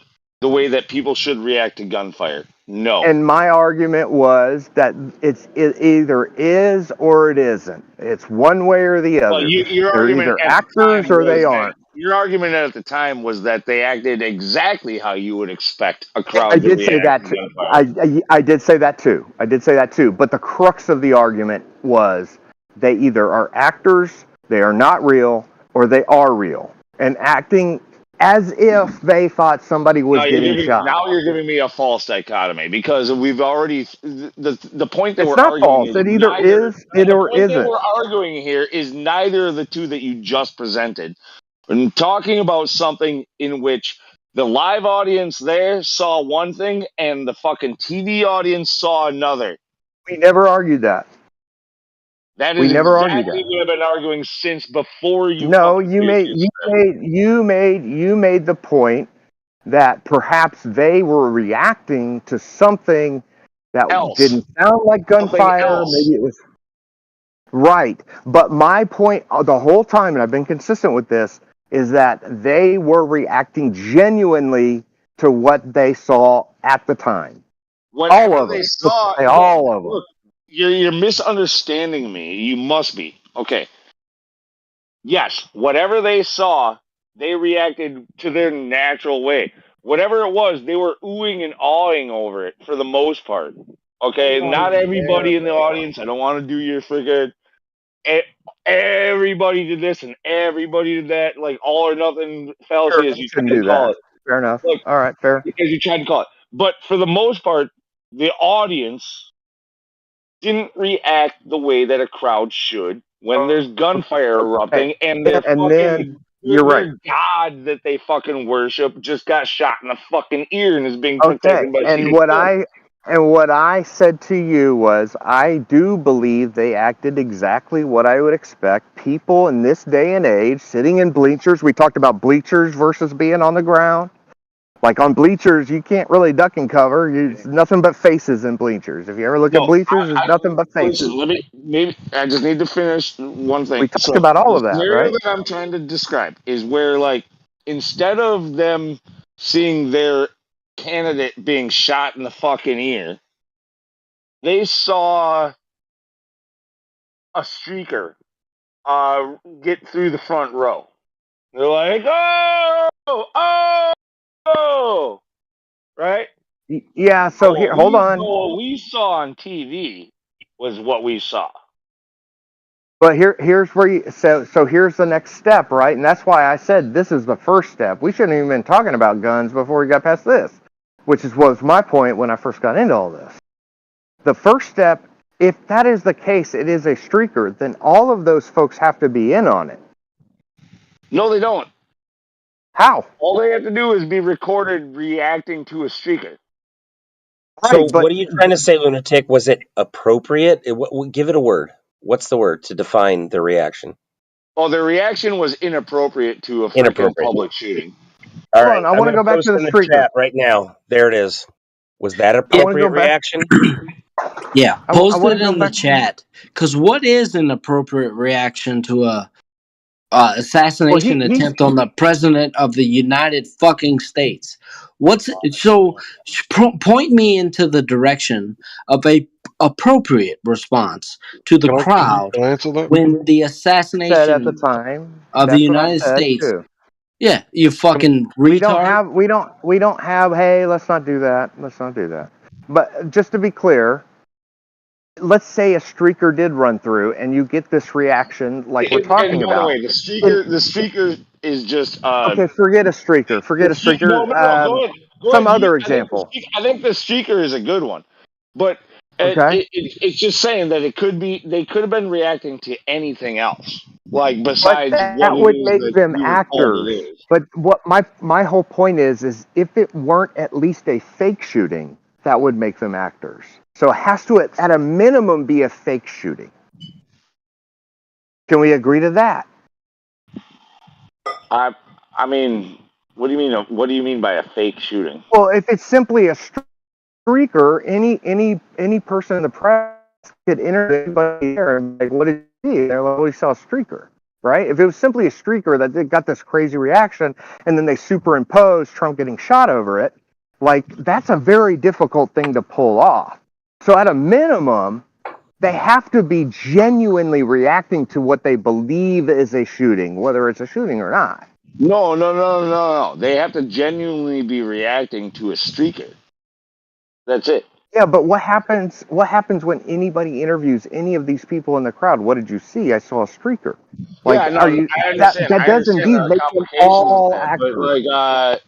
the way that people should react to gunfire. No. And my argument was that it either is or it isn't. It's one way or the Well, other. your They're argument either at the actors time or they was that aren't. they acted exactly how you would expect a I crowd to did say react that. to gunfire. I did say that too. I did say that too. But the crux of the argument was they either are actors, they are not real, or they are real, and acting as if they thought somebody was getting shot. Now you're giving me a false dichotomy, because we've already the point that It's we're not arguing false. is It either neither. is No, it the or point that isn't. we're arguing here is neither of the two that you just presented. We're talking about something in which the live audience there saw one thing and the fucking TV audience saw another. We never argued that. That We is never argued that. exactly what I've been arguing since before you No, fucking created this script. you made the point that perhaps they were reacting to something that Else. didn't sound like Something gunfire. else. Maybe it was right. But my point the whole time, and I've been consistent with this, is that they were reacting genuinely to what they saw at the time. All Whenever of they them. Let's saw, say no, all of them. look, you're misunderstanding me. You must be. Okay. Yes, whatever they saw, they reacted to their natural way. Whatever it was, they were oohing and awing over it for the most part. Okay, not everybody in the audience. I don't want to do your friggin'. Everybody did this and everybody did that, like all or nothing Sure, fallacy, as we you shouldn't tried to do call that. it. Fair enough. Look, All right, fair. as you tried to call it. But for the most part, the audience didn't react the way that a crowd should when there's gunfire erupting and their And fucking then you're right. their god that they fucking worship just got shot in the fucking ear and is being Okay, protected by and Secret Service. what I said to you was, I do believe they acted exactly what I would expect people in this day and age, sitting in bleachers. We talked about bleachers versus being on the ground. Like on bleachers, you can't really duck and cover. It's nothing but faces in bleachers. If you ever look at No, bleachers, it's nothing but faces. listen, maybe I just need to finish one thing. We talked So about all the of that, scenario right? that I'm trying to describe is where, like, instead of them seeing their candidate being shot in the fucking ear, they saw a streaker get through the front row. They're like, oh, right? Yeah, so here, hold on. What we saw on TV was what we saw. But here's where so here's the next step, right? And that's why I said this is the first step. We shouldn't even been talking about guns before we got past this, which was my point when I first got into all this. The first step, if that is the case, it is a streaker, then all of those folks have to be in on it. No, they don't. How? All they have to do is be recorded reacting to a streaker. So, what are you trying to say, lunatic? Was it appropriate? Give it a word. What's the word to define the reaction? Oh, their reaction was inappropriate to a freaking public shooting. All Hold right, on, I I'm want to going go back post to the in the streaker. chat right now. There it is. Was that I wanna go appropriate back- reaction? Yeah, I post wanna it go in the back- chat. Because what is an appropriate reaction to a assassination Well, attempt on the president of the United fucking States? Point me into the direction of a appropriate response to the crowd Can I answer that? when the said assassination at the time. of the That's what I United said States. too. Yeah, you fucking We don't retard. have. Hey, let's not do that. Let's not do that. But just to be clear, let's say a streaker did run through, and you get this reaction like we're And talking by the about. way, the streaker is just Okay, forget a streaker. Forget a streaker. no. Go ahead. Go Some ahead. other example. I think the streaker is a good one, but Okay. it's just saying that it could be they could have been reacting to anything else, like But besides what that it would is make that them we were told it actors. is. But what my whole point is if it weren't at least a fake shooting, that would make them actors. So it has to, at a minimum, be a fake shooting. Can we agree to that? I mean, what do you mean? What do you mean by a fake shooting? Well, if it's simply a streaker, any person in the press could interview anybody there and be like, what did you see? They're like, well, we saw a streaker, right? If it was simply a streaker that got this crazy reaction and then they superimpose Trump getting shot over it, like that's a very difficult thing to pull off. So at a minimum, they have to be genuinely reacting to what they believe is a shooting, whether it's a shooting or not. No. They have to genuinely be reacting to a streaker. That's it. Yeah, but what happens when anybody interviews any of these people in the crowd? What did you see? I saw a streaker. Like, Yeah, no, are you I understand. that I does understand indeed the make them complications of all that, but actors. like,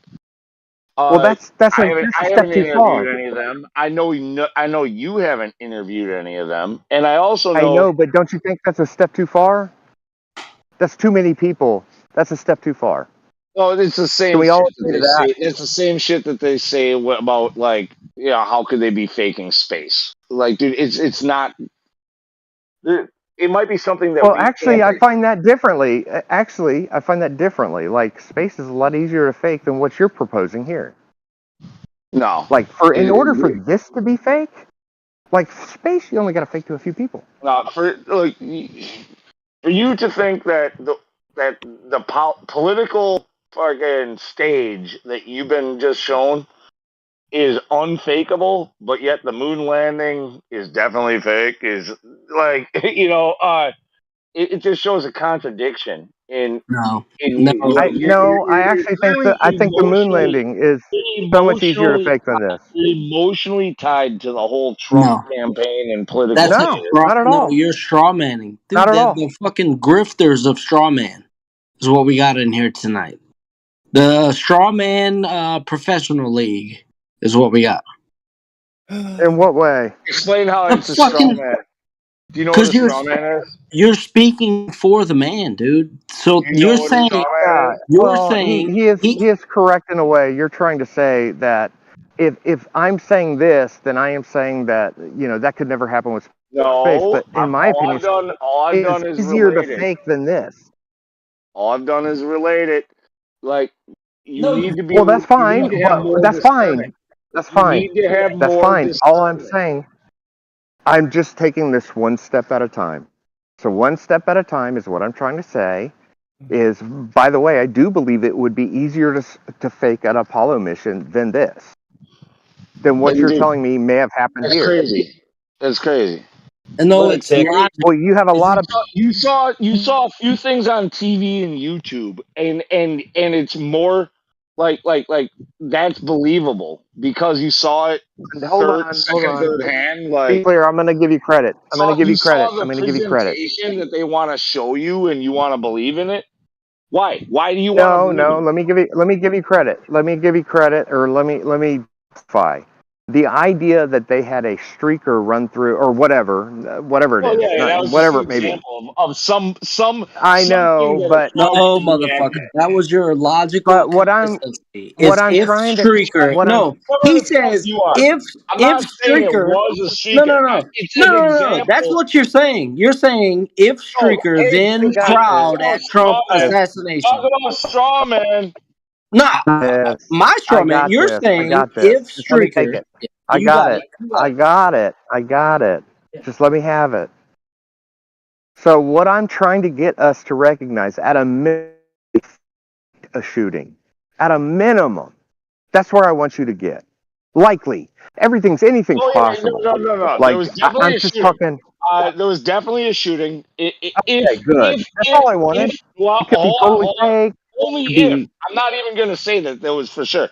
Well, that's I a step haven't too far. interviewed any of them. I know you haven't interviewed any of them, and I also I know. know, but don't you think that's a step too far? That's too many people. That's a step too far. Well, it's the Can same we shit all that agree to they that? say. It's the same shit that they say about like, how could they be faking space? Like, dude, it's not. It might be something that Well, we actually, can't. I find that differently. Actually, I find that differently. Like, space is a lot easier to fake than what you're proposing here. No. Like, in order for this to be fake, like space, you only got to fake to a few people. No, for you to think that the political fucking stage that you've been just shown is unfakeable, but yet the moon landing is definitely fake is like it just shows a contradiction in No, I you're actually think clearly the moon landing is so much easier to fake than this. emotionally tied to the whole Trump no. campaign and political That's a No, status. not at no. all. You're straw manning, Not dude. at all. The fucking grifters of straw man is what we got in here tonight. The straw man professional league is what we got. In what way? Explain how The it's a straw fucking man. Do you know what a because straw man is? you're speaking for the man, dude. So Do you know you're what a straw saying man Yeah. is? Well, he is correct in a way. You're trying to say that if I'm saying this, then I am saying that that could never happen with space. No, But in my opinion, all I've it's done is easier to relate it. fake than this. All I've done is relate it. Like you need to be. Well, that's You fine. need to have more That's discernment. fine. That's You fine. need to have That's more fine. All I'm discernment. saying, I'm just taking this one step at a time. So one step at a time is what I'm trying to say. Is, by the way, I do believe it would be easier to fake an Apollo mission than this, than what you're telling me may have happened That's here. crazy. That's crazy. no, it's logic. Well, you have a lot of. You saw a few things on TV and YouTube, and it's more like that's believable because you saw it Hold on. third hand. Be Like clear. I'm going to give you credit. I'm going to give you you saw credit. the I'm going to give you credit. presentation that they want to show you, and you want to believe in it. Why? Why do you want to No, believe no. in it? Let me give you credit. Let me give you credit, or let me clarify. The idea that they had a streaker run through, or whatever it Well, is, yeah, not that was just whatever an it may be. example of something I know, that a but crowd No, could react. motherfucker. That was your logical what I'm consistency. what Is I'm if trying to streaker? what I'm No, Whatever he the fuck says you are. I'm if not saying it streaker. was a No, streaker. no, no, It's no, an no, no. That's example. what you're saying. You're saying if Oh, streaker, hey, then we crowd saw a at Trump straw man. Talk assassination. about straw man. Nah, this. my I straw man. got You're this. I saying got this. if Just let me take streaker. it. I You got got it. it. You got I it. got it. I got it. Just let me have it. So what I'm trying to get us to recognize at a minimum, a shooting, at a minimum, that's where I want you to get. Likely, anything's Oh yeah, possible. no. There Like was definitely I'm a just shooting. talking. There was definitely a shooting. Okay, good. That's all I wanted. Well, It could be totally fake. only It could if be. I'm not even going to say that there was for sure.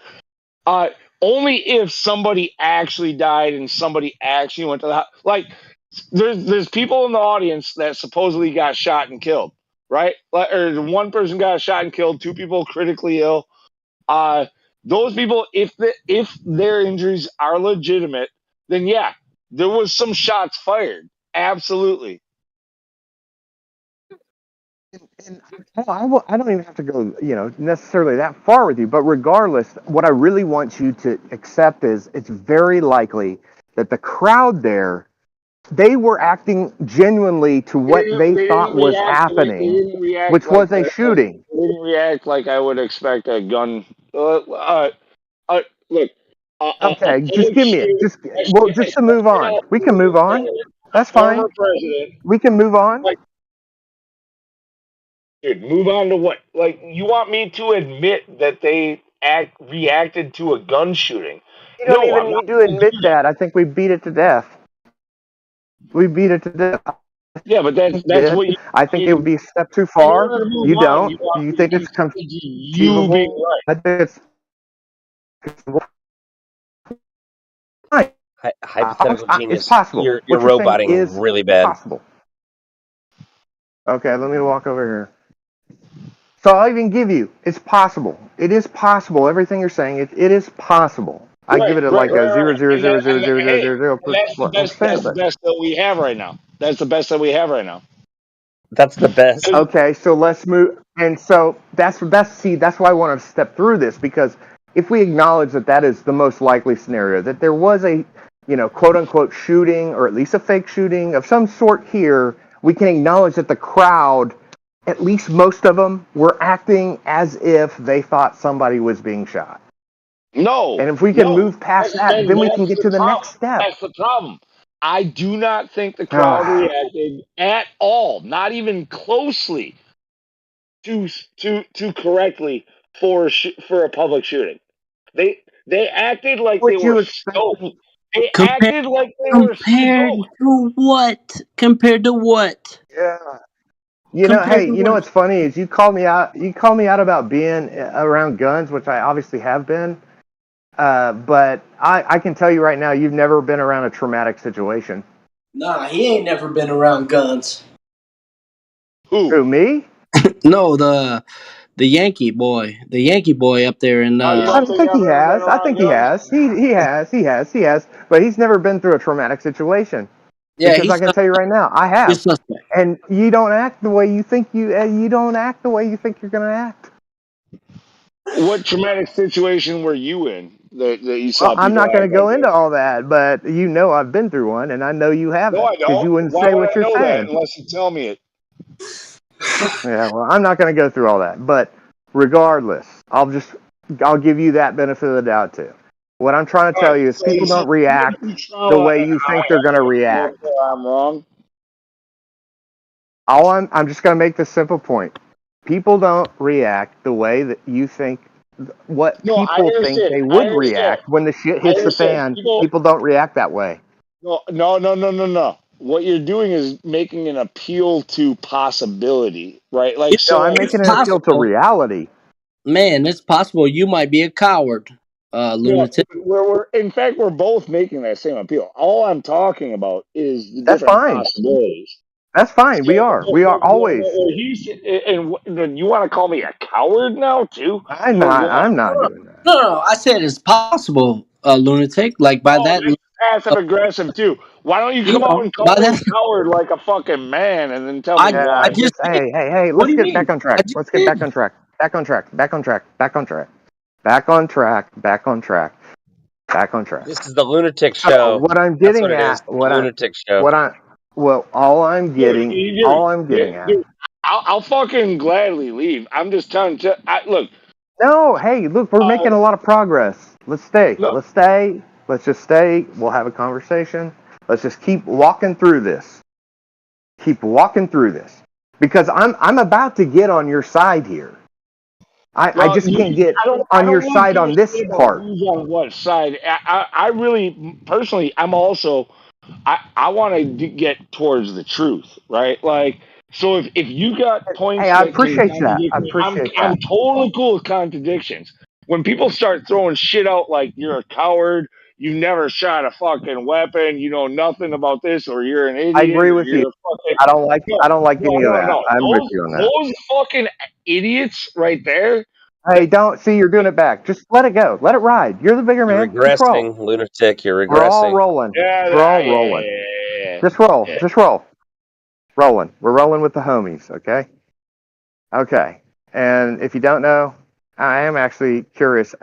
Only if somebody actually died and somebody actually went to the like there's people in the audience that supposedly got shot and killed, right? Or one person got shot and killed, 2 people critically ill. Those people, if their injuries are legitimate, then yeah, there was some shots fired. Absolutely. And I don't even have to go, necessarily that far with you. But regardless, what I really want you to accept is it's very likely that the crowd there, they were acting genuinely to what they thought was happening, which was a shooting. They didn't react like I would expect a gun. Look. Okay, just give me it. Just to move on. We can move on. That's fine. Former president. We can move on. Dude, move on to what? Like, you want me to admit that they reacted to a gun shooting? You don't even need to admit that. I think we beat it to death. We beat it to death. Yeah, but that's what you. I think it would be a step too far. You don't. You You think it's you being right. I think it's Hypothetical genius. It's possible. You're What you're saying roboting is really bad. possible. Okay, let me walk over here. So I'll even give you, it's possible. It is possible. Everything you're saying, it is possible. I give it a 0.0000000%. That's the best that we have right now. That's the best that we have right now. That's the best. Okay, so let's move. And so that's why I want to step through this, because if we acknowledge that is the most likely scenario, that there was a, quote unquote shooting, or at least a fake shooting of some sort here, we can acknowledge that the crowd, at least most of them, were acting as if they thought somebody was being shot. No. And if we can move past that, then we can get to the next step. That's the problem. I do not think the crowd reacted at all, not even closely, to correctly for a public shooting. They acted like they were stoked. They acted like they were stoked. To what? Compared to what? Yeah. Compared to You know what? what's funny is you call me out about being around guns, which I obviously have been. But I can tell you right now, you've never been around a traumatic situation. Nah, he ain't never been around guns. Who, me? No, the Yankee boy. The Yankee boy up there in I think he has. I think he has. He has. But he's never been through a traumatic situation. Yeah, because I can tell you right now, I have. He's suspect. And you don't act the way you think you don't act the way you think you're going to act. What traumatic situation were you in that you saw? Well, I'm not going to go into all that, but I've been through one, and I know you haven't. No, I because don't. you wouldn't Why say would what I you're know saying. that unless you tell me it? Yeah, well, I'm not going to go through all that, but regardless, I'll give you that benefit of the doubt too. What I'm trying to tell you is people don't react the way you think they're going to react. I'm wrong. I'm just going to make this simple point. People don't react the way that you think. People think they would react when the shit hits the fan. People don't react that way. No. What you're doing is making an appeal to possibility, right? Like, I'm making an appeal to reality. Man, it's possible you might be a coward, lunatic. In fact, we're both making that same appeal. All I'm talking about is the That's different fine. possibilities. That's fine. We are always. And you want to call me a coward now too? I'm not doing that. No. I said it's possible, lunatic. Like by that. Passive aggressive too. Why don't you come out and call me a coward like a fucking man, and then tell me why? Hey, let's get back on track. Let's get back on track. Back on track. This is the lunatic show. What I'm getting at, lunatic show. All I'm getting at. Dude, I'll fucking gladly leave. I'm just telling you. Look. No, hey, look, we're making a lot of progress. Let's stay. Let's just stay. We'll have a conversation. Let's just keep walking through this. Because I'm about to get on your side here. I just can't get on your side on this part. On what side? I really, personally, I'm also, I want to get towards the truth, right? Like, so if you got points, I appreciate that. I'm totally cool with contradictions. When people start throwing shit out like you're a coward, you never shot a fucking weapon, you know nothing about this, or you're an I idiot, agree or with you. you're a fucking I don't like no, any of no, that. no. I'm with you on that. Those fucking idiots right there. Hey, don't see you're doing it back. Just let it go. Let it ride. You're the bigger You're man. Just roll. regressing, lunatic. You're We're all regressing. rolling. Yeah, We're all yeah, rolling. yeah. Just roll. Yeah. Just roll. Rolling. We're rolling with the homies, okay? Okay. And if you don't know, I am actually curious.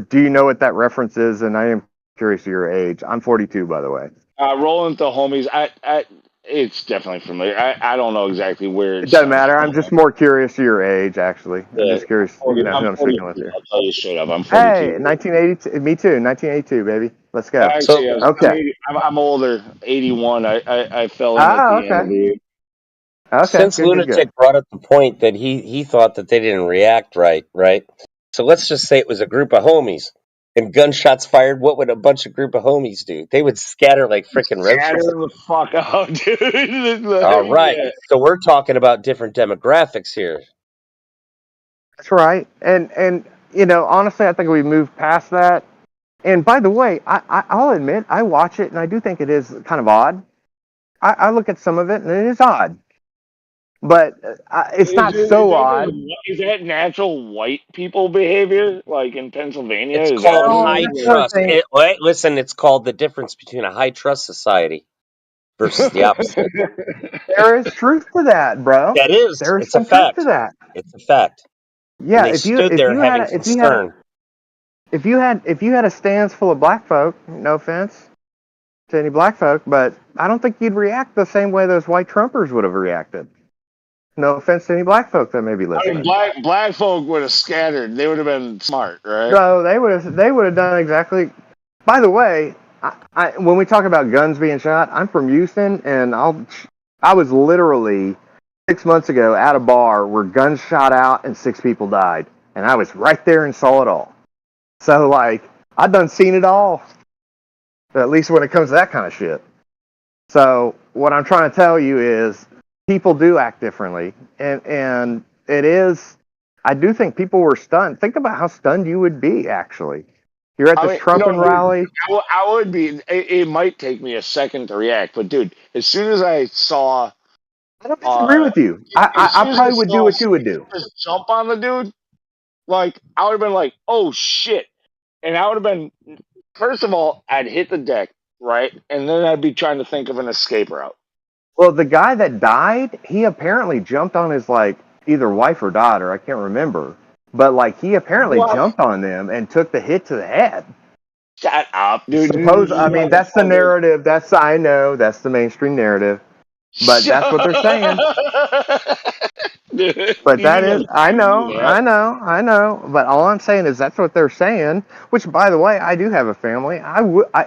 Do you know what that reference is? And I am curious of your age. I'm 42, by the way. Rolling with the homies. It's definitely familiar. I don't know exactly where it It doesn't stems matter. from. I'm just more curious of your age, actually. I'm Yeah, just curious, who I'm I'm speaking with 42. here. I'll tell you straight up. I'm Hey, 42. 1982. Me too. 1982, baby. Let's go. Actually, Okay. I'm older. 81. I fell in at Ah, the end okay. of the year. Okay. Since Good, good, good. lunatic brought up the point that he thought that they didn't react right? So let's just say it was a group of homies and gunshots fired. What would a bunch of group of homies do? They would scatter like freaking Scatter roaches. the fuck out, All dude. right. Yeah. So we're talking about different demographics here. That's right. And honestly, I think we moved past that. And by the way, I'll admit, I watch it and I do think it is kind of odd. I look at some of it and it is odd, but it's not so odd. Is that natural white people behavior, like in Pennsylvania? It's Is that called what No, high that's it the other trust. thing. Wait, listen, it's called the difference between a high trust society versus the opposite. There is truth to that, bro. That is, There is it's a some truth to fact. that. It's a fact. And Yeah, they stood if there you had having a, if you had a, concern. if you had a stands full of black folk, no offense to any black folk, but I don't think you'd react the same way those white Trumpers would have reacted. No offense to any black folk that may be I mean, listening. black folk would have scattered. They would have been smart, right? No, they would have done exactly. By the way, when we talk about guns being shot, I'm from Houston, and I was literally 6 months ago at a bar where guns shot out and 6 people died, and I was right there and saw it all. So like, I've done seen it all, at least when it comes to that kind of shit. So what I'm trying to tell you is, people do act differently, and it is. I do think people were stunned. Think about how stunned you would be, actually. You're at I this mean, Trumpin' dude, rally. I would be. It might take me a second to react, but dude, as soon as I saw, I don't disagree with you. as I soon as I probably would do saw what you would do. just jump on the dude, like I would have been like, oh shit, and I would have been. First of all, I'd hit the deck, right, and then I'd be trying to think of an escape route. Well, the guy that died, he apparently jumped on his like either wife or daughter. I can't remember, but like he apparently What? jumped on them and took the hit to the head. Shut up, dude. I mean, that's the narrative. I know that's the mainstream narrative, but that's what they're saying. Dude, But you that think is, I'm kidding, yeah? I know. But all I'm saying is that's what they're saying. Which, by the way, I do have a family.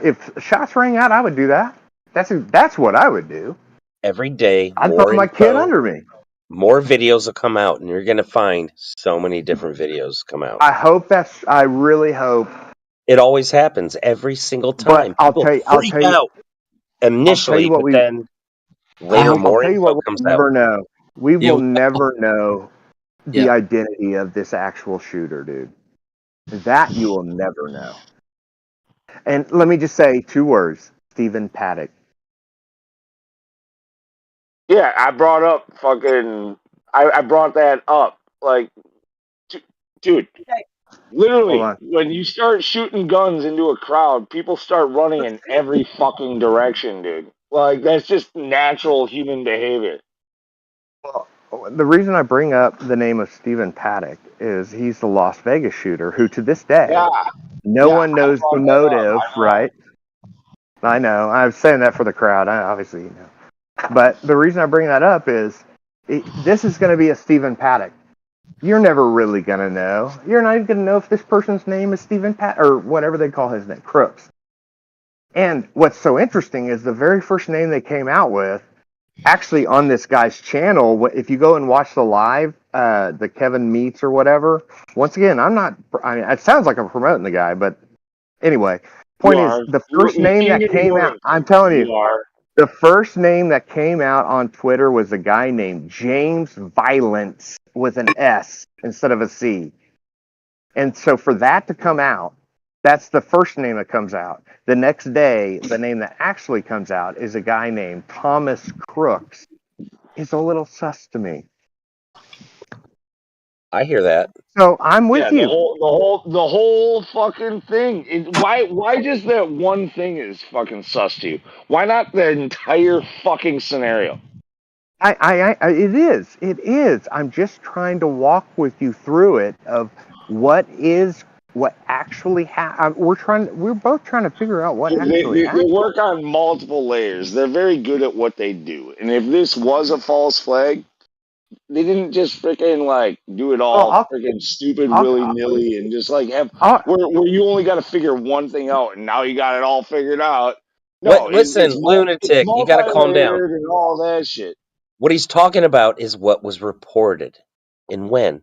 If shots rang out, I would do that. That's what I would do. Every day, I'd more throw my kid info, under me. more videos will come out, and you're going to find so many different videos come out. I really hope. It always happens every single But time. I'll People tell you, freak out initially, but then later I'll more tell you what info we'll comes out. never know. We Yeah, will never know the yeah. identity of this actual shooter, dude. That you will never know. And let me just say 2 words: Stephen Paddock. Yeah, I brought up fucking. I brought that up. Like, dude, Hold literally, on. when you start shooting guns into a crowd, people start running in every fucking direction, dude. Like, that's just natural human behavior. Well, the reason I bring up the name of Stephen Paddock is he's the Las Vegas shooter who, to this day, Yeah, no yeah, one I knows the brought that up. motive, I know. right? I know. I'm saying that for the crowd. Obviously, But the reason I bring that up is this is going to be a Stephen Paddock. You're never really going to know. You're not even going to know if this person's name is Stephen Paddock or whatever they call his name, Crooks. And what's so interesting is the very first name they came out with, actually on this guy's channel, if you go and watch the live, the Kevin Meets or whatever, once again, I mean, it sounds like I'm promoting the guy, but anyway, You point is, are. the first name that came out, I'm telling you, You are. the first name that came out on Twitter was a guy named James Violence with an S instead of a C. And so for that to come out, That's the first name that comes out. The next day, the name that actually comes out is a guy named Thomas Crooks. It's a little sus to me. I hear that. So I'm with Yeah, you. the whole fucking thing. Why just that one thing is fucking sus to you? Why not the entire fucking scenario? It is. I'm just trying to walk with you through it of what actually happened. We're both trying to figure out what actually They happened. work on multiple layers. They're very good at what they do. And if this was a false flag, they didn't just freaking like do it all freaking stupid willy nilly and just like have where you only got to figure one thing out and now you got it all figured out. No, Listen, it's lunatic, you got to calm down. multi-layered and all that shit. What he's talking about is what was reported and when.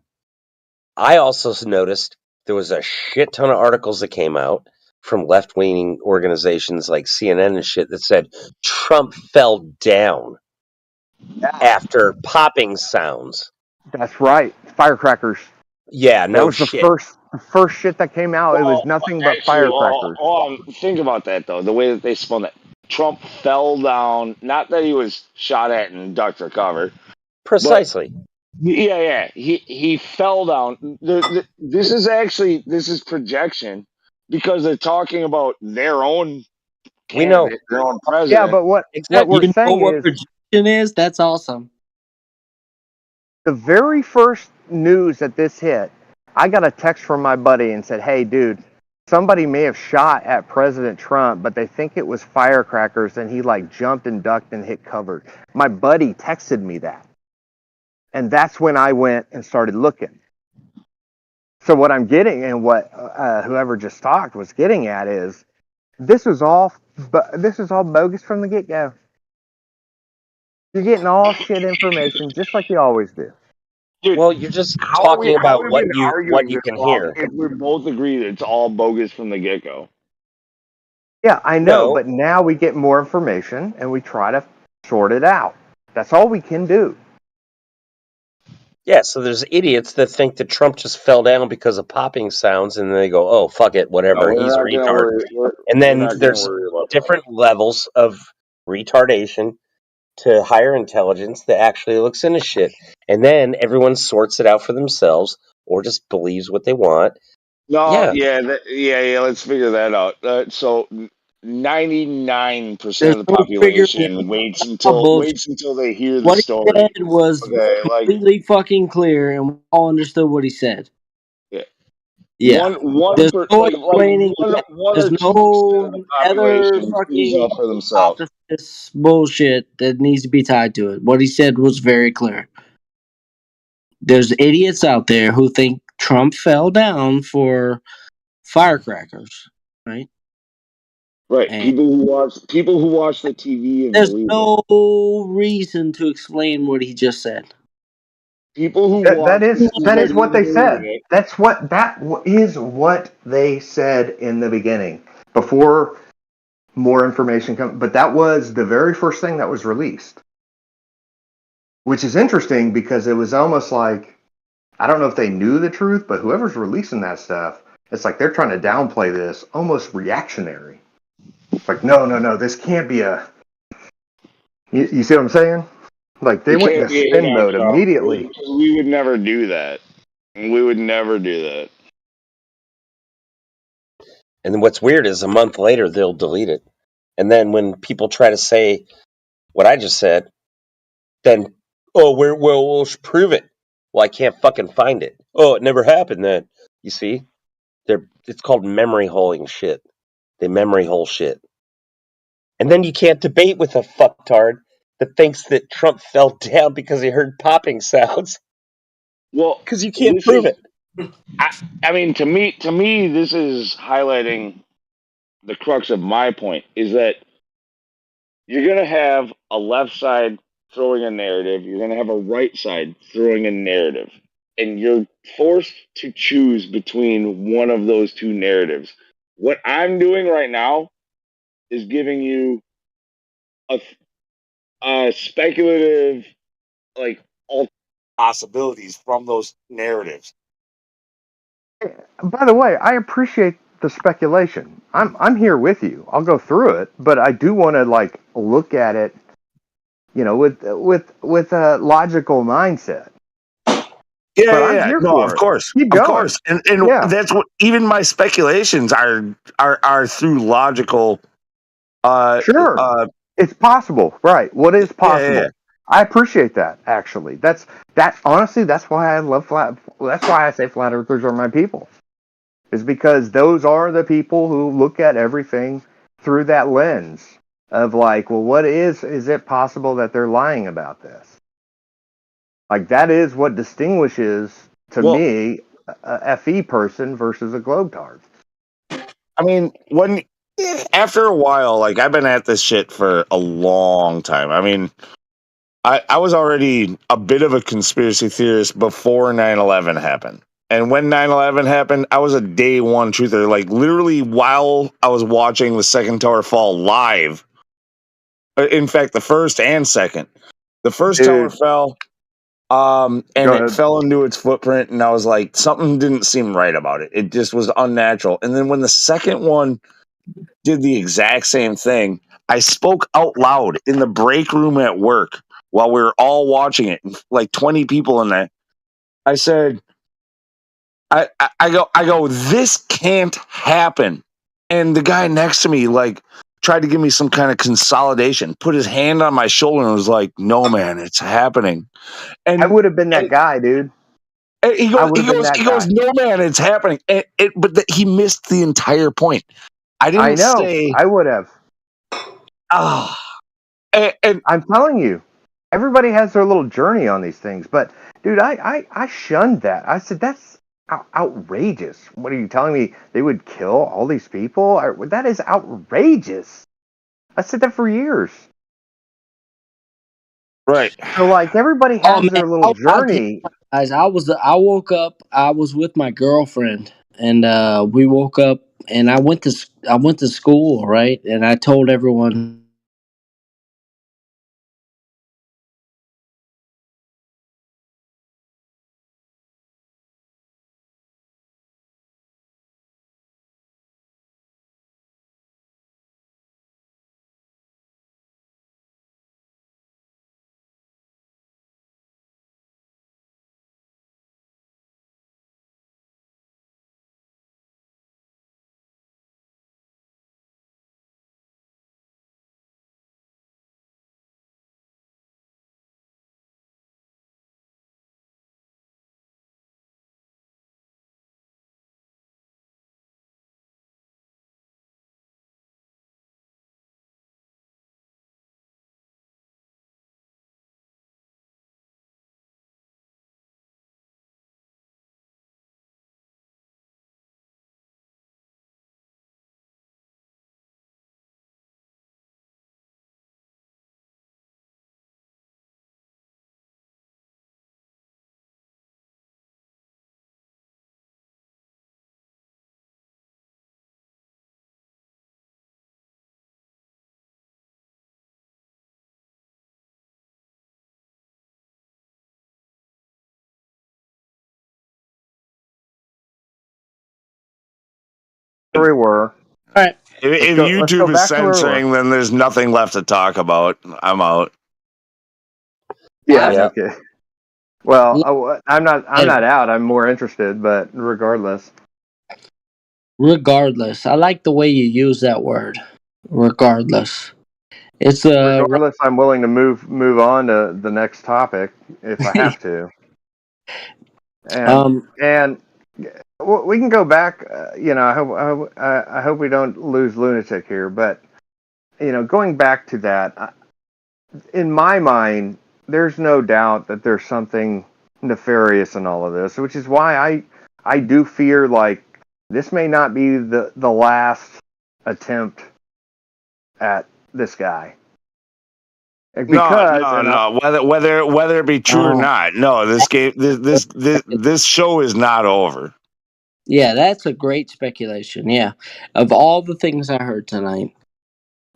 I also noticed there was a shit ton of articles that came out from left-wing organizations like CNN and shit that said Trump fell down after popping sounds. That's right, firecrackers. Yeah, That no was shit. the first shit that came out. It was nothing but firecrackers. Think about that though. The way that they spun that. Trump fell down. Not that he was shot at and ducked or covered. Precisely. Yeah. He fell down. This is projection because they're talking about their own candidate, their own president. Yeah, but what we're saying what is projection is? That's awesome. the very first news that this hit, I got a text from my buddy and said, "Hey, dude, somebody may have shot at President Trump, but they think it was firecrackers, and he like jumped and ducked and hit cover." My buddy texted me that, and that's when I went and started looking. So what I'm getting, and what whoever just talked was getting at, is this is all bogus from the get-go. You're getting all shit information just like you always do. Dude, well, you're just how are we what even you arguing can this hear. if we both agree that it's all bogus from the get-go? Yeah, I know, No. but now we get more information and we try to sort it out. That's all we can do. Yeah, so there's idiots that think that Trump just fell down because of popping sounds, and they go, "Oh, fuck it, whatever, he's a retard." And then there's different levels of retardation to higher intelligence that actually looks into shit, and then everyone sorts it out for themselves or just believes what they want. No, Yeah. yeah. Let's figure that out. So 99% There's of the no figuring population it waits out. Bullshit. until they hear the What he story. said was Okay, like completely fucking clear, and we all understood what he said. yeah. Yeah. There's no explaining. One There's or 2% of the no other population sees fucking out for themselves. hypothesis bullshit that needs to be tied to it. What he said was very clear. There's idiots out there who think Trump fell down for firecrackers, right? Right. And People who watch the TV and there's believe it. no reason to explain what he just said. People who That is TV what they believe said. it. That is what they said in the beginning before more information comes. But that was the very first thing that was released, which is interesting because it was almost like, I don't know if they knew the truth, but whoever's releasing that stuff, it's like they're trying to downplay this, almost reactionary. It's like, no, this can't be a. You see what I'm saying? Like they went into spin mode immediately. We would never do that. We would never do that. And then what's weird is a month later they'll delete it. And then when people try to say what I just said, then we'll prove it. Well, I can't fucking find it. Oh, it never happened then. You see? It's called memory holing shit. They memory hole shit. And then you can't debate with a fucktard that thinks that Trump fell down because he heard popping sounds. Well, because you can't prove it. I mean, to me, this is highlighting the crux of my point is that you're going to have a left side throwing a narrative. You're going to have a right side throwing a narrative. And you're forced to choose between one of those two narratives. What I'm doing right now is giving you a speculative, like, all possibilities from those narratives. By the way, I appreciate the speculation. I'm here with you. I'll go through it, but I do want to like look at it, with a logical mindset. Yeah, But I'm yeah, here no, for of it. course, Keep of going. course, and Yeah, that's what even my speculations are through logical. sure. It's possible, right? What is Yeah, yeah, possible? I appreciate that. Actually, honestly, that's why I love flat. That's why I say flat earthers are my people. Is because those are the people who look at everything through that lens of like, well, what is it possible that they're lying about this? Like that is what distinguishes to Well, me a FE person versus a globetard. I mean, after a while, like I've been at this shit for a long time. I mean, I was already a bit of a conspiracy theorist before 9/11 happened. And when 9/11 happened, I was a day one truther. Like literally while I was watching the second tower fall live. In fact, the first and second. The first tower Dude, fell, and go it ahead. fell into its footprint, and I was like, something didn't seem right about it. It just was unnatural. And then when the second one did the exact same thing, I spoke out loud in the break room at work while we were all watching it, like 20 people in there. I said, I go, this can't happen. And the guy next to me, like, tried to give me some kind of consolidation, put his hand on my shoulder and was like, no, man, it's happening. I And would have been that guy, dude. he I goes, would have been that he goes, guy. no, man, it's happening. He missed the entire point. I I didn't know. say, I would have. and I'm telling you, everybody has their little journey on these things. But dude, I shunned that. I said that's outrageous. What are you telling me? They would kill all these people? That is outrageous. I said that for years. right. So like everybody Oh has man, their little I'll tell you, journey. guys. I woke up. I was with my girlfriend, and we woke up, and I went to school, right? And I told everyone. Where we were. All right. If Let's go YouTube is back to where we were. censoring, then there's nothing left to talk about. I'm out. Yeah, I- no kidding. Well, I'm not out. I'm more interested, but regardless. Regardless, I like the way you use that word. Regardless, it's Regardless, I'm willing to move on to the next topic if I have to. And we can go back. I hope we don't lose lunatic here, but going back to that, in my mind, there's no doubt that there's something nefarious in all of this, which is why I do fear like this may not be the last attempt at this guy. Because No. Whether it be true or not, no. This show is not over. Yeah, that's a great speculation. Yeah, of all the things I heard tonight,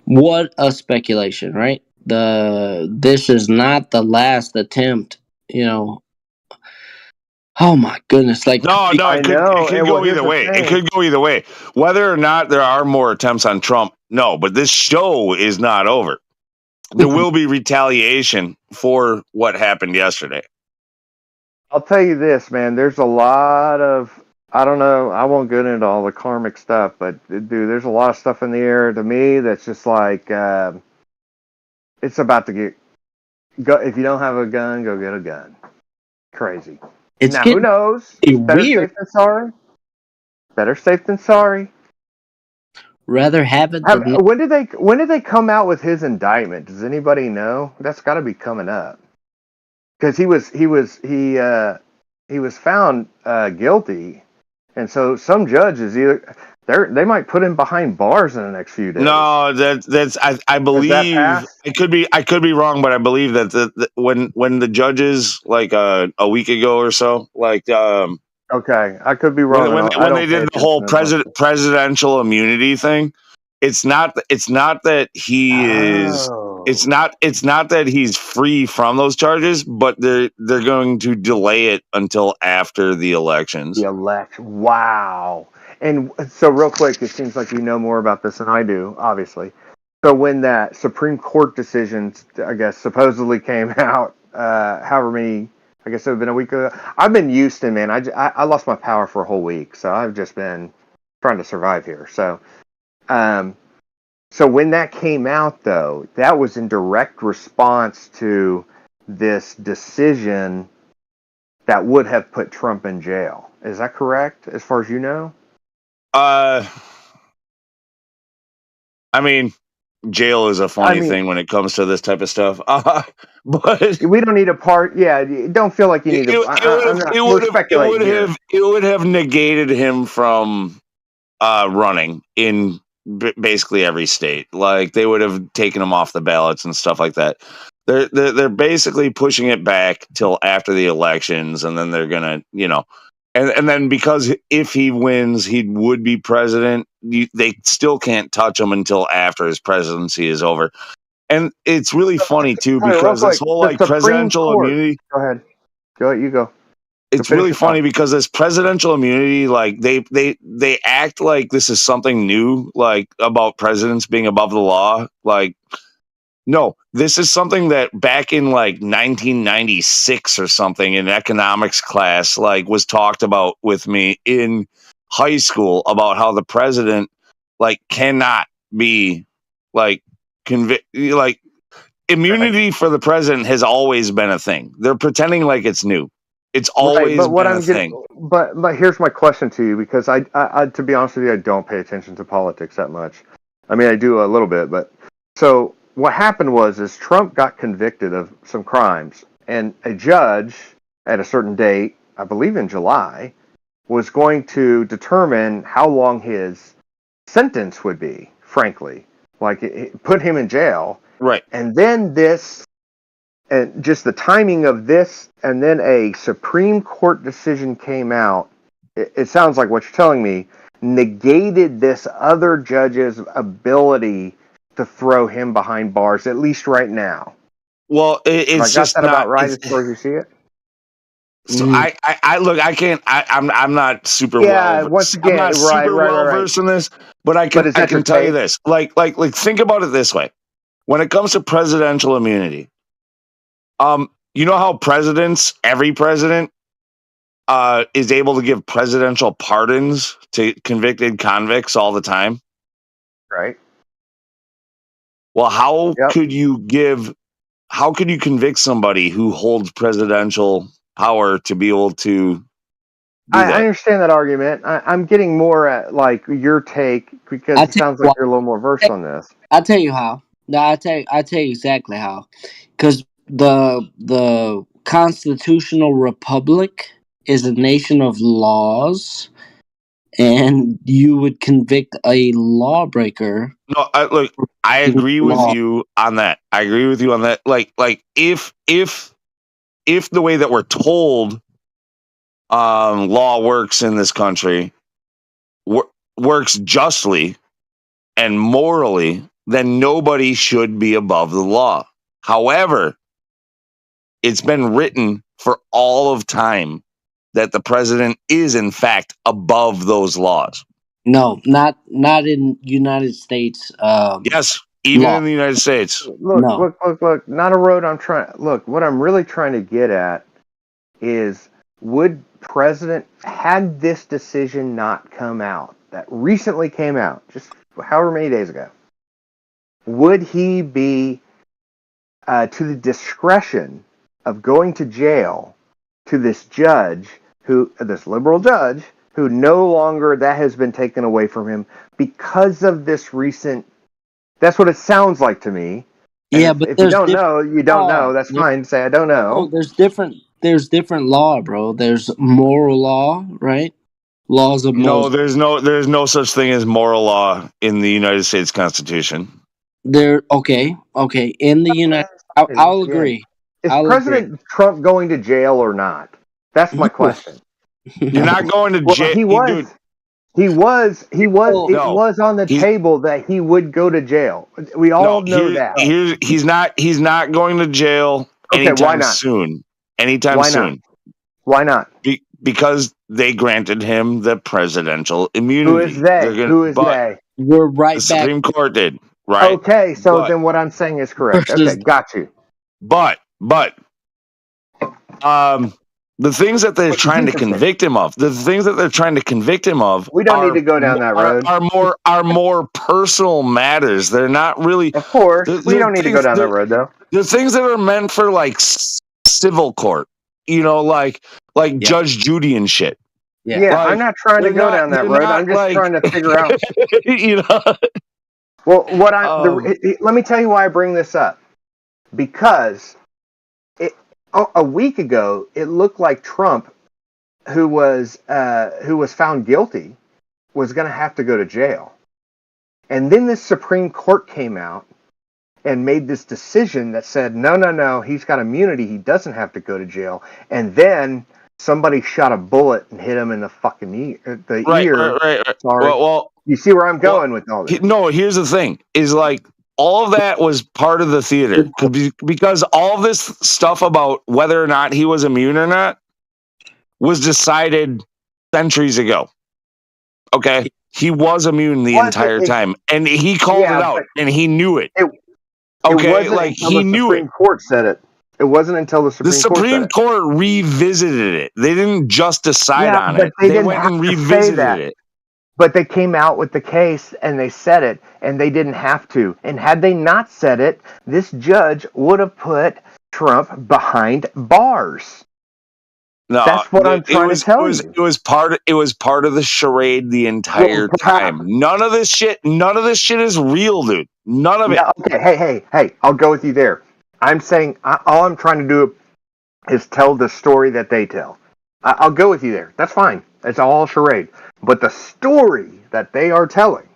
what a speculation, right? This is not the last attempt. Oh my goodness! Like No, I it know. could And well, go here's either the way. It thing. could go either way. Whether or not there are more attempts on Trump, no. But this show is not over. There will be retaliation for what happened yesterday. I'll tell you this, man. There's a lot of, I don't know. I won't get into all the karmic stuff, but dude, there's a lot of stuff in the air to me that's just like it's about to get. Go, if you don't have a gun, go get a gun. Crazy. It's Now, who getting knows? Better weird. safe than sorry. Better safe than sorry. Rather have it than not. When did they come out with his indictment? Does anybody know? That's got to be coming up because he was found guilty, and so some judges either they might put him behind bars in the next few days. No, that's I believe I could be wrong, but I believe that when the judges like a week ago or so, like okay, I could be wrong. when they did the whole presidential immunity thing, it's not that he is it's not that he's free from those charges, but they're going to delay it until after the elections. The election. Wow. And so, real quick, it seems like you know more about this than I do, obviously. So, when that Supreme Court decision, I guess, supposedly came out, however many, I guess it would have been a week ago. I've been Houston, man. I lost my power for a whole week, so I've just been trying to survive here. So, so when that came out, though, that was in direct response to this decision that would have put Trump in jail. Is that correct, as far as you know? I mean, jail is a funny thing when it comes to this type of stuff. But we don't need a part. Yeah, don't feel like you need to. It would have negated him from running in basically every state. Like they would have taken him off the ballots and stuff like that. They're basically pushing it back till after the elections, and then they're gonna, and then because if he wins, he would be president. They still can't touch him until after his presidency is over. And it's really funny too because this whole like presidential immunity. Go ahead. You go. It's really funny because this presidential immunity, like they act like this is something new, like about presidents being above the law. Like, no, this is something that back in like 1996 or something in economics class, like was talked about with me in high school about how the president like cannot be like like immunity for the president has always been a thing. They're pretending like it's new. It's always been a thing. But here's my question to you, because I to be honest with you, I don't pay attention to politics that much. I mean, I do a little bit, but so what happened is Trump got convicted of some crimes, and a judge at a certain date, I believe in July, was going to determine how long his sentence would be, frankly. Like, it put him in jail. Right. And then and just the timing of this, and then a Supreme Court decision came out. It sounds like what you're telling me negated this other judge's ability to throw him behind bars, at least right now. Well, it's just that not about right as far as you see it. So I look, I can't. I'm not super well. Once again, I'm not super well versed in this, but I can tell you this. Like, think about it this way: when it comes to presidential immunity, you know how every president, is able to give presidential pardons to convicted convicts all the time, right? Well, how could you convict somebody who holds presidential power to be able to do that? I understand that argument. I'm getting more at like your take, because it sounds like you're a little more versed on this. I'll tell you how. No, I'll tell you exactly how. Because the constitutional republic is a nation of laws, and you would convict a lawbreaker. No, I agree with you on that. Like if the way that we're told law works in this country works justly and morally, then nobody should be above the law. However, it's been written for all of time that the president is in fact above those laws. No, not in United States Yes, even law. in the United States. Look, No. look. Not a road I'm trying. Look, what I'm really trying to get at is, would president, had this decision not come out, that recently came out, just however many days ago, would he be to the discretion of going to jail to this judge, this liberal judge, who no longer, that has been taken away from him because of this recent? That's what it sounds like to me. And Yeah, but if you there's don't different know, you don't law. know. That's fine. Say I don't know. No, there's different law, bro. There's moral law, right? Laws of No, Moses. there's no such thing as moral law in the United States Constitution. There, okay. In the United, I'll Yeah. agree. Is I'll agree. President Trump going to jail or not? That's my No. question. You're not going to Well, jail. he was. It No, was on the table that he would go to jail. We all know that. He's not going to jail Okay, why anytime not? soon. Anytime Why not? soon. Why not? Because they granted him the presidential Who immunity. is they? Who is they? We're right The back. Supreme Court did, right? Okay, so But- then what I'm saying is correct. Versus- Okay, got you. But the things that they're trying to convict him of, We don't need to go down that road. are more personal matters. They're not really. Of course, we don't need to go down that road, though. The things that are meant for like civil court, like Judge Judy and shit. Yeah, I'm not trying to go down that road. I'm just trying to figure out. Well, let me tell you why I bring this up. Because a week ago, it looked like Trump, who was found guilty, was going to have to go to jail. And then the Supreme Court came out and made this decision that said, no, he's got immunity. He doesn't have to go to jail. And then somebody shot a bullet and hit him in the fucking ear. Right. Sorry. Well, you see where I'm going with all this? No, here's the thing: is like all of that was part of the theater because all of this stuff about whether or not he was immune or not was decided centuries ago. Okay, he was immune the entire time, and he called it out, and he knew it. Okay, like he knew it. The Supreme Court said it. It wasn't until the Supreme Court revisited it. They didn't just decide on it. They didn't went have and to say revisited that. it. But they came out with the case and they said it, and they didn't have to. And had they not said it, this judge would have put Trump behind bars. No, that's what I'm trying to tell you. It was part of the charade the entire time. None of this shit is real, dude. None of it. Okay, hey, I'll go with you there. I'm saying all I'm trying to do is tell the story that they tell. I'll go with you there. That's fine. It's all charade. But the story that they are telling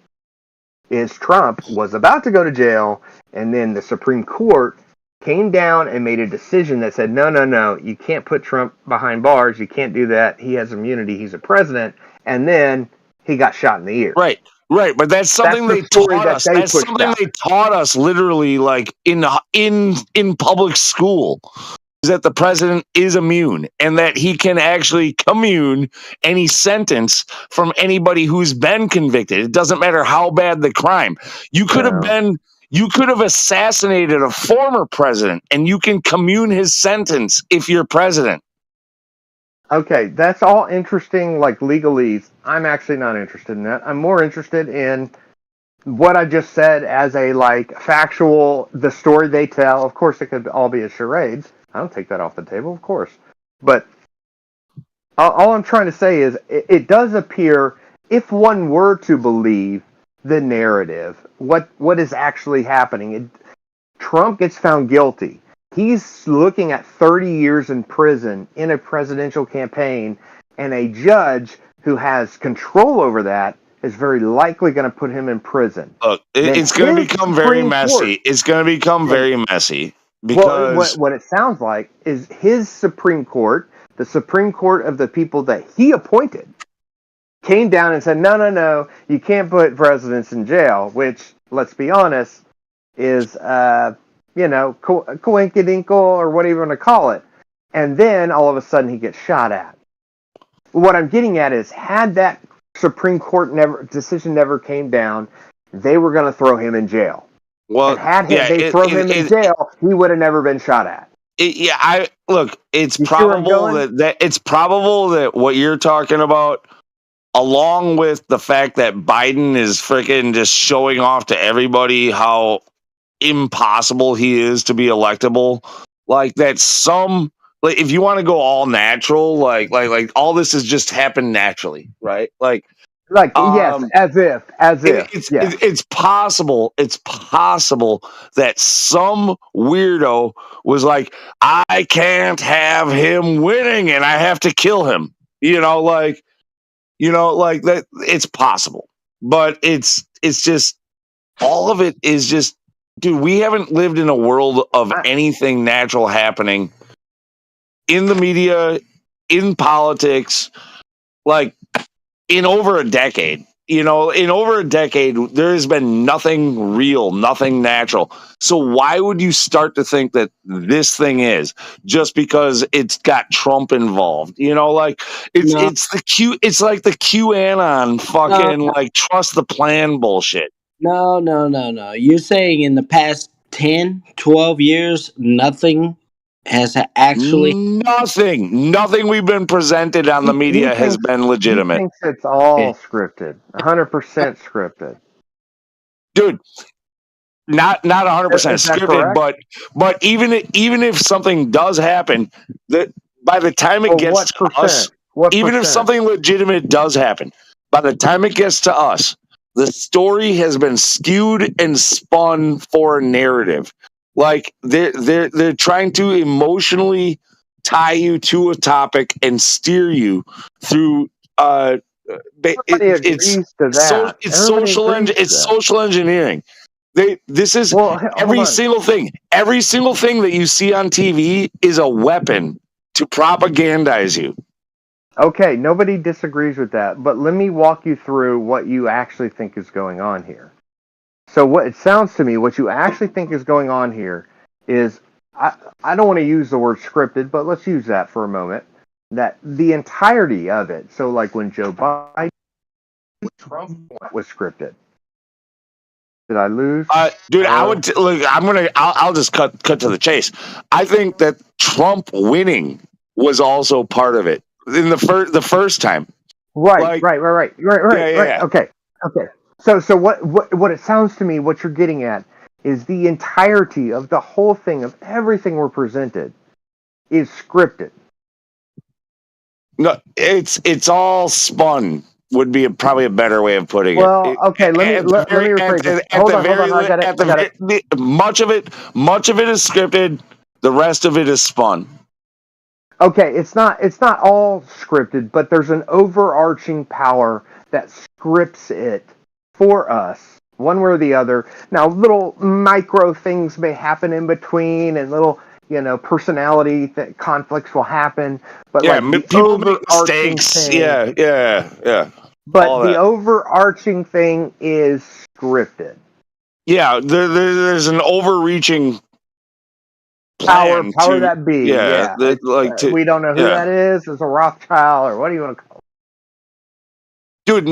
is Trump was about to go to jail, and then the Supreme Court came down and made a decision that said, no, you can't put Trump behind bars. You can't do that. He has immunity. He's a president. And then he got shot in the ear. Right. But that's something they taught us. That's something they taught us literally, like in public school. Is that the president is immune and that he can actually commune any sentence from anybody who's been convicted. It doesn't matter how bad the crime. You could have assassinated a former president and you can commune his sentence if you're president. Okay, that's all interesting, like legalese. I'm actually not interested in that. I'm more interested in what I just said as a factual, the story they tell. Of course, it could all be a charades. I don't take that off the table, of course. But all I'm trying to say is it does appear, if one were to believe the narrative, what is actually happening. Trump gets found guilty. He's looking at 30 years in prison in a presidential campaign, and a judge who has control over that is very likely going to put him in prison. Look, it's going to become very messy. It's going to become very messy. Because what it sounds like is his Supreme Court, the Supreme Court of the people that he appointed, came down and said, no, you can't put presidents in jail, which, let's be honest, is, coinkadinkle or whatever you want to call it. And then all of a sudden he gets shot at. What I'm getting at is, had that Supreme Court decision never came down, they were going to throw him in jail. Well, and had yeah, they throw him in jail, he would have never been shot at. It's You see where I'm probable going? that it's probable that what you're talking about, along with the fact that Biden is freaking just showing off to everybody how impossible he is to be electable, like that some, like if you want to go all natural, like all this has just happened naturally, right? Like yes, as if it's possible that some weirdo was like, I can't have him winning and I have to kill him, like that. It's possible, but it's just, all of it is just, dude, we haven't lived in a world of anything natural happening in the media, in politics, like in over a decade. In over a decade, there has been nothing real, nothing natural. So why would you start to think that this thing is just because it's got Trump involved? It's like the QAnon fucking like trust the plan bullshit. No. You're saying in the past 10, 12 years, nothing has actually... Nothing we've been presented on the media has been legitimate. He thinks it's all scripted, 100% scripted. Dude, not 100% scripted, but even if something does happen, that by the time it gets to us, even if something legitimate does happen, by the time it gets to us, the story has been skewed and spun for a narrative. Like they're trying to emotionally tie you to a topic and steer you through. It's social engineering. This is every single thing. Every single thing that you see on TV is a weapon to propagandize you. Okay, nobody disagrees with that, but let me walk you through what you actually think is going on here. So what it sounds to me, what you actually think is going on here is, I don't want to use the word scripted, but let's use that for a moment, that the entirety of it, so like when Joe Biden, Trump was scripted. Did I lose? Dude, I'll just cut to the chase. I think that Trump winning was also part of it in the first time. Right. Yeah. Okay. So what it sounds to me, what you're getting at is the entirety of the whole thing, of everything we're presented, is scripted. No, it's all spun. Would be probably a better way of putting it. Well, okay, let me rephrase this. Hold on, I got it. Much of it is scripted. The rest of it is spun. Okay, it's not all scripted, but there's an overarching power that scripts it for us, one way or the other. Now, little micro things may happen in between, and little, personality conflicts will happen. But people make mistakes. Thing, yeah. But the overarching thing is scripted. Yeah, there's an overreaching power that be. Yeah. We don't know who that is. It's a Rothschild, or what do you want to call it? Dude,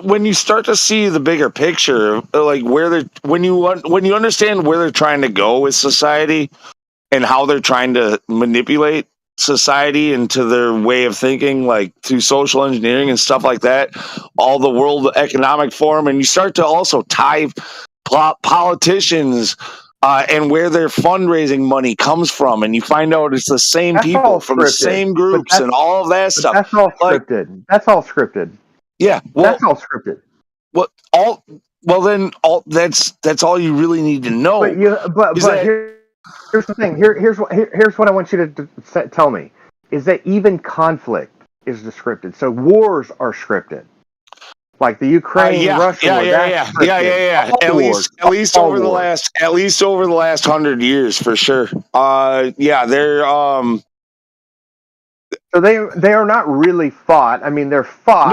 when you start to see the bigger picture, like when you understand where they're trying to go with society and how they're trying to manipulate society into their way of thinking, like through social engineering and stuff like that, all the World Economic Forum, and you start to also tie politicians and where their fundraising money comes from, and you find out it's the same people from the same groups and all of that stuff. That's all scripted. That's all scripted. Yeah, that's all scripted. That's all you really need to know. But here's the thing. Here's what I want you to tell me is that even conflict is scripted. So wars are scripted, like the Ukraine Russia war. Yeah. At least over the last 100 years for sure. They're So they are not really fought. I mean, they're fought,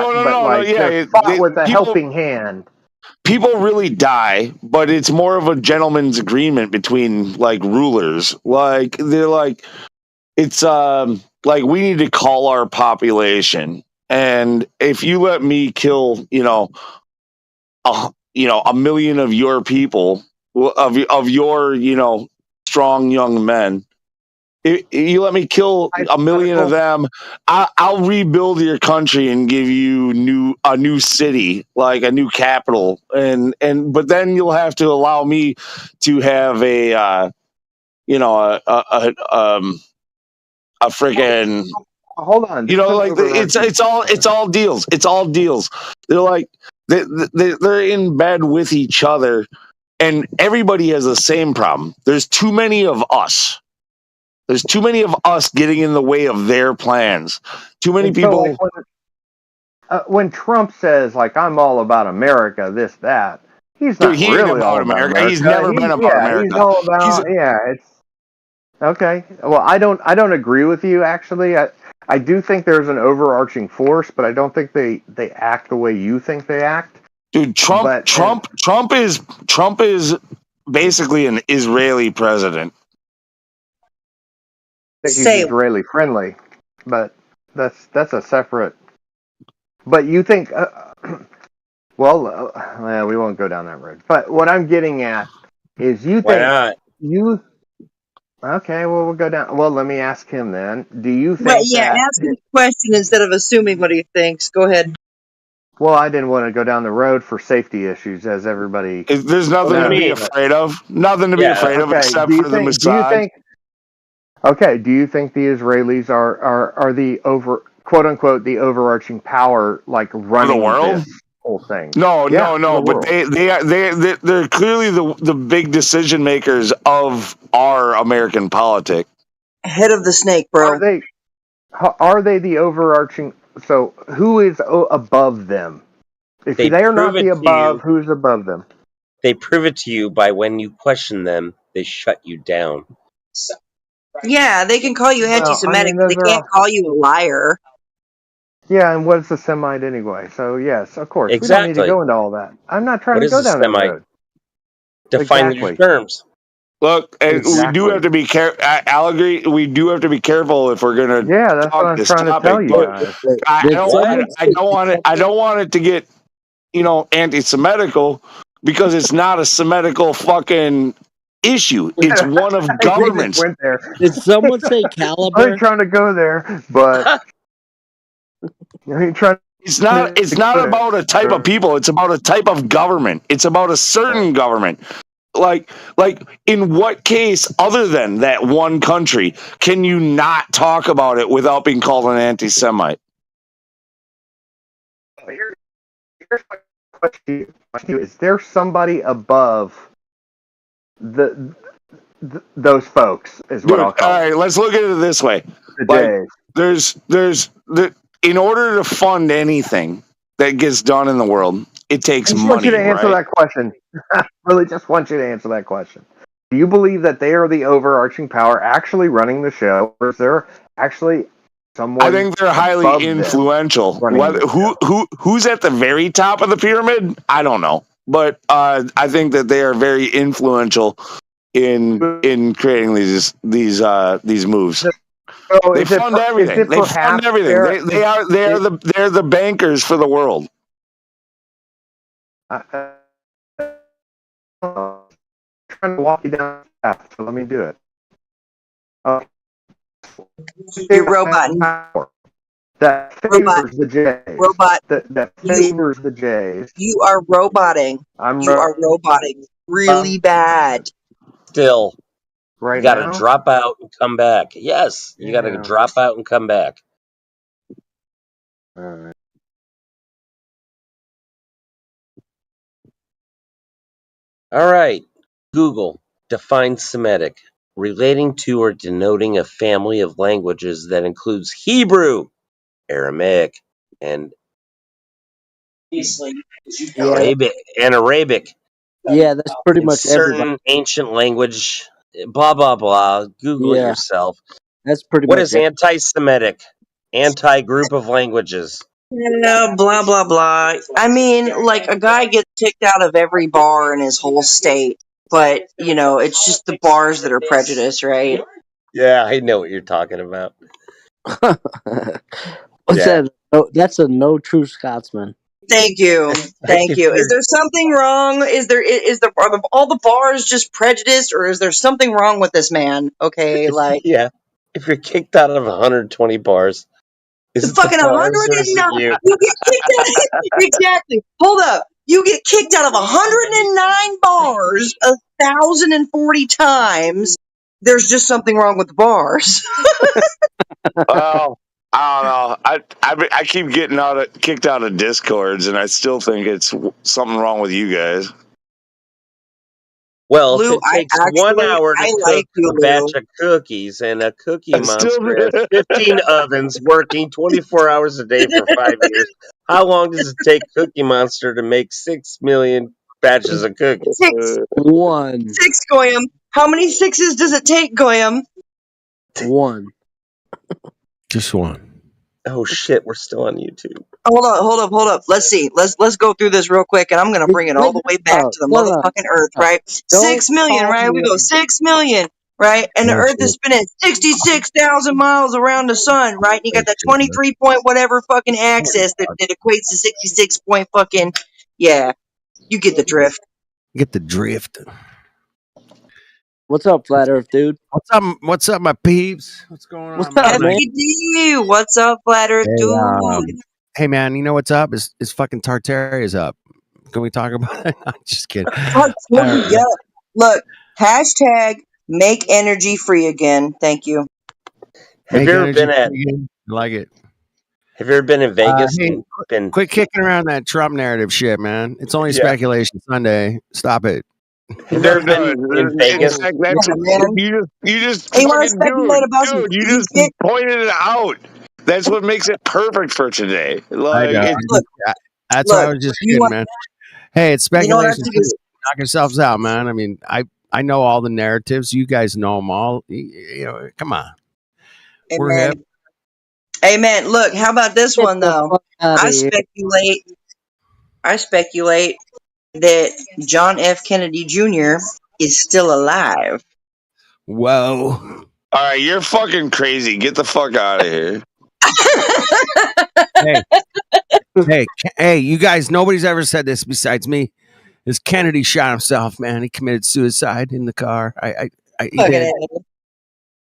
they're fought with a helping hand. People really die, but it's more of a gentleman's agreement between like rulers. Like they're like, it's like we need to call our population And if you let me kill, a million of your people, of your, strong young men, you let me kill a million of them, I'll rebuild your country and give you a new city, like a new capital, but then you'll have to allow me to have a freaking, Hold on. like it's all deals. It's all deals. They're like they're in bed with each other, and everybody has the same problem. There's too many of us. There's too many of us getting in the way of their plans. Too many people. When Trump says, like, I'm all about America, this, that, he's not Dude, he ain't really all about about America. He's never been about America. He's all about, it's okay. Well, I don't agree with you, actually. I do think there's an overarching force, but I don't think they act the way you think they act. Dude, Trump is basically an Israeli president. I think he's Israeli friendly, but that's a separate. But you think, well, we won't go down that road. But what I'm getting at is Why not? Okay, well, we'll go down. Well, let me ask him then. Do you think But yeah, ask him a question instead of assuming what he thinks. Go ahead. Well, I didn't want to go down the road for safety issues, as everybody. There's nothing to be afraid of. Nothing to be afraid of except for the Mossad. Do you think the Israelis are the quote unquote the overarching power, like running the world? This whole thing? No. But they're clearly the big decision makers of our American politics. Head of the snake, bro. Are they the overarching? So who is above them? If they are not the above, who's above them? They prove it to you by when you question them, they shut you down. Yeah, they can call you anti-Semitic, but they can't call you a liar. Yeah, and what's a Semite anyway? So yes, of course, Exactly. we don't need to go into all that. I'm not trying to go down that road. Define your terms. Look, we do have to be careful. I'll agree. We do have to be careful if we're going to. Yeah, that's what I'm trying to tell you guys. I don't want it to get, anti-Semitical, because it's not a Semitical fucking issue. It's one of governments. Went there. Did someone say caliber? I ain't trying to go there, but I ain't trying. It's not about a type of people. It's about a type of government. It's about a certain government. Like in what case other than that one country can you not talk about it without being called an anti-Semite? Here's my question to you. Is there somebody above those folks is what I'll call all right, let's look at it this way. There's in order to fund anything that gets done in the world, it takes money. I want you to answer that question. I really just want you to answer that question. Do you believe that they are the overarching power actually running the show, or is there actually someone? I think they're highly influential. Who's at the very top of the pyramid? I don't know, but I think that they are very influential in creating these moves. So they fund everything. They fund everything. They're the bankers for the world. I'm trying to walk you down the path, so let me do it. You're robot. That favors the Jays. Robot. That favors the Jays. You are roboting. You are roboting really bad. Still. Right you gotta now? drop out and come back. Yes, you gotta drop out and come back. All right. All right. Google defines Semitic, relating to or denoting a family of languages that includes Hebrew, Aramaic, and Arabic. Yeah, that's pretty much certain everybody. ancient language. Blah blah blah. Google it yourself. That's pretty What much is anti-Semitic? Anti-group of languages. Yeah, blah blah blah. I mean, like, a guy gets kicked out of every bar in his whole state, but it's just the bars that are prejudiced, right? Yeah, I know what you're talking about. What's that? Oh, that's a no true Scotsman. Thank you. Thank you. Is there something wrong? Is there are all the bars just prejudiced, or is there something wrong with this man? Okay, like Yeah. If you're kicked out of 120 bars, is it the fucking bars or is it 109. you? You get kicked out. Exactly. Hold up. You get kicked out of 109 bars 1,040 times. There's just something wrong with the bars. Well, I don't know. I keep getting kicked out of Discords, and I still think it's something wrong with you guys. Well, Lou, if it takes 1 hour to cook like you, a batch Lou. of cookies and a Cookie I still- Monster has 15 ovens working 24 hours a day for 5 years, how long does it take Cookie Monster to make 6 million batches of cookies? One. 6, Goyam. How many 6s does it take, Goyam? One. Just one. Oh shit, we're still on YouTube. Hold up. Let's see. Let's go through this real quick, and I'm gonna bring it all the way back to the motherfucking Earth, right? 6 million, right? We go 6 million, right? And the Earth is spinning 66,000 miles around the sun, right? And you got that 23 point whatever fucking axis that equates to 66 point fucking. Yeah, you get the drift. Get the drift. What's up, Flat Earth dude? What's up, my peeps? What's going on, What's man? up, man? FPD, what's up, Flat Earth dude? Hey, man, you know what's up? Is fucking Tartaria's up. Can we talk about it? I'm just kidding. Yeah. Look, hashtag make energy free again. Thank you. Have you ever been at? Like it. Have you ever been in Vegas? Hey, and quit kicking around that Trump narrative shit, man. It's only Yeah. speculation Sunday. Stop it. Have you ever been in Vegas? You just Hey, you wanna fucking speculate about some dude. You crazy just shit? pointed it out. That's what makes it perfect for today. Like, I know. That's why I was just kidding, man. Hey, it's You know what I speculation. think is- Knock yourselves out, man. I mean, I know all the narratives. You guys know them all. You know, come on. We're Amen. hip. Amen. Look, how about this one though? I speculate that John F. Kennedy Jr. is still alive. Whoa. All right, you're fucking crazy. Get the fuck out of here. Hey, you guys, nobody's ever said this besides me. Is Kennedy shot himself, man. He committed suicide in the car. He did.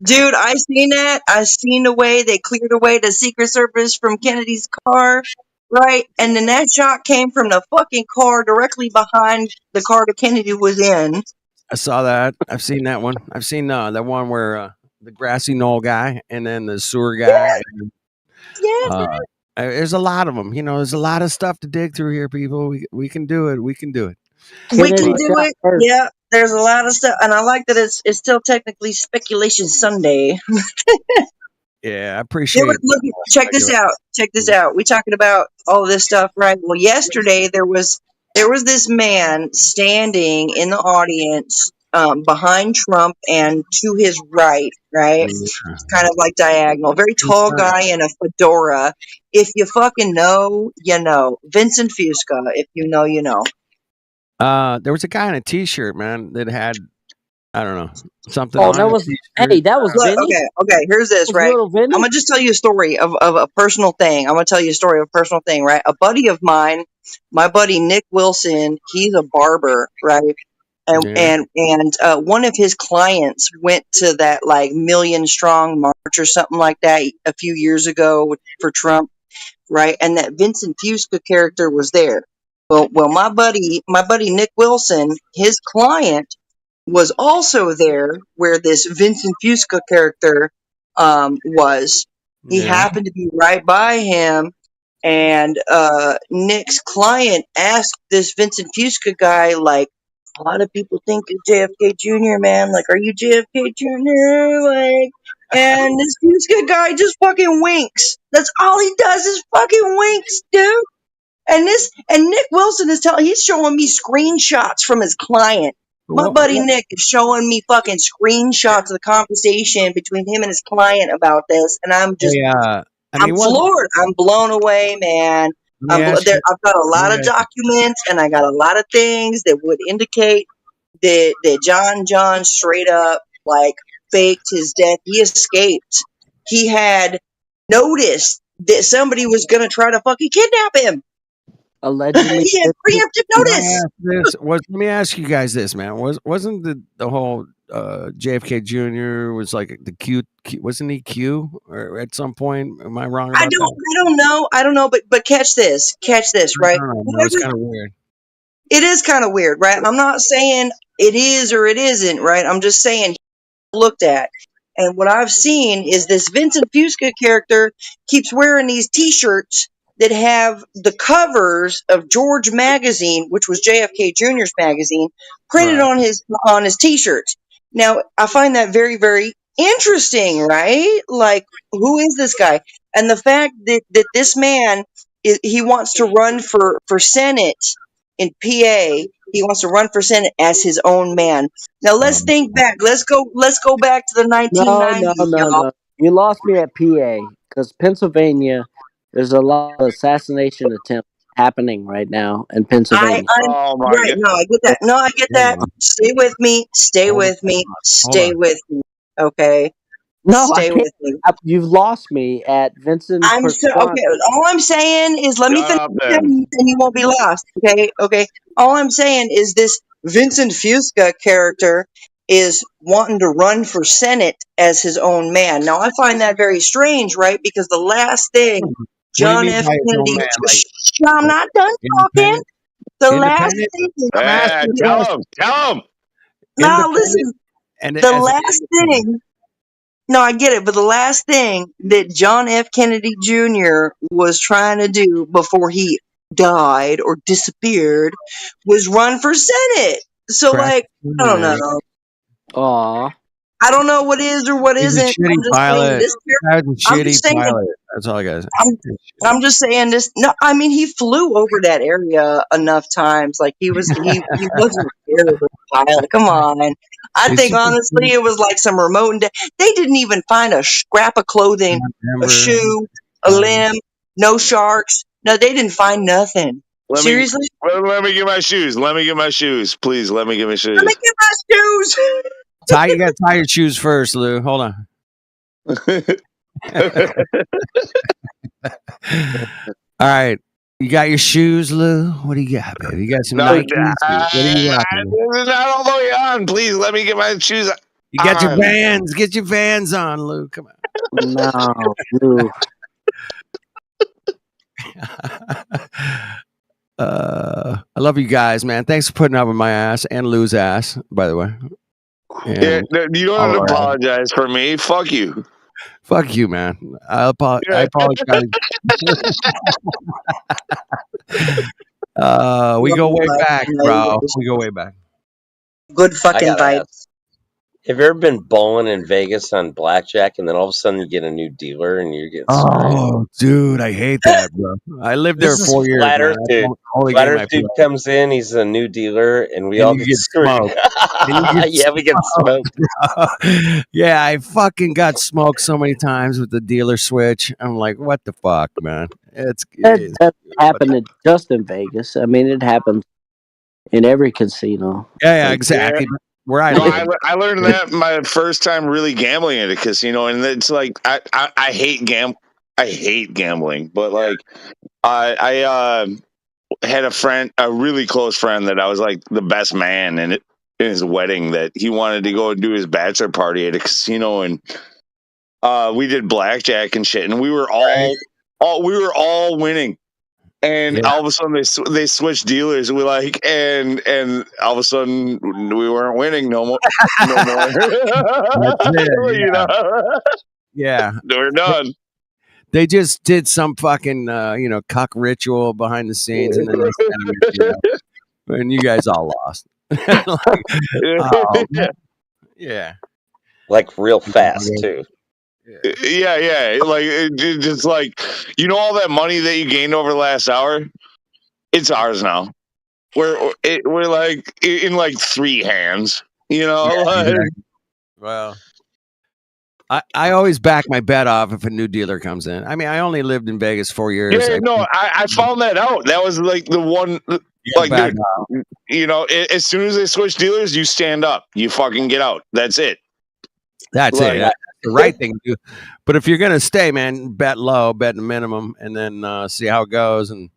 Dude, I seen that. I seen the way they cleared away the Secret Service from Kennedy's car, right? And then that shot came from the fucking car directly behind the car that Kennedy was in. I saw that. I've seen that one. I've seen the one where the grassy knoll guy and then the sewer guy. Yeah. There's a lot of them. You know, there's a lot of stuff to dig through here, people. We can do it. We can do it. We can do it. Yeah, there's a lot of stuff, and I like that it's still technically Speculation Sunday. Yeah, I appreciate it. Look, check this out. Check this out. We talking about all this stuff, right? Well, yesterday there was this man standing in the audience behind Trump and to his right, right? It's kind of like diagonal. Very tall guy in a fedora. If you fucking know, you know. Vincent Fusca. If you know, you know. There was a guy in a t-shirt, man, that had, I don't know, something Oh, on that the was t-shirt. that was Look, Vinny. Okay. Here's this, Was right? little Vinny? I'm gonna just tell you a story of a personal thing. I'm gonna tell you a story of a personal thing, right? A buddy of mine, my buddy Nick Wilson, he's a barber, right? And one of his clients went to that like Million Strong march or something like that a few years ago for Trump, right? And that Vincent Fusca character was there. Well, my buddy Nick Wilson, his client was also there where this Vincent Fusca character was. He happened to be right by him, and Nick's client asked this Vincent Fusca guy, like, a lot of people think you're JFK Jr., man. Like, are you JFK Jr.? Like, and this Fusca guy just fucking winks. That's all he does is fucking winks, dude. And Nick Wilson he's showing me screenshots from his client. My buddy Nick is showing me fucking screenshots of the conversation between him and his client about this, and I'm just, I'm floored. I'm blown away, man. I've got a lot of documents, and I got a lot of things that would indicate that John straight up like faked his death. He escaped. He had noticed that somebody was going to try to fucking kidnap him. Allegedly. He had preemptive notice. Let me ask you guys this, man. Wasn't the whole JFK Jr. was like the Q, wasn't he Q or at some point? Am I wrong about that? I don't know, but catch this, right? No, it's kind of weird. It is kind of weird, right? I'm not saying it is or it isn't, right? I'm just saying looked at. And what I've seen is this Vincent Fusca character keeps wearing these t-shirts that have the covers of George magazine, which was JFK Jr.'s magazine, printed on his t-shirts. Now, I find that very, very interesting, right? Like, who is this guy? And the fact that this man, he wants to run for Senate in PA. He wants to run for Senate as his own man. Now let's think back. Let's go back to the 1990s. No. You lost me at PA because Pennsylvania, there's a lot of assassination attempts happening right now in Pennsylvania. No, I get that. No, I get that. Stay with me. Stay with me. Okay. No, Stay with me. You've lost me at Vincent. Okay. All I'm saying is, let me finish, and you won't be lost. Okay. All I'm saying is this Vincent Fusca character is wanting to run for Senate as his own man. Now, I find that very strange, right? Because the last thing John F. Kennedy. I'm not done talking. The last thing. Tell him. No, listen. The last thing. No, I get it, but the last thing that John F. Kennedy Jr. was trying to do before he died or disappeared was run for Senate. So, like, I don't know. Aw. I don't know what is or what He's isn't. a shitty pilot. Pilot. That's all I got. I'm just saying this. No, I mean he flew over that area enough times. Like he wasn't scared of the pilot. Come on. I think honestly it was like some remote. They didn't even find a scrap of clothing, a shoe, a limb, no sharks. No, they didn't find nothing. Seriously? Let me get my shoes. Please, let me get my shoes. Let me get my shoes. You got to tie your shoes first, Lou. Hold on. All right. You got your shoes, Lou? What do you got, baby? You got some Nikes? What are you rocking? This is not all the way on. Please, let me get my shoes on. You got your Vans. Get your Vans on, Lou. Come on. No, Lou. I love you guys, man. Thanks for putting up with my ass and Lou's ass, by the way. Yeah, you don't have to apologize for me. Fuck you. Fuck you, man. I apologize. We go way back, bro. We go way back. Good fucking vibes. Have you ever been bowling in Vegas on blackjack and then all of a sudden you get a new dealer and you get screwed? Oh, dude, I hate that, bro. I lived there 4 years. Flat Earth dude. Flat Earth dude comes in, he's a new dealer, and we all get screwed. Yeah, we get smoked. Yeah, I fucking got smoked so many times with the dealer switch. I'm like, what the fuck, man? That doesn't happen just in Vegas. I mean, it happens in every casino. Yeah, exactly. Where I learned that my first time really gambling at a casino, and it's like I hate gambling, but like I had a friend, a really close friend that I was like the best man in his wedding, that he wanted to go and do his bachelor party at a casino, and we did blackjack and shit, and we were all winning. And all of a sudden they switched dealers. We and all of a sudden we weren't winning no more. That's it, you know? Yeah, we're done. They just did some fucking cuck ritual behind the scenes, and then they sent them, and you guys all lost. Yeah, like real fast too. Yeah. Like just like all that money that you gained over the last hour, it's ours now. We're like in like 3 hands. Well, I always back my bet off if a new dealer comes in. I mean, I only lived in Vegas 4 years. Yeah, I found that out. That was like the one. Like, as soon as they switch dealers, you stand up. You fucking get out. That's it. That's it. the right thing to do. But if you're gonna stay, man, bet low, bet the minimum, and then see how it goes, and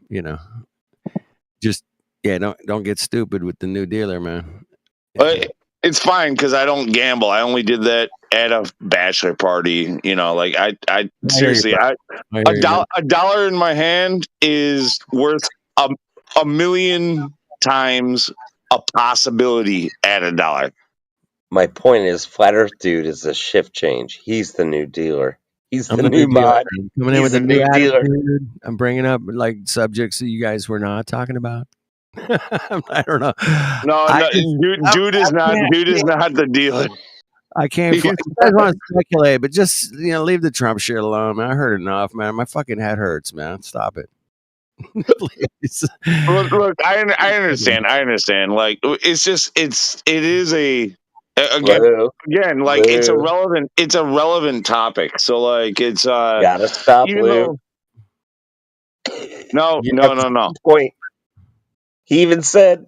you know, just don't get stupid with the new dealer, man. It's fine because I don't gamble. I only did that at a bachelor party. You know, like I seriously, a dollar in my hand is worth a million times a possibility at a dollar. My point is, Flat Earth Dude is a shift change. He's the new dealer. He's the new mod. Coming in He's with a the new new dealer. attitude. I'm bringing up like subjects that you guys were not talking about. I don't know. Dude is not the dealer. I can't. You guys want to speculate, but just leave the Trump shit alone, man. I heard enough, man. My fucking head hurts, man. Stop it. Please. Look, I understand. Like it is a again like it's a relevant topic. So like it's gotta stop, even Lou. though no. Point. He even said.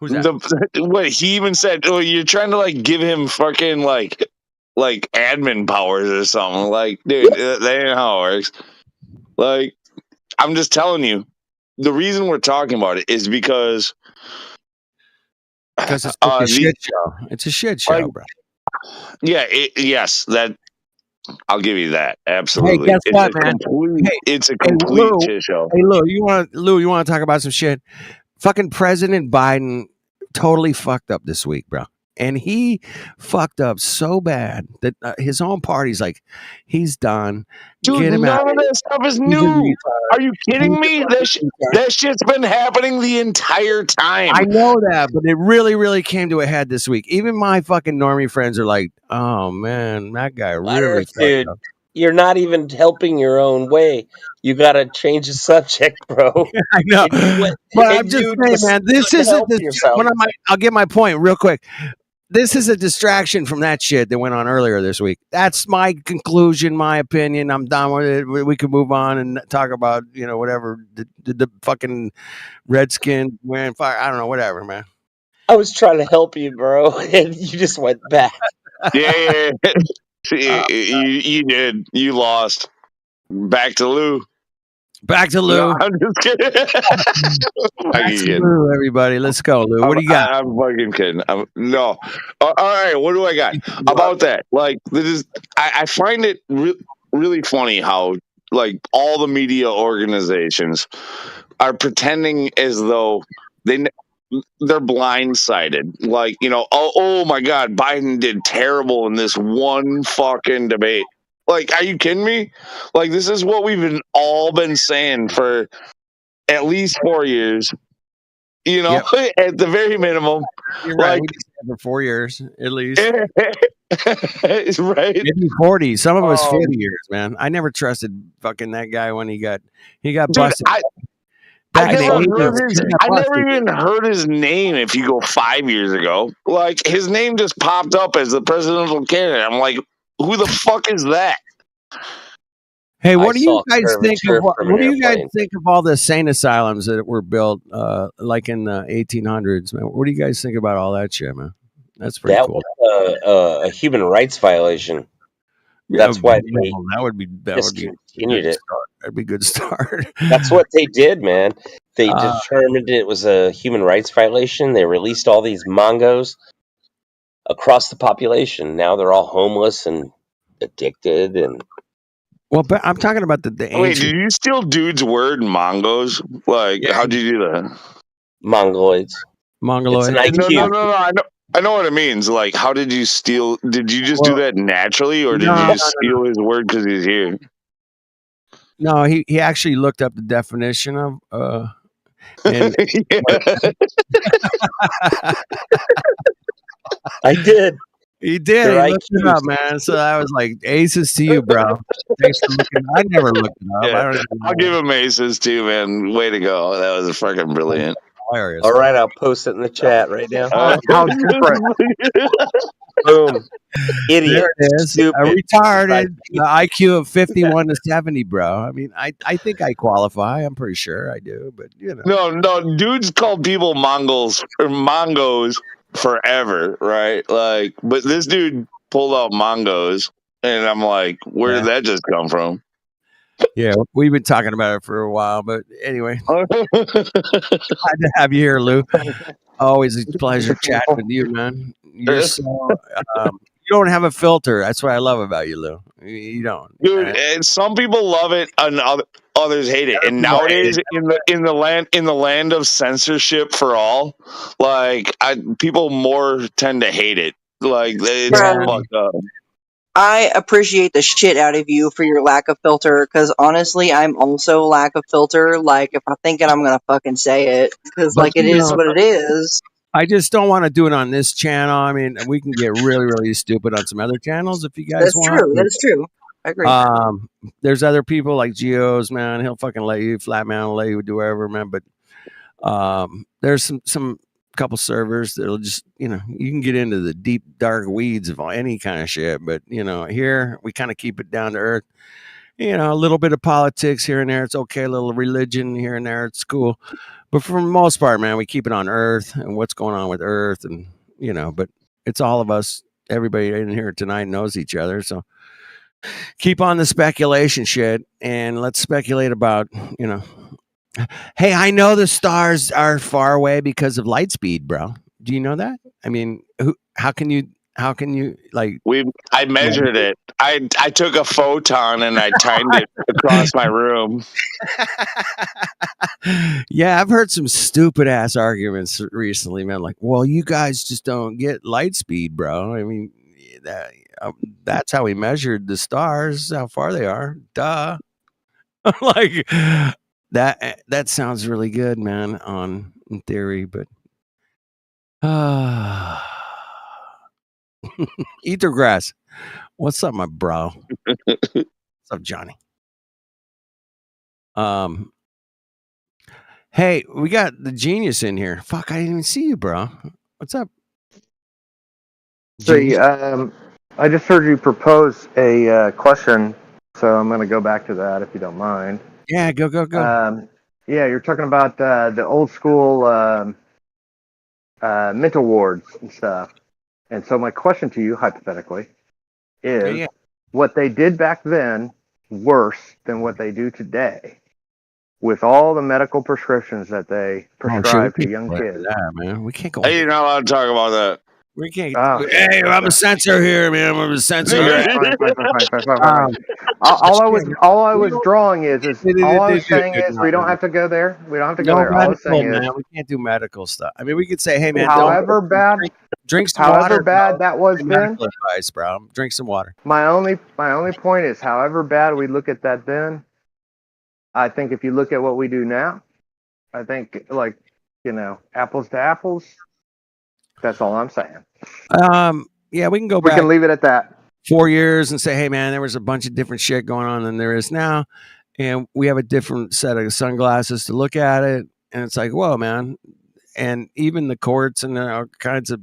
Who's that? What he even said? Oh, you're trying to like give him fucking like admin powers or something. Like, dude, that ain't how it works. Like, I'm just telling you, the reason we're talking about it is because it's a shit show. It's a shit show, bro. Yeah. Yes, that I'll give you that. Absolutely. Hey, guess what, man? It's a complete shit show. Hey, Lou, you want to talk about some shit? Fucking President Biden totally fucked up this week, bro. And he fucked up so bad that his own party's like, he's done. Dude, Get him out. none of that stuff is new. Are you kidding me? That shit's been happening the entire time. I know that, but it really, really came to a head this week. Even my fucking normie friends are like, oh, man, that guy really Dude, fucked up. You're not even helping your own way. You got to change the subject, bro. I know. But I'm just saying, man, this isn't I'll get my point real quick. This is a distraction from that shit that went on earlier this week. That's my conclusion, my opinion. I'm done with it. We can move on and talk about, whatever the fucking Redskin wearing fire. I don't know, whatever, man. I was trying to help you, bro, and you just went back. Yeah. You did. You lost. Back to Lou. Back to Lou. No, I'm just kidding. Back to Lou, everybody. Let's go, Lou. What do you got? I'm fucking kidding. No. All right. What do I got about that? Like, this is. I find it really funny how like all the media organizations are pretending as though they're blindsided. Like, oh my God, Biden did terrible in this one fucking debate. Like, are you kidding me? Like, this is what we've all been saying for at least 4 years. At the very minimum. You're right. We just had for 4 years, at least. Right. Maybe 40. Some of us 40 years, man. I never trusted fucking that guy when he got busted. I never even heard his name if you go 5 years ago. Like, his name just popped up as the presidential candidate. I'm like, who the fuck is that? Hey, what do you guys think of all the sane asylums that were built like in the 1800s, man? What do you guys think about all that shit, man? That's pretty cool. Was a human rights violation. That's why that would be discontinued it. That'd be a good start. That's what they did, man. They determined it was a human rights violation. They released all these Mongos across the population. Now they're all homeless and addicted. And well, but I'm talking about the ancient. Wait, did you steal dude's word, Mongos? Like, how'd you do that? Mongoloids. Mongoloids. No. I know what it means. Like, how did you steal? Did you just do that naturally, or did you just steal his word because he's here? No, he actually looked up the definition of. And, I did. He did. He looked it up, man. So I was like, aces to you, bro. Thanks for looking. I never looked it up. Yeah, I'll give him aces too, man. Way to go. That was fucking brilliant. All right, I'll post it in the chat right now. How different. Boom. Idiot. There it is. Stupid. Retarded. The IQ of 51 to 70, bro. I mean, I think I qualify. I'm pretty sure I do, but No, dudes call people Mongols or Mongos forever, right? Like, but this dude pulled out Mongos, and I'm like, where did that just come from? Yeah, we've been talking about it for a while, but anyway, glad to have you here, Lou. Always a pleasure chatting with you, man. You're so you don't have a filter. That's what I love about you, Lou. You don't, Dude. And some people love it, and others hate it. And people hate nowadays, in the land of censorship for all, like people more tend to hate it. Like it's fucked up. I appreciate the shit out of you for your lack of filter, because honestly, I'm also lack of filter. Like, if I think it, I'm gonna fucking say it, because like it is what it is. I just don't want to do it on this channel. I mean, we can get really, really stupid on some other channels if you guys That's want. true. That's true. I agree. There's other people like Geo's, man. He'll fucking let you, Flat Man will let you do whatever, man. But there's some couple servers that'll just, you can get into the deep dark weeds of any kind of shit. But here we kind of keep it down to earth. A little bit of politics here and there. It's okay. A little religion here and there. It's cool. But for the most part, man, we keep it on Earth and what's going on with Earth. And, but it's all of us. Everybody in here tonight knows each other. So keep on the speculation shit and let's speculate about, hey, I know the stars are far away because of light speed, bro. Do you know that? I mean, how can you like? I measured it. I took a photon and I timed it across my room. Yeah, I've heard some stupid ass arguments recently, man. Like, well, you guys just don't get light speed, bro. I mean, that's how we measured the stars, how far they are. Duh. Like that sounds really good, man, in theory, but Ethergrass, what's up, my bro? What's up, Johnny? Hey, we got the genius in here. Fuck, I didn't even see you, bro. What's up? See, I just heard you propose a question, so I'm going to go back to that if you don't mind. Yeah, go. Yeah, you're talking about the old school mental wards and stuff. And so my question to you, hypothetically, is what they did back then worse than what they do today? With all the medical prescriptions that they prescribe to young kids. Man. We can't go. Hey, you're not allowed to talk about that. We can't. Hey, I'm a censor here, man. I'm a censor. Fine. All I was drawing is all I was saying is we don't have to go there. We don't have to go there. All I was saying is we can't do medical stuff. I mean, we could say, hey, man, however bad, drink some water. However bad that was then. Medical advice, bro. Drink some water. My only point is, however bad we look at that then, I think if you look at what we do now, I think apples to apples. That's all I'm saying. Yeah, we can go back. We can leave it at that. 4 years and say, hey, man, there was a bunch of different shit going on than there is now. And we have a different set of sunglasses to look at it. And it's like, whoa, man. And even the courts and all kinds of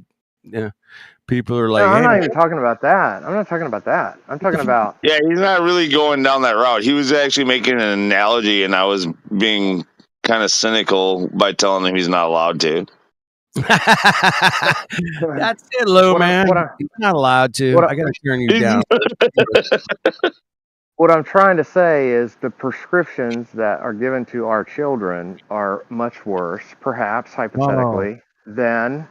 people are like, no, I'm hey, not even talking about that. I'm not talking about that. I'm talking about. Yeah, he's not really going down that route. He was actually making an analogy, and I was being kind of cynical by telling him he's not allowed to. That's it, Lou, man. He's not allowed to. I got to turn you down. What I'm trying to say is the prescriptions that are given to our children are much worse, perhaps hypothetically, than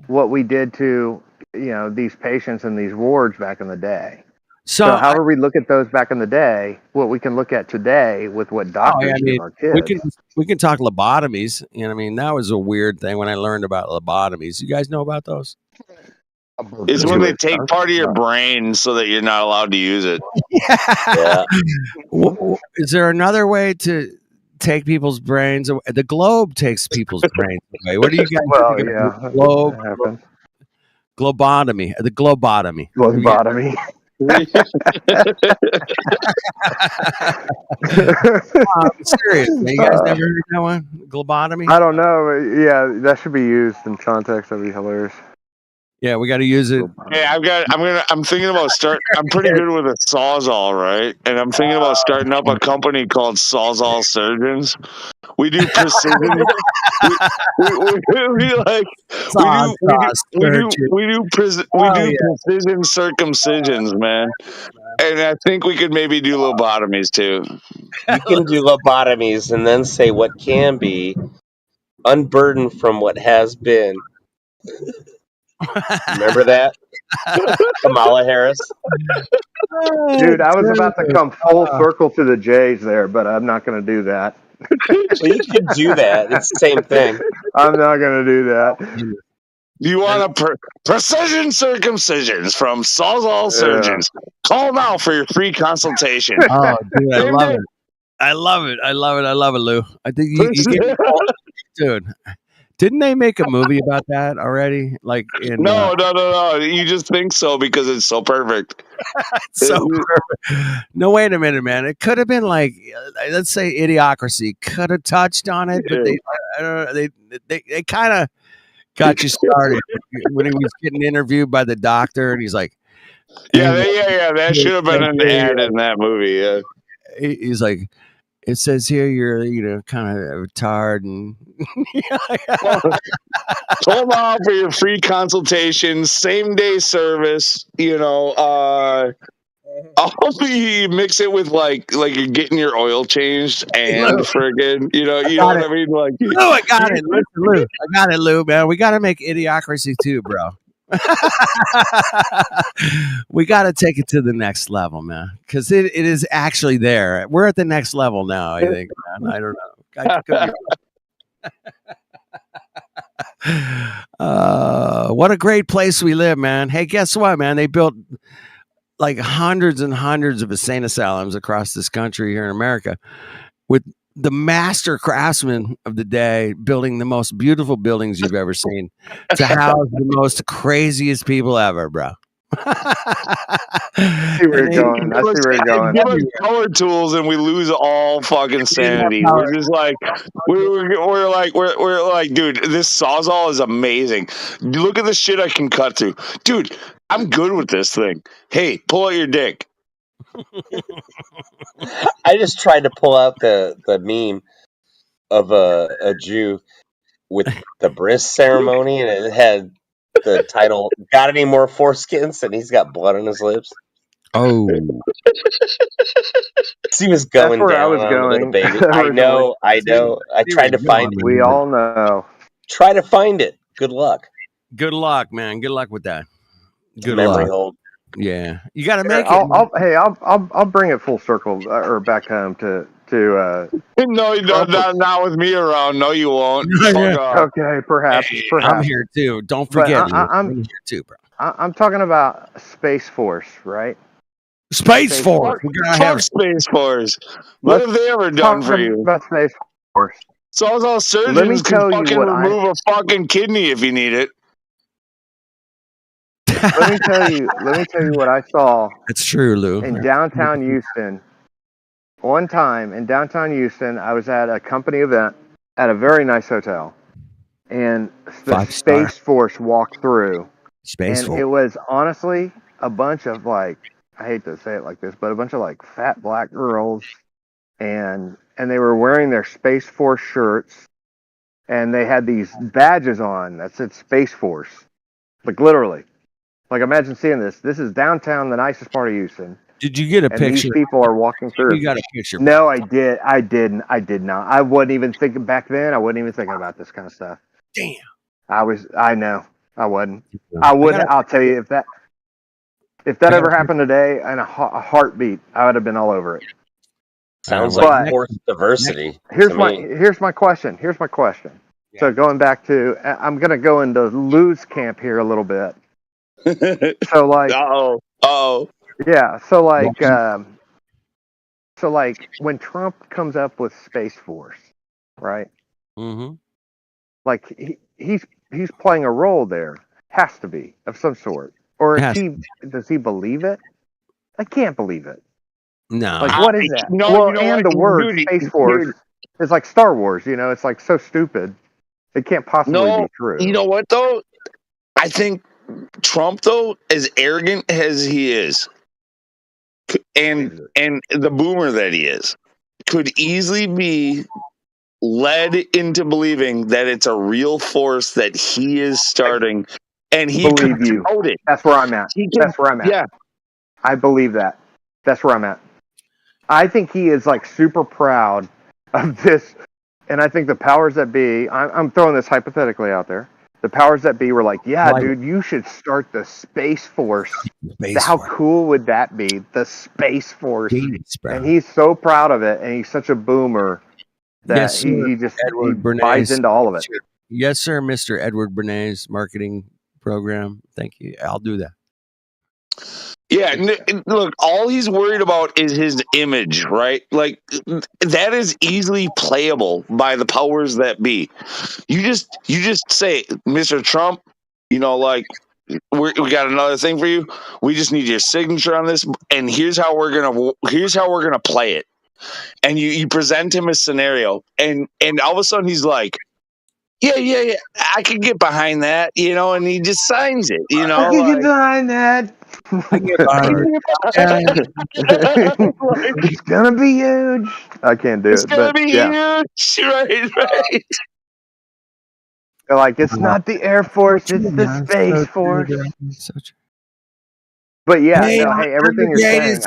what we did to these patients in these wards back in the day. So however we look at those back in the day, what we can look at today with what doctors give our kids. We can talk lobotomies. I mean, that was a weird thing when I learned about lobotomies. You guys know about those? It's when they take part of your brain so that you're not allowed to use it. Yeah. Is there another way to take people's brains away? The globe takes people's brains away. What do you guys think of the globe? Globotomy. The globotomy. Globotomy. Seriously, you guys never heard that one? Globotomy? I don't know. But yeah, that should be used in context. That'd be hilarious. Yeah, we got to use it. Hey, I'm thinking about I'm pretty good with a Sawzall, right? And I'm thinking about starting up a company called Sawzall Surgeons. We do precision. we like we do precision circumcisions, man. And I think we could maybe do lobotomies too. You can do lobotomies and then say what can be, unburdened from what has been. Remember that? Kamala Harris? Dude, I was about to come full circle to the Jays there, but I'm not going to do that. Well, you can do that. It's the same thing. I'm not going to do that. Do you want precision circumcisions from Sawzall Surgeons? Call now for your free consultation. Oh, dude, I love it. I love it. I love it. I love it, Lou. I think you get dude. Didn't they make a movie about that already? Like in No. You just think so because it's so perfect. It's so perfect. No, wait a minute, man. It could have been like, let's say, Idiocracy could have touched on it, but they kind of got you started when he was getting interviewed by the doctor, and he's like, yeah. That should have been an ad in that movie. Yeah. He's like, it says here you're kind of retarded and call now for your free consultation, same day service. I'll be mix it with like you're getting your oil changed and friggin', you know what I mean? Like, Lou, I got it. Listen, Lou, I got it, Lou, man. We got to make Idiocracy too, bro. We got to take it to the next level, man, because it is actually there. We're at the next level now, I think, man. I don't know. What a great place we live, man. Hey, guess what, man? They built like hundreds and hundreds of insane asylums across this country here in America with the master craftsmen of the day building the most beautiful buildings you've ever seen to house the most craziest people ever, bro. I see where you're going. Give us power tools and we lose all fucking sanity. We're just like we're like, dude, this Sawzall is amazing. Look at the shit I can cut through, dude. I'm good with this thing. Hey, pull out your dick. I just tried to pull out the meme of a Jew with the bris ceremony, and it had the title, "Got any more foreskins?" and he's got blood on his lips. Oh. He was going down on a little baby. I know. I tried to find it. We all know. Try to find it. Good luck. Good luck, man. Good luck with that. Good memory luck. hold. Yeah, you got to make it. I'll bring it full circle or back home to. No, you don't. Not with me around. No, you won't. Okay, perhaps. I'm here too. Don't forget. I'm here too, bro. I'm talking about Space Force, right? Space Force. Fuck Space Force. What have they ever done for you? About Space Force. Sawzall Surgeons can fucking remove a fucking kidney if you need it. Let me tell you what I saw. It's true, Lou. In downtown Houston. One time in downtown Houston, I was at a company event at a very nice hotel, and the Space Force walked through. It was honestly a bunch of like, I hate to say it like this, but a bunch of like fat black girls, and they were wearing their Space Force shirts, and they had these badges on that said Space Force, like literally. Like, imagine seeing this. This is downtown, the nicest part of Houston. Did you get a picture? These people are walking through. You got a picture? No, I did. I didn't. I did not. I wasn't even thinking back then. I wasn't even thinking about this kind of stuff. Damn. I know. I wasn't. I wouldn't. I'll tell you, if that ever happened today, in a heartbeat, I would have been all over it. Sounds like forced diversity. Here's my question. Yeah. So going back to, I'm going to go into Lou's camp here a little bit. So like, yeah. So like when Trump comes up with Space Force, right? Mm-hmm. Like he's playing a role there. Has to be of some sort. Or does he believe it? I can't believe it. No. Like what is that? The word Space Force is like Star Wars. You know, it's like so stupid. It can't possibly be true. You know what though? I think Trump, though, as arrogant as he is, and the boomer that he is, could easily be led into believing that it's a real force that he is starting, and he Believe could you. tout it. That's where I'm at. That's where I'm at. Yeah. I believe that. That's where I'm at. I think he is like super proud of this, and I think the powers that be. I'm throwing this hypothetically out there. The powers that be were like, "Yeah, dude, you should start the Space Force. How cool would that be? The Space Force." And he's so proud of it, and he's such a boomer that Yes, sir. he just Edward buys Bernays. into all of it. Yes, sir, Mr. Edward Bernays marketing program. Thank you. I'll do that. Yeah, look, all he's worried about is his image, right? Like, that is easily playable by the powers that be. You just say, Mr. Trump, you know, like, we got another thing for you. We just need your signature on this, and here's how we're gonna play it. And you present him a scenario, and all of a sudden he's like, yeah, I can get behind that, you know, and he just signs it, you know. I can get behind that. I get behind it. It's gonna be huge. I can't do it. It's gonna but be yeah. huge, right. They're like, it's not the Air Force, it's the Space Force. But yeah, hey, everything you're saying.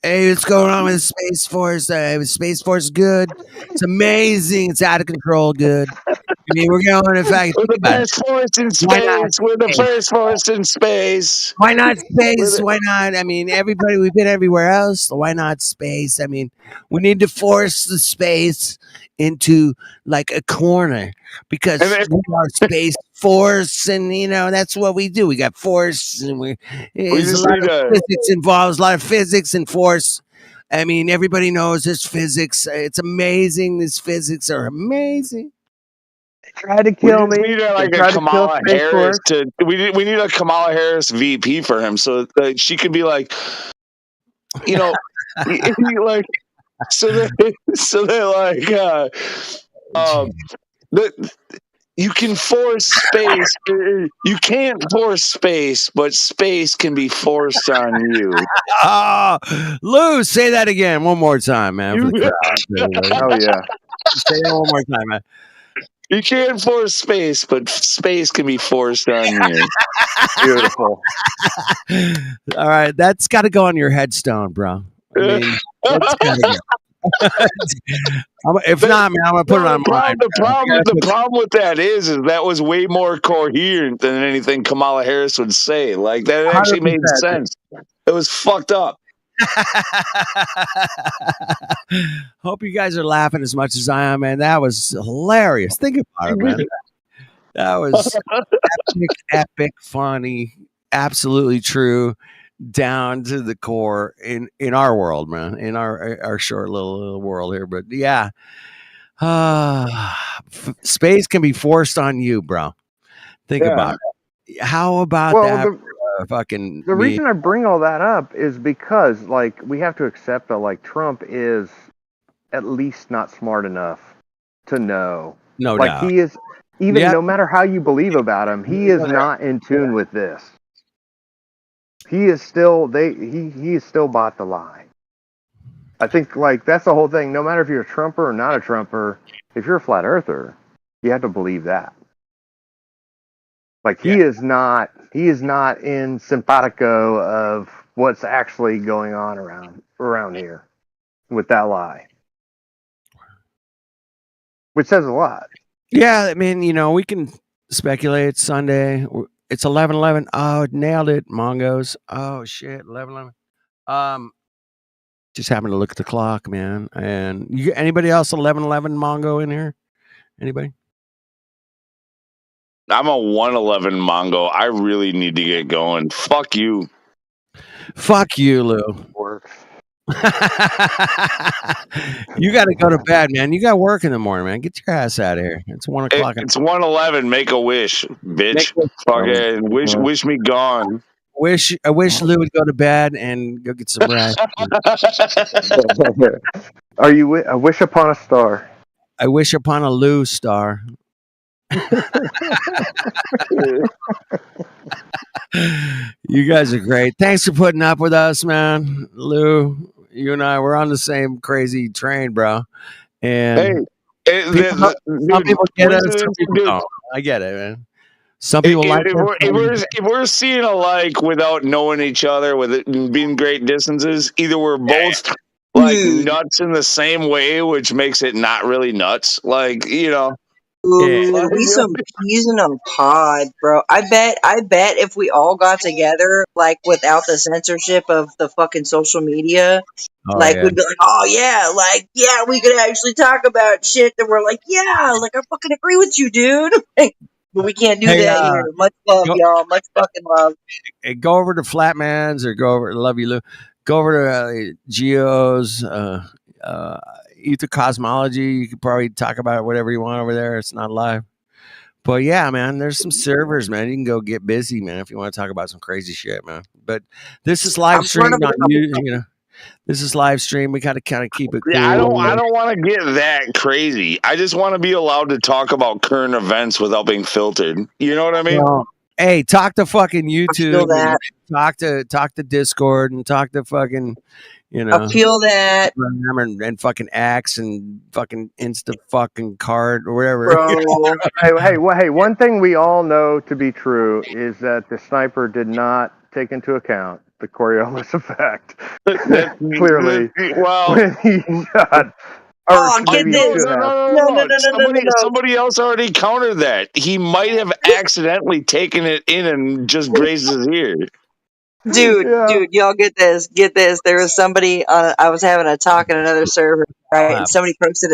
Hey, what's going on with the Space Force? Space Force is good. It's amazing. It's out of control. Good. I mean, we're going. In fact, we're the best force in space. We're the first force in space. Why not space? Why not? I mean, we've been everywhere else. Why not space? I mean, we need to force the space into like a corner because we are Space Force, and you know that's what we do. We got force, and there's a lot of physics involved. A lot of physics and force. I mean, everybody knows this physics. It's amazing. These physics are amazing. Try to kill me. We need like a Kamala Harris we need a Kamala Harris VP for him, so that she could be like, you know, like so that you can force space. You can't force space, but space can be forced on you. Lou, say that again one more time, man. For the crowd. Oh yeah. Say that one more time, man. You can't force space, but space can be forced on you. Beautiful. All right, that's got to go on your headstone, bro. I mean, that's gotta go. If not, man, I'm gonna put it on mine. The problem with that is that was way more coherent than anything Kamala Harris would say. Like that actually 100%. made sense. It was fucked up. Hope you guys are laughing as much as I am, man. That was hilarious. Think about it, man. That was epic, funny, absolutely true, down to the core in our world, man. In our short little world here, but yeah, space can be forced on you, bro. Think about it. How about that? The reason I bring all that up is because like we have to accept that like Trump is at least not smart enough to know. No like doubt. He is even no matter how you believe about him, he is not in tune with this. He is still he is still bought the lie. I think like that's the whole thing. No matter if you're a Trumper or not a Trumper, if you're a flat earther, you have to believe that. Like he is not in simpatico of what's actually going on around here with that lie. Which says a lot. Yeah, I mean, you know, we can speculate. Sunday. It's 11:11. Oh, nailed it, Mongos. Oh shit, 11:11. Just happened to look at the clock, man. And anybody else 11:11 Mongo in here? Anybody? I'm a 111 Mongo. I really need to get going. Fuck you. Fuck you, Lou. You got to go to bed, man. You got work in the morning, man. Get your ass out of here. It's 1 o'clock. It's 111. Make a wish, bitch. Fucking wish me gone. I wish Lou would go to bed and go get some rest. Are you? I wish upon a star. I wish upon a Lou star. You guys are great. Thanks for putting up with us, man. Lou, you and I, we're on the same crazy train, bro. And some people get us, some people don't. I get it, man. Some people like if we're seeing alike without knowing each other, with it being great distances, either we're both like nuts in the same way, which makes it not really nuts. Like, you know. Ooh, we some peas in a pod, bro. I bet if we all got together, like without the censorship of the fucking social media, we'd be like, oh yeah, like yeah, we could actually talk about shit that we're like, yeah, like I fucking agree with you, dude. But we can't do that here. Much love, y'all. Much fucking love. Hey, go over to Flatman's or go over. Love you, Lou. Go over to Geo's. Ether Cosmology. You could probably talk about whatever you want over there. It's not live. But yeah, man, there's some servers, man. You can go get busy, man, if you want to talk about some crazy shit, man. But this is live stream, not you know. This is live stream. We gotta kind of keep it cool. Yeah, I don't want to get that crazy. I just want to be allowed to talk about current events without being filtered. You know what I mean? Well, hey, talk to fucking YouTube. And talk to Discord and talk to fucking, you know. I feel that. And fucking Axe and fucking Insta fucking card or whatever. Hey, one thing we all know to be true is that the sniper did not take into account the Coriolis effect. Clearly. Well, when he shot. Somebody else already countered that. He might have accidentally taken it in and just grazed his ear. Dude, y'all get this. There was somebody I was having a talk in another server, right? And somebody posted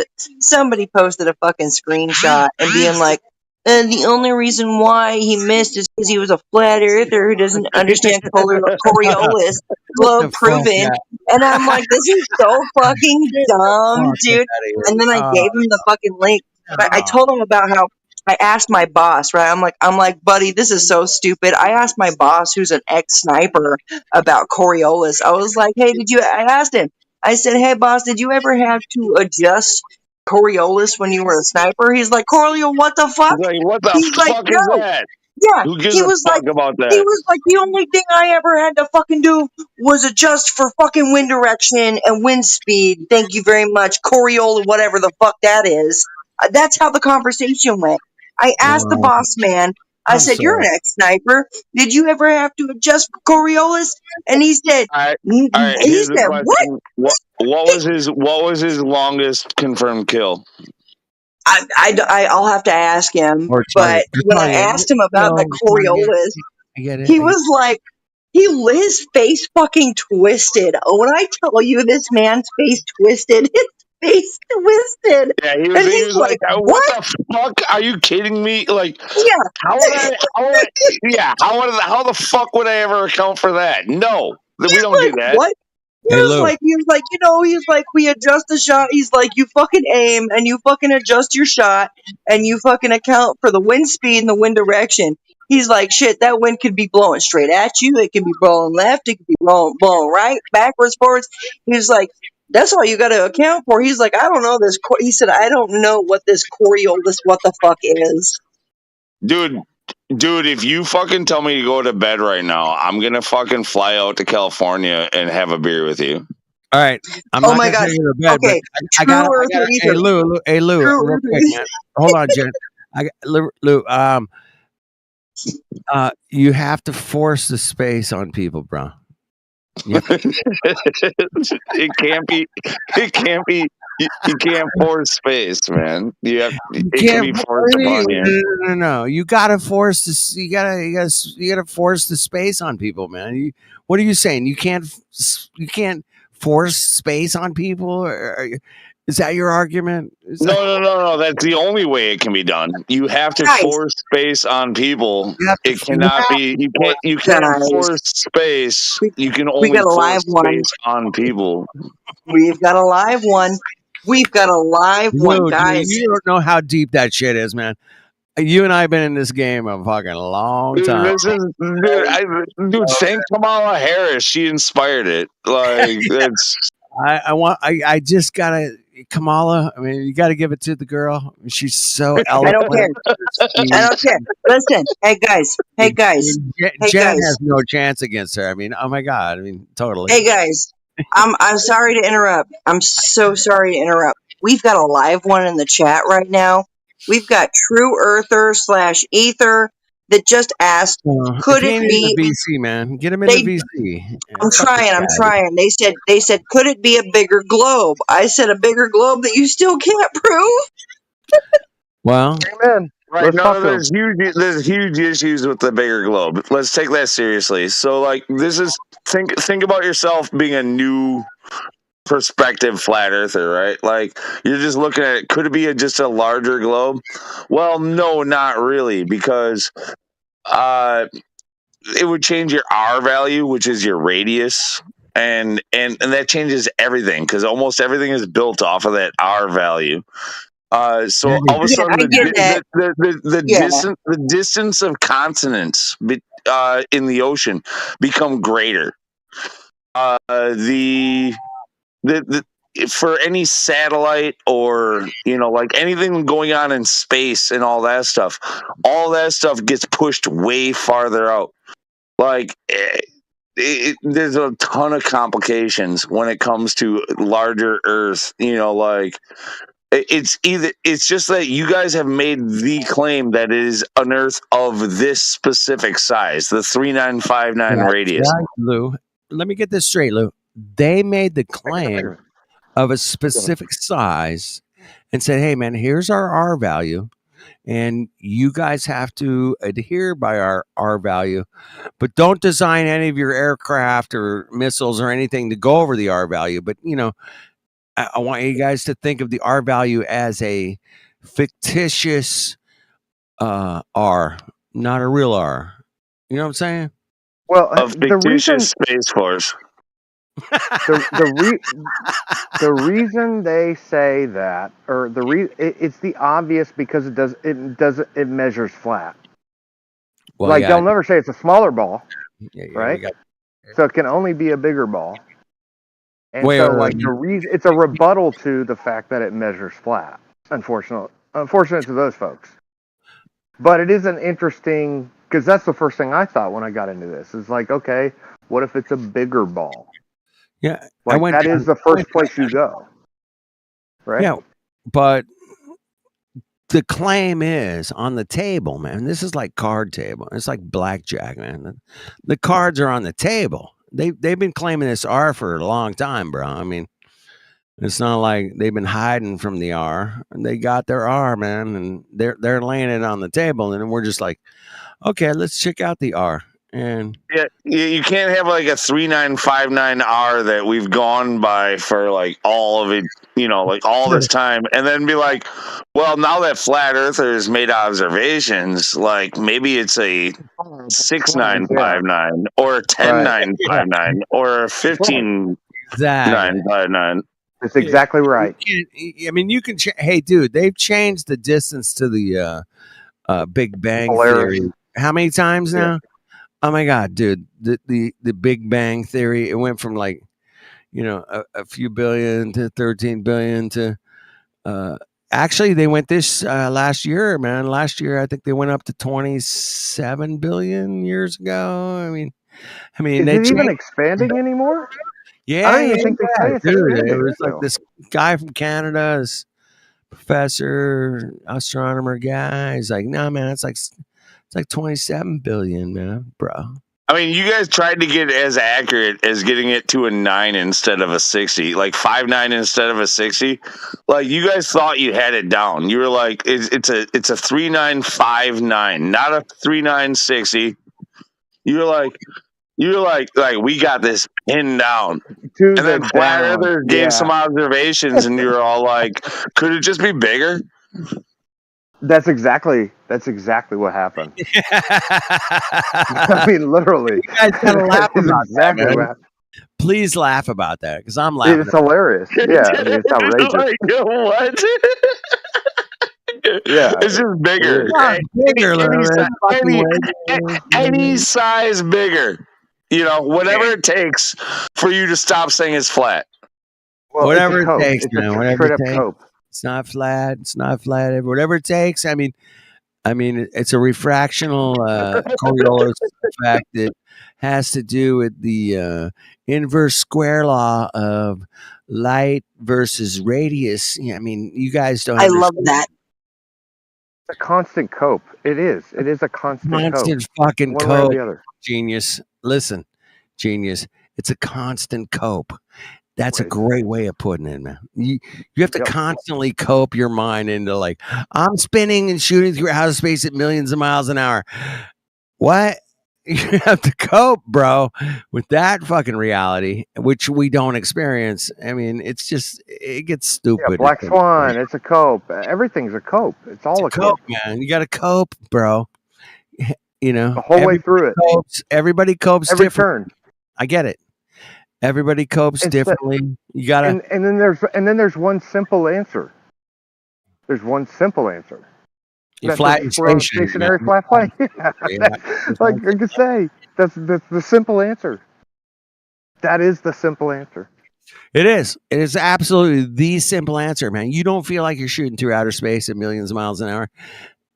a fucking screenshot and being like, the only reason why he missed is because he was a flat earther who doesn't understand Coriolis. Globe proven. And I'm like, this is so fucking dumb, dude. And then I gave him the fucking link. I told him about how I asked my boss, right? I'm like, buddy, this is so stupid. I asked my boss, who's an ex-sniper, about Coriolis. I was like, hey, I asked him. I said, hey, boss, did you ever have to adjust Coriolis when you were a sniper? He's like, Coriolis, what the fuck? Like, what the He's fuck like, is no. that? Yeah, Who gives a fuck about that? He was like, the only thing I ever had to fucking do was adjust for fucking wind direction and wind speed. Thank you very much, Coriolis, whatever the fuck that is. That's how the conversation went. I asked the boss man. I said, "You're an ex-sniper. Did you ever have to adjust for Coriolis?" And he said, All right, "He said what? What was his longest confirmed kill? I'll have to ask him. But when I asked him about the Coriolis, he was like, his face fucking twisted. When I tell you this man's face twisted, his face twisted. Yeah, he was like, what the fuck? Are you kidding me? Like, yeah. How the fuck would I ever account for that? No, we don't do that. What? He was like, we adjust the shot. He's like, you fucking aim and you fucking adjust your shot and you fucking account for the wind speed and the wind direction. He's like, shit, that wind could be blowing straight at you. It can be blowing left. It could be blowing right, backwards, forwards. He's like, that's all you got to account for. He's like, I don't know this. He said, I don't know what this Coriolis, what the fuck is. Dude, if you fucking tell me to go to bed right now, I'm gonna fucking fly out to California and have a beer with you. All right. I'm not gonna take you to bed, okay. But I got hey Lou, real quick, man. Hold on, Jen. Lou, you have to force the space on people, bro. It can't be. You can't force space, man. It can be forced upon you. No. You gotta force this. You gotta force the space on people, man. What are you saying? You can't force space on people? Or is that your argument? No. That's the only way it can be done. You have to force space on people. It cannot be. You can't force space. You can only force space on people. We've got a live one. Guys. You don't know how deep that shit is, man. You and I have been in this game a fucking long time. Dude, thank Kamala Harris. She inspired it. Like, that's. I just gotta. Kamala. I mean, you got to give it to the girl. She's so I don't care. eloquent. I don't care. Listen, hey guys. Jen has no chance against her. I mean, oh my God. I mean, totally. Hey guys. I'm sorry to interrupt. I'm so sorry to interrupt. We've got a live one in the chat right now. We've got True Earther / Ether that just asked, could if he it ain't be? in the VC, man, get him in the VC. I'm trying. They said, could it be a bigger globe? I said a bigger globe that you still can't prove. Well, amen. Right, Let's talk to there's huge issues with the bigger globe. Let's take that seriously. So, like, this is think about yourself being a new perspective flat earther, right? Like, you're just looking at it. Could it be just a larger globe? Well, no, not really, because it would change your R value, which is your radius, and that changes everything because almost everything is built off of that R value. So all of a sudden, the distance of continents in the ocean become greater. For any satellite or like anything going on in space and all that stuff gets pushed way farther out. Like there's a ton of complications when it comes to larger Earth. Like. It's just that you guys have made the claim that it is an Earth of this specific size, the 3959 radius. Right, Lou. Let me get this straight, Lou. They made the claim of a specific size and said, "Hey, man, here's our R value, and you guys have to adhere by our R value, but don't design any of your aircraft or missiles or anything to go over the R value." But I want you guys to think of the R value as a fictitious R, not a real R. You know what I'm saying? Well, of fictitious Space Force. The reason they say that, or it's the obvious because it measures flat. Well, they'll never say it's a smaller ball, right? So it can only be a bigger ball. And the reason it's a rebuttal to the fact that it measures flat. Unfortunate to those folks. But it is an interesting, because that's the first thing I thought when I got into this. Is like, okay, what if it's a bigger ball? Yeah, that is the first place you go, right? Yeah, but the claim is on the table, man. This is like card table. It's like blackjack, man. The cards are on the table. They've been claiming this R for a long time, bro. I mean, it's not like they've been hiding from the R. They got their R, man, and they're laying it on the table, and we're just like, okay, let's check out the R. And yeah, you can't have like a 3959R that we've gone by for like all of it, like all this time, and then be like, well, now that flat earthers made observations, like maybe it's a 6959 or a 10959 or a 15959. That's exactly right. You can. Hey, dude, they've changed the distance to the Big Bang Theory. How many times now? Yeah. Oh my God, dude! The Big Bang Theory. It went from like, a few billion to 13 billion to. Actually, they went this last year, man. Last year, I think they went up to 27 billion years ago. I mean, is it even expanding anymore? Yeah, I don't even think they say it's expanding. It was like this guy from Canada, this professor, astronomer guy. He's like, no, man, it's like 27 billion, man, bro. I mean, you guys tried to get as accurate as getting it to a 9 instead of a 60, like 59 instead of a 60. Like, you guys thought you had it down. You were like, it's a 3959, not a 3960. You were like, we got this pinned down. And then Flat Earthers gave some observations, and you were all like, could it just be bigger? That's exactly what happened. I mean, literally. You guys gotta laugh about that, man. Please laugh about that, because I'm laughing. It's hilarious. Yeah, I mean, it's outrageous. Like, what? Yeah, it's just bigger. Any size bigger. Whatever it takes for you to stop saying it's flat. Well, whatever it's a it cope. takes, It's man. a Whatever straight it up takes. cope. It's not flat. It's not flat. Whatever it takes. I mean, it's a refractional Coriolis effect that has to do with the inverse square law of light versus radius. Yeah, I mean, you guys don't I love understand. that. It's a constant cope. It is. It is a constant Constant cope. fucking One way or cope, the other. genius. Listen, genius. It's a constant cope. That's a great way of putting it, man. You have to constantly cope your mind into like, I'm spinning and shooting through outer space at millions of miles an hour. What? You have to cope, bro, with that fucking reality, which we don't experience. I mean, it's just, it gets stupid. Yeah, Black Swan. It's a cope. Everything's a cope. It's all a cope, man. You got to cope, bro. You know, the whole way through it. Everybody copes Every different. turn. I get it. Everybody copes differently. You gotta. And then there's one simple answer. There's one simple answer. You That's flatten we're on a station. stationary flat plane. Like I can say, that's the simple answer. That is the simple answer. It is. It is absolutely the simple answer, man. You don't feel like you're shooting through outer space at millions of miles an hour.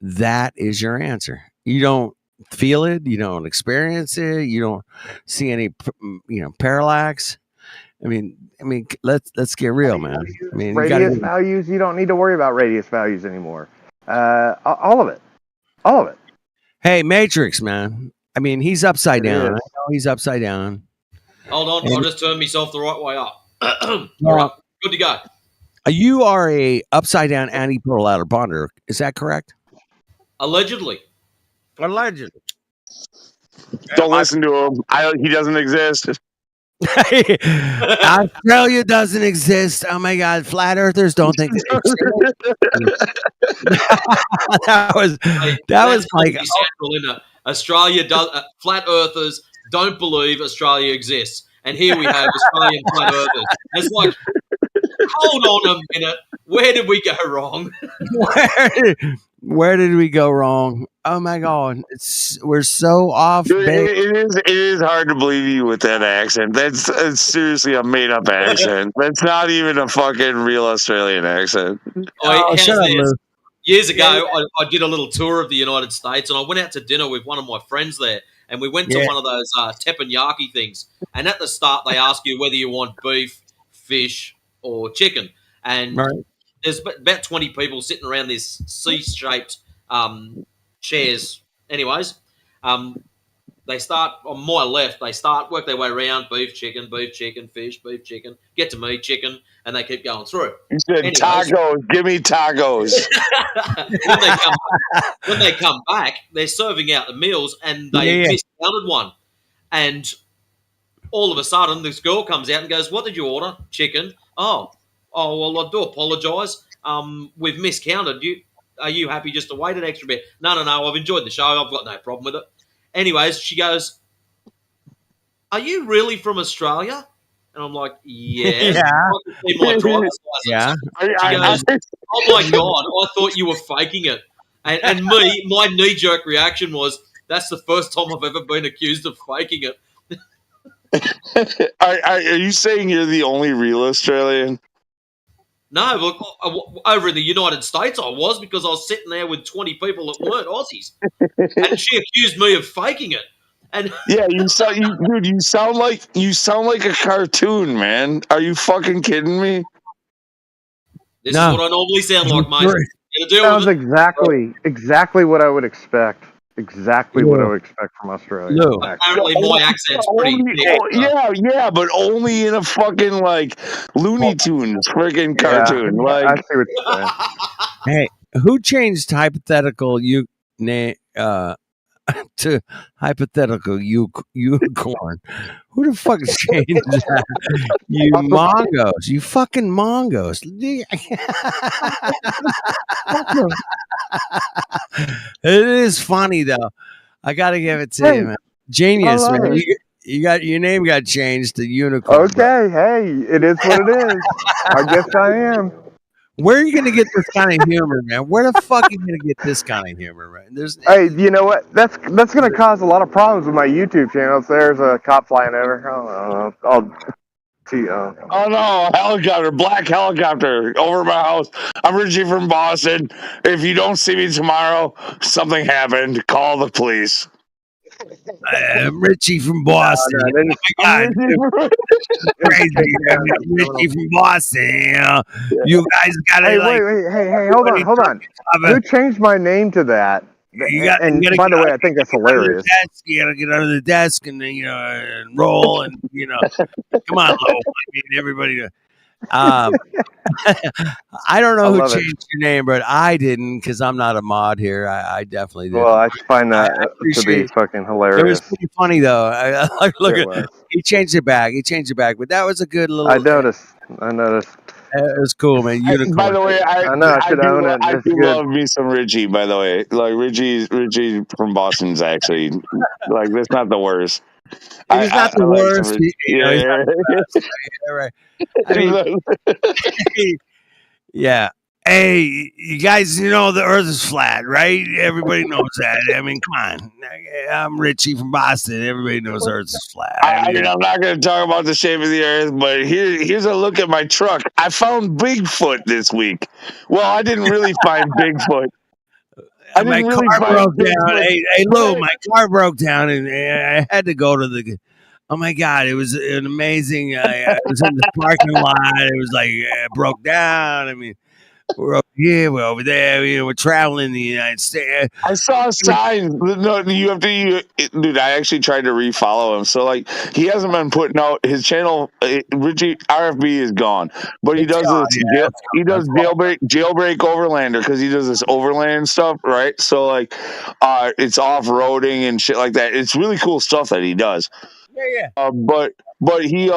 That is your answer. You don't feel it. You don't experience it. You don't see any, parallax. I mean, let's get real, man. I mean, Radius values. You don't need to worry about radius values anymore. All of it. All of it. Hey, Matrix, man. I mean, he's upside down. I know he's upside down. Hold on, I'll just turn myself the right way up. All Well, right, good to go. You are a upside down antipolar ladder bonder. Is that correct? Allegedly. Allegedly. Don't listen to him. He doesn't exist. Australia doesn't exist. Oh my God, flat earthers don't think they exist. that was like central, isn't it? Australia does. Flat earthers don't believe Australia exists, and here we have Australian flat earthers. It's like, hold on a minute. Where did we go wrong? Where did we go wrong? Oh my God, we're so off base. It is hard to believe you with that accent. It's seriously a made up accent. That's not even a fucking real Australian accent. Shut up, Lou. Years ago, I did a little tour of the United States, and I went out to dinner with one of my friends there, and we went to one of those teppanyaki things. And at the start, they ask you whether you want beef, fish, or chicken. And there's about 20 people sitting around this C-shaped chairs. Anyways, they start on my left. They work their way around: beef, chicken, fish, beef, chicken. Get to me, chicken, and they keep going through. You said tacos. Give me tacos. when they come back, they're serving out the meals, and they miscounted one. And all of a sudden, this girl comes out and goes, "What did you order? Chicken." Oh, well, I do apologise. We've miscounted. Are you happy just to wait an extra bit? No. I've enjoyed the show. I've got no problem with it. Anyways, she goes, "Are you really from Australia?" And I'm like, "Yes." My driver's license. She goes, "Oh my God, I thought you were faking it." And my knee-jerk reaction was, "That's the first time I've ever been accused of faking it." Are you saying you're the only real Australian? No, look, over in the United States I was, because I was sitting there with 20 people that weren't Aussies. And she accused me of faking it. And yeah, you sound like a cartoon, man. Are you fucking kidding me? This is what I normally sound like, mate. Sounds exactly what I would expect. Exactly what I would expect from Australia. Apparently, my accent's pretty thick. Yeah, but only in a fucking like Looney Tunes freaking cartoon. Like, I see what you're saying. Hey, who changed hypothetical to hypothetical unicorn? Who the fuck changed that? You mongos. You fucking mongos. It is funny though. I gotta give it to you, man. Genius, man. You got your name got changed to unicorn. Okay, hey, it is what it is. I guess I am. Where are you gonna get this kind of humor, man? Where the fuck are you gonna get this kind of humor, man? Hey, you know what? That's gonna cause a lot of problems with my YouTube channel. If there's a cop flying over, I'll Oh no, helicopter, black helicopter over my house. I'm Richie from Boston. If you don't see me tomorrow, something happened. Call the police. I'm Richie from Boston. Oh my God, crazy. I'm Richie from Boston. You guys gotta Hey, like. hey, hold on. Who changed my name to that? You gotta By get the way, I think that's hilarious. You gotta get under the desk and then and roll and come on, Lo. I mean, everybody. I don't know who changed your name, but I didn't because I'm not a mod here. I definitely did. Well, I find that to be fucking hilarious. It was pretty funny though. I look at he changed it back. But that was a good little. I noticed. It was cool, man. Unicorn. By the way, I do good. love me some Richie. By the way, like Richie from Boston's actually like that's not the worst. He's not the worst. He's not the best. Yeah, right. I mean, yeah. Hey, you guys, the Earth is flat, right? Everybody knows that. I mean, come on. I'm Richie from Boston. Everybody knows the Earth is flat. I mean, I'm not going to talk about the shape of the Earth, but here's a look at my truck. I found Bigfoot this week. Well, I didn't really find Bigfoot. My car broke down. Hey, Lou, my car broke down, and I had to go to the. Oh my God! It was an amazing. I was in the parking lot. It was like it broke down. I mean, we're over here, we're over there. We're traveling in the United States. I saw signs. No, you have to. Dude, I actually tried to refollow him. So like, he hasn't been putting out his channel. Richie RFB is gone, but he does this. He does jailbreak Overlander because he does this overland stuff, right? So like, it's off roading and shit like that. It's really cool stuff that he does. Yeah. But he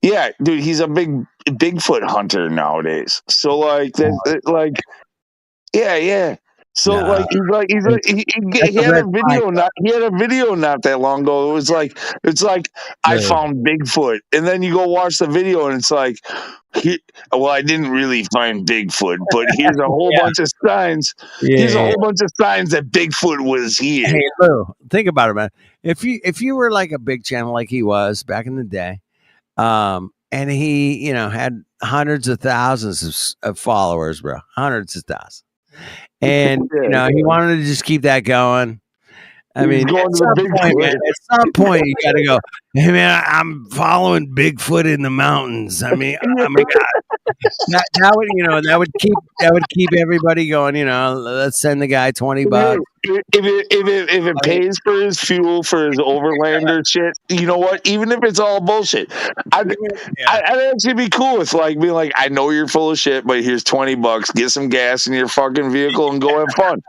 yeah, dude, he's a big Bigfoot hunter nowadays. So like that yeah. So like he had a video not that long ago. It's like I found Bigfoot, and then you go watch the video and it's like, well, I didn't really find Bigfoot, but here's a whole bunch of signs. Here's a whole bunch of signs that Bigfoot was here. Hey, Lou, think about it, man. If you were like a big channel like he was back in the day, and he had hundreds of thousands of followers, bro, hundreds of thousands. And he wanted to just keep that going. I mean, at some point, you got to go. Hey, man, I'm following Bigfoot in the mountains. I mean, oh my God, that would keep everybody going. Let's send the guy $20. If it pays for his fuel for his overlander shit, you know what? Even if it's all bullshit, I'd actually be cool with like being like, I know you're full of shit, but here's $20. Get some gas in your fucking vehicle and go have fun.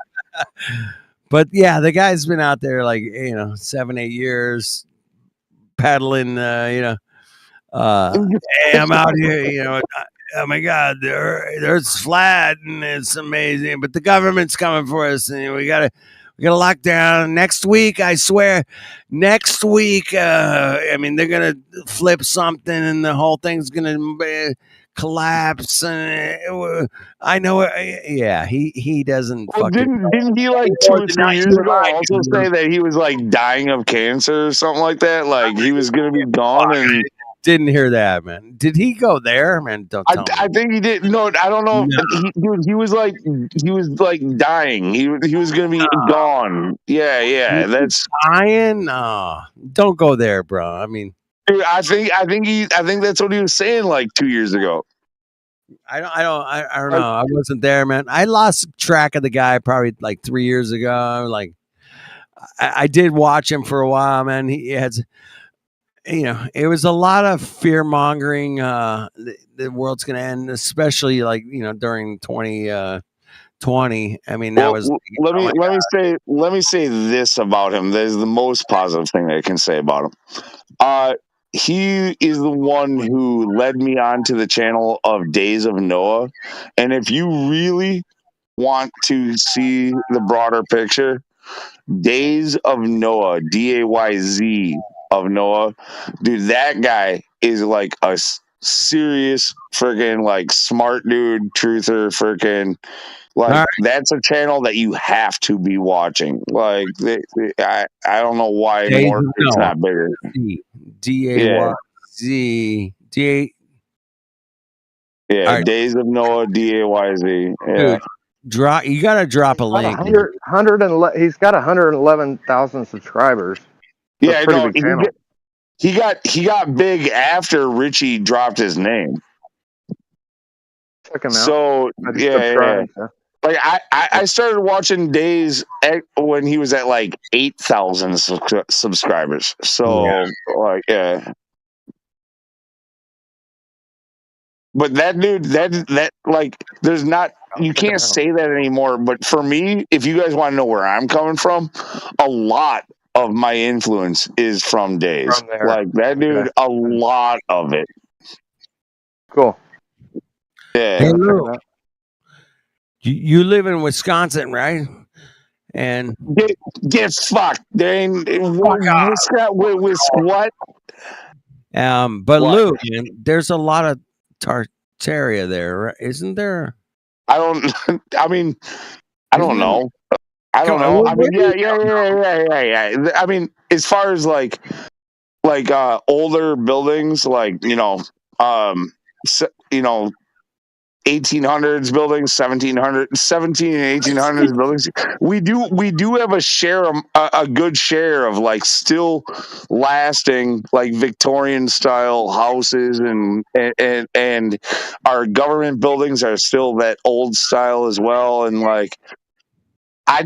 But yeah, the guy's been out there like 7-8 years paddling. Hey, I'm out here. Oh my God, the Earth's flat and it's amazing, but the government's coming for us, and we gotta lock down next week. I swear, next week. I mean, they're gonna flip something, and the whole thing's gonna collapse. And I know. Yeah, he doesn't. Well, didn't he like 2 or 3 years ago also say that he was like dying of cancer or something like that? Like he was gonna be gone and. Didn't hear that, man. Did he go there, man? Don't tell me. I think he did. No, I don't know. No. He was like dying. He was gonna be gone. Yeah. That's dying. No, don't go there, bro. I mean, dude, I think that's what he was saying like 2 years ago. I don't know. I wasn't there, man. I lost track of the guy probably like 3 years ago. Like, I did watch him for a while, man. He had. It was a lot of fear mongering. The world's going to end, especially like during 2020. I mean, that was. Let me say this about him. That is the most positive thing I can say about him. He is the one who led me onto the channel of Days of Noah, and if you really want to see the broader picture, Days of Noah, DAYZ of Noah, dude, that guy is like a serious freaking like smart dude, truther, freaking like that's a channel that you have to be watching. Like I don't know why more it's not bigger. DAYZ. D-A-Y-Z. D-A. Yeah, Right. Days of Noah, D-A-Y-Z. Yeah. Dude, you got to drop a link. He's got 111,000 subscribers. That's Yeah, a pretty no, big channel. he got big after Richie dropped his name. Check him out. So yeah. Like I started watching Days when he was at like 8,000 subscribers. So like yeah. But that dude, that like, there's not, you can't say that anymore. But for me, if you guys want to know where I'm coming from, a lot of my influence is from Days. Like that dude, a lot of it. Cool. Yeah. Hey, Lou, you live in Wisconsin, right? And get fucked. There ain't what? But Lou, man, there's a lot of Tartaria there, right? Isn't there? I don't. I mean, I don't know. I don't know. I mean, yeah. I mean, as far as like older buildings, like you know, 1800s buildings, 1700, 17 and 1800s buildings. We do have a good share of like still lasting like Victorian style houses, and our government buildings are still that old style as well. And like, I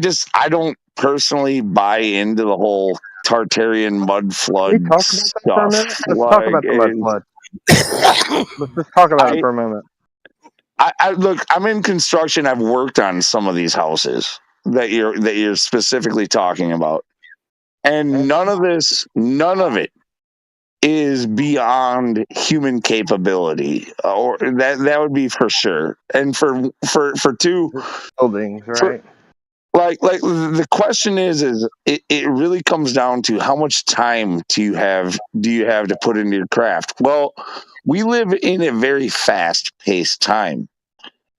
don't personally buy into the whole Tartarian mud flood stuff. Let's talk about the mud flood. Let's just talk about it for a moment. I look, I'm in construction. I've worked on some of these houses that you're specifically talking about. And none of it is beyond human capability, or that would be for sure. And for two buildings, right? Like the question is it really comes down to how much time do you have to put into your craft? Well, we live in a very fast-paced time.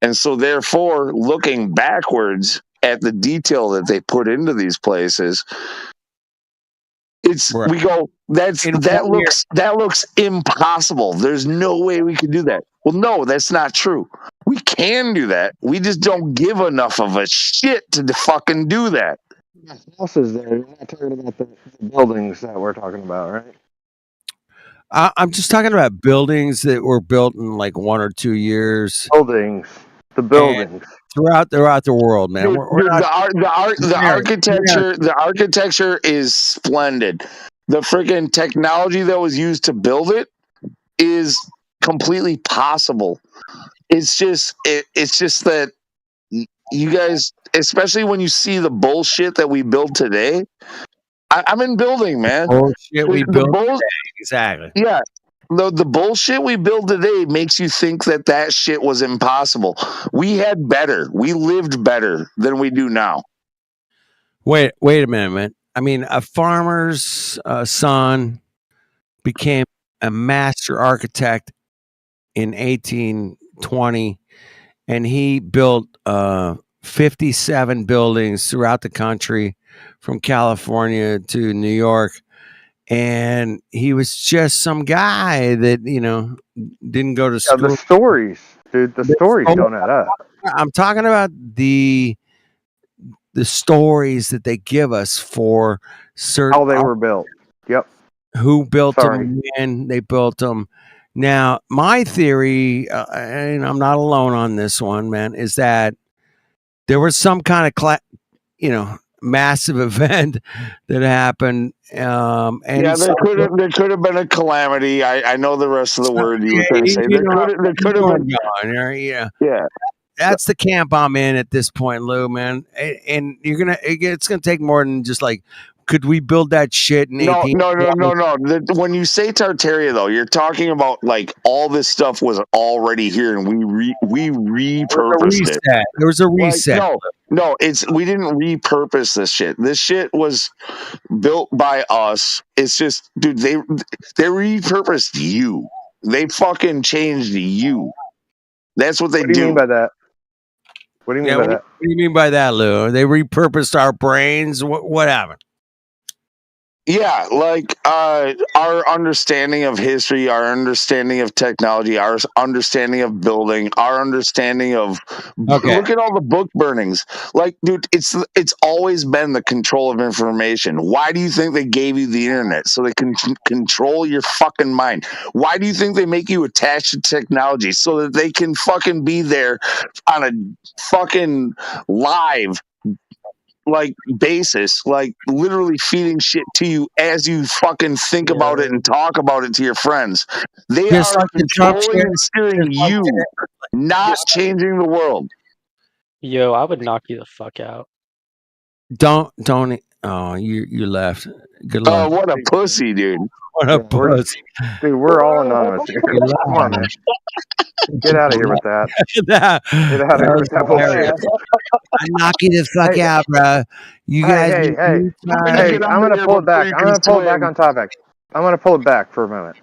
And so therefore, looking backwards at the detail that they put into these places, we go, that looks impossible. There's no way we could do that. Well, no, that's not true. We can do that. We just don't give enough of a shit to fucking do that. Houses there. You're not talking about the buildings that we're talking about, right? I'm just talking about buildings that were built in like 1 or 2 years. The buildings throughout the world, man. Dude, the architecture is splendid. The freaking technology that was used to build it is completely possible. It's just that you guys, especially when you see the bullshit that we build today. I'm in building, man. Bullshit we build today. Exactly. Yeah. The bullshit we build today makes you think that shit was impossible. We had better. We lived better than we do now. Wait a minute, man. I mean, a farmer's son became a master architect in 1820, and he built 57 buildings throughout the country, from California to New York. And he was just some guy that, didn't go to school. The stories, dude, the stories don't add up. I'm talking about the stories that they give us for certain how they were built. Yep. Who built them, when they built them. Now, my theory, and I'm not alone on this one, man, is that there was some kind of massive event that happened. And there could have been a calamity. I know the rest of the word you were trying to say. There could have been. Yeah. That's the camp I'm in at this point, Lou, man. And it's gonna take more than just like, could we build that shit in 18? No. When you say Tartaria, though, you're talking about like all this stuff was already here, and we repurposed it. There was a reset. Like, no, we didn't repurpose this shit. This shit was built by us. It's just, dude, they repurposed you. They fucking changed you. That's what they do. What do you mean by that? What do you mean by that? What do you mean by that, Lou? They repurposed our brains. What happened? Yeah, like our understanding of history, our understanding of technology, our understanding of building, our understanding of look at all the book burnings. Like, dude, it's always been the control of information. Why do you think they gave you the internet? So they can control your fucking mind. Why do you think they make you attached to technology? So that they can fucking be there on a fucking live like basis, like literally feeding shit to you as you fucking think about it and talk about it to your friends. They Just are like the Trump controlling shit. and steering you, not changing the world. Yo, I would knock you the fuck out. Don't. Oh, you left. Good luck. Oh, what a pussy, dude! What a pussy. Dude, we're all anonymous here. Come on, man. Get out of here with that. Get out of here with that bullshit. I knock you the fuck out, bro. You guys. Hey, I'm gonna pull it back. I'm gonna pull it back on topic. I'm gonna pull it back for a moment.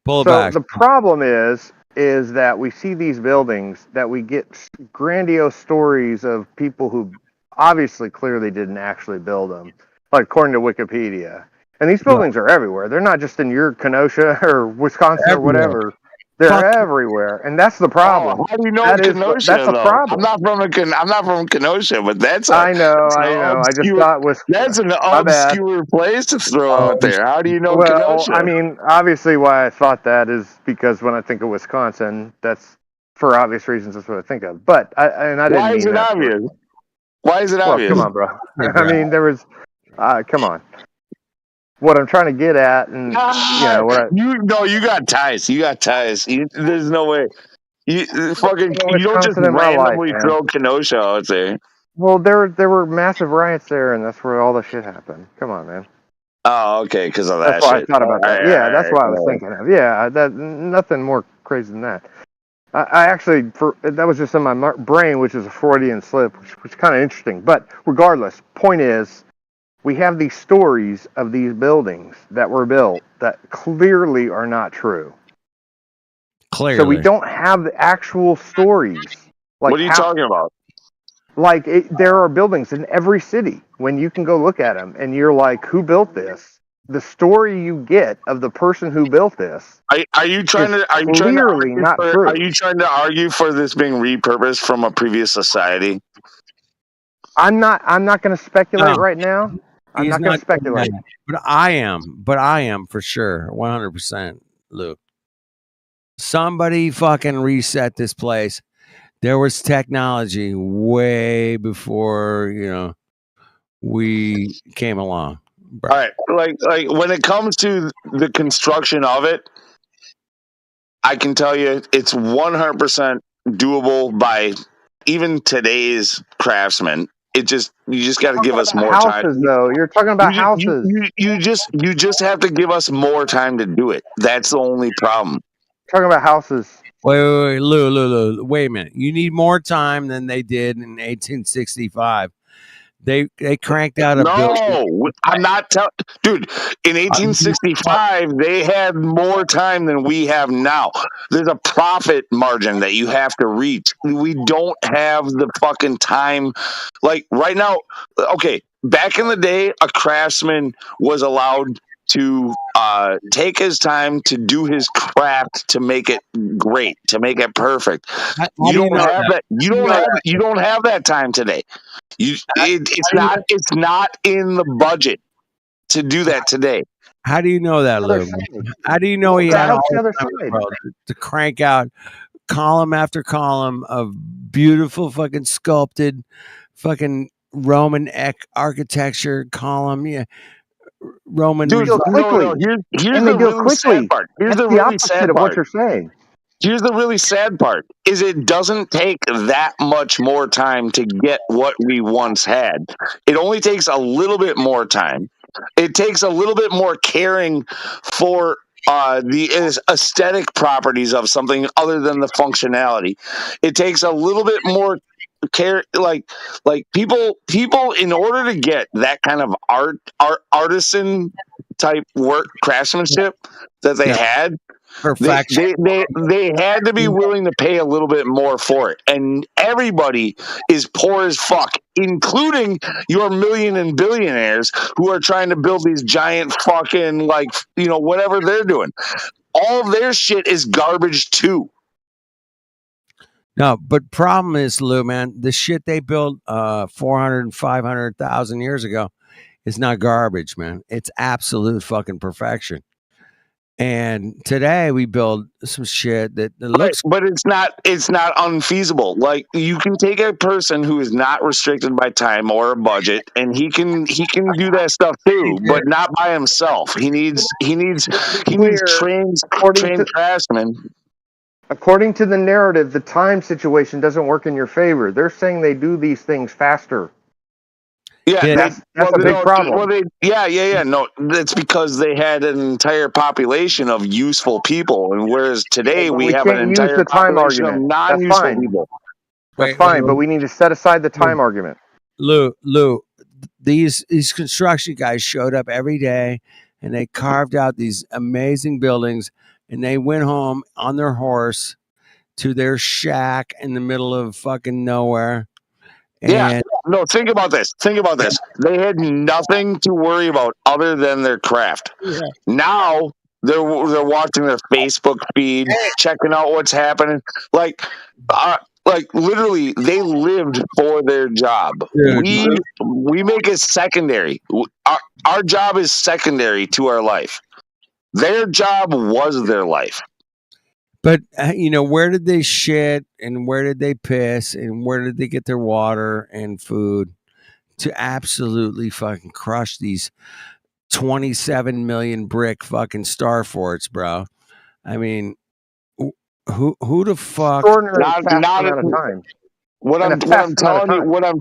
Pull it so back. The problem is that we see these buildings, that we get grandiose stories of people who obviously clearly didn't actually build them, like according to Wikipedia. And these buildings are everywhere. They're not just in your Kenosha or Wisconsin or whatever. They're everywhere, and that's the problem. How do you know That's Kenosha? the Though? problem. I'm not from Kenosha, but that's I know. I just thought that's an my bad. obscure place to throw out there. How do you know Well, Kenosha? I mean, obviously, why I thought that is because when I think of Wisconsin, that's for obvious reasons. That's what I think of. But I didn't Why mean is it that. obvious? Why is it Well, obvious? come on, bro. I mean, there was. Come on. What I'm trying to get at, and you got ties. You got ties. There's no way. You don't just Wisconsin in my life, randomly man. throw Kenosha out there. Well, there were massive riots there, and that's where all the shit happened. Come on, man. Oh, okay, because of that That's why shit. I thought about that. Yeah, that's what I was thinking of. Yeah, that nothing more crazy than that. I actually, that was just in my brain, which is a Freudian slip, which is kind of interesting. But regardless, point is, we have these stories of these buildings that were built that clearly are not true. Clearly. So we don't have the actual stories. Like what are you talking about? Like there are buildings in every city when you can go look at them, and you're like, who built this? The story you get of the person who built this. Are you trying to argue for this being repurposed from a previous society? I'm not going to speculate right now. I'm not going to speculate. But I am for sure, 100%, Luke. Somebody fucking reset this place. There was technology way before, we came along. Bro. All right, like when it comes to the construction of it, I can tell you it's 100% doable by even today's craftsmen. You just got to give us more houses, time. Though you're talking about houses, you just have to give us more time to do it. That's the only problem. Talking about houses. Wait, Lou, wait a minute. You need more time than they did in 1865. They cranked out a building. I'm not telling, dude. In 1865, they had more time than we have now. There's a profit margin that you have to reach. We don't have the fucking time. Like right now, okay. Back in the day, a craftsman was allowed to take his time to do his craft to make it great, to make it perfect. You don't have that. You don't have that time today. It's not in the budget to do that today. How do you know that, Lou? How do you know he had all the time to crank out column after column of beautiful fucking sculpted fucking Roman architecture column? Yeah. Roman. Dude, here's the really sad part. Here's the really sad part. What you're saying. Here's the really sad part is it doesn't take that much more time to get what we once had. It only takes a little bit more time. It takes a little bit more caring for the aesthetic properties of something other than the functionality. It takes a little bit more care like people in order to get that kind of artisan type work craftsmanship that they had. Perfection. They had to be willing to pay a little bit more for it, and everybody is poor as fuck, including your million and billionaires who are trying to build these giant fucking whatever they're doing. All of their shit is garbage too. No, but problem is, Lou, man, the shit they built 400 and 500,000 years ago is not garbage, man. It's absolute fucking perfection. And today we build some shit that looks, but it's not unfeasible. Like, you can take a person who is not restricted by time or a budget, and he can do that stuff too, but not by himself. He needs trained craftsmen. According to the narrative, the time situation doesn't work in your favor. They're saying they do these things faster. Yeah, that's a big problem. Well, no, that's because they had an entire population of useful people, and whereas today we have an entire population of non-useful people. That's fine, but we need to set aside the time argument. Lou, these construction guys showed up every day, and they carved out these amazing buildings, and they went home on their horse to their shack in the middle of fucking nowhere. Yeah, no, think about this. They had nothing to worry about other than their craft. Yeah. Now they're watching their Facebook feed, checking out what's happening. Like literally, they lived for their job. Dude, we make it secondary. Our job is secondary to our life. Their job was their life. But where did they shit, and where did they piss, and where did they get their water and food to absolutely fucking crush these 27 million brick fucking star forts, bro? I mean, who the fuck? Not amount of time. What I'm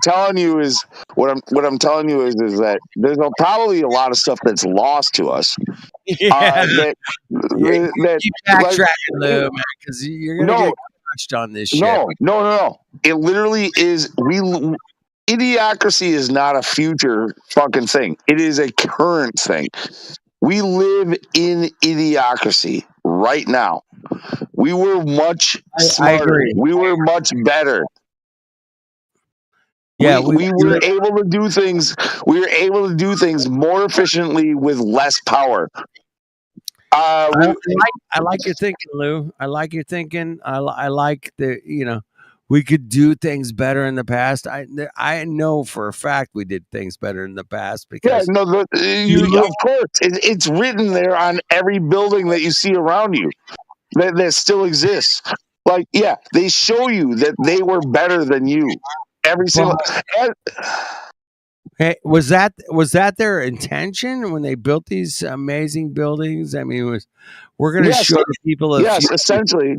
telling you is that there's probably a lot of stuff that's lost to us. Yeah. That keep backtracking, Lou, man, because you're gonna get crushed on this shit. No. It literally is. Idiocracy is not a future fucking thing. It is a current thing. We live in idiocracy right now. We were much smarter. I agree. We were much better. Yeah, we were able to do things. We were able to do things more efficiently with less power. I like your thinking, Lou. I like your thinking. I like we could do things better in the past. I know for a fact we did things better in the past because of course it's written there on every building that you see around you that still exists. Like, yeah, they show you that they were better than you. Every single. Hey, was that their intention when they built these amazing buildings? I mean, we're going to show the people. Essentially.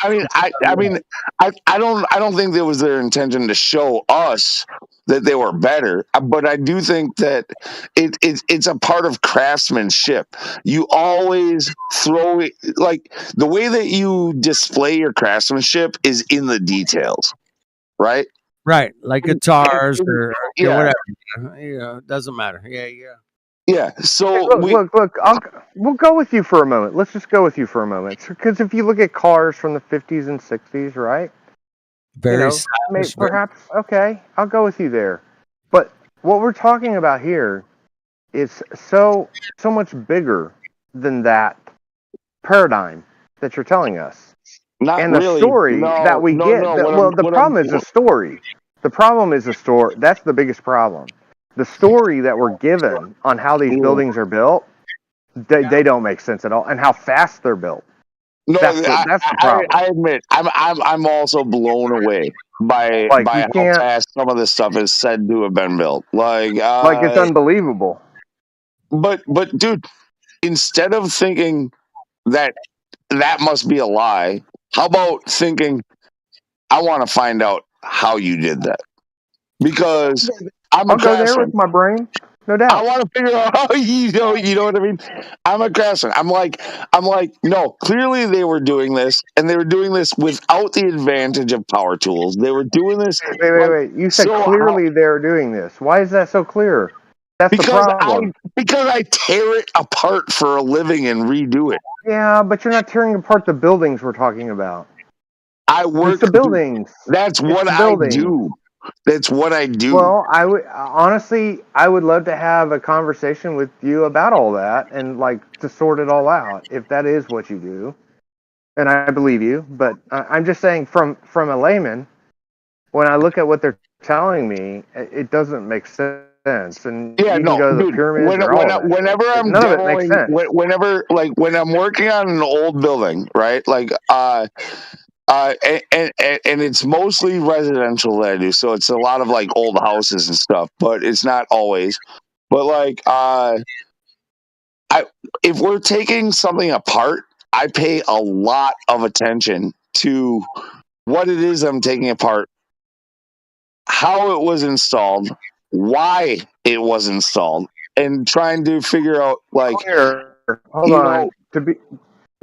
I mean, I don't think that was their intention to show us that they were better, but I do think that it's a part of craftsmanship. You always throw it, like, the way that you display your craftsmanship is in the details. Right, like guitars or whatever. It doesn't matter. Yeah. So look. We'll go with you for a moment. Let's just go with you for a moment, because if you look at cars from the 50s and 60s, right? Very perhaps okay. I'll go with you there. But what we're talking about here is so much bigger than that paradigm that you're telling us. And the story that we get. The problem is the story. The problem is the story. That's the biggest problem. The story that we're given on how these buildings are built, they don't make sense at all, and how fast they're built. No, that's the problem. I admit, I'm also blown away by how fast some of this stuff is said to have been built. Like it's unbelievable. But dude, instead of thinking that must be a lie, how about thinking, I want to find out how you did that? Because I'll go there with my brain. No doubt. I want to figure out how you know what I mean. I'm a craftsman. I'm like, no. Clearly, they were doing this, and they were doing this without the advantage of power tools. They were doing this. Wait. You said clearly they're doing this. Why is that so clear? That's the problem. Because I tear it apart for a living and redo it. Yeah, but you're not tearing apart the buildings we're talking about. I work it's the buildings. That's what I do. That's what I do. Well, I would honestly, I would love to have a conversation with you about all that and like to sort it all out if that is what you do. And I believe you, but I'm just saying from a layman, when I look at what they're telling me, it doesn't make sense. And you can go to the pyramids or all that. Whenever I'm none of it makes sense. Whenever, like, when I'm working on an old building, right? Like, and it's mostly residential that I do, so it's a lot of like old houses and stuff, but it's not always. But like, if we're taking something apart, I pay a lot of attention to what it is I'm taking apart, how it was installed, why it was installed, and trying to figure out like. Hold on.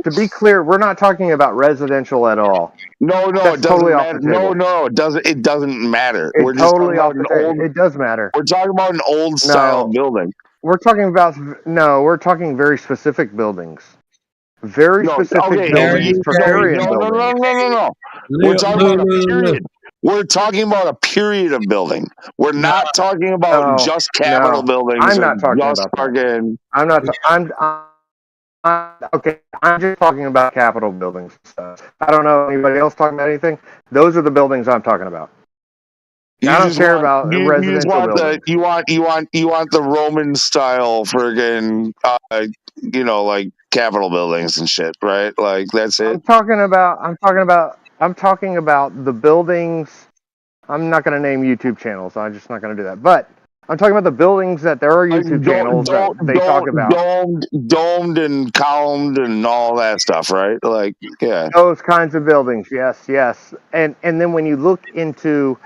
To be clear, we're not talking about residential at all. No, that's it doesn't totally matter. Off the table. No, it doesn't. It doesn't matter. It's totally off the table. It does matter. We're talking about an old style building. We're talking about we're talking very specific buildings. Very specific buildings. No. We're talking about a period. We're talking about a period of building. We're not talking about just Capitol buildings. I'm not talking about that. I'm not. Okay, I'm just talking about Capitol buildings. I don't know anybody else talking about anything. Those are the buildings I'm talking about. I don't care about residential buildings. You want the Roman style friggin' like Capitol buildings and shit, right? Like that's it. I'm talking about the buildings. I'm not going to name YouTube channels. I'm just not going to do that. But I'm talking about the buildings that there are YouTube channels that they talk about. Domed and columned and all that stuff, right? Like, yeah. Those kinds of buildings, yes. And then when you look into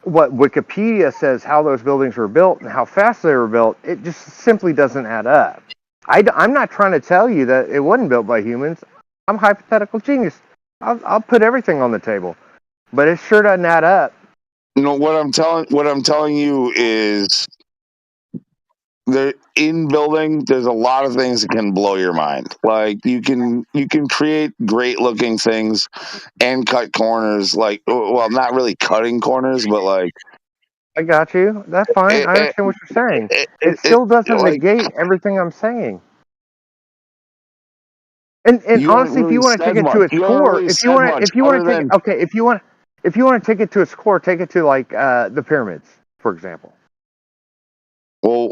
what Wikipedia says how those buildings were built and how fast they were built, it just simply doesn't add up. I'm not trying to tell you that it wasn't built by humans. I'm a hypothetical genius. I'll put everything on the table. But it sure doesn't add up. What I'm telling you is in building, there's a lot of things that can blow your mind. Like you can create great looking things and cut corners. Like, well, not really cutting corners, but like. I got you. That's fine. I understand what you're saying. It still doesn't negate everything I'm saying. And honestly, if you want to take it to its core, if you want to take it to its core, take it to like the pyramids, for example. Well,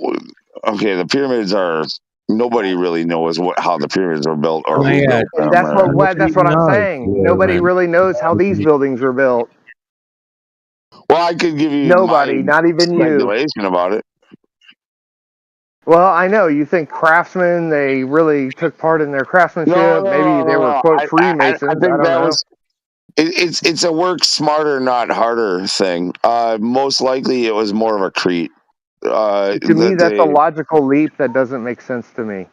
okay, the pyramids are. Nobody really knows how the pyramids are built or who built them. That's what I'm saying. Nobody really knows how these buildings were built. Well, I could give you not even speculation about it. Well, I know you think craftsmen, they really took part in their craftsmanship. Maybe they were quote Freemasons. I think that was. It's a work smarter, not harder thing. Most likely, it was more of a creed. To me, that's a logical leap that doesn't make sense to me.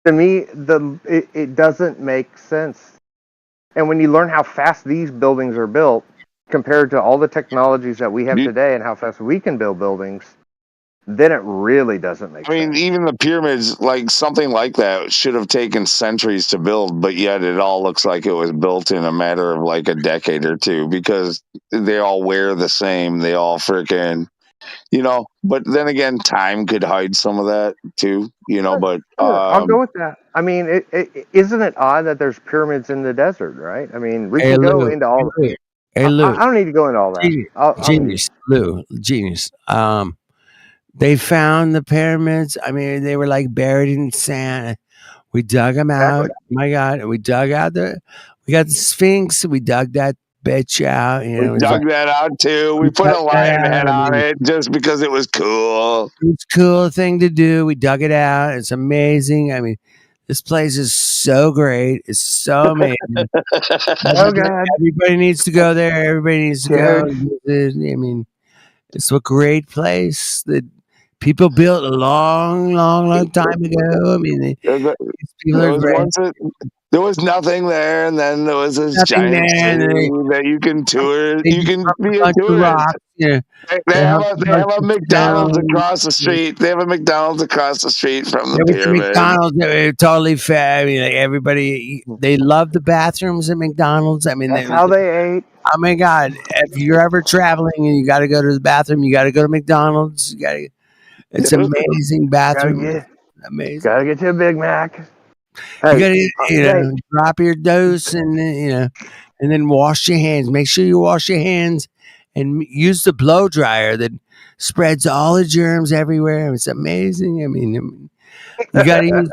To me, it doesn't make sense. And when you learn how fast these buildings are built compared to all the technologies that we have today and how fast we can build buildings, then it really doesn't make sense. I mean, even the pyramids, like something like that, should have taken centuries to build, but yet it all looks like it was built in a matter of like a decade or two because they all wear the same. They all freaking, but then again, time could hide some of that too, but. I'll go with that. I mean, isn't it odd that there's pyramids in the desert, right? I mean, we can go into all that. Hey, Lou. I don't need to go into all that. Genius, Lou. Genius. They found the pyramids. I mean, they were like buried in sand. We dug them out. My God, we got the Sphinx. We dug that bitch out. We dug that out too. We put a lion head on it just because it was cool. It's a cool thing to do. We dug it out. It's amazing. I mean, this place is so great. It's so amazing. Oh God! Everybody needs to go there. Everybody needs to go. I mean, It's a great place that people built a long time ago. I mean, these people are great. There was nothing there, and then there was this Nothing giant there, and city that you can tour. they You just can humped a be a bunch of tourist. rocks. Yeah, They have a bunch of McDonald's stones. across the street. They have a McDonald's across the street from the There was the pyramid. McDonald's. They were totally fat. I mean, like everybody, they love the bathrooms at McDonald's. I mean, That's how they ate. Oh my God! If you're ever traveling and you got to go to the bathroom, you got to go to McDonald's. You got to. It's amazing bathroom. Amazing. Gotta get you a Big Mac. You got to, drop your dose and and then wash your hands. Make sure you wash your hands and use the blow dryer that spreads all the germs everywhere. It's amazing. I mean you got to use.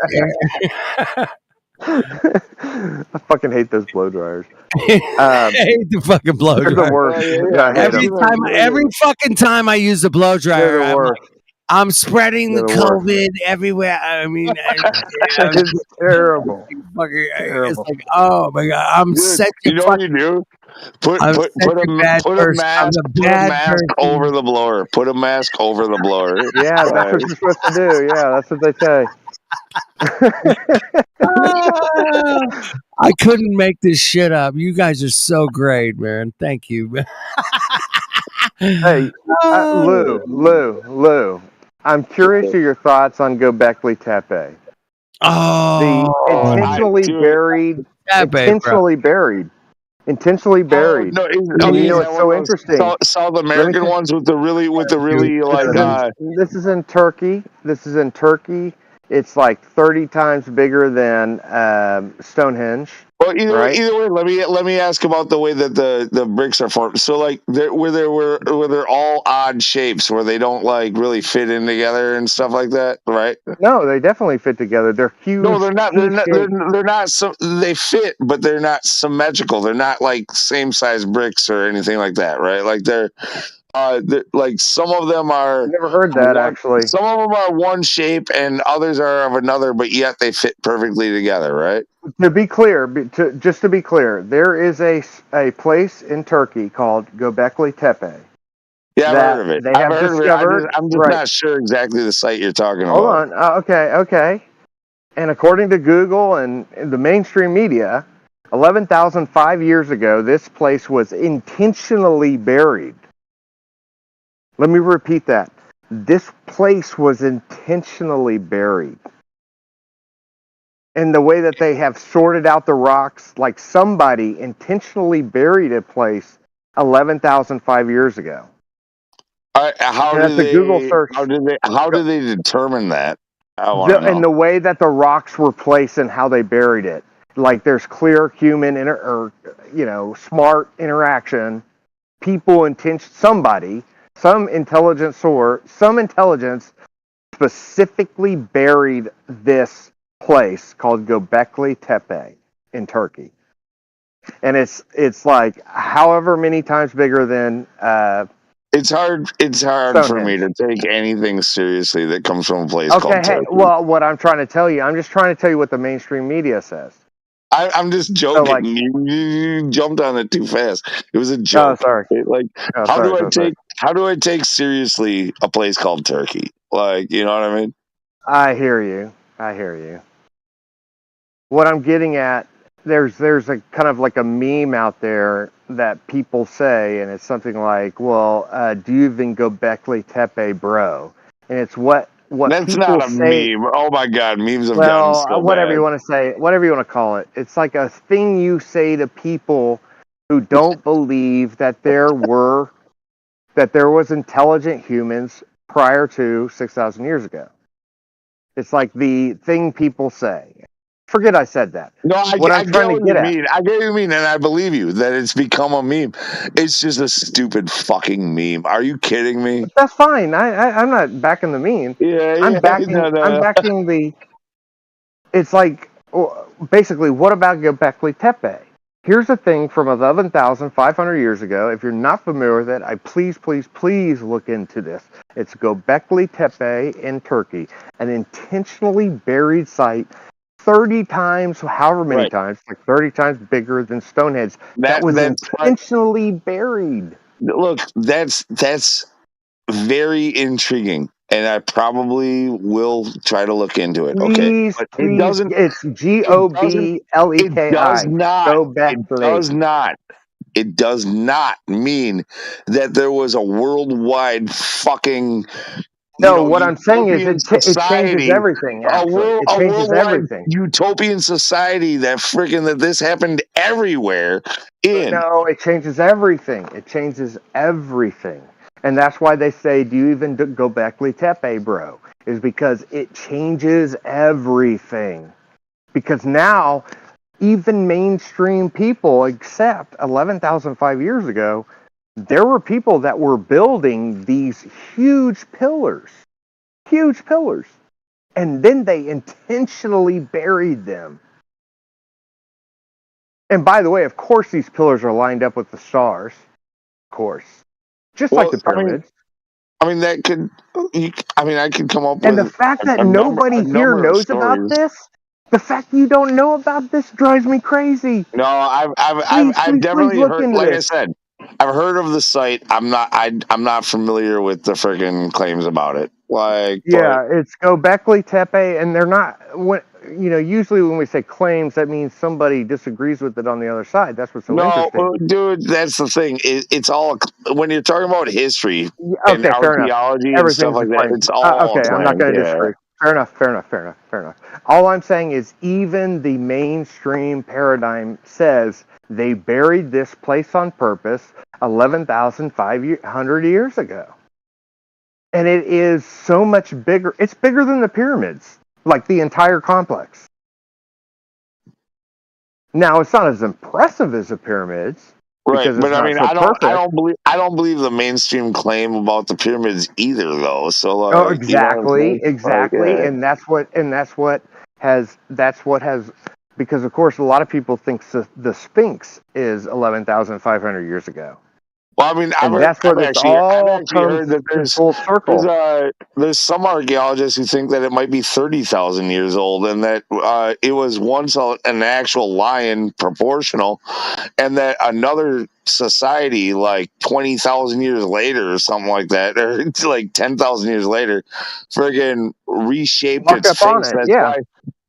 I fucking hate those blow dryers. I hate the fucking blow They're dryer. the worst. Yeah, I hate them. Every fucking time I use the blow dryer, They're the worst. I'm spreading They're the the worst. COVID everywhere. I mean, It's terrible. It's like, oh my God, I'm such a You know what you do? Put a mask over the blower. Put a mask over the blower. Yeah, that's what you're supposed to do. Yeah, that's what they say. I couldn't make this shit up. You guys are so great, man. Thank you. Hey, Lou. I'm curious to your thoughts on Göbekli Tepe. Oh, the intentionally buried. No, and you know it's so interesting. South American ones with the really like. This is in Turkey. It's like 30 times bigger than Stonehenge. Well, either way, let me ask about the way that the bricks are formed. So, like, where they're all odd shapes, where they don't like really fit in together and stuff like that, right? No, they definitely fit together. They're huge. No, they're not. They're not. They fit, but they're not symmetrical. They're not like same size bricks or anything like that, right? Like they're like some of them are. Never heard that actually. Some of them are one shape and others are of another, but yet they fit perfectly together, right? To be clear, there is a place in Turkey called Göbekli Tepe. Yeah, I've heard of it. They have discovered. I'm just not sure exactly the site you're talking about. Hold on. Okay. And according to Google and the mainstream media, 11,005 years ago, this place was intentionally buried. Let me repeat that. This place was intentionally buried. And the way that they have sorted out the rocks, like somebody intentionally buried a place 11,005 years ago. How did they determine that? And the way that the rocks were placed and how they buried it. Like there's clear human smart interaction. Some intelligence specifically buried this place called Göbekli Tepe in Turkey. And it's like however many times bigger than It's hard for me to take anything seriously that comes from a place called Turkey. Well, what I'm trying to tell you, I'm just trying to tell you what the mainstream media says. I'm just joking. So you jumped on it too fast. It was a joke. Oh, sorry. How do I take seriously a place called Turkey? Like, you know what I mean? I hear you. What I'm getting at, there's a kind of like a meme out there that people say, and it's something like, well, do you even Göbekli Tepe, bro? And it's what that's people not a say. meme. Oh my God, memes have gotten so whatever bad. you want to say, whatever you want to call it. It's like a thing you say to people who don't believe that there was intelligent humans prior to 6,000 years ago. It's like the thing people say. Forget I said that. No, I get what you mean, and I believe you that it's become a meme. It's just a stupid fucking meme. Are you kidding me? That's fine. I'm not backing the meme. I'm backing the. It's like basically, what about Göbekli Tepe? Here's the thing from 11,500 years ago. If you're not familiar with it, please look into this. It's Göbekli Tepe in Turkey, an intentionally buried site. 30 times, however many times, like 30 times bigger than Stonehenge. That was intentionally buried. Look, that's very intriguing, and I probably will try to look into it. Okay, Please, but it please. doesn't. It's It does GOBLEKI. not. Go It Beckley. does not. It does not mean that there was a worldwide fucking No, what I'm saying is utopian it changes society, everything. Actually, it a changes worldwide everything. utopian society that this happened everywhere in. No, it changes everything. It changes everything. And that's why they say, do you even go Beckley Tepe, bro? Is because it changes everything. Because now, even mainstream people accept 11,005 years ago, there were people that were building these huge pillars. And then they intentionally buried them. And by the way, of course, these pillars are lined up with the stars. Of course. Just like the pyramids. That could. I could come up And with the fact that a nobody here number of knows about stories. this, the fact you don't know about this drives me crazy. No, Please I've definitely look heard. into Like I this. said, I've heard of the site. I'm not familiar with the freaking claims about it. Yeah, it's Gobekli Tepe, and they're not. Usually when we say claims, that means somebody disagrees with it on the other side. That's what's so interesting. Dude, that's the thing. It's all when you're talking about history and Okay, fair enough. archaeology and stuff Everything's a like that. claim. It's all Okay, I'm not claims. going to Yeah. disagree. Fair enough. All I'm saying is even the mainstream paradigm says they buried this place on purpose 11,500 years ago. And it is so much bigger. It's bigger than the pyramids, like the entire complex. Now, it's not as impressive as the pyramids. Right, Because it's but I not mean, so perfect. I don't believe the mainstream claim about the pyramids either, though. So, Oh, exactly. Yeah. And that's what has, because of course a lot of people think the Sphinx is 11,500 years ago. Well, I mean, And that's where this I've all actually comes heard that in full circle. there's some archaeologists who think that it might be 30,000 years old, and that it was once an actual lion, proportional, and that another society, like 20,000 years later or something like that, or like 10,000 years later, friggin' reshaped Walk its up on face. it, That's yeah. why.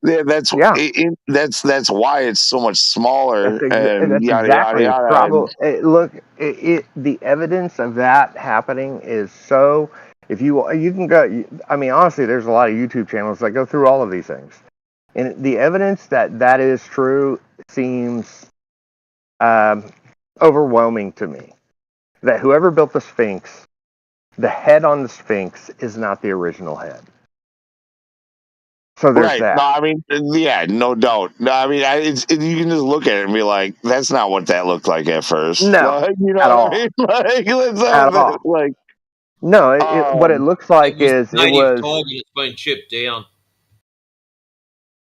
Yeah, that's why it's so much smaller and That's yada yada exactly yada. the evidence of that happening is so. If you can go, I mean, honestly, there's a lot of YouTube channels that go through all of these things, and the evidence that is true seems overwhelming to me. That whoever built the Sphinx, the head on the Sphinx is not the original head. So there's that. No, I mean, yeah, no doubt. No, I mean, you can just look at it and be like, "That's not what that looked like at first." No, You know at what all. I mean? Let's At all. No, what it looks like is it native was. target that's been chipped down.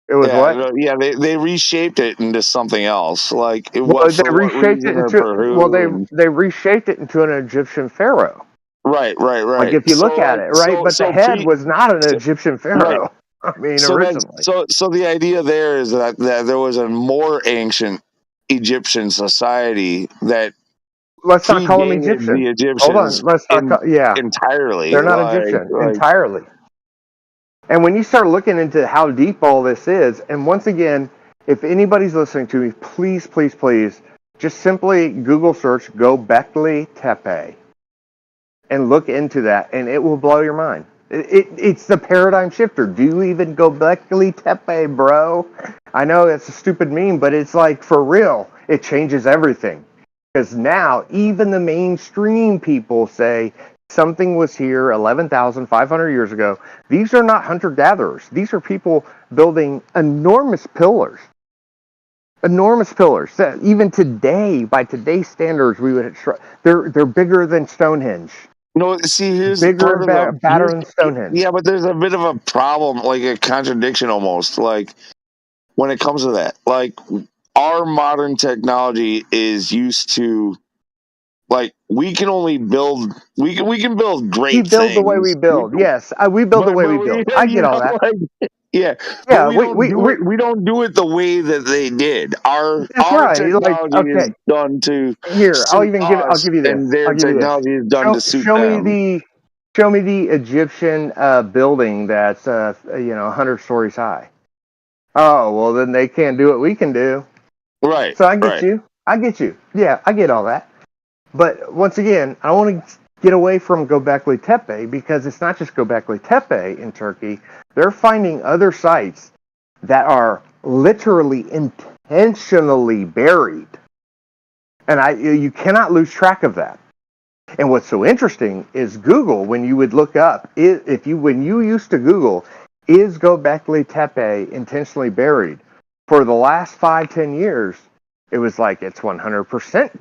It was what? Yeah, they reshaped it into something else. Like, Well, they for what reshaped it reason or into. for Well, who? they reshaped it into an Egyptian pharaoh. Right. Like if you look at it, right? But the head was not an Egyptian pharaoh. I mean, originally. So the idea there is that there was a more ancient Egyptian society that Let's not call them predated Egyptian. the Egyptians. Hold on. Let's not. Entirely. They're not Egyptian entirely. And when you start looking into how deep all this is, and once again, if anybody's listening to me, please, just simply Google search Gobekli Tepe and look into that, and it will blow your mind. It's the paradigm shifter. Do you even Gobekli Tepe, bro? I know it's a stupid meme, but it's like, for real, it changes everything. Because now, even the mainstream people say something was here 11,500 years ago. These are not hunter-gatherers. These are people building enormous pillars. Enormous pillars that even today, by today's standards, we would they're bigger than Stonehenge. No, see, here's bigger part of the badder than Stonehenge. Yeah, but there's a bit of a problem, like a contradiction almost, like when it comes to that. Like, our modern technology is used to, like, we can only build we can build great We build things. the way we build. Yes, we build the way we build. I get all that. Yeah, Yeah, but we don't do it the way that they did. Our right. technology is done to Here, suit us, I'll give you this. and their I'll give you this. technology is done to suit Show me them. Show me the Egyptian building that's 100 stories high. Oh, well, then they can't do what we can do. Right. So I get you. I get you. Yeah, I get all that. But once again, I want to get away from Göbekli Tepe because it's not just Göbekli Tepe in Turkey. They're finding other sites that are literally intentionally buried. And you cannot lose track of that. And what's so interesting is Google, when you would look up, when you used to Google, is Göbekli Tepe intentionally buried? For the last 5-10 years, it was like it's 100%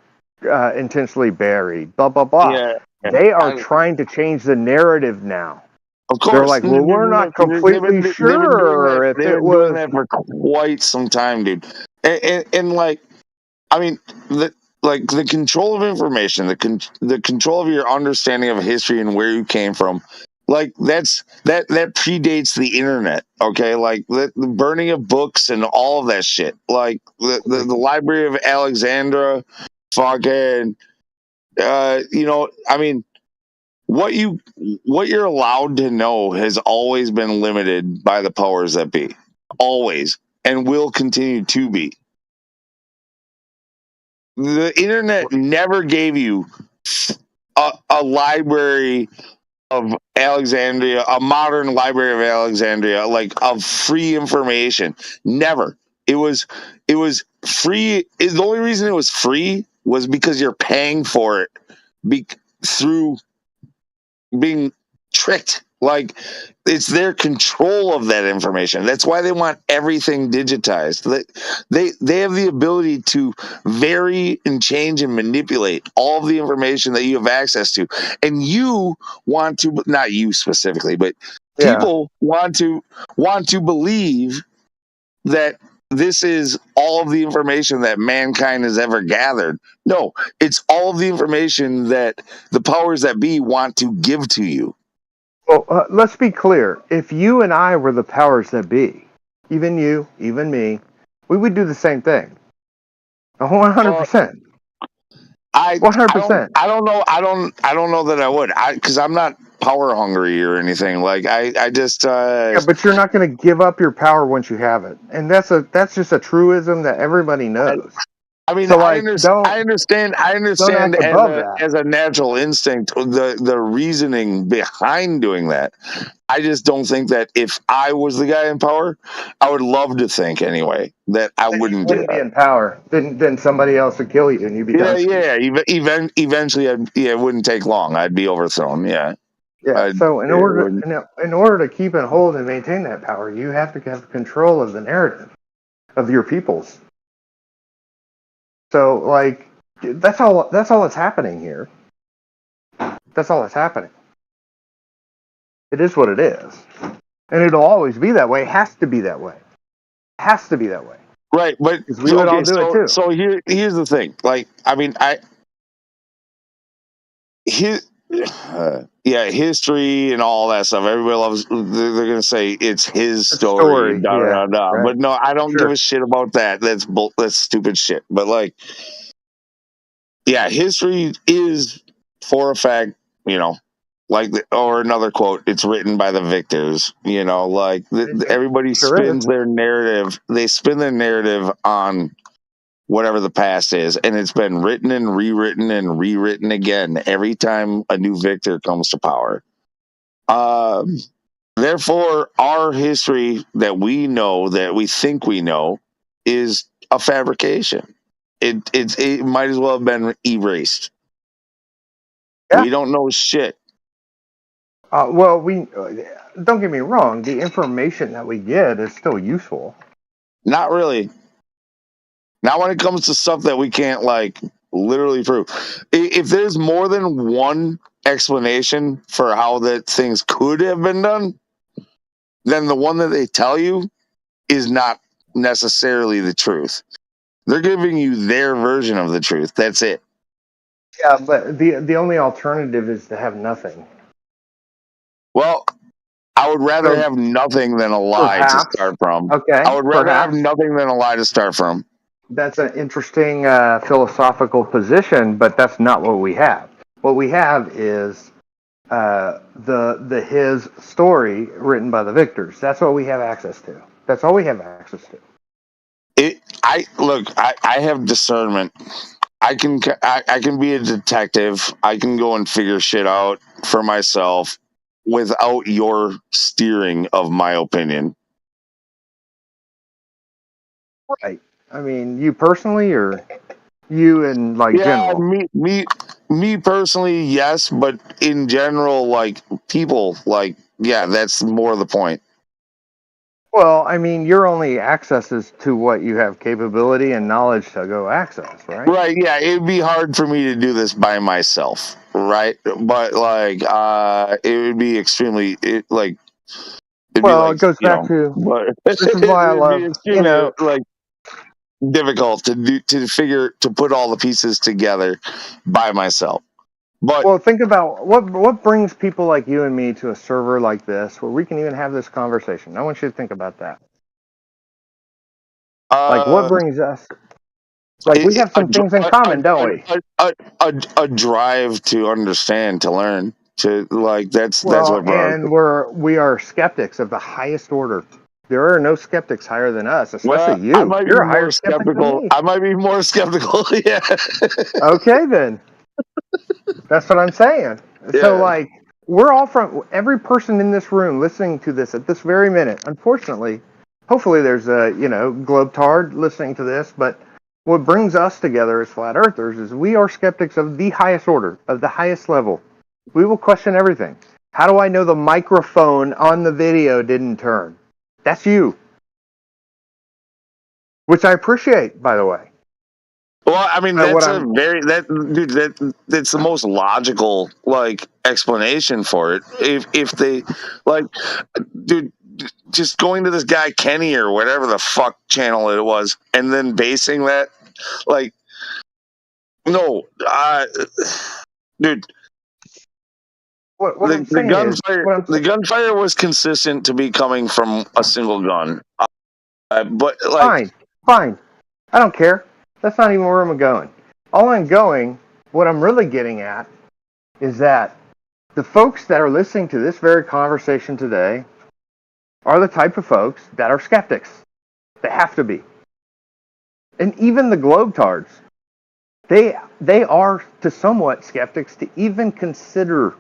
intentionally buried, blah, blah, blah. Yeah. They are trying to change the narrative now. Of course. They're like, well, we're not completely sure if it was. Doing that for quite some time, dude. And like, I mean, the control of information, the control of your understanding of history and where you came from, like that predates the internet. Okay, like the burning of books and all of that shit. Like the Library of Alexandria, fucking, I mean, what you're allowed to know has always been limited by the powers that be, always, and will continue to be. The internet never gave you a library of Alexandria, a modern library of Alexandria, like of free information. Never. It was free. The only reason it was free was because you're paying for it through being tricked. Like, it's their control of that information. That's why they want everything digitized. They have the ability to vary and change and manipulate all of the information that you have access to. And you want to, not you specifically, but people want to believe that this is all of the information that mankind has ever gathered. No, it's all of the information that the powers that be want to give to you. Well, let's be clear. If you and I were the powers that be, even you, even me, we would do the same thing. 100%. 100%. I don't know. I don't know that I would. Because I'm not power hungry or anything. Like I just. Yeah, but you're not going to give up your power once you have it, and that's just a truism that everybody knows. I mean, so, I understand as a natural instinct the reasoning behind doing that. I just don't think that if I was the guy in power, I would love to think anyway that I wouldn't do that. Be in power, then somebody else would kill you and you'd be done. Eventually, it wouldn't take long. I'd be overthrown. Yeah. Yeah. So in order to keep and hold and maintain that power, you have to have control of the narrative of your peoples. So, like, that's all that's happening here. That's all that's happening. It is what it is. And it'll always be that way. It has to be that way. It has to be that way. Right, but we would all do it too. So here's the thing. Like, I mean, history and all that stuff. Everybody loves. They're gonna say it's his story. Right. But no, I don't give a shit about that. That's stupid shit. But like, yeah, history is for a fact. Or another quote. It's written by the victors. Like everybody spins their narrative. They spin their narrative on whatever the past is, and it's been written and rewritten again every time a new victor comes to power. Therefore, our history that we know, that we think we know, is a fabrication. It might as well have been erased. We don't know shit. Well, we don't get me wrong. The information that we get is still useful. Not really. Not when it comes to stuff that we can't literally prove. If there's more than one explanation for how that things could have been done, then the one that they tell you is not necessarily the truth. They're giving you their version of the truth. That's it. Yeah, but the only alternative is to have nothing. Well, I would rather have nothing than a lie to start from. Okay. I would rather have nothing than a lie to start from. That's an interesting philosophical position, but that's not what we have. What we have is his story written by the victors. That's what we have access to. That's all we have access to. I have discernment. I can be a detective. I can go and figure shit out for myself without your steering of my opinion. Right. I mean, you personally, or you in like general? Me personally, yes, but in general, like people, like yeah, that's more the point. Well, I mean, your only access is to what you have capability and knowledge to go access, right? Right, yeah, it'd be hard for me to do this by myself, right? But like, it would be extremely, it goes back to, this is why I it'd love, be extremely like difficult to put all the pieces together by myself. But well, think about what brings people like you and me to a server like this, where we can even have this conversation. I want you to think about that. Like, what brings us? Like, we have some things in common, don't we? A drive to understand, to learn, to like that's Well, what brought and us. we are skeptics of the highest order. There are no skeptics higher than us, Well, especially I you. might be You're a higher more skeptic than skeptical. me. I might be more skeptical. Yeah. Okay, then. That's what I'm saying. So, like, we're all from every person in this room listening to this at this very minute. Unfortunately, hopefully, there's a globetard listening to this. But what brings us together as flat earthers is we are skeptics of the highest order, of the highest level. We will question everything. How do I know the microphone on the video didn't turn? That's you. Which I appreciate, by the way. Well, I mean, that's that's the most logical like explanation for it. If they like, dude, just going to this guy Kenny or whatever the fuck channel it was, and then basing that, like, no, dude. The gunfire was consistent to be coming from a single gun, but like, fine. I don't care. That's not even where I'm going. All I'm going, what I'm really getting at, is that the folks that are listening to this very conversation today are the type of folks that are skeptics. They have to be. And even the globetards, they are to somewhat skeptics to even consider,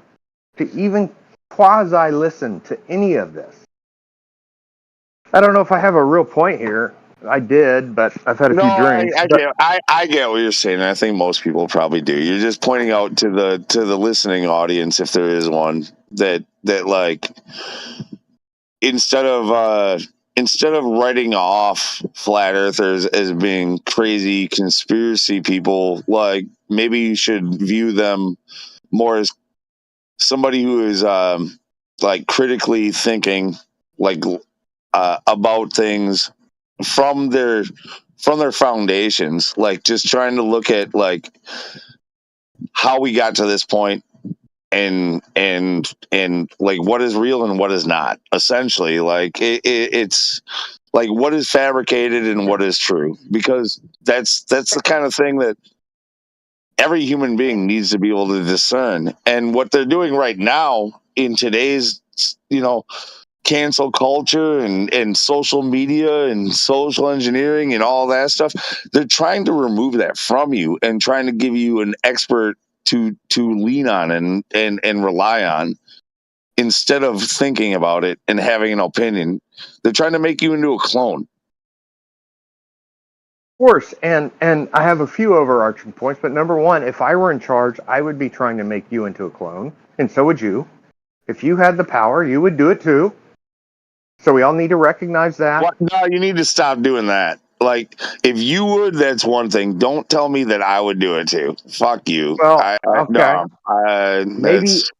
to even quasi-listen to any of this. I don't know if I have a real point here. I did, but I've had a few drinks. I get what you're saying. I think most people probably do. You're just pointing out to the listening audience, if there is one, that like instead of writing off flat earthers as being crazy conspiracy people, like maybe you should view them more as somebody who is like critically thinking, like about things from their foundations, like just trying to look at like how we got to this point and like what is real and what is not, essentially. Like it's like what is fabricated and what is true, because that's the kind of thing that every human being needs to be able to discern. And what they're doing right now in today's cancel culture and social media and social engineering and all that stuff, they're trying to remove that from you and trying to give you an expert to lean on and rely on, instead of thinking about it and having an opinion. They're trying to make you into a clone. Of course, and I have a few overarching points, but number one, if I were in charge, I would be trying to make you into a clone, and so would you. If you had the power, you would do it too. So we all need to recognize that. No, you need to stop doing that. Like, if you would, that's one thing. Don't tell me that I would do it too. Fuck you. Well, okay.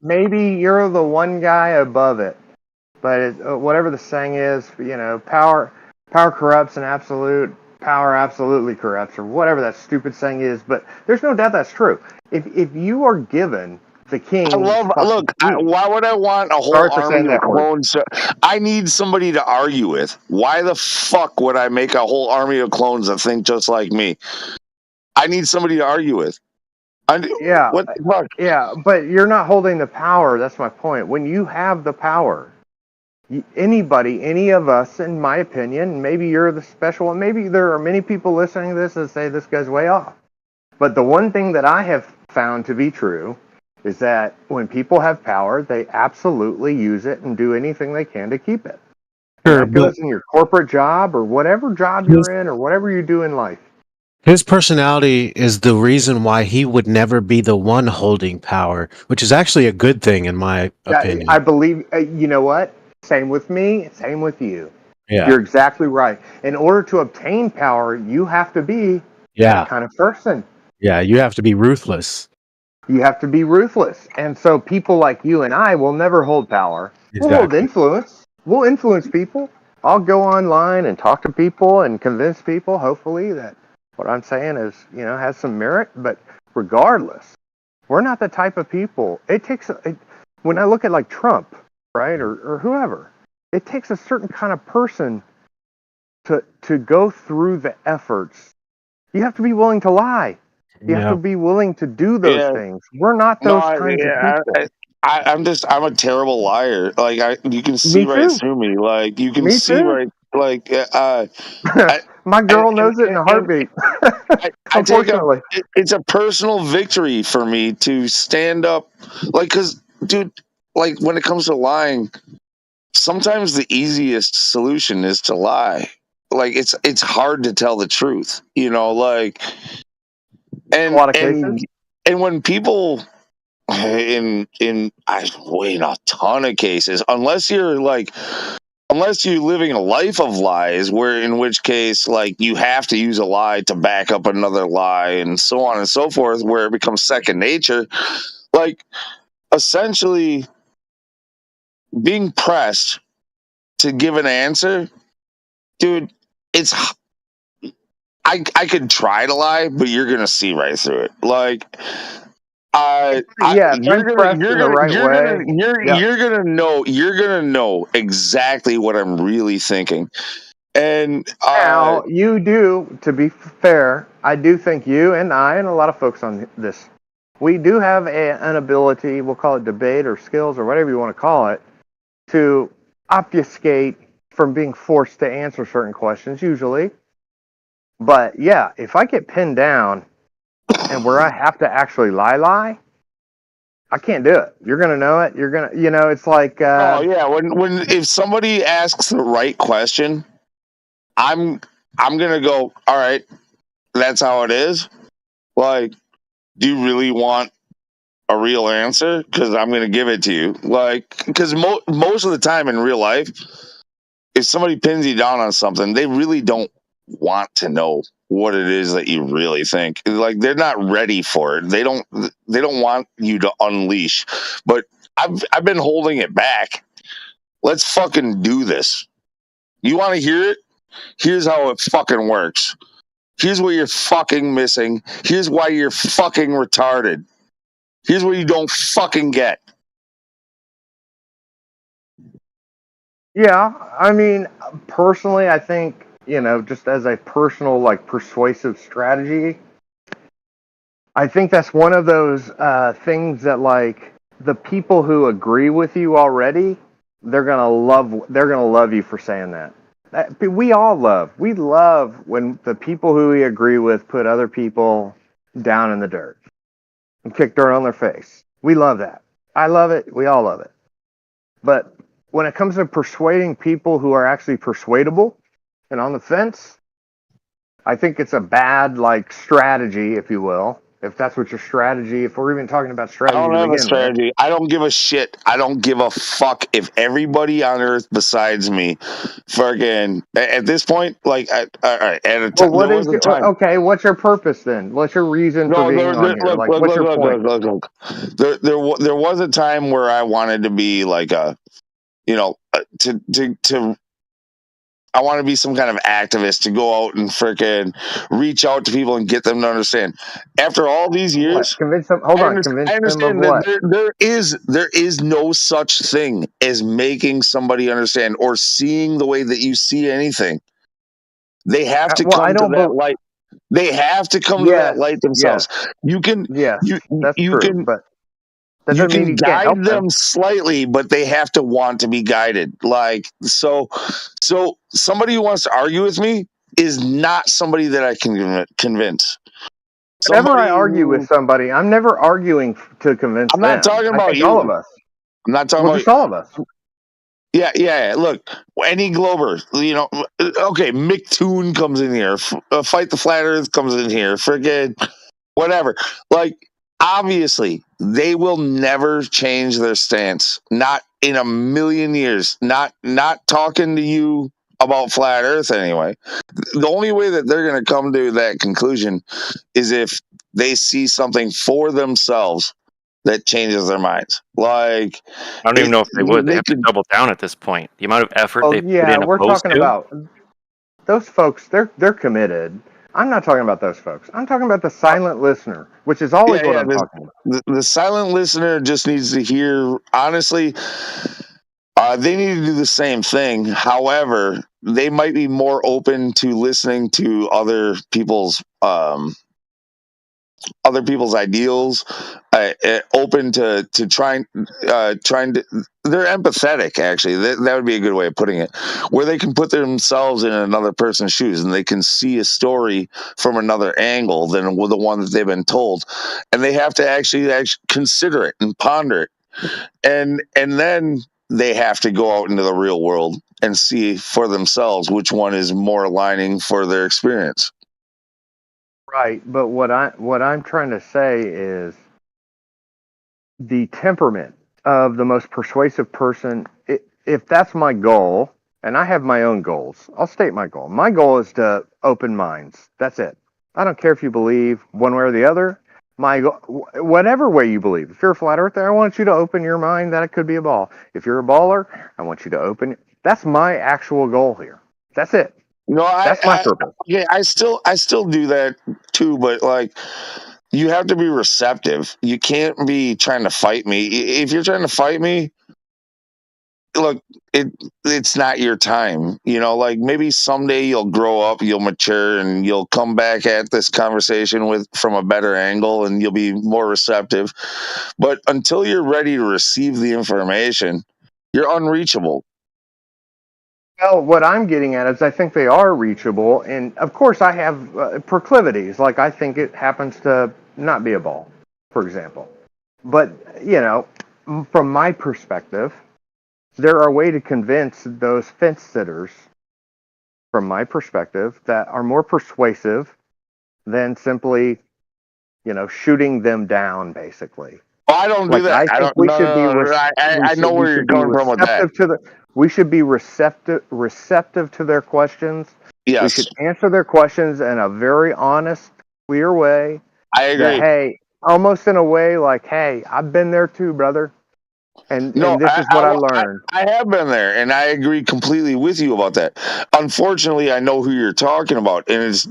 Maybe you're the one guy above it, but whatever the saying is, power corrupts, and absolute power absolutely corrupts, or whatever that stupid saying is. But there's no doubt that's true. If you are given the king, why would I want a whole army of clones? I need somebody to argue with. Why the fuck would I make a whole army of clones that think just like me? I need somebody to argue with. Yeah, what the fuck? yeah, but you're not holding the power. That's my point. When you have the power, anybody, any of us, in my opinion, maybe you're the special one. Maybe there are many people listening to this that say this guy's way off. But the one thing that I have found to be true is that when people have power, they absolutely use it and do anything they can to keep it. And Sure, that but goes in your corporate job or whatever job you're in or whatever you do in life. his personality is the reason why he would never be the one holding power, which is actually a good thing in my opinion. I believe, you know what? Same with me, same with you. Yeah. You're exactly right. In order to obtain power, you have to be that kind of person. Yeah, you have to be ruthless. You have to be ruthless. And so people like you and I will never hold power. We'll hold influence. We'll influence people. I'll go online and talk to people and convince people, hopefully, that what I'm saying is, has some merit. But regardless, we're not the type of people. When I look at like Trump, right, or whoever, it takes a certain kind of person to go through the efforts. You have to be willing to lie. You have to be willing to do those things. We're not those kinds of people. I'm a terrible liar. Like you can see Me right too. through me. Like you can Me see too. right. Like My girl knows it in a heartbeat. I take Unfortunately, it's a personal victory for me to stand up. Like, cause dude, like when it comes to lying, sometimes the easiest solution is to lie. Like it's hard to tell the truth. Like a lot of cases. and when people in a ton of cases, unless you're living a life of lies, in which case like you have to use a lie to back up another lie and so on and so forth, where it becomes second nature. Like essentially being pressed to give an answer, dude, I could try to lie, but you're gonna see right through it. Like you're gonna know exactly what I'm really thinking. And now you do, to be fair, I do think you and I and a lot of folks on this, we do have an ability, we'll call it debate or skills or whatever you want to call it, to obfuscate from being forced to answer certain questions usually. But yeah, if I get pinned down and where I have to actually lie, I can't do it. You're gonna know it. You're gonna, it's like. If somebody asks the right question, I'm gonna go, all right, that's how it is. Like, do you really want a real answer? Because I'm gonna give it to you. Like, because most of the time in real life, if somebody pins you down on something, they really don't want to know what it is that you really think. Like they're not ready for it. They don't want you to unleash. But I've been holding it back. Let's fucking do this. You want to hear it? Here's how it fucking works. Here's what you're fucking missing. Here's why you're fucking retarded. Here's what you don't fucking get. Yeah, I mean, personally, I think, just as a personal, like, persuasive strategy, I think that's one of those things that, like, the people who agree with you already, they're gonna love you for saying that. We love when the people who we agree with put other people down in the dirt and kick dirt on their face. We love that. I love it. We all love it. But when it comes to persuading people who are actually persuadable and on the fence, I think it's a bad strategy, if you will. If that's what your strategy, if we're even talking about strategy, I don't have a strategy. I don't give a shit. I don't give a fuck if everybody on earth besides me, fucking at this point, like at a time, there was a time. Okay, what's your purpose then? What's your reason for being on here? What's your point? Look. There was a time where I wanted to be like I want to be some kind of activist to go out and freaking reach out to people and get them to understand. After all these years, convince them. I understand that there is no such thing as making somebody understand or seeing the way that you see anything. They have to come to that light. They have to come to that light themselves. You can, that's you true, can, but that you doesn't mean can you can't help guide them. them slightly, but they have to want to be guided. Like, so somebody who wants to argue with me is not somebody that I can convince. Whenever I argue with somebody, I'm never arguing to convince I'm not them. talking I about think all of you. us. I'm not talking Well, about just all of us. Yeah. Look, any Glober, okay, Mick Toon comes in here. Fight the Flat Earth comes in here. Friggin' whatever. Like, obviously, they will never change their stance. Not in a million years. Not talking to you about Flat Earth anyway. The only way that they're going to come to that conclusion is if they see something for themselves that changes their minds. Like, I don't even know if they would. They have to could double down at this point. The amount of effort Oh they put yeah, in we're opposed talking to. about those folks. They're committed. I'm not talking about those folks. I'm talking about the silent listener, which is always what I'm talking about. The silent listener just needs to hear, honestly, they need to do the same thing. However, they might be more open to listening to other people's ideals, open to trying to. They're empathetic. Actually, that would be a good way of putting it, where they can put themselves in another person's shoes and they can see a story from another angle than the one that they've been told, and they have to actually consider it and ponder it, and then they have to go out into the real world and see for themselves which one is more aligning for their experience. Right, but what I'm trying to say is the temperament of the most persuasive person. If that's my goal, and I have my own goals, I'll state my goal. My goal is to open minds. That's it. I don't care if you believe one way or the other. Whatever way you believe. If you're a flat earther, I want you to open your mind that it could be a ball. If you're a baller, I want you to open. That's my actual goal here. That's it. No, that's my purpose. Yeah, I still do that too, but like, you have to be receptive. You can't be trying to fight me. If you're trying to fight me, look, it's not your time. Like, maybe someday you'll grow up, you'll mature, and you'll come back at this conversation from a better angle, and you'll be more receptive. But until you're ready to receive the information, you're unreachable. Well, what I'm getting at is I think they are reachable, and of course I have proclivities. Like I think it happens to not be a ball, for example. But from my perspective, there are ways to convince those fence sitters, from my perspective, that are more persuasive than simply, shooting them down, basically. Oh, I don't do that. I think we should be. I know where you're coming from with that. We should be receptive to their questions. Yes. We should answer their questions in a very honest, clear way. I agree. That, hey, almost in a way like, hey, I've been there too, brother. And this is what I learned. I have been there, and I agree completely with you about that. Unfortunately, I know who you're talking about, and it's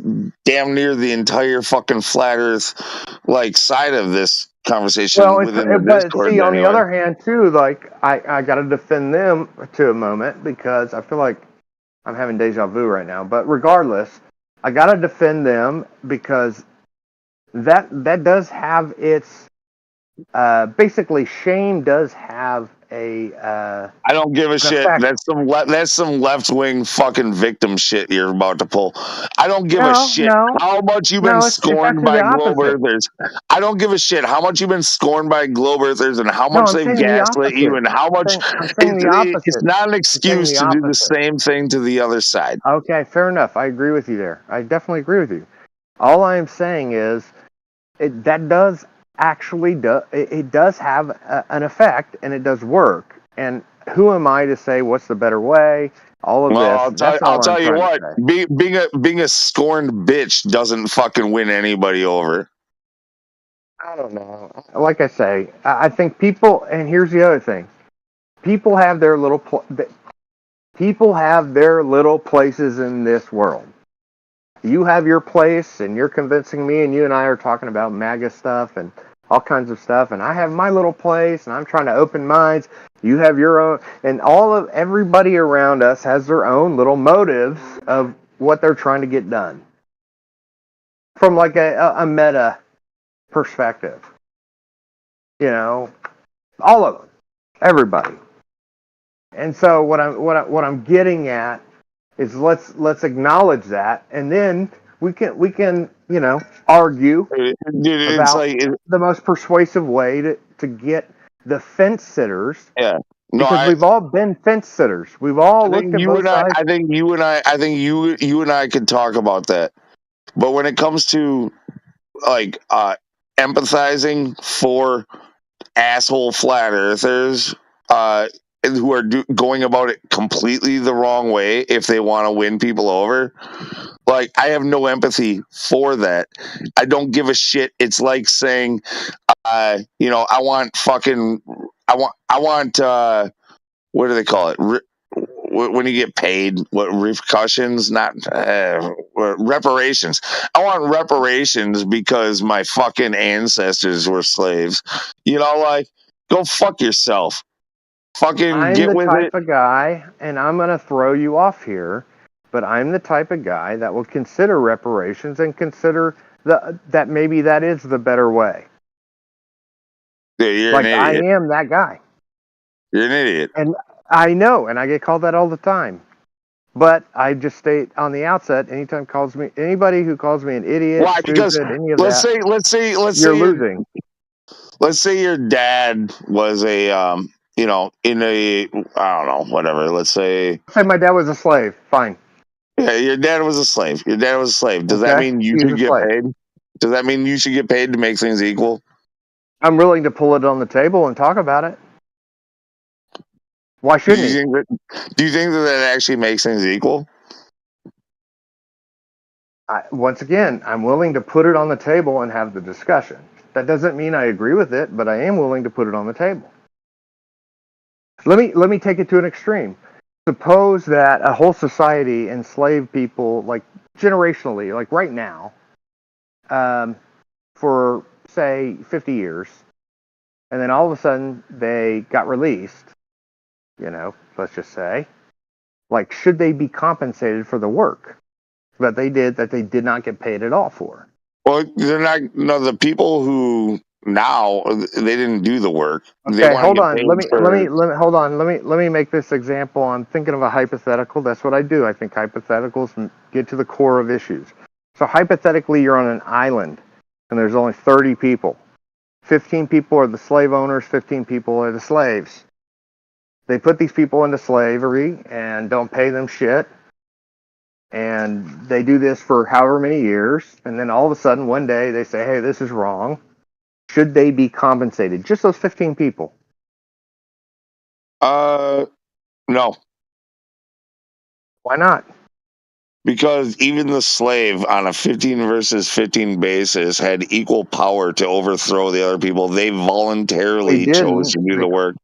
damn near the entire fucking flat Earth side of this conversation within the Discord. See, on the other hand, too, I got to defend them to a moment because I feel like I'm having deja vu right now. But regardless, I got to defend them because that does have its basically shame does have a I don't give a shit. That's some left wing fucking victim shit you're about to pull. I don't give a shit how much you've been scorned by globe earthers. I don't give a shit how much you've been scorned by globe earthers and how much they've gaslit you and how much it's not an excuse to do the same thing to the other side. Okay, fair enough. I agree with you there. I definitely agree with you. All I am saying is that does actually it does have an effect and it does work. And who am I to say what's the better way? All of this. I'll tell you what. Being a scorned bitch doesn't fucking win anybody over. I don't know. Like I say, I think people. And here's the other thing: people have their little places in this world. You have your place, and you're convincing me, and you and I are talking about MAGA stuff and all kinds of stuff, and I have my little place, and I'm trying to open minds. You have your own, and everybody around us has their own little motives of what they're trying to get done. from like a meta perspective. You know, all of them, everybody. And so what I'm getting at is let's acknowledge that, and then we can argue about the most persuasive way to get the fence sitters. Yeah. No, because we've all been fence sitters. We've all looked at both sides. I think you and I could talk about that. But when it comes to like empathizing for asshole flat earthers who are going about it completely the wrong way if they want to win people over, like I have no empathy for that. I don't give a shit. It's like saying I want what do they call it? When you get paid, what repercussions? Not reparations. I want reparations because my fucking ancestors were slaves. Like go fuck yourself. Fucking I'm get the with type it. of guy, and I'm gonna throw you off here, but I'm the type of guy that will consider reparations and consider that maybe that is the better way. Yeah, you're like an idiot. I am that guy. You're an idiot. And I know, and I get called that all the time. But I just state on the outset, anybody who calls me an idiot, Why? Because stupid, any of let's that, say you're losing. Let's say your dad was a in a I don't know, whatever. Let's say my dad was a slave. Fine. Yeah, your dad was a slave. Your dad was a slave. Does that Okay, mean you he's should a get slave. paid? Does that mean you should get paid to make things equal? I'm willing to pull it on the table and talk about it. Why shouldn't he? Do you think that actually makes things equal? Once again, I'm willing to put it on the table and have the discussion. That doesn't mean I agree with it, but I am willing to put it on the table. Let me take it to an extreme. Suppose that a whole society enslaved people, like generationally, like right now, for say 50 years, and then all of a sudden they got released. Let's just say, like, should they be compensated for the work that they did not get paid at all for? Well, they're not. No, the people who now they didn't do the work. Okay, hold on. Let me make this example. I'm thinking of a hypothetical. That's what I do. I think hypotheticals get to the core of issues. So hypothetically, you're on an island, and there's only 30 people. 15 people are the slave owners. 15 people are the slaves. They put these people into slavery and don't pay them shit. And they do this for however many years. And then all of a sudden, one day, they say, hey, this is wrong. Should they be compensated? Just those 15 people. No. Why not? Because even the slave on a 15 versus 15 basis had equal power to overthrow the other people. They voluntarily chose to do the work.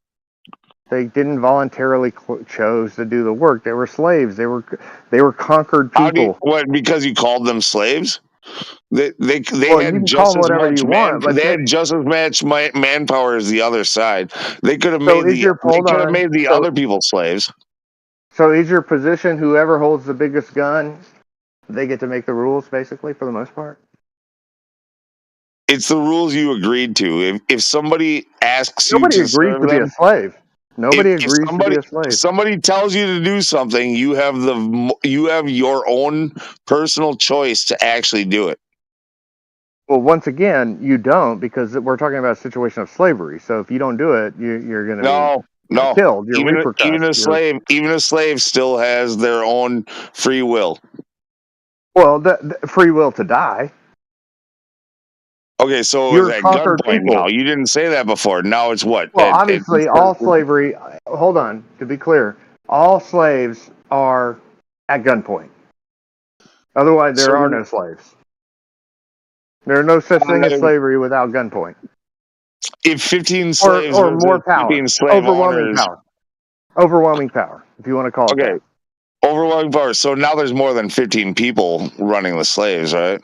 They didn't voluntarily chose to do the work. They were slaves. They were conquered people. Because you called them slaves? They well, had you can just call them as whatever much you want, but they had just as much manpower as the other side. They could have So made the So- other people slaves. So is your position whoever holds the biggest gun, they get to make the rules, basically, for the most part? It's the rules you agreed to. If somebody asks Nobody you to agrees serve to be a them, slave. Nobody if agrees to be a slave. somebody tells you to do something, you have your own personal choice to actually do it. Well, once again, you don't, because we're talking about a situation of slavery. So if you don't do it, you're going to be killed. You're Even a slave still has their own free will. Well, the free will to die. Okay, so You're it's at conquered gunpoint people. now. You didn't say that before. Now it's what? Well, obviously, all slavery. Hold on, to be clear, all slaves are at gunpoint. Otherwise, there are no slaves. There are no such thing as slavery without gunpoint. If 15 slaves or more power, 15 slave overwhelming power, if you want to call it that. Overwhelming power. So now there's more than 15 people running the slaves, right?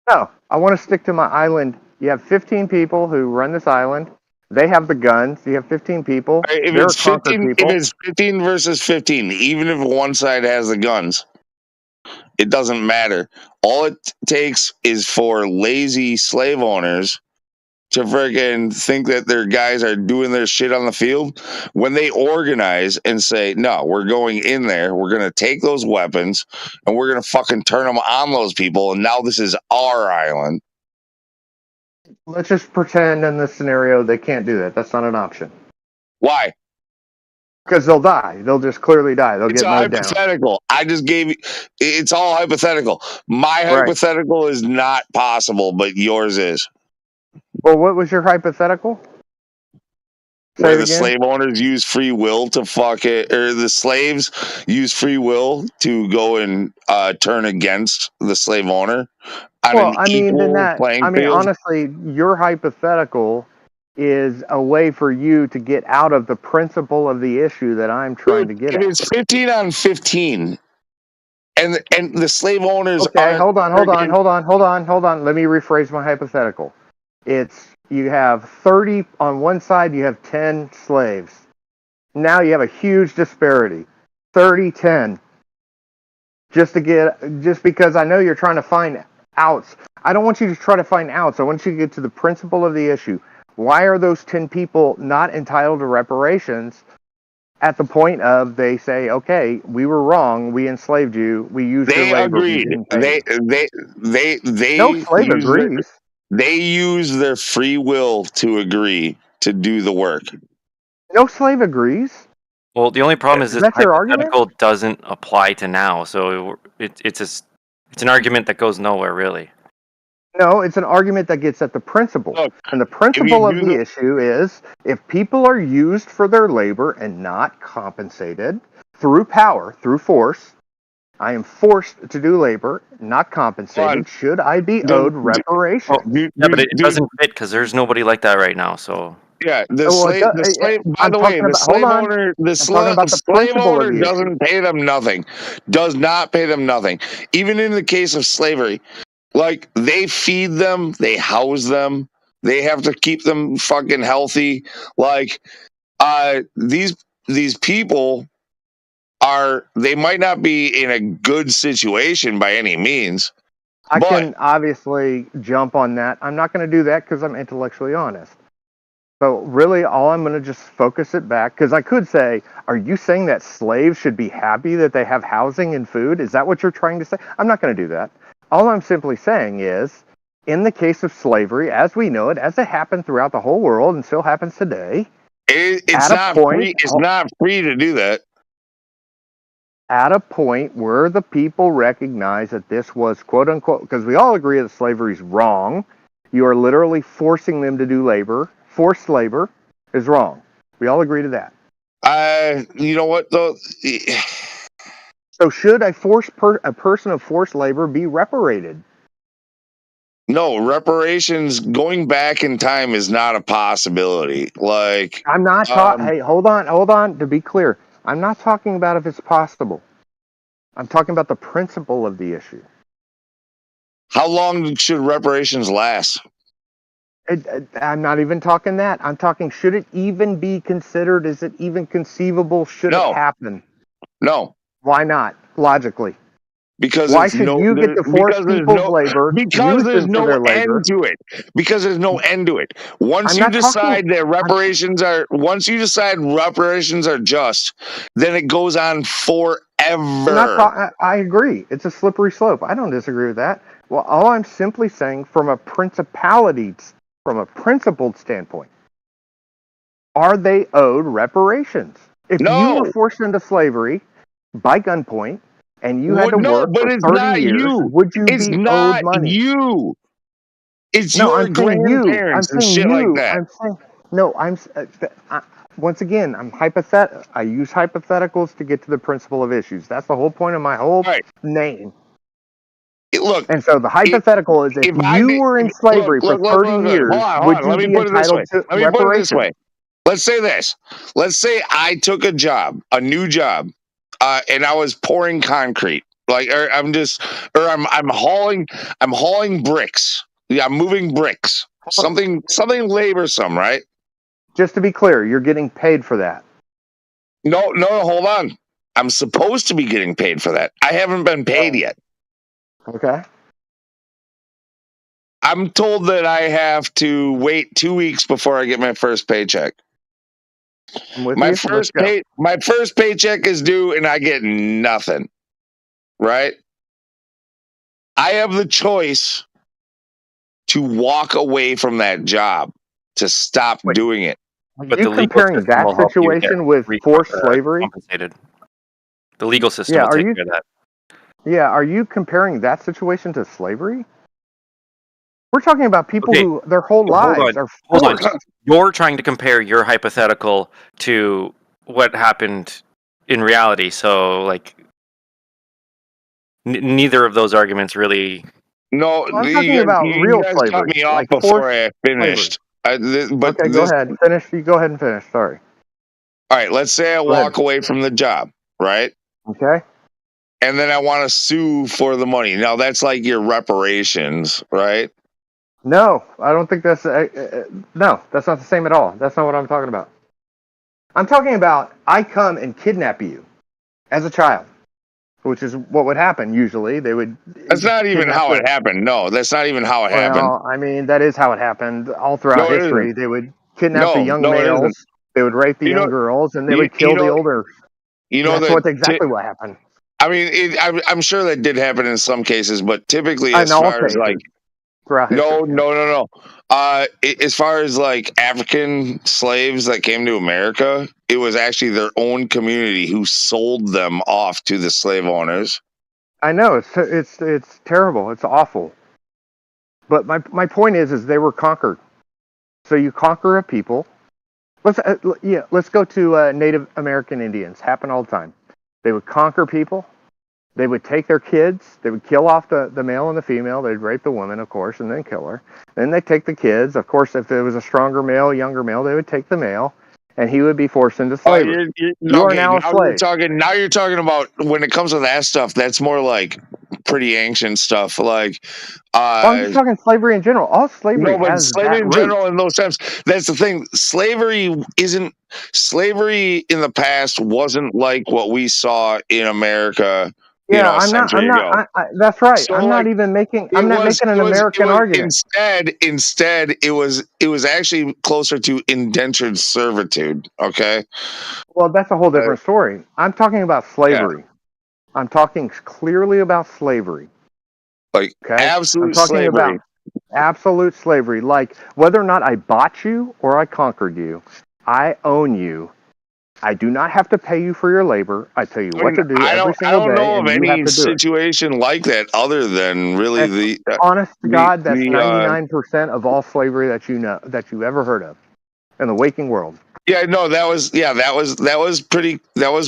No, I want to stick to my island. You have 15 people who run this island. They have the guns. You have 15 people. If They're it's conquered 15, people. if it's 15 versus 15, even if one side has the guns, It doesn't matter. All it takes is for lazy slave owners to friggin' think that their guys are doing their shit on the field when they organize and say, no, we're going in there, we're going to take those weapons, and we're going to fucking turn them on those people, and now this is our island. Let's just pretend in this scenario they can't do that. That's not an option. Why? Because they'll die. They'll just clearly die. They'll It's get a mowed down. hypothetical. I just gave you, it's all hypothetical. My hypothetical is not possible, but yours is. Well, what was your hypothetical? Where the slave owners use free will to fuck it, or the slaves use free will to go and turn against the slave owner on Well, an I mean, equal then that. playing I mean, field. honestly, your hypothetical is a way for you to get out of the principle of the issue that I'm trying to get If at. it's 15 on 15, and the slave owners Okay, aren't hold on. friggin- Let me rephrase my hypothetical. It's you have 30 on one side, you have 10 slaves. Now you have a huge disparity. 30-10. Just because I know you're trying to find outs. I don't want you to try to find outs. I want you to get to the principle of the issue. Why are those 10 people not entitled to reparations at the point of they say, okay, we were wrong, we enslaved you, we used your They labor, we agreed. didn't pay They No slave agrees. They use their free will to agree to do the work. No slave agrees. Well, the only problem is this that your argument? hypothetical doesn't apply to now, so it's an argument that goes nowhere really. No, it's an argument that gets at the principle. And the principle of the issue is if people are used for their labor and not compensated through power, through force, I am forced to do labor, not compensated. Should I be owed reparations? Yeah, but it doesn't fit because there's nobody like that right now. So Yeah, the slave. By the way, the slave owner, slave owner doesn't pay them nothing. Does not pay them nothing. Even in the case of slavery, like they feed them, they house them, they have to keep them fucking healthy. Like, these people they might not be in a good situation by any means. I can obviously jump on that. I'm not going to do that because I'm intellectually honest. So really, all I'm going to just focus it back, because I could say, are you saying that slaves should be happy that they have housing and food? Is that what you're trying to say? I'm not going to do that. All I'm simply saying is, in the case of slavery, as we know it, as it happened throughout the whole world and still happens today, it's not free to do that. At a point where the people recognize that this was quote unquote, because we all agree that slavery is wrong. You are literally forcing them to do labor. Forced labor is wrong. We all agree to that. You know what though? So should a person of forced labor be reparated? No, reparations going back in time is not a possibility. Like, I'm not talking. Hey, hold on. To be clear, I'm not talking about if it's possible. I'm talking about the principle of the issue. How long should reparations last? I'm not even talking that. I'm talking, should it even be considered? Is it even conceivable? Should it happen? No. Why not? Logically. Because why should you get to force people's labor? Because there's no end to it. Because there's no end to it. Once you decide reparations are just, then it goes on forever. I agree. It's a slippery slope. I don't disagree with that. Well, all I'm simply saying from a principled standpoint, are they owed reparations? If you were forced into slavery by gunpoint, and you had to work for 30 years, would you be owed money? You. It's your grandparents and shit like that. Once again, I use hypotheticals to get to the principle of issues. That's the whole point of my whole name. Look, and so the hypothetical is if you were in slavery for 30 years, would you be entitled to reparations? Let me put it this way. Let's say this. Let's say I took a new job. And I was pouring concrete, I'm hauling bricks. Yeah, I'm moving bricks. Something laborsome, right? Just to be clear, you're getting paid for that. No, hold on. I'm supposed to be getting paid for that. I haven't been paid yet. Okay. I'm told that I have to wait 2 weeks before I get my first paycheck. I'm with My you. Let's go. my first paycheck is due and I get nothing. Right? I have the choice to walk away from that job, to stop doing it. Are But you the legal comparing system that will help you get situation with forced slavery? compensated. The legal system Yeah, will are take you? care of that. Yeah, are you comparing that situation to slavery? We're talking about people Okay, who their whole hold lives on, are hold on. forced. You're trying to compare your hypothetical to what happened in reality. So, like, neither of those arguments really. No, I'm talking about you real guys cut slavery, me off like before forced I slavery. finished. But Okay, go this, ahead. Finish. You go ahead and finish. Sorry. all right, let's say I Go ahead. walk away from the job, right? Okay. And then I want to sue for the money. Now that's like your reparations, right? No, I don't think that's no. That's not the same at all. That's not what I'm talking about. I'm talking about I come and kidnap you as a child, which is what would happen usually. They would That's not even kidnap how the. it happened. No, that's not even how it happened. Well, I mean that is how it happened all throughout No, it isn't. history. They would kidnap the No, young no, it isn't. males. They would rape the You young know, girls, and they you, would kill the older. you And know that's that. what exactly what happened. I mean, I'm sure that did happen in some cases, but typically, In as all far as like, cases throughout history. no. As far as like African slaves that came to America, it was actually their own community who sold them off to the slave owners. I know it's terrible. It's awful. But my point is they were conquered. So you conquer a people. Let's go to Native American Indians. Happen all the time. They would conquer people. They would take their kids. They would kill off the male and the female. They'd rape the woman, of course, and then kill her. Then they'd take the kids. Of course, if there was a stronger male, younger male, they would take the male, and he would be forced into slavery. You are now a slave. Now you're talking about when it comes to that stuff. That's more like pretty ancient stuff. Like, Well, I'm just talking slavery in general. All slavery no, but has slavery that in root. general, in those times, that's the thing. Slavery in the past wasn't like what we saw in America. Yeah, A century ago. That's right. So, I'm like, not making an American argument. Instead, it was actually closer to indentured servitude. Okay. Well, that's a whole different story. I'm talking about slavery. I'm talking clearly about slavery. Like Okay? absolute I'm talking slavery. about absolute slavery. Like whether or not I bought you or I conquered you, I own you. I do not have to pay you for your labor. I tell you what to do every single I don't day, know of and you have any to do it. situation like that other than really Honest to God, that's the 99% of all slavery that you ever heard of in the waking world. yeah, no, that was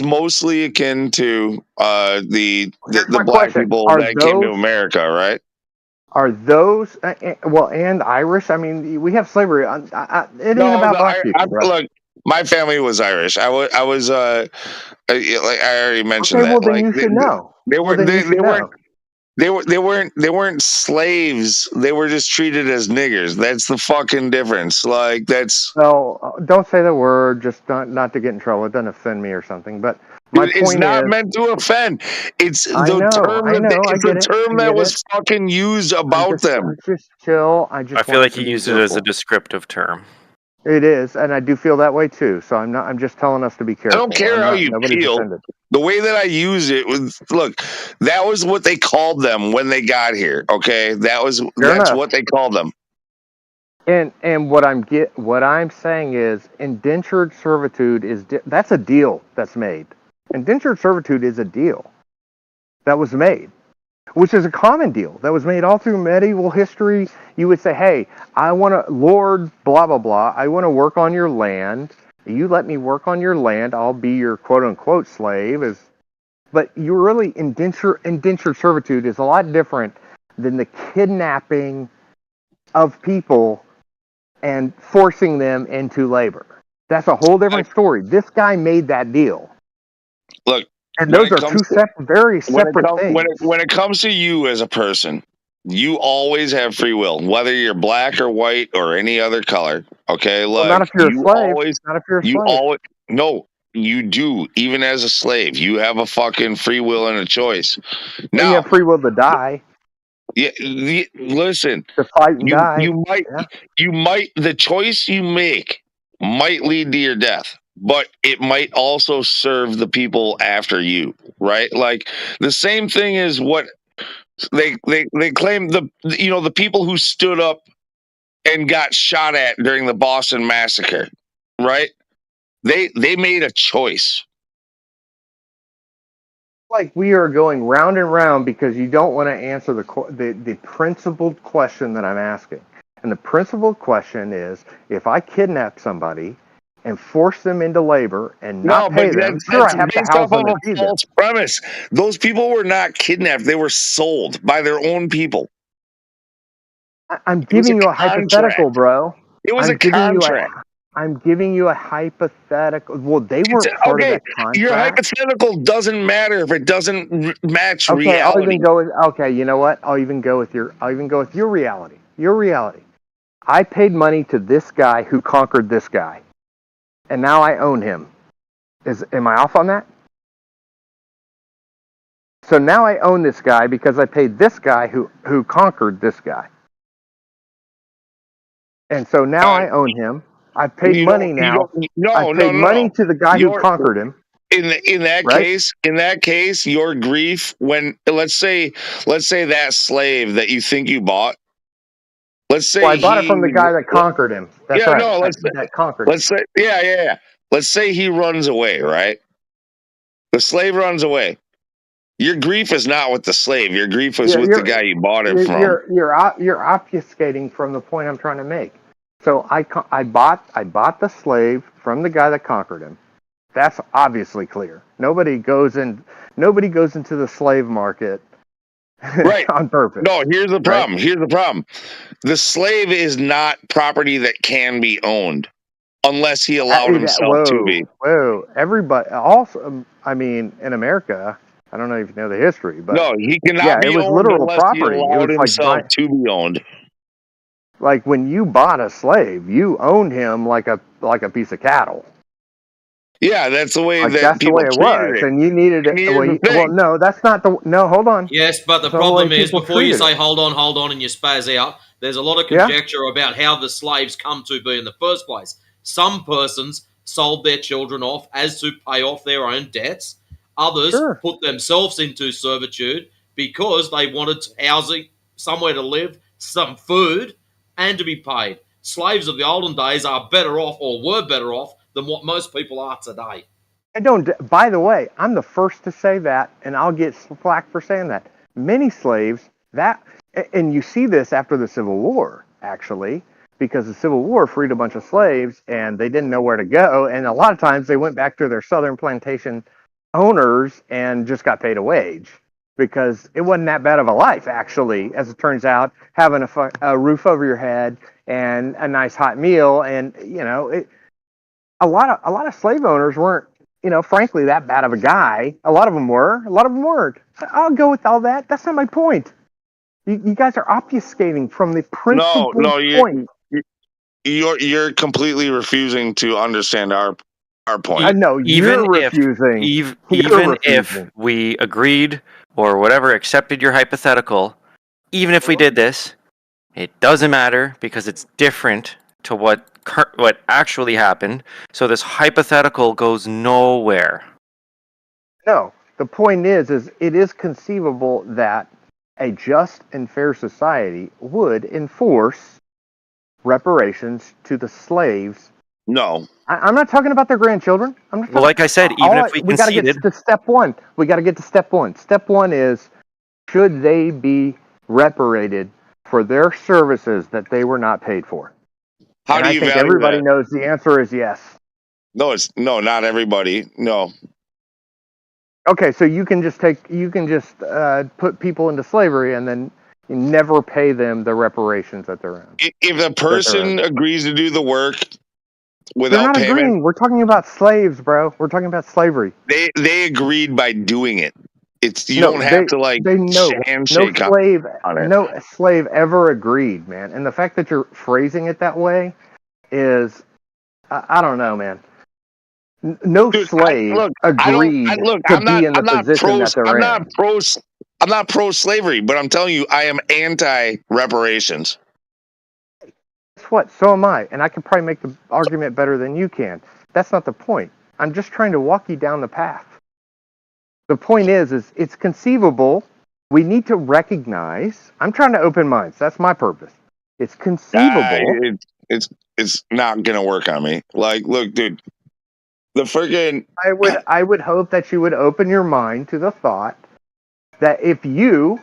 mostly akin to the My black question: people that came to America, right? Are those and Irish? I mean, we have slavery. It ain't about black people, bro. Look, my family was Irish. I was like I already mentioned Okay, well that. then Like you should know. they Well, were then you they should know. they weren't slaves. They were just treated as niggers. That's the fucking difference. Like that's. Well, don't say the word. Just not to get in trouble. It doesn't offend me or something. But my It's point not is, meant to offend. It's I the know, term it's I the get it, term I that get was it. fucking used about them. Just chill. I I just feel want like us to he be used it as a careful. descriptive term. It is, and I do feel that way too. So I'm not. I'm just telling us to be I careful. don't care how you Nobody's feel. offended. The way that I use it was look, that was what they called them when they got here. Okay, that's enough. what they called them. And what I'm saying is indentured servitude that's a deal that's made. Indentured servitude is a deal that was made, which is a common deal that was made all through medieval history. You would say, "Hey, I want to, Lord, blah blah blah. I want to work on your land. You let me work on your land. I'll be your quote unquote slave." But you really indentured servitude is a lot different than the kidnapping of people and forcing them into labor. That's a whole different story. This guy made that deal. Look, and those are two very separate things. When it comes to you as a person, you always have free will, whether you're black or white or any other color. Okay, Well, not if you're a slave. Not if you're a slave. No, you do. Even as a slave, you have a fucking free will and a choice. Well, you have free will to die. Yeah, listen. To fight and die. You might. The choice you make might lead to your death, but it might also serve the people after you, right? Like the same thing is what they claim the people who stood up and got shot at during the Boston Massacre, right? They made a choice. Like we are going round and round because you don't want to answer the principled question that I'm asking. And the principled question is, if I kidnap somebody and force them into labor and not pay them, sure, I have to house them and feed them. False premise. Those people were not kidnapped; they were sold by their own people. I'm giving you a hypothetical, bro. It was a contract. I'm giving you a hypothetical. Well, they weren't part of that contract. Your hypothetical doesn't matter if it doesn't match reality. I'll even go with. Okay, you know what? I'll even go with your reality. Your reality. I paid money to this guy who conquered this guy, and now I own him. Am I off on that? So now I own this guy because I paid this guy who conquered this guy, and so now I own him. I paid money now. I paid money to the guy who conquered him. In that case, your grief when let's say that slave that you think you bought. Let's say I bought it from the guy that conquered him. That's right. No, let's say he runs away, right? The slave runs away. Your grief is not with the slave. Your grief is with the guy you bought it from. You're obfuscating from the point I'm trying to make. So I bought the slave from the guy that conquered him. That's obviously clear. Nobody goes into the slave market right on purpose. No, here's the problem. Right? Here's the problem. The slave is not property that can be owned unless he allowed himself to be. Whoa, everybody. Also, I mean, in America, I don't know if you know the history, but no, he cannot be owned. It was literal property. He allowed himself to be owned. Like when you bought a slave, you owned him like a piece of cattle. Yeah, that's the way that people treated it. And you needed it. Well, no, that's not the. No, hold on. Yes, but the problem is before you say hold on, and you spaz out, there's a lot of conjecture about how the slaves come to be in the first place. Some persons sold their children off as to pay off their own debts. Others put themselves into servitude because they wanted housing, somewhere to live, some food, and to be paid. Slaves of the olden days are better off, or were better off, than what most people are today. By the way, I'm the first to say that, and I'll get flack for saying that. Many slaves, and you see this after the Civil War, actually, because the Civil War freed a bunch of slaves, and they didn't know where to go, and a lot of times they went back to their southern plantation owners and just got paid a wage, because it wasn't that bad of a life, actually, as it turns out, having a roof over your head and a nice hot meal, and, a lot of slave owners weren't, frankly, that bad of a guy. A lot of them were. A lot of them weren't. I'll go with all that. That's not my point. You guys are obfuscating from the principal point. You're completely refusing to understand our point. I know you're refusing. Even if we agreed or whatever, accepted your hypothetical, even if we did this, it doesn't matter because it's different to what actually happened. So this hypothetical goes nowhere. No, the point is it is conceivable that a just and fair society would enforce reparations to the slaves. No. I'm not talking about their grandchildren. Well, like I said, even if we conceded... We got to get to step one. We got to get to step one. Step one is, should they be reparated for their services that they were not paid for? How do you value everybody knows the answer is yes. No, not everybody. No. Okay, so you can just put people into slavery and then you never pay them the reparations that they're in. If the person agrees to do the work without payment, agreeing. We're talking about slaves, bro. We're talking about slavery. They agreed by doing it. Don't have to handshake on it. No slave ever agreed, man. And the fact that you're phrasing it that way is, I don't know, man. No slave agreed to be in the position that they're in. I'm not pro-slavery, but I'm telling you, I am anti-reparations. Guess what? So am I, and I can probably make the argument better than you can. That's not the point. I'm just trying to walk you down the path. The point is it's conceivable. We need to recognize. I'm trying to open minds. That's my purpose. It's conceivable. It's not gonna work on me. Like, look, dude, the friggin' I would hope that you would open your mind to the thought that if you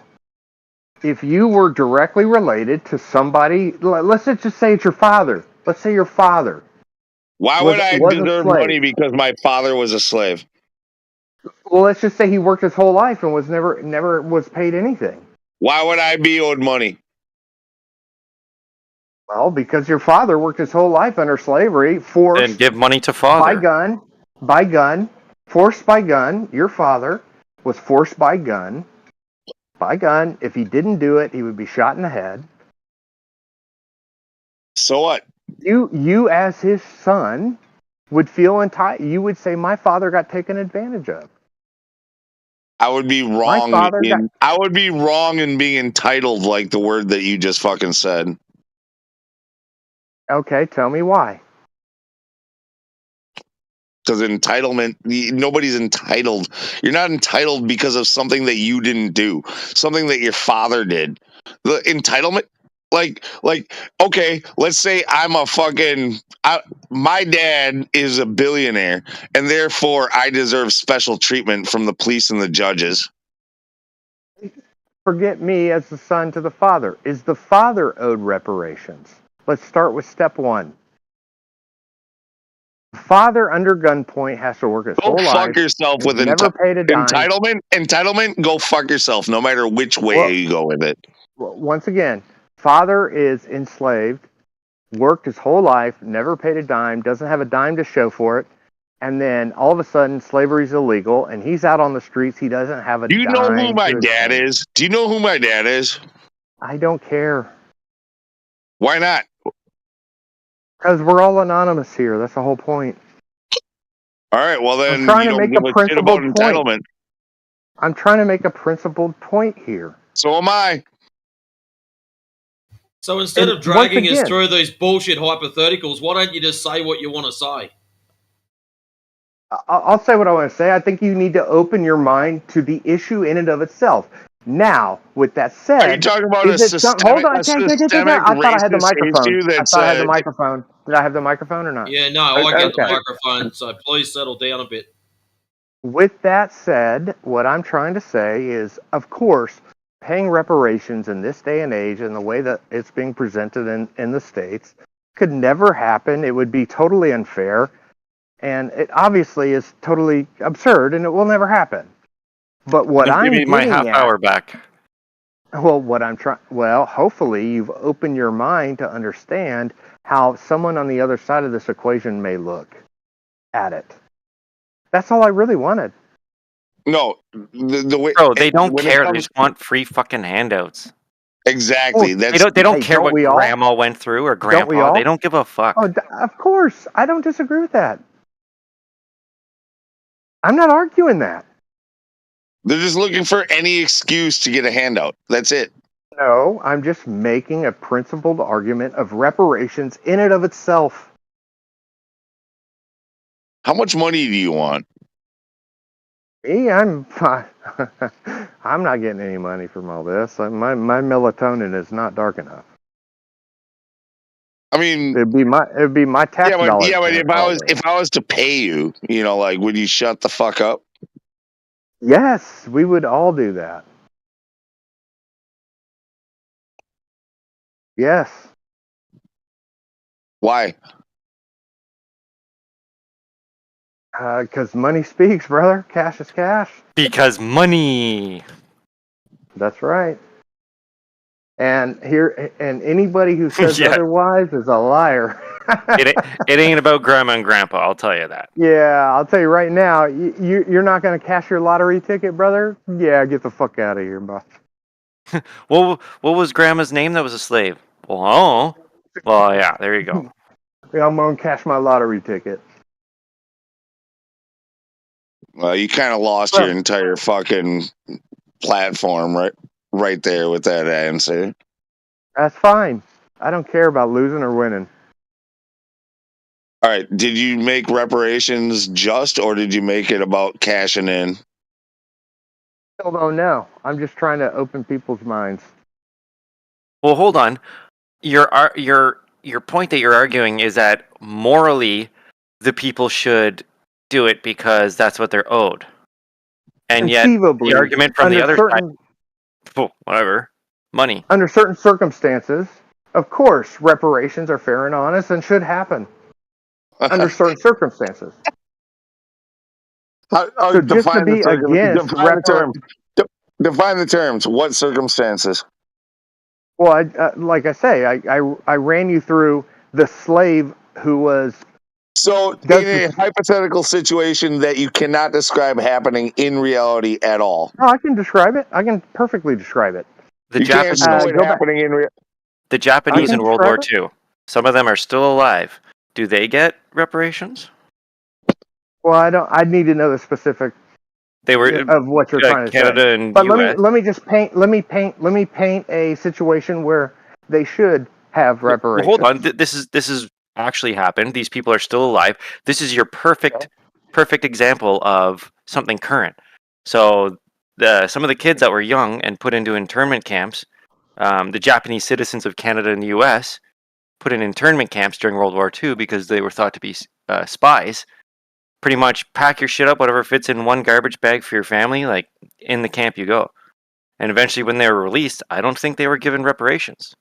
were directly related to somebody, let's just say it's your father. Let's say your father. Why would I deserve money because my father was a slave? Well, let's just say he worked his whole life and was never was paid anything. Why would I be owed money? Well, because your father worked his whole life under slavery, forced And give money to father. by gun, forced by gun. Your father was forced by gun. If he didn't do it, he would be shot in the head. So what? You as his son would feel entitled. You would say, "My father got taken advantage of." I would be wrong. I would be wrong in being entitled, like the word that you just fucking said. Okay, tell me why. Because entitlement, nobody's entitled. You're not entitled because of something that you didn't do, something that your father did. The entitlement, like, okay, let's say my dad is a billionaire, and therefore I deserve special treatment from the police and the judges. Forget me as the son to the father. Is the father owed reparations? Let's start with step one. Father under gunpoint has to work his whole life. Go fuck yourself with never paid a dime. Entitlement. Go fuck yourself. No matter which way you go with it. Once again, father is enslaved, worked his whole life, never paid a dime, doesn't have a dime to show for it, and then all of a sudden slavery's illegal, and he's out on the streets. He doesn't have a dime. Do you know who my dad is? Do you know who my dad is? I don't care. Why not? Because we're all anonymous here. That's the whole point. All right. Well, then I'm trying you to don't make give a a shit about principled entitlement. point. I'm trying to make a principled point here. So am I. So instead of dragging us through these bullshit hypotheticals, why don't you just say what you want to say? I'll say what I want to say. I think you need to open your mind to the issue in and of itself. Now, with that said, are you talking about a systemic, hold on. a systemic I thought I had the racist microphone. issue I that's thought I had the microphone. Did I have the microphone or not? Yeah, no, I got the microphone, so please settle down a bit. With that said, what I'm trying to say is, of course, paying reparations in this day and age and the way that it's being presented in the States could never happen. It would be totally unfair. And it obviously is totally absurd, and it will never happen. But what I'm give me my getting half at, hour back. Well, hopefully you've opened your mind to understand how someone on the other side of this equation may look at it. That's all I really wanted. No, the way. Bro, they don't care. They just want free fucking handouts. Exactly. They don't care what grandma went through or grandpa. They don't give a fuck. Oh, of course. I don't disagree with that. I'm not arguing that. They're just looking for any excuse to get a handout. That's it. No, I'm just making a principled argument of reparations in and of itself. How much money do you want? Me, I'm not getting any money from all this. My melatonin is not dark enough. I mean, it'd be my tax dollars. Yeah, but if I was to pay you, like, would you shut the fuck up? Yes, we would all do that. Yes. Why? Because money speaks, brother. Cash is cash. Because money. That's right. And anybody who says otherwise is a liar. it ain't about grandma and grandpa, I'll tell you that. Yeah, I'll tell you right now, you're not going to cash your lottery ticket, brother? Yeah, get the fuck out of here, bro. What was grandma's name that was a slave? Well, yeah, there you go. Yeah, I'm going to cash my lottery ticket. Well, you kind of lost your entire fucking platform right there with that answer. That's fine. I don't care about losing or winning. All right. Did you make reparations just, or did you make it about cashing in? Still don't know. I'm just trying to open people's minds. Well, hold on. Your point that you're arguing is that morally, the people should do it because that's what they're owed, and yet Conceivably, the argument from the other side, whatever, money. Under certain circumstances, of course, reparations are fair and honest and should happen. Under certain circumstances. So just to be against define the terms. What circumstances? Well, like I say, I ran you through the slave who was. So, in a hypothetical situation that you cannot describe happening in reality at all. Oh, I can describe it. I can perfectly describe it. The Japanese, happening in the Japanese in World War II. Some of them are still alive. Do they get reparations? Well, I don't. I need to know the specific. They were of what you're trying to Canada say. And but US. let me paint a situation where they should have reparations. Well, hold on. This is actually happened. These people are still alive. This is your perfect example of something current. So some of the kids that were young and put into internment camps, the Japanese citizens of Canada and the US put in internment camps during World War II because they were thought to be spies. Pretty much pack your shit up, whatever fits in one garbage bag for your family, like in the camp you go. And eventually when they were released, I don't think they were given reparations.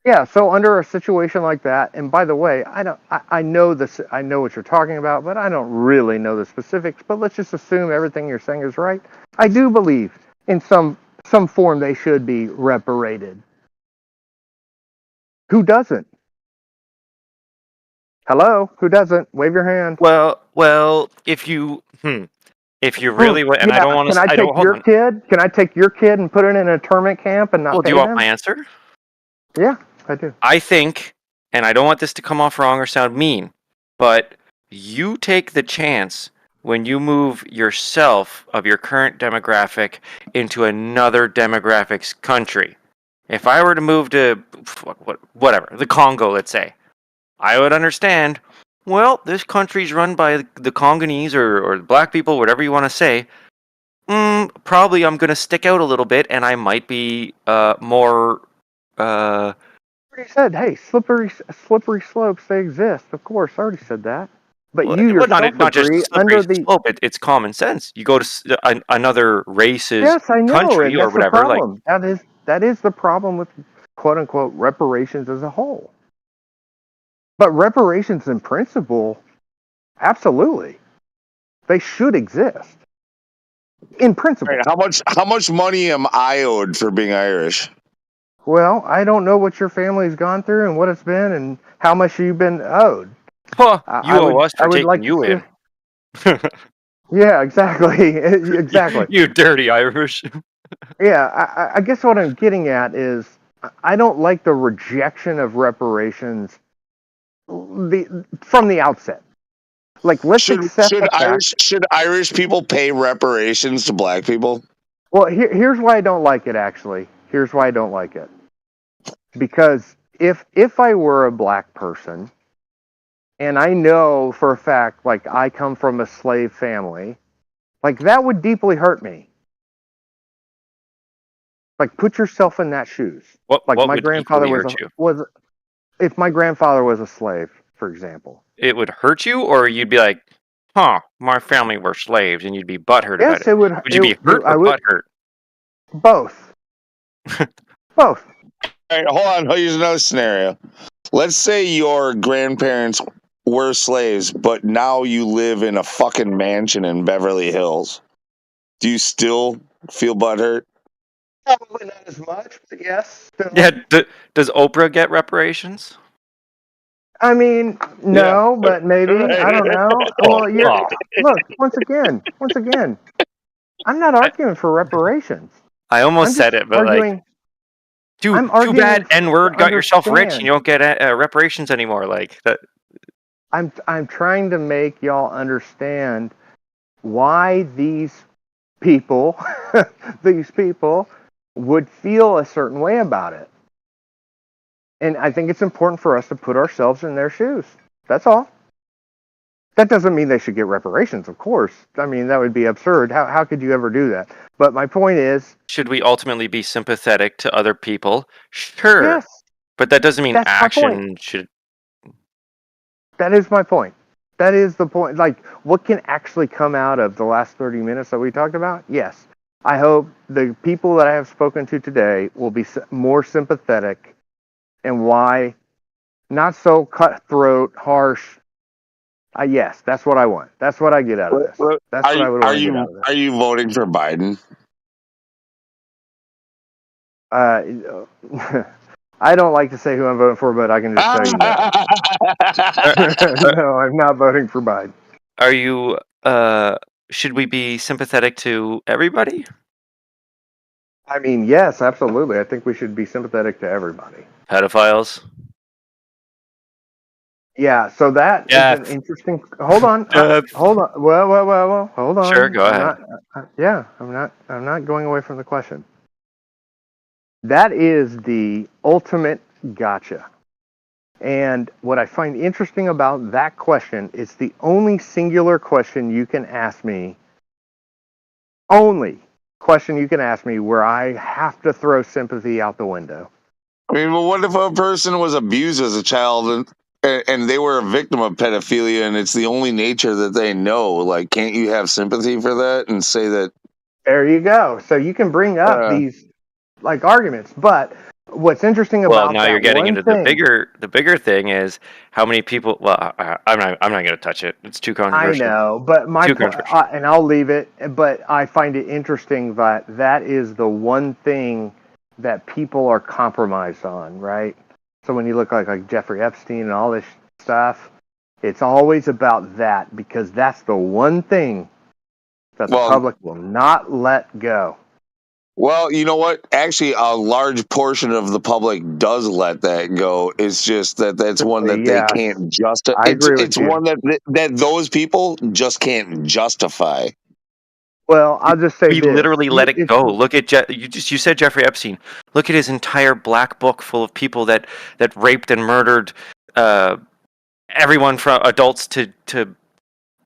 Yeah, so under a situation like that, and by the way, I know this, I know what you're talking about, but I don't really know the specifics. But let's just assume everything you're saying is right. I do believe in some form they should be reparated. Who doesn't? Hello, who doesn't? Wave your hand. Well, if you really want, and I don't want to. Can I take your kid? Can I take your kid and put it in an internment camp and not pay do you want them? my answer? Yeah, I do. I think, and I don't want this to come off wrong or sound mean, but you take the chance when you move yourself of your current demographic into another demographics country. If I were to move to whatever, the Congo, let's say, I would understand, well, this country's run by the Congolese or black people, whatever you want to say. Probably I'm going to stick out a little bit and I might be more... I already said, hey, slippery slopes, they exist. Of course, I already said that. But you yourself not just agree under the slope. It's common sense. You go to another race's country and or that's whatever. The problem. That is the problem with quote unquote reparations as a whole. But reparations in principle, absolutely, they should exist. In principle. Right, how much money am I owed for being Irish? Well, I don't know what your family's gone through and what it's been and how much you've been owed. Huh, you owe us for taking you in. Yeah, exactly. Exactly. You dirty Irish. Yeah, I guess what I'm getting at is I don't like the rejection of reparations from the outset. Like, let's accept the fact. Should Irish people pay reparations to black people? Well, here's why I don't like it, actually. Here's why I don't like it. Because if I were a black person, and I know for a fact, like, I come from a slave family, like, that would deeply hurt me. Like, put yourself in that shoes. What my would grandfather hurt you? If my grandfather was a slave, for example. It would hurt you, or you'd be like, huh, my family were slaves, and you'd be butthurt about it. It would. Would you be hurt or butthurt? Both. Both. All right, hold on. Here's another scenario. Let's say your grandparents were slaves, but now you live in a fucking mansion in Beverly Hills. Do you still feel butthurt? Probably not as much, but yes. Yeah. Does Oprah get reparations? I mean, no, but maybe. I don't know. Well, look, once again, I'm not arguing for reparations. I almost said it, but like, too bad N-word got yourself rich and you don't get reparations anymore. Like that. I'm trying to make y'all understand why these people, these people, would feel a certain way about it. And I think it's important for us to put ourselves in their shoes. That's all. That doesn't mean they should get reparations, of course. I mean, that would be absurd. How could you ever do that? But my point is... Should we ultimately be sympathetic to other people? Sure. Yes. But that doesn't mean That's my point. action should... That is my point. That is the point. Like, what can actually come out of the last 30 minutes that we talked about? Yes. I hope the people that I have spoken to today will be more sympathetic, and why not so cutthroat, harsh. Yes, that's what I want. That's what I get out of this. That's what I would want to get out of this. Are you voting for Biden? I don't like to say who I'm voting for, but I can just tell you that. No, I'm not voting for Biden. Are you, should we be sympathetic to everybody? I mean, yes, absolutely. I think we should be sympathetic to everybody. Pedophiles? Yeah, so that is an interesting... Hold on. Hold on. Well, hold on. Sure, go ahead. I'm not going away from the question. That is the ultimate gotcha. And what I find interesting about that question is the only singular question you can ask me, where I have to throw sympathy out the window. I mean, well, what if a person was abused as a child and they were a victim of pedophilia and it's the only nature that they know? Like, can't you have sympathy for that and say that? There you go. So you can bring up these like arguments, but what's interesting about now you're getting into the bigger thing is how many people. Well, I'm not going to touch it. It's too controversial. I know, but my point, and I'll leave it. But I find it interesting that that is the one thing that people are compromised on, right? So when you look like Jeffrey Epstein and all this stuff, it's always about that, because that's the one thing that the public will not let go. Well, you know what? Actually, a large portion of the public does let that go. It's just that's one that they can't justify. I agree with it's you. one that those people just can't justify. Well, I'll just say we literally let it go. Look at you said Jeffrey Epstein. Look at his entire black book full of people that raped and murdered everyone from adults to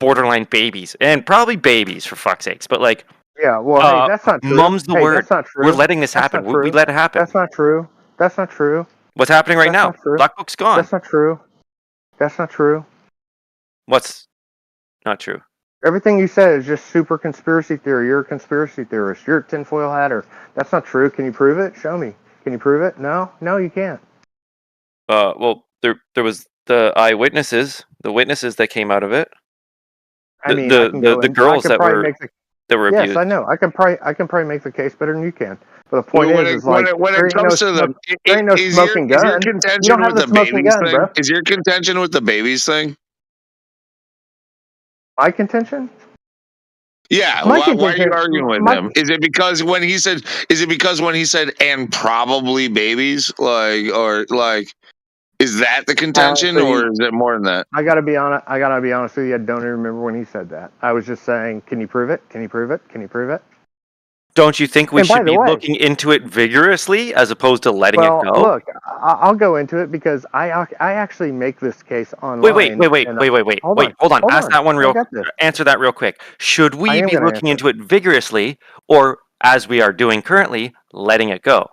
borderline babies, and probably babies, for fuck's sakes. But like, yeah, well, hey, that's not true. Mum's the word. That's not true. We're letting this happen. We let it happen. That's not true. That's not true. What's happening right now? Black book's gone. That's not true. That's not true. What's not true? Everything you said is just super conspiracy theory. You're a conspiracy theorist. You're a tinfoil hatter. That's not true. Can you prove it? Show me. Can you prove it? No, you can't. Well, there was the eyewitnesses, the witnesses that came out of it. I mean, the girls that were abused. Yes, I know. I can probably make the case better than you can. But the point when is it comes to there ain't no smoking gun. Is your contention with the babies thing? Bro. Is your contention with the babies thing? My contention? Yeah. Why are you arguing with him? Is it because when he said and probably babies, is that the contention, or is it more than that? I gotta be honest with you. I don't even remember when he said that. I was just saying, can you prove it? Can you prove it? Can you prove it? Don't you think we should be looking into it vigorously as opposed to letting it go? Look, I'll go into it because I actually make this case online. Wait. Hold on. Answer that real quick. Should we be looking into it vigorously, or as we are doing currently, letting it go?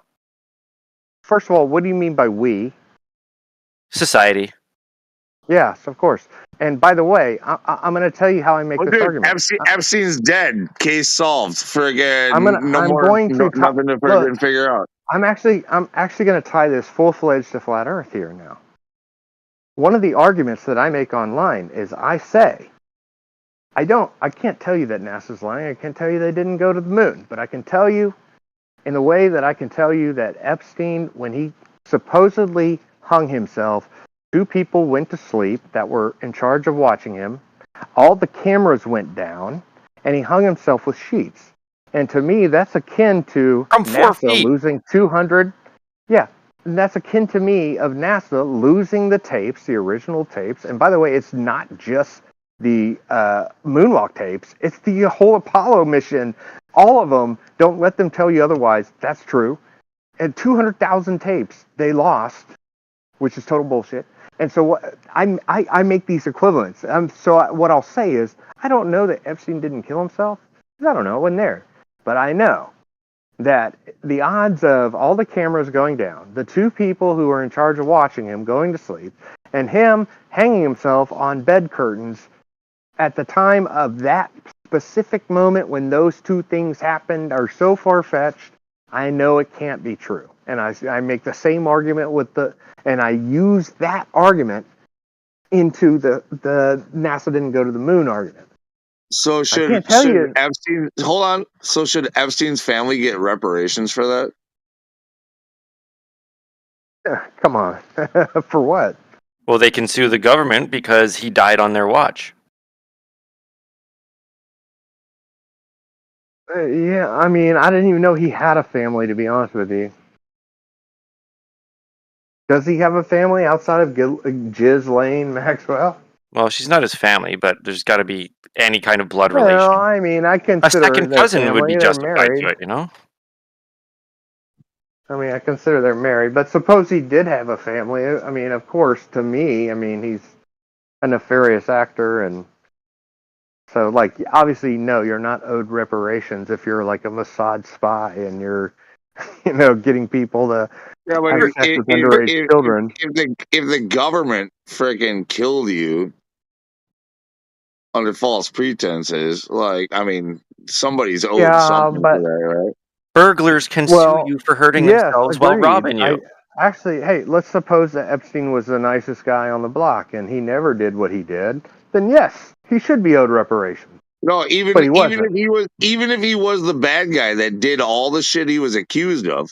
First of all, what do you mean by we? Society. Yes, of course. And by the way, I'm going to tell you how I make this argument. Epstein's dead. Case solved. Friggin' nothing to friggin' figure out. I'm actually going to tie this full-fledged to flat Earth here now. One of the arguments that I make online is I say, I can't tell you that NASA's lying. I can't tell you they didn't go to the moon. But I can tell you in the way that I can tell you that Epstein, when he supposedly hung himself, 2 people went to sleep that were in charge of watching him. All the cameras went down, and he hung himself with sheets. And to me, that's akin to NASA losing 200. Yeah, that's akin to me of NASA losing the tapes, the original tapes. And by the way, it's not just the moonwalk tapes. It's the whole Apollo mission. All of them. Don't let them tell you otherwise. That's true. And 200,000 tapes they lost, which is total bullshit. And so I make these equivalents. So what I'll say is, I don't know that Epstein didn't kill himself. I don't know. I wasn't there. But I know that the odds of all the cameras going down, the two people who were in charge of watching him going to sleep, and him hanging himself on bed curtains at the time of that specific moment when those two things happened are so far-fetched, I know it can't be true. And I make the same argument and I use that argument into the NASA didn't go to the moon argument. So should Epstein hold on? So should Epstein's family get reparations for that? Come on, for what? Well, they can sue the government because he died on their watch. Yeah, I mean, I didn't even know he had a family, to be honest with you. Does he have a family outside of Ghislaine Maxwell? Well, she's not his family, but there's got to be any kind of blood relation. Well, I mean, I consider a second cousin would be justified to it, you know? I mean, I consider they're married, but suppose he did have a family. I mean, of course, to me, I mean, he's a nefarious actor, and so, like, obviously, no, you're not owed reparations if you're like a Mossad spy and you're, getting people to Yeah, but have sex with underage children. If the government freaking killed you under false pretenses, like, I mean, somebody's owed something for that, right? Burglars can sue you for hurting themselves while robbing you. Actually, hey, let's suppose that Epstein was the nicest guy on the block and he never did what he did. Then yes, he should be owed reparations. No, even if he was the bad guy that did all the shit he was accused of,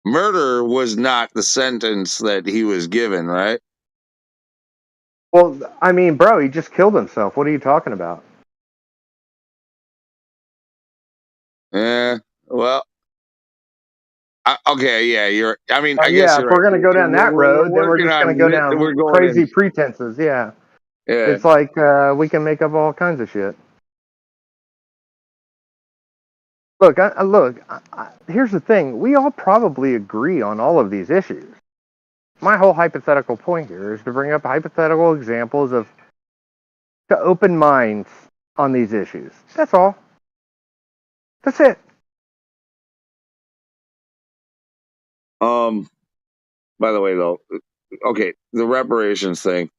murder was not the sentence that he was given, right? Well, I mean, bro, he just killed himself. What are you talking about? Yeah, well, okay, yeah, you're. I mean, I guess if we're gonna go down that road, then we're just gonna go down crazy pretenses. Yeah, it's like we can make up all kinds of shit. Look, here's the thing. We all probably agree on all of these issues. My whole hypothetical point here is to bring up hypothetical examples to open minds on these issues. That's all. That's it. By the way, though, okay, the reparations thing.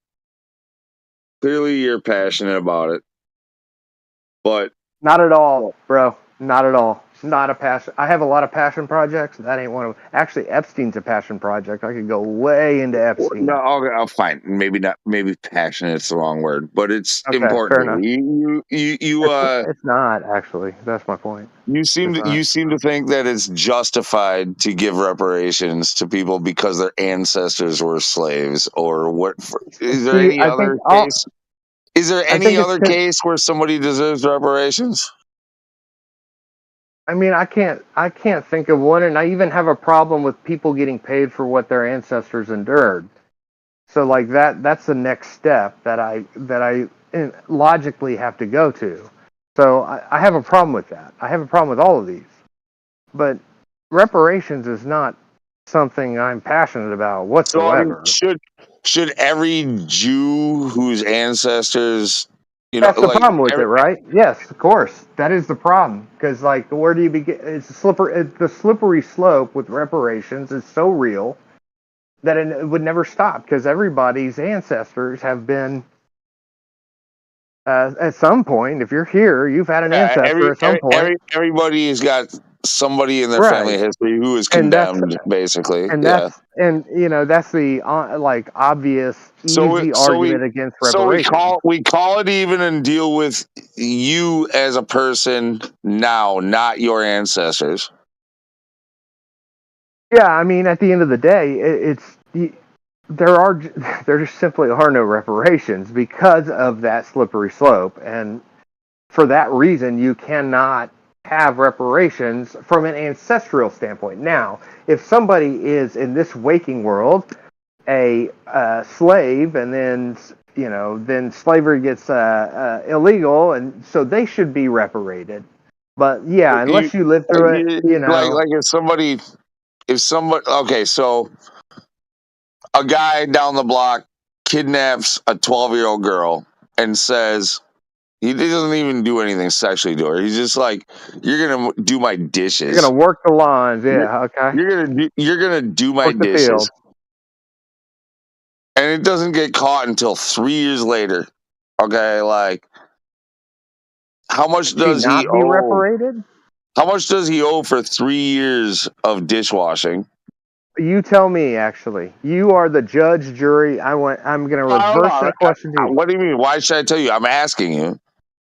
Clearly, you're passionate about it, but not at all, bro. Not at all. Not a passion. I have a lot of passion projects. That ain't one of them. Actually, Epstein's a passion project. I could go way into Epstein. No, I'll fine. Maybe not. Maybe passionate is the wrong word, but it's important. It's not actually. That's my point. You seem to think that it's justified to give reparations to people because their ancestors were slaves, or what? Is there any other case? Is there any other case where somebody deserves reparations? I mean, I can't think of one, and I even have a problem with people getting paid for what their ancestors endured. So, like that's the next step that I logically have to go to. So I have a problem with that. I have a problem with all of these, but reparations is not something I'm passionate about whatsoever. So, should every Jew whose ancestors, that's the problem with it, right? Yes, of course. That is the problem. Because, like, where do you begin? It's the slippery slope with reparations is so real that it would never stop. Because everybody's ancestors have been, at some point, if you're here, you've had an ancestor at some point. Everybody's got somebody in their family history who is condemned, basically. And that's the obvious easy argument against reparations. So we call it even and deal with you as a person now, not your ancestors. Yeah, I mean, at the end of the day, there just simply are no reparations because of that slippery slope, and for that reason, you cannot have reparations from an ancestral standpoint. Now, if somebody is in this waking world a slave and then then slavery gets illegal, and so they should be reparated. But yeah, unless you live through it, like if somebody, okay, so a guy down the block kidnaps a 12-year-old girl and says he doesn't even do anything sexually to her. He's just like, "You're gonna do my dishes. You're gonna work the lawns, yeah, okay. You're gonna do my Work the dishes." field. And it doesn't get caught until 3 years later. Okay, like how much Should does she not he be owe? reparated? How much does he owe for 3 years of dishwashing? You tell me. Actually, you are the judge, jury. I'm gonna reverse that question to you. What do you mean? Why should I tell you? I'm asking you.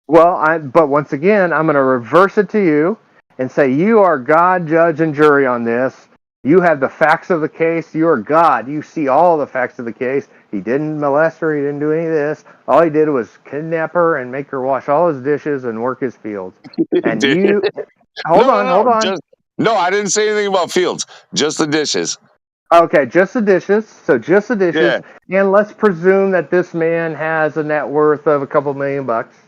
Well, but once again, I'm gonna reverse it to you and say you are God, judge, and jury on this. You have the facts of the case. You are God. You see all the facts of the case. He didn't molest her. He didn't do any of this. All he did was kidnap her and make her wash all his dishes and work his fields. And you, hold on. No, I didn't say anything about fields. Just the dishes. Okay, just the dishes. So just the dishes. Yeah. And let's presume that this man has a net worth of a couple $1 million.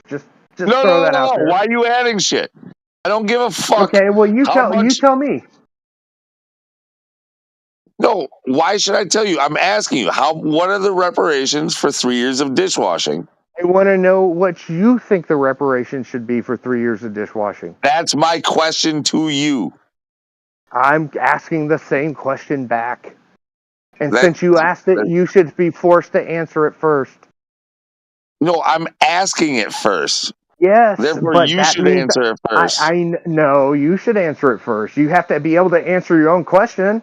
Just throw that out there. Why are you adding shit? I don't give a fuck. Okay, well you tell me. No, why should I tell you? I'm asking you. What are the reparations for 3 years of dishwashing? I want to know what you think the reparations should be for 3 years of dishwashing. That's my question to you. I'm asking the same question back. And since you asked it, you should be forced to answer it first. No, I'm asking it first. Yes, therefore but you should answer it first. No, you should answer it first. You have to be able to answer your own question.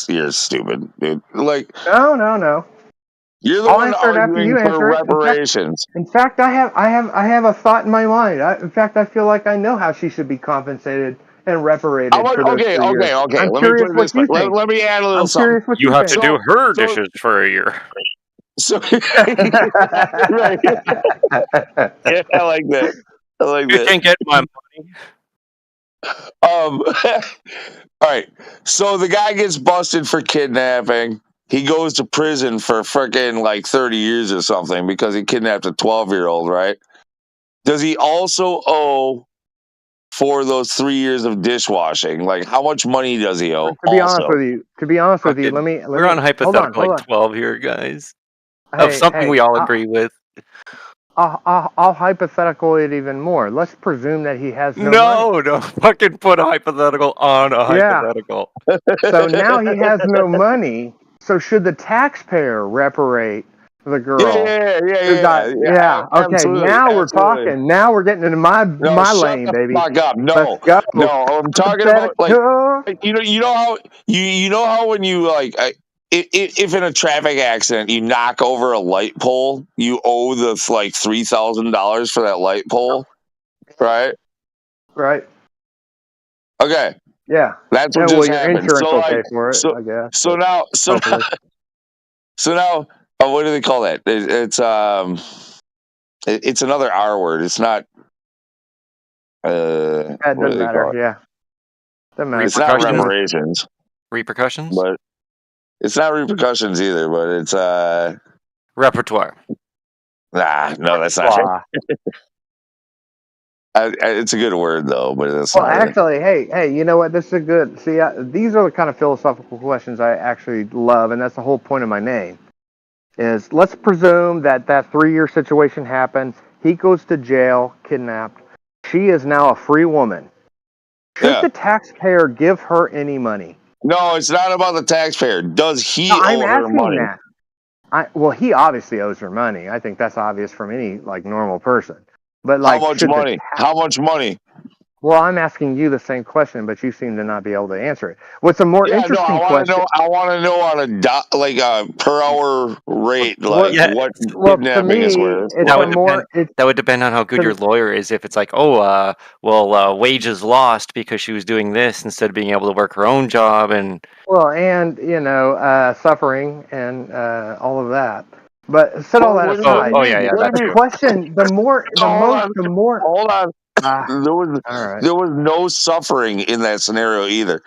You're stupid, dude. Like no. You're the one arguing for reparations. In fact, I have a thought in my mind. In fact, I feel like I know how she should be compensated and reparated. Okay. I'm Let me curious put what this you way. think. Let me add a little I'm something. curious what You have think. to do her dishes for a year. So, right. Yeah, I like that. You can get my money. All right. So the guy gets busted for kidnapping. He goes to prison for freaking like 30 years or something because he kidnapped a 12-year-old, right? Does he also owe for those 3 years of dishwashing? Like, how much money does he owe? To be honest with you, let me. We're on hypothetical hold on. 12 here, guys. Hey, Of something we all agree with. I'll hypothetical it even more. Let's presume that he has no money. No, fucking put a hypothetical on a hypothetical. So now he has no money. So should the taxpayer reparate the girl? Yeah. Okay, Absolutely, now we're absolutely. talking. Now we're getting into my lane, baby. Fuck up. Let's go. No. I'm talking about like you know how when you like if in a traffic accident you knock over a light pole, you owe the like $3,000 for that light pole, right? Right. Okay. Yeah. That's what just your happened. insurance So will like, pay for it, I guess. so now, what do they call that? It's another R word. It's not. That doesn't matter. Yeah. Doesn't matter. It's not reparations. Repercussions? But it's not repercussions either. But it's repertoire. Nah, no, that's not. It's a good word though, but it's not. Actually, hey, you know what? This is a good. See, these are the kind of philosophical questions I actually love, and that's the whole point of my name. Is let's presume that 3-year situation happened. He goes to jail, kidnapped. She is now a free woman. Should the taxpayer give her any money? No, it's not about the taxpayer. Does he owe her money? Well, he obviously owes her money. I think that's obvious from any like normal person. But like, how much money? How much money? Well, I'm asking you the same question, but you seem to not be able to answer it. What's a more interesting question? I want to know on a per hour rate, like what kidnapping is worth. That would depend on how good your lawyer is. If it's like, wages lost because she was doing this instead of being able to work her own job, and suffering and all of that. But set all that aside. That's the question. The more. Hold on. There was no suffering in that scenario either.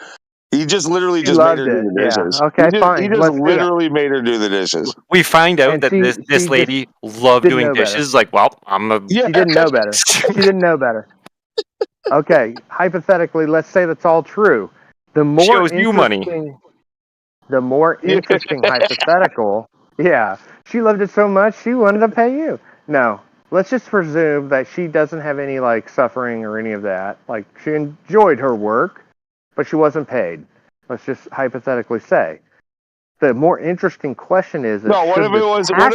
He just literally She just made loved her do it. the Yeah. dishes. Okay, He fine. just Let's do that. literally made her do the dishes. We find out And that she this lady loved didn't doing know better. dishes. Like, well, I'm a. Yeah. She didn't know better. She didn't know better. Okay, hypothetically, let's say that's all true. The more Shows you money. interesting hypothetical, yeah, she loved it so much she wanted to pay you. No, let's just presume that she doesn't have any like suffering or any of that. Like she enjoyed her work, but she wasn't paid. Let's just hypothetically say. The more interesting question is No, what if it was? What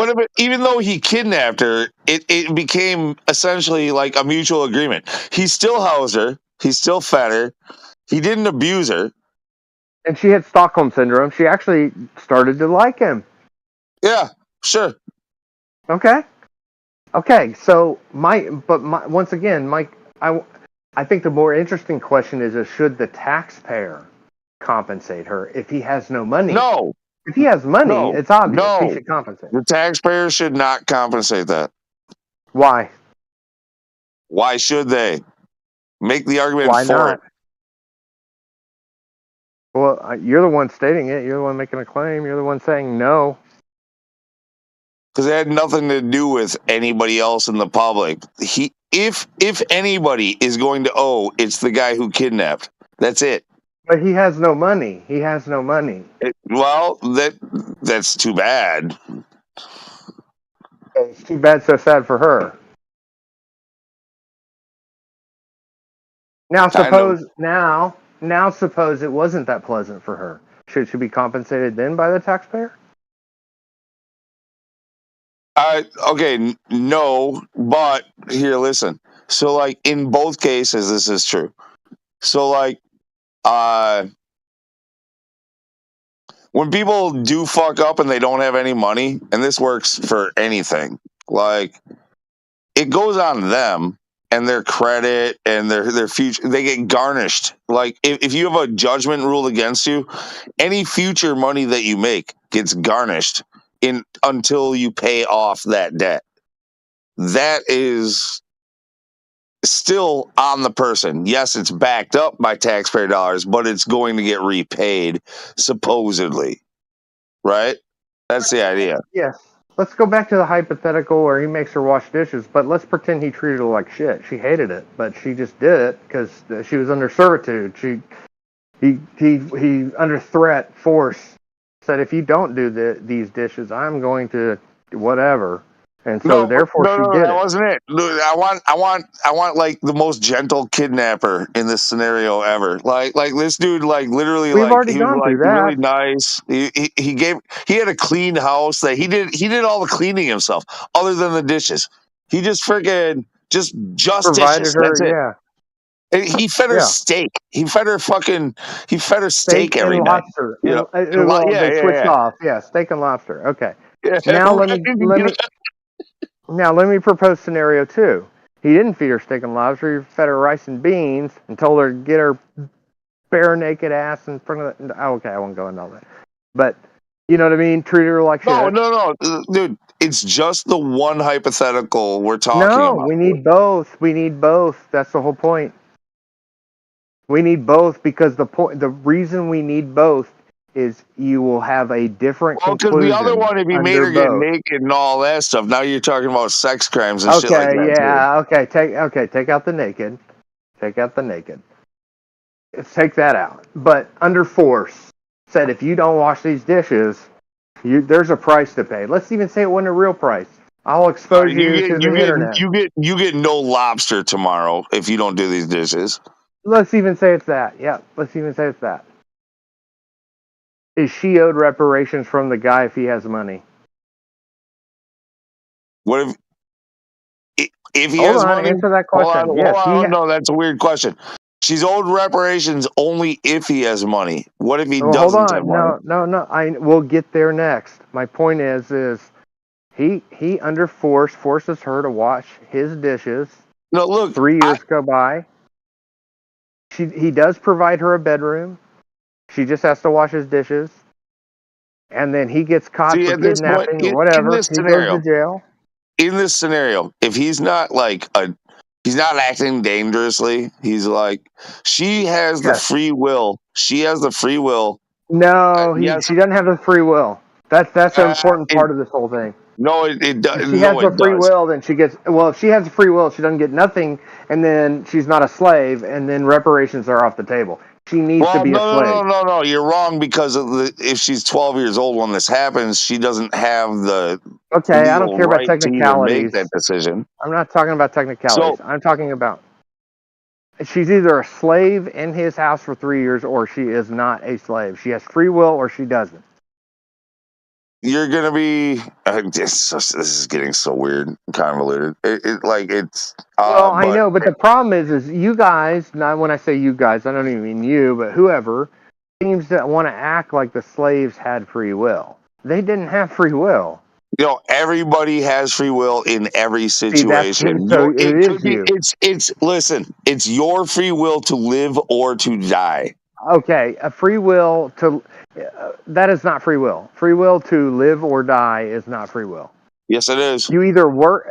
if it? Even though he kidnapped her, it became essentially like a mutual agreement. He still housed her. He still fed her. He didn't abuse her. And she had Stockholm syndrome. She actually started to like him. Yeah, sure. Okay. Okay. So once again, Mike, I think the more interesting question is should the taxpayer compensate her if he has no money? No. If he has money, No. it's obvious No. he should compensate. The taxpayer should not compensate that. Why? Why should they? Make the argument Why for not? it. Well, you're the one stating it. You're the one making a claim. You're the one saying no. Because it had nothing to do with anybody else in the public. If anybody is going to owe, it's the guy who kidnapped. That's it. But he has no money. He has no money. That's too bad. It's too bad, so sad for her. Now suppose suppose it wasn't that pleasant for her. Should she be compensated then by the taxpayer? Okay, no, but here, listen. So, like, in both cases, this is true. So, like, when people do fuck up and they don't have any money, and this works for anything, like, it goes on them and their credit and their future. They get garnished. Like, if you have a judgment ruled against you, any future money that you make gets garnished until you pay off that debt. That is still on the person. Yes, it's backed up by taxpayer dollars, but it's going to get repaid, supposedly. Right? That's the idea. Yes. Let's go back to the hypothetical where he makes her wash dishes, but let's pretend he treated her like shit. She hated it, but she just did it because she was under servitude. He under threat, force, said if you don't do these dishes, I'm going to whatever. And so therefore she did that it. wasn't it. I want like the most gentle kidnapper in this scenario ever. Like this dude, like literally, We've like already he was gone like through that. really nice. He had a clean house that he did all the cleaning himself, other than the dishes. He just freaking just Provided dishes. her, That's it. yeah. And he fed her steak. He fed her steak every and night. lobster. You know? Well, they switched yeah. off. Yeah, steak and lobster. Okay. Yeah, Now right. let me propose scenario 2. He didn't feed her steak and lobster. He fed her rice and beans and told her to get her bare naked ass in front of the. Oh, okay, I won't go into all that. But you know what I mean? Treated her like shit. No, dude. It's just the one hypothetical we're talking about. No, we need both. We need both. That's the whole point. We need both because the reason we need both is you will have a different conclusion. Because the other one, if you made her get both. naked and all that stuff, now you're talking about sex crimes and shit like that. Okay, take out the naked. Take out the naked. Let's take that out. But under force, said if you don't wash these dishes, there's a price to pay. Let's even say it wasn't a real price. I'll expose you to the internet. You get no lobster tomorrow if you don't do these dishes. Let's even say it's that. Yeah, let's even say it's that. Is she owed reparations from the guy if he has money? What if he has money? Answer that question. Hold on. No, that's a weird question. She's owed reparations only if he has money. What if he doesn't have money? No. We'll get there next. My point is he under force forces her to wash his dishes. No, look. 3 years go by. He does provide her a bedroom. She just has to wash his dishes. And then he gets caught for kidnapping or whatever. He goes to jail. In this scenario, if he's not like He's not acting dangerously. He's like, she has the free will. She has the free will. No, Yes. she doesn't have the free will. That's an important part of this whole thing. No, it does. If she has the free will, then she gets. Well, if she has the free will, she doesn't get nothing, and then she's not a slave, and then reparations are off the table. She needs to be a slave. No. You're wrong because if she's 12 years old when this happens, she doesn't have the Okay, I don't care about right to even make technicalities. that decision. I'm not talking about technicalities. I'm talking about she's either a slave in his house for 3 years, or she is not a slave. She has free will, or she doesn't. You're gonna be. This is getting so weird, and convoluted. It's. Well, I know, but the problem is you guys. Not when I say you guys, I don't even mean you, but whoever seems to want to act like the slaves had free will. They didn't have free will. Everybody has free will in every situation. Listen. It's your free will to live or to die. Okay, a free will to that is not free will. Free will to live or die is not free will. Yes, it is. You either work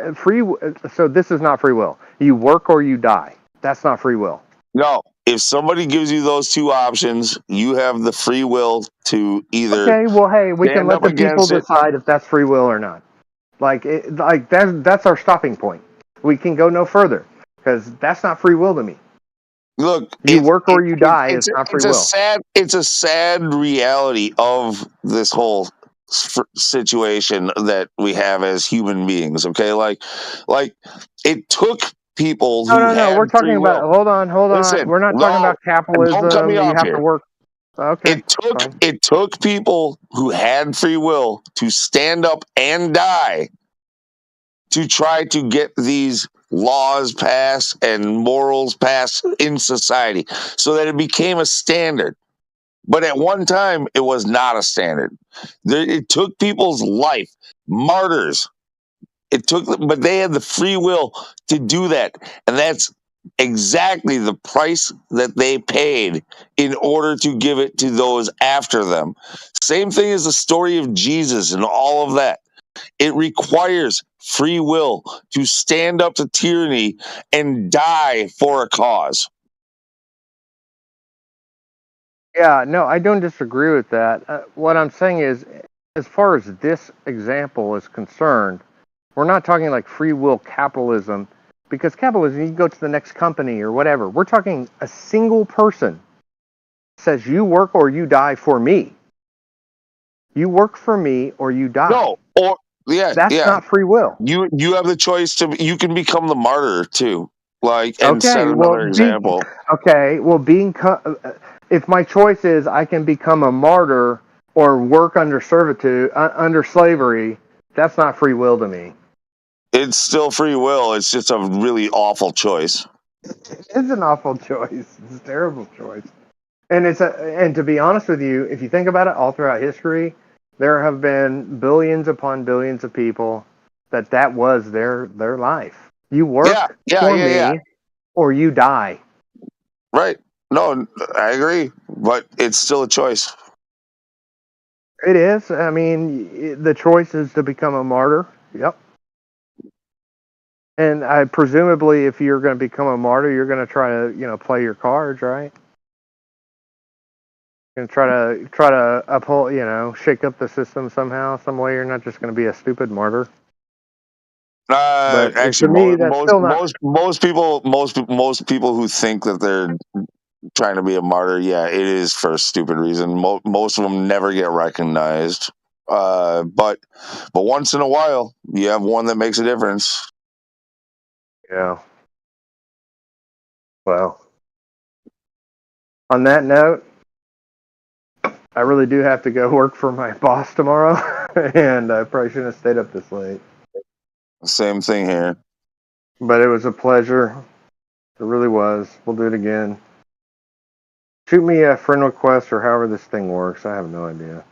so this is not free will. You work or you die. That's not free will. No, if somebody gives you those two options, you have the free will to either. Okay, well, hey, we can let the people decide if that's free will or not. That's our stopping point. We can go no further because that's not free will to me. Look, you work or you die is not free will. It's a sad reality of this whole situation that we have as human beings. Okay, like it took people. No. We're talking about. Hold on. Listen, we're not talking about capitalism. Don't cut me off you have here. to work. Okay. It took people who had free will to stand up and die to try to get these laws passed and morals passed in society so that it became a standard. But at one time, it was not a standard. It took people's life, martyrs. But they had the free will to do that. And that's exactly the price that they paid in order to give it to those after them. Same thing as the story of Jesus and all of that. It requires free will to stand up to tyranny and die for a cause. Yeah, no, I don't disagree with that. What I'm saying is, as far as this example is concerned, we're not talking like free will capitalism, because capitalism, you can go to the next company or whatever. We're talking a single person says you work or you die for me. You work for me or you die. No, that's not free will. You have the choice to. You can become the martyr too. And set another example. If my choice is I can become a martyr or work under servitude, under slavery, that's not free will to me. It's still free will. It's just a really awful choice. It's an awful choice. It's a terrible choice. And to be honest with you, if you think about it, all throughout history, there have been billions upon billions of people that was their life. You work for me or you die. Right. No, I agree, but it's still a choice. It is. I mean, the choice is to become a martyr. Yep. And presumably, if you're going to become a martyr, you're going to try to, play your cards, right? And try to uphold, shake up the system somehow, some way. You're not just going to be a stupid martyr. But Actually, to me, that's still not. Most people who think that they're trying to be a martyr, it is for a stupid reason. Most of them never get recognized. But once in a while, you have one that makes a difference. Yeah. Well, on that note, I really do have to go work for my boss tomorrow, and I probably shouldn't have stayed up this late. Same thing here. But it was a pleasure. It really was. We'll do it again. Shoot me a friend request or however this thing works. I have no idea.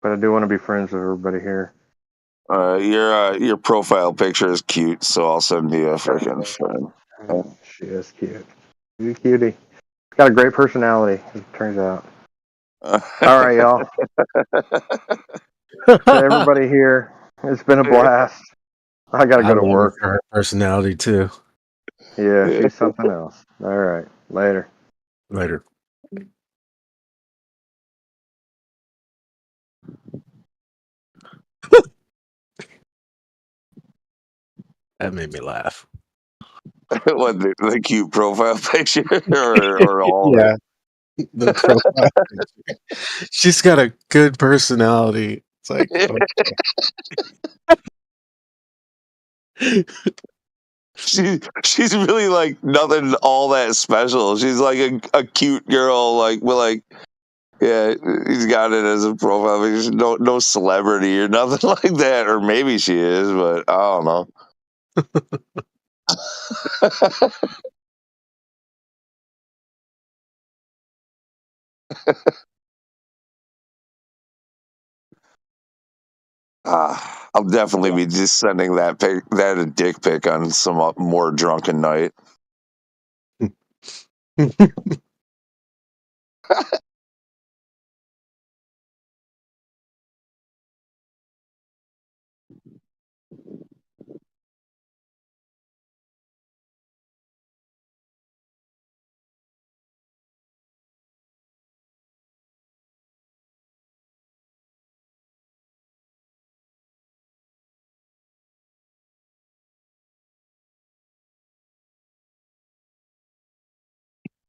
But I do want to be friends with everybody here. Your profile picture is cute, so I'll send you a freaking friend. She is cute. She's a cutie. Got a great personality, as it turns out. All right, y'all. To everybody here, it's been a blast. I gotta go to work. Her personality too. Yeah, she's something else. All right. Later. Later. That made me laugh. What the cute profile picture or all of Yeah. it? The profile picture. She's got a good personality. It's like, She's really like nothing all that special. She's like a cute girl, like with like yeah, he's got it as a profile picture. No celebrity or nothing like that. Or maybe she is, but I don't know. I'll definitely be just sending that a dick pic on some more drunken night.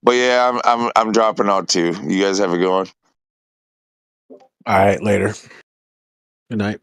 But yeah, I'm dropping out too. You guys have a good one. all right, later. Good night.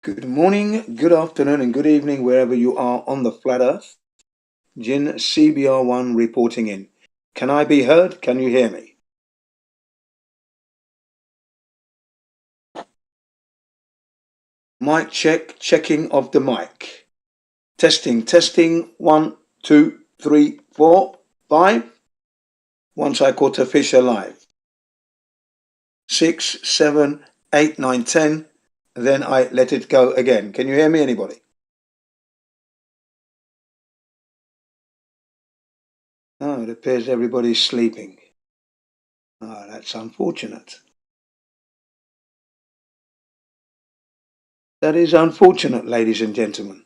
Good morning, good afternoon, and good evening, wherever you are on the flat earth. Jin CBR1 reporting in. Can I be heard? Can you hear me? Mic check, checking of the mic. Testing, testing. 1, 2, 3, 4, 5. Once I caught a fish alive. 6, 7, 8, 9, 10. Then I let it go again. Can you hear me, anybody? Oh, it appears everybody's sleeping. Oh, that's unfortunate. That is unfortunate, ladies and gentlemen.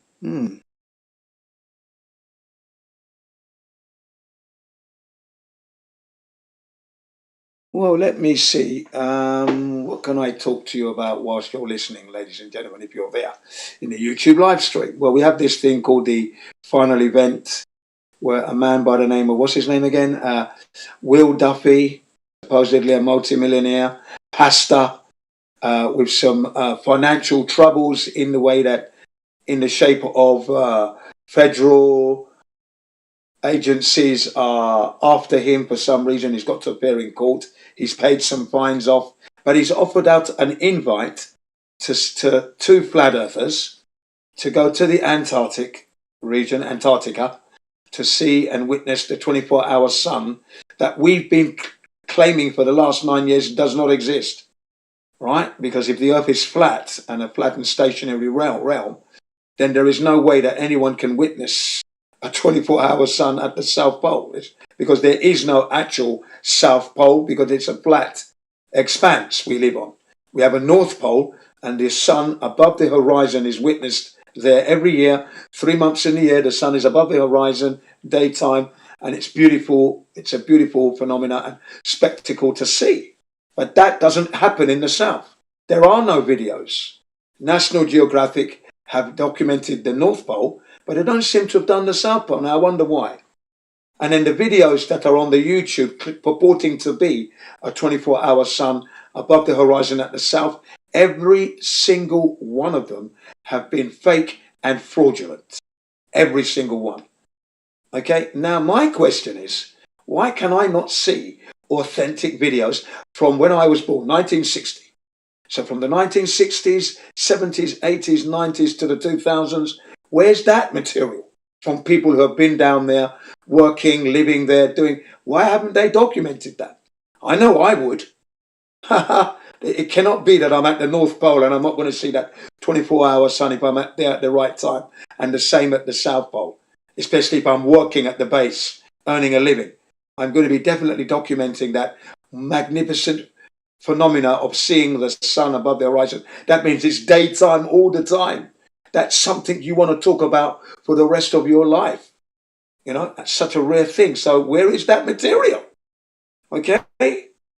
Well, let me see. What can I talk to you about whilst you're listening, ladies and gentlemen, if you're there in the YouTube live stream? Well, we have this thing called the final event, where a man by the name of, what's his name again? Will Duffy, supposedly a multimillionaire, pastor, with some financial troubles in the shape of federal agencies are after him for some reason. He's got to appear in court. He's paid some fines off, but he's offered out an invite to two flat earthers to go to the Antarctic region, Antarctica, to see and witness the 24-hour sun that we've been claiming for the last 9 years does not exist, right? Because if the Earth is flat and a flat and stationary realm, then there is no way that anyone can witness a 24-hour sun at the South Pole, because there is no actual South Pole, because it's a flat expanse we live on. We have a North Pole, and the sun above the horizon is witnessed there every year. 3 months in the year, the sun is above the horizon, daytime, and it's beautiful. It's a beautiful phenomena and spectacle to see. But that doesn't happen in the South. There are no videos. National Geographic have documented the North Pole, but they don't seem to have done the South Pole. Now, I wonder why. And then the videos that are on the YouTube purporting to be a 24-hour sun above the horizon at the South, every single one of them have been fake and fraudulent. Every single one. Okay, now my question is, why can I not see authentic videos from when I was born, 1960? So from the 1960s, 70s, 80s, 90s to the 2000s, where's that material from people who have been down there, working, living there, doing? Why haven't they documented that? I know I would. It cannot be that I'm at the North Pole and I'm not going to see that 24-hour sun if I'm there at the right time, and the same at the South Pole, especially if I'm working at the base, earning a living. I'm going to be definitely documenting that magnificent phenomena of seeing the sun above the horizon. That means it's daytime all the time. That's something you want to talk about for the rest of your life. You know, that's such a rare thing. So where is that material? Okay.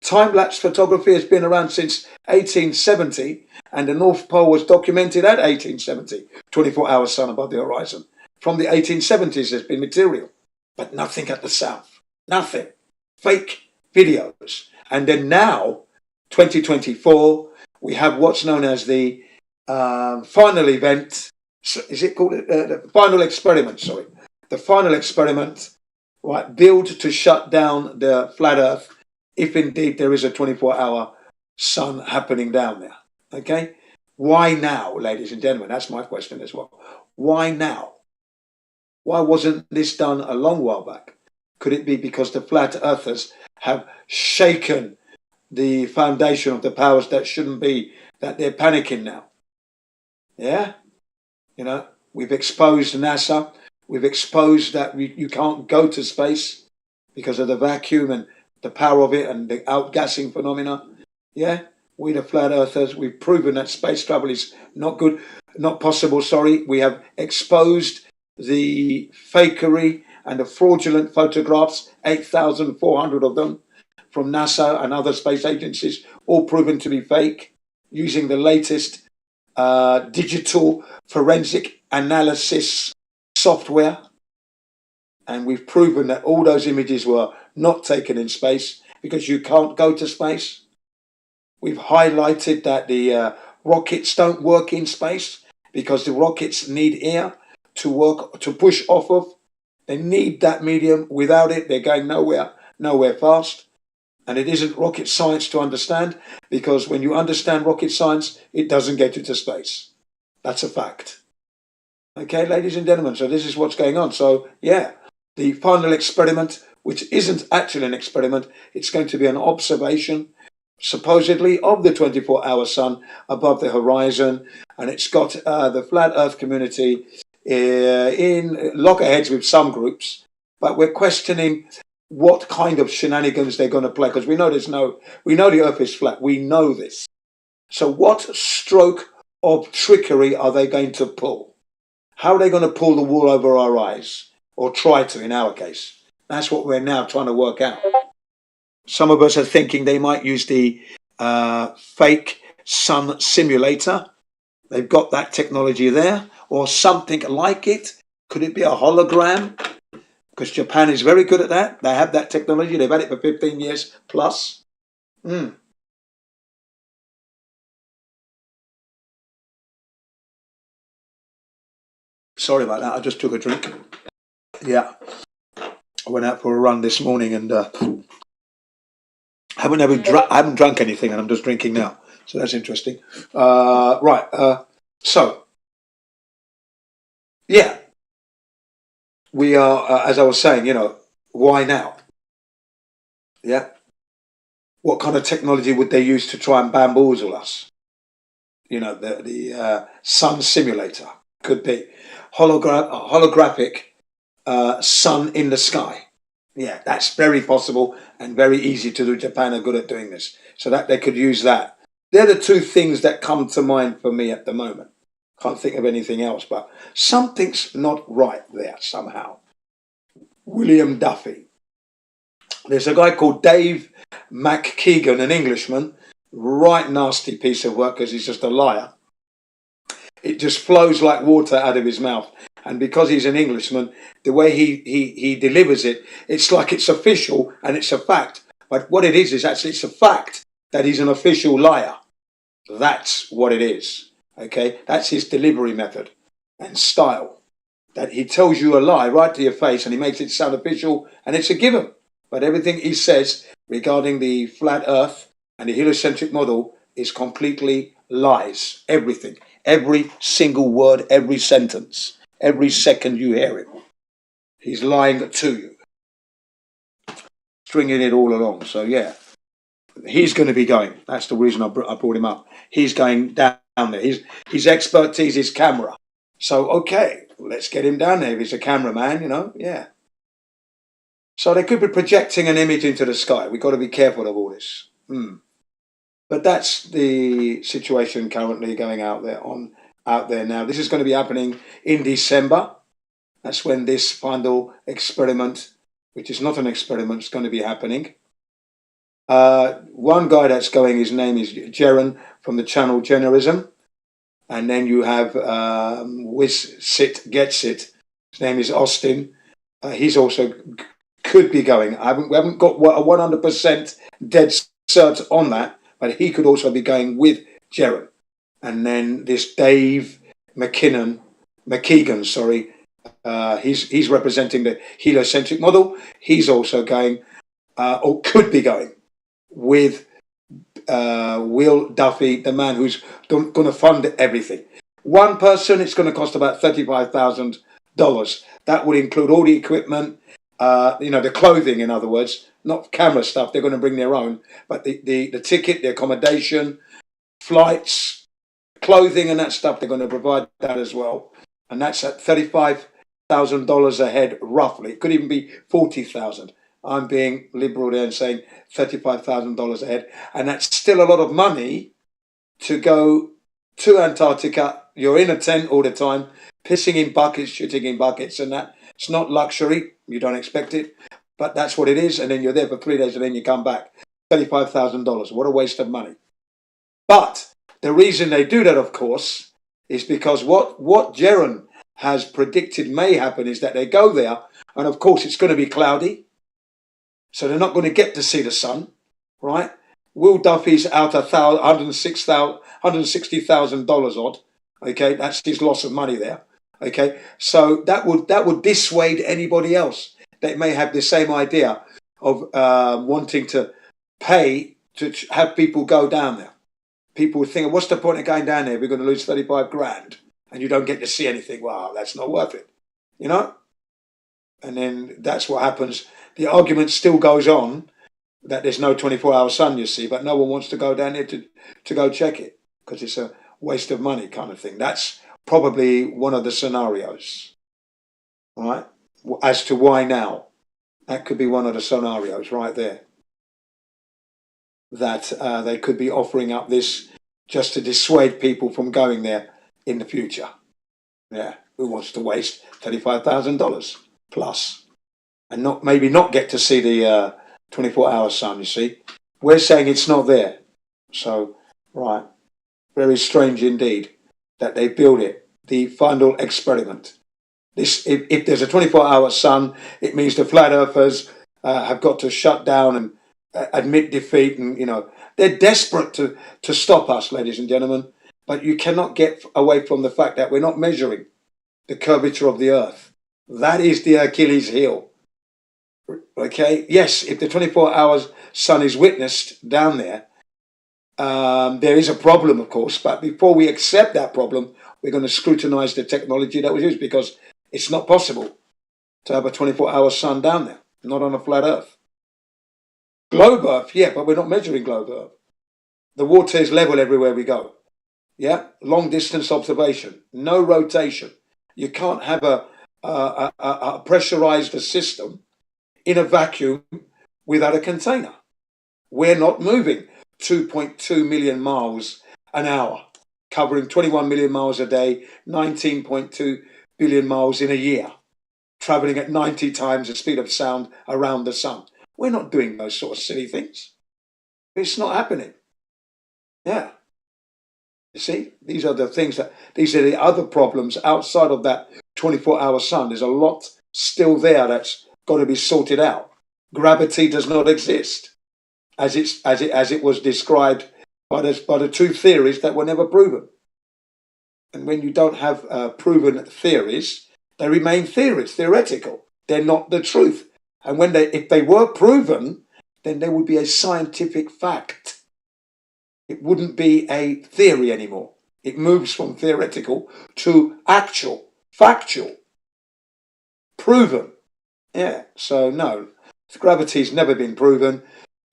Time-lapse photography has been around since 1870, and the North Pole was documented at 1870, 24-hour sun above the horizon. From the 1870s, there's been material, but nothing at the South. Nothing. Fake videos. And then now, 2024, we have what's known as the final event. Is it called the final experiment? Sorry. The final experiment, right, built to shut down the flat Earth, if indeed there is a 24-hour sun happening down there. Okay? Why now, ladies and gentlemen? That's my question as well. Why now? Why wasn't this done a long while back? Could it be because the flat earthers have shaken the foundation of the powers that shouldn't be, that they're panicking now? Yeah? You know, we've exposed NASA. We've exposed that you can't go to space because of the vacuum and the power of it and the outgassing phenomena. Yeah? We, the flat earthers, we've proven that space travel is not good, not possible, sorry. We have exposed the fakery and the fraudulent photographs, 8,400 of them, from NASA and other space agencies, all proven to be fake, using the latest digital forensic analysis software. And we've proven that all those images were not taken in space because you can't go to space. We've highlighted that the rockets don't work in space because the rockets need air to work, to push off of. They need that medium. Without it, they're going nowhere fast. And it isn't rocket science to understand, because when you understand rocket science, it doesn't get you to space. That's a fact. Okay, ladies and gentlemen, so this is what's going on. So, yeah, the final experiment, which isn't actually an experiment, it's going to be an observation, supposedly, of the 24-hour sun above the horizon. And it's got the flat Earth community in loggerheads with some groups, but we're questioning what kind of shenanigans they're going to play, because we know the Earth is flat. We know this. So what stroke of trickery are they going to pull? How are they going to pull the wool over our eyes, or try to, in our case? That's what we're now trying to work out. Some of us are thinking they might use the fake sun simulator. They've got that technology there, or something like it. Could it be a hologram? Because Japan is very good at that. They have that technology. They've had it for 15 years plus. Sorry about that. I just took a drink. Yeah. I went out for a run this morning and I haven't drunk anything, and I'm just drinking now. So that's interesting. So, yeah. We are, as I was saying, why now? Yeah. What kind of technology would they use to try and bamboozle us? The sun simulator could be holographic sun in the sky. Yeah, that's very possible and very easy to do. Japan are good at doing this, so that they could use that. They're the two things that come to mind for me at the moment. Can't think of anything else, but something's not right there somehow. William Duffy. There's a guy called Dave McKeegan, an Englishman, right nasty piece of work because he's just a liar. It just flows like water out of his mouth. And because he's an Englishman, the way he delivers it, it's like it's official and it's a fact. But what it is actually it's a fact that he's an official liar. That's what it is. Okay? That's his delivery method and style. That he tells you a lie right to your face and he makes it sound official, and it's a given. But everything he says regarding the flat Earth and the heliocentric model is completely lies. Everything. Every single word, every sentence, every second you hear him. He's lying to you. Stringing it all along. So, yeah. He's going to be going. That's the reason I brought him up. He's going down there. His expertise is camera. So, okay, let's get him down there. If he's a cameraman, yeah. So they could be projecting an image into the sky. We've got to be careful of all this. But that's the situation currently going out there now. This is going to be happening in December. That's when this final experiment, which is not an experiment, is going to be happening. One guy that's going, his name is Jeren from the channel Generism. And then you have Wiz Sit Gets It. His name is Austin. He's also could be going. We haven't got a 100% dead cert on that, but he could also be going with Jeren. And then this Dave McKeegan, he's representing the heliocentric model. He's also going, or could be going, with Will Duffy, the man who's going to fund everything. One person, it's going to cost about $35,000. That would include all the equipment, the clothing, in other words, not camera stuff. They're going to bring their own, but the ticket, the accommodation, flights, clothing, and that stuff, they're going to provide that as well. And that's at $35,000 a head, roughly. It could even be $40,000. I'm being liberal there and saying $35,000 a head. And that's still a lot of money to go to Antarctica. You're in a tent all the time, pissing in buckets, shitting in buckets, and that. It's not luxury. You don't expect it. But that's what it is. And then you're there for 3 days and then you come back. $35,000. What a waste of money. But the reason they do that, of course, is because what Jeren has predicted may happen is that they go there, and of course it's going to be cloudy. So they're not going to get to see the sun, right? Will Duffy's out $160,000 odd, Okay, that's his loss of money there. Okay, so that would dissuade anybody else that may have the same idea of wanting to pay to have people go down there. People would think, what's the point of going down there? We're going to lose 35 grand and you don't get to see anything. Wow, that's not worth it, you know? And then that's what happens. The argument still goes on that there's no 24-hour sun, you see, but no one wants to go down there to go check it because it's a waste of money kind of thing. That's probably one of the scenarios, right? As to why now, that could be one of the scenarios right there. That they could be offering up this just to dissuade people from going there in the future. Yeah, who wants to waste $35,000 plus and maybe not get to see the 24-hour sun, you see? We're saying it's not there. So, right, very strange indeed that they build it, the final experiment. If there's a 24-hour sun, it means the flat earthers have got to shut down and admit defeat, and they're desperate to stop us, ladies and gentlemen. But you cannot get away from the fact that we're not measuring the curvature of the earth. That is the Achilles heel. Okay, yes, if the 24-hour sun is witnessed down there, there is a problem, of course. But before we accept that problem, we're going to scrutinize the technology that was used, because it's not possible to have a 24-hour sun down there, not on a flat earth. Globe Earth, yeah, but we're not measuring globe Earth. The water is level everywhere we go. Yeah, long distance observation, no rotation. You can't have a pressurized system in a vacuum without a container. We're not moving 2.2 million miles an hour, covering 21 million miles a day, 19.2 billion miles in a year, traveling at 90 times the speed of sound around the sun. We're not doing those sort of silly things. It's not happening. Yeah. You see, these are the other problems outside of that 24-hour sun. There's a lot still there that's got to be sorted out. Gravity does not exist as it was described by the two theories that were never proven. And when you don't have proven theories, they remain theories, theoretical. They're not the truth. And if they were proven, then there would be a scientific fact. It wouldn't be a theory anymore. It moves from theoretical to actual, factual, proven. Yeah, so no, gravity's never been proven.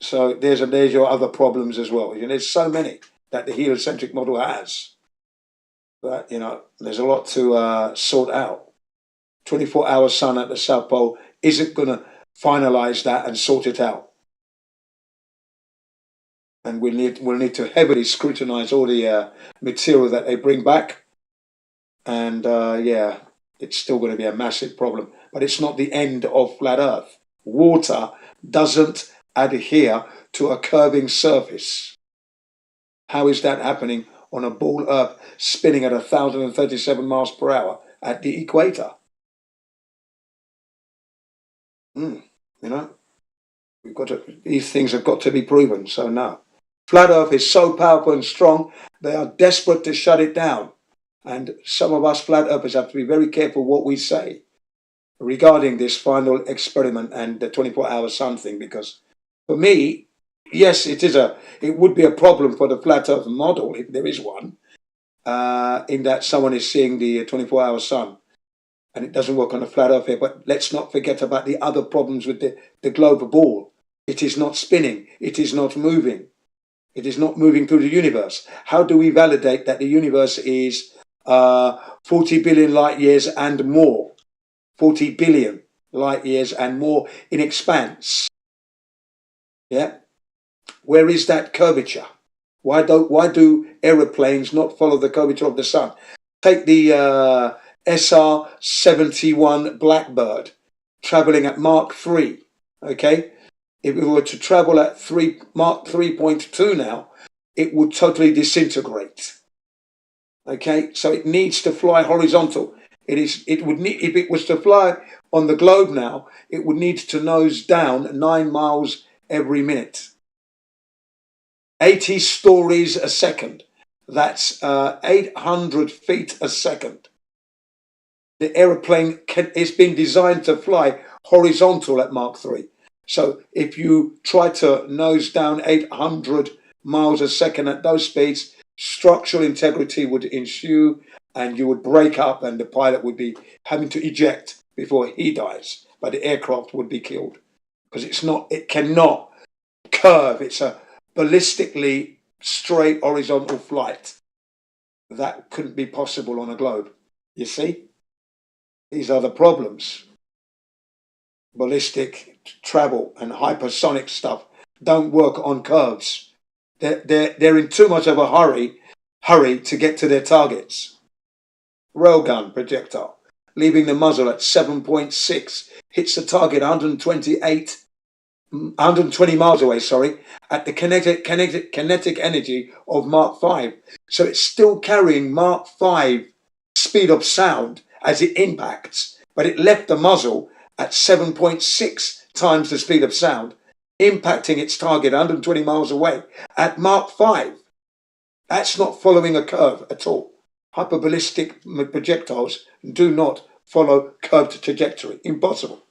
So there's your other problems as well. There's so many that the heliocentric model has. But, there's a lot to sort out. 24-hour sun at the South Pole isn't going to finalize that and sort it out. And we'll need to heavily scrutinize all the material that they bring back. And it's still going to be a massive problem. But it's not the end of flat Earth. Water doesn't adhere to a curving surface. How is that happening on a ball Earth spinning at 1,037 miles per hour at the equator? These things have got to be proven. So no. Flat Earth is so powerful and strong, they are desperate to shut it down. And some of us flat earthers have to be very careful what we say regarding this final experiment and the 24-hour sun thing, because for me, yes, it would be a problem for the flat earth model, if there is one, in that someone is seeing the 24-hour sun and it doesn't work on a flat earth here. But let's not forget about the other problems with the globe ball. It is not spinning. It is not moving. It is not moving through the universe. How do we validate that the universe is 40 billion light years and more? 40 billion light years and more in expanse. Yeah? Where is that curvature? Why do aeroplanes not follow the curvature of the sun? Take the SR-71 Blackbird traveling at Mach 3. Okay? If we were to travel at Mach 3.2 now, it would totally disintegrate. Okay? So it needs to fly horizontal. If it was to fly on the globe now, it would need to nose down 9 miles every minute. 80 stories a second. that's 800 feet a second. The aeroplane is been designed to fly horizontal at Mach 3. So if you try to nose down 800 miles a second at those speeds, structural integrity would ensue and you would break up and the pilot would be having to eject before he dies. But the aircraft would be killed because it cannot curve. It's a ballistically straight horizontal flight. That couldn't be possible on a globe. You see? These are the problems. Ballistic travel and hypersonic stuff don't work on curves. They're in too much of a hurry to get to their targets. Railgun projectile, leaving the muzzle at 7.6, hits the target 120 miles away, at the kinetic energy of Mach 5. So it's still carrying Mach 5 speed of sound as it impacts, but it left the muzzle at 7.6 times the speed of sound, impacting its target 120 miles away at Mach 5. That's not following a curve at all. Hyperballistic projectiles do not follow curved trajectory. Impossible.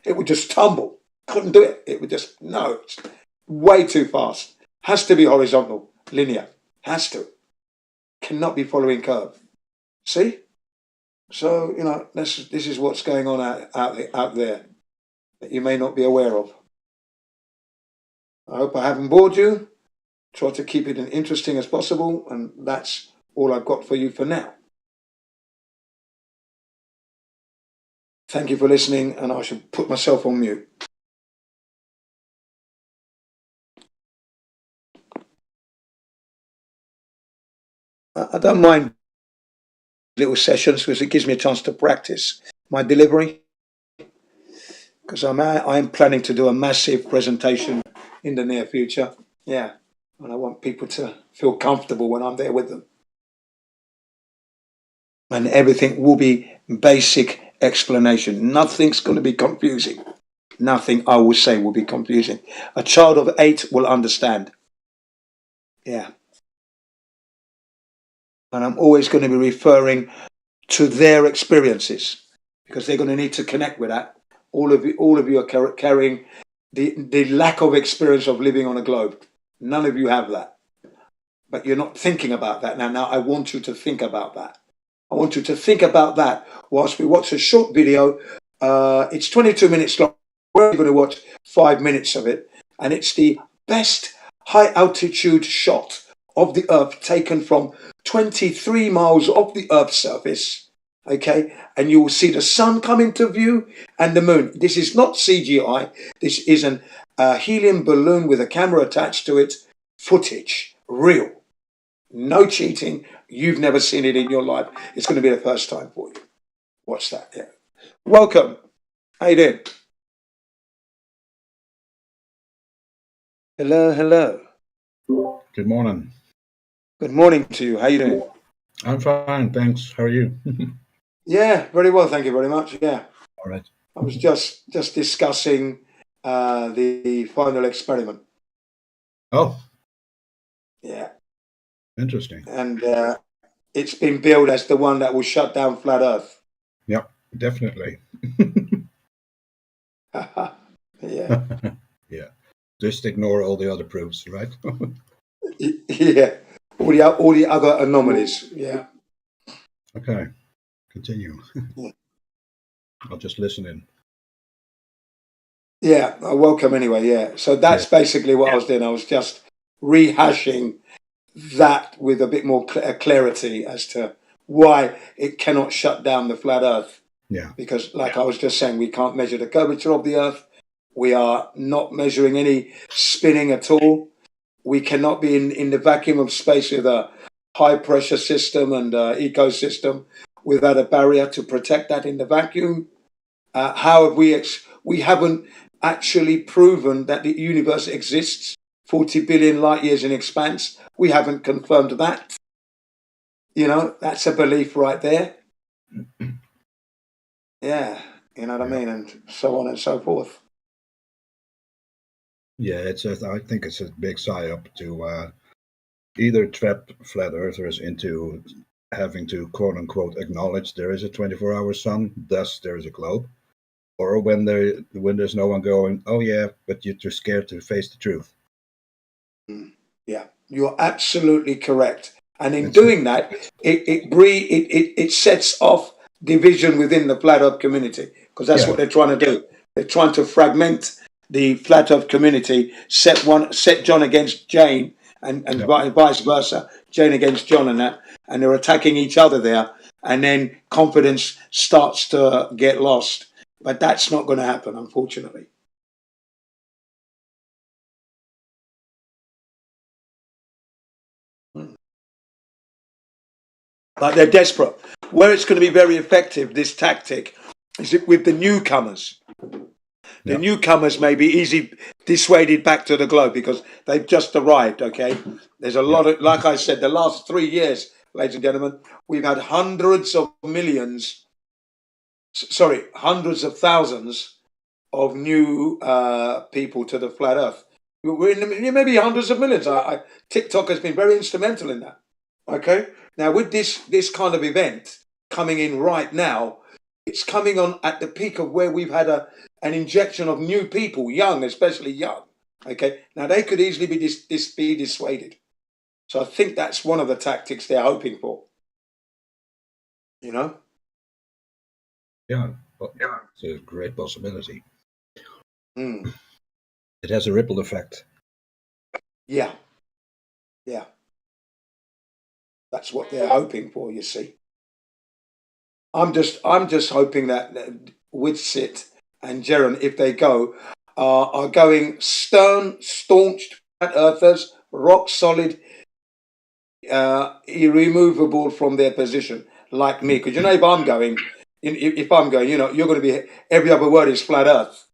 It would just tumble. Couldn't do it. It would just, no, it's way too fast. Has to be horizontal, linear. Has to. Cannot be following curve. See? So, this is what's going on out there that you may not be aware of. I hope I haven't bored you. Try to keep it as interesting as possible, and that's all I've got for you for now. Thank you for listening, and I should put myself on mute. I don't mind little sessions because it gives me a chance to practice my delivery, because I'm planning to do a massive presentation in the near future. Yeah, and I want people to feel comfortable when I'm there with them. And everything will be basic explanation. Nothing's going to be confusing. Nothing I will say will be confusing. A child of 8 will understand. Yeah. And I'm always going to be referring to their experiences because they're going to need to connect with that. All of you are carrying the lack of experience of living on a globe. None of you have that. But you're not thinking about that now. Now I want you to think about that. I want you to think about that whilst we watch a short video. It's 22 minutes long. We're going to watch 5 minutes of it. And it's the best high altitude shot of the Earth taken from 23 miles off the Earth's surface. Okay, and you will see the sun come into view and the moon. This is not CGI. This is a helium balloon with a camera attached to it. Footage, real. No cheating. You've never seen it in your life. It's going to be the first time for you. Watch that. Yeah. Welcome. How you doing? Hello. Good morning. Good morning to you. How you doing? I'm fine, thanks. How are you? Yeah, very well. Thank you very much. Yeah. All right. I was just discussing the final experiment. Oh. Yeah. Interesting. And it's been billed as the one that will shut down flat Earth. Yep, definitely. Yeah. Yeah. Just ignore all the other proofs, right? Yeah. All the other anomalies. Yeah. Okay. Continue. I'll just listen in. Yeah. Welcome anyway. Yeah. So that's basically what I was doing. I was just rehashing that with a bit more clarity as to why it cannot shut down the flat Earth. Yeah. Because like I was just saying, we can't measure the curvature of the Earth. We are not measuring any spinning at all. We cannot be in the vacuum of space with a high pressure system and ecosystem without a barrier to protect that in the vacuum. How have we haven't actually proven that the universe exists 40 billion light years in expanse. We haven't confirmed that. That's a belief right there. Yeah, you know what I mean? And so on and so forth. Yeah, I think it's a big psyop to either trap flat earthers into having to quote unquote acknowledge there is a 24-hour sun, thus there is a globe, or when there's no one going, oh yeah, but you're too scared to face the truth. Yeah, you're absolutely correct. And in doing that, it sets off division within the flat earth community, because that's what they're trying to do. They're trying to fragment the flat earth community, set John against Jane, and vice versa, Jane against John, and they're attacking each other there, and then confidence starts to get lost. But that's not going to happen, unfortunately. But they're desperate. Where it's going to be very effective, this tactic, is with the newcomers. The newcomers may be easily dissuaded back to the globe because they've just arrived, okay? There's a lot of, like I said, the last 3 years, ladies and gentlemen, we've had hundreds of thousands of new people to the flat earth. We're in maybe hundreds of millions. TikTok has been very instrumental in that, okay? Now, with this kind of event coming in right now, it's coming on at the peak of where we've had an injection of new people, young, especially young. Okay, now they could easily be dissuaded. So I think that's one of the tactics they're hoping for. You know? Yeah, it's a great possibility. Mm. It has a ripple effect. Yeah. That's what they're hoping for, you see. I'm just hoping that with Sid and Jaron, if they go, are going stern, staunched flat earthers, rock solid, irremovable from their position, like me. Because if I'm going, you're going to be, every other word is flat earth.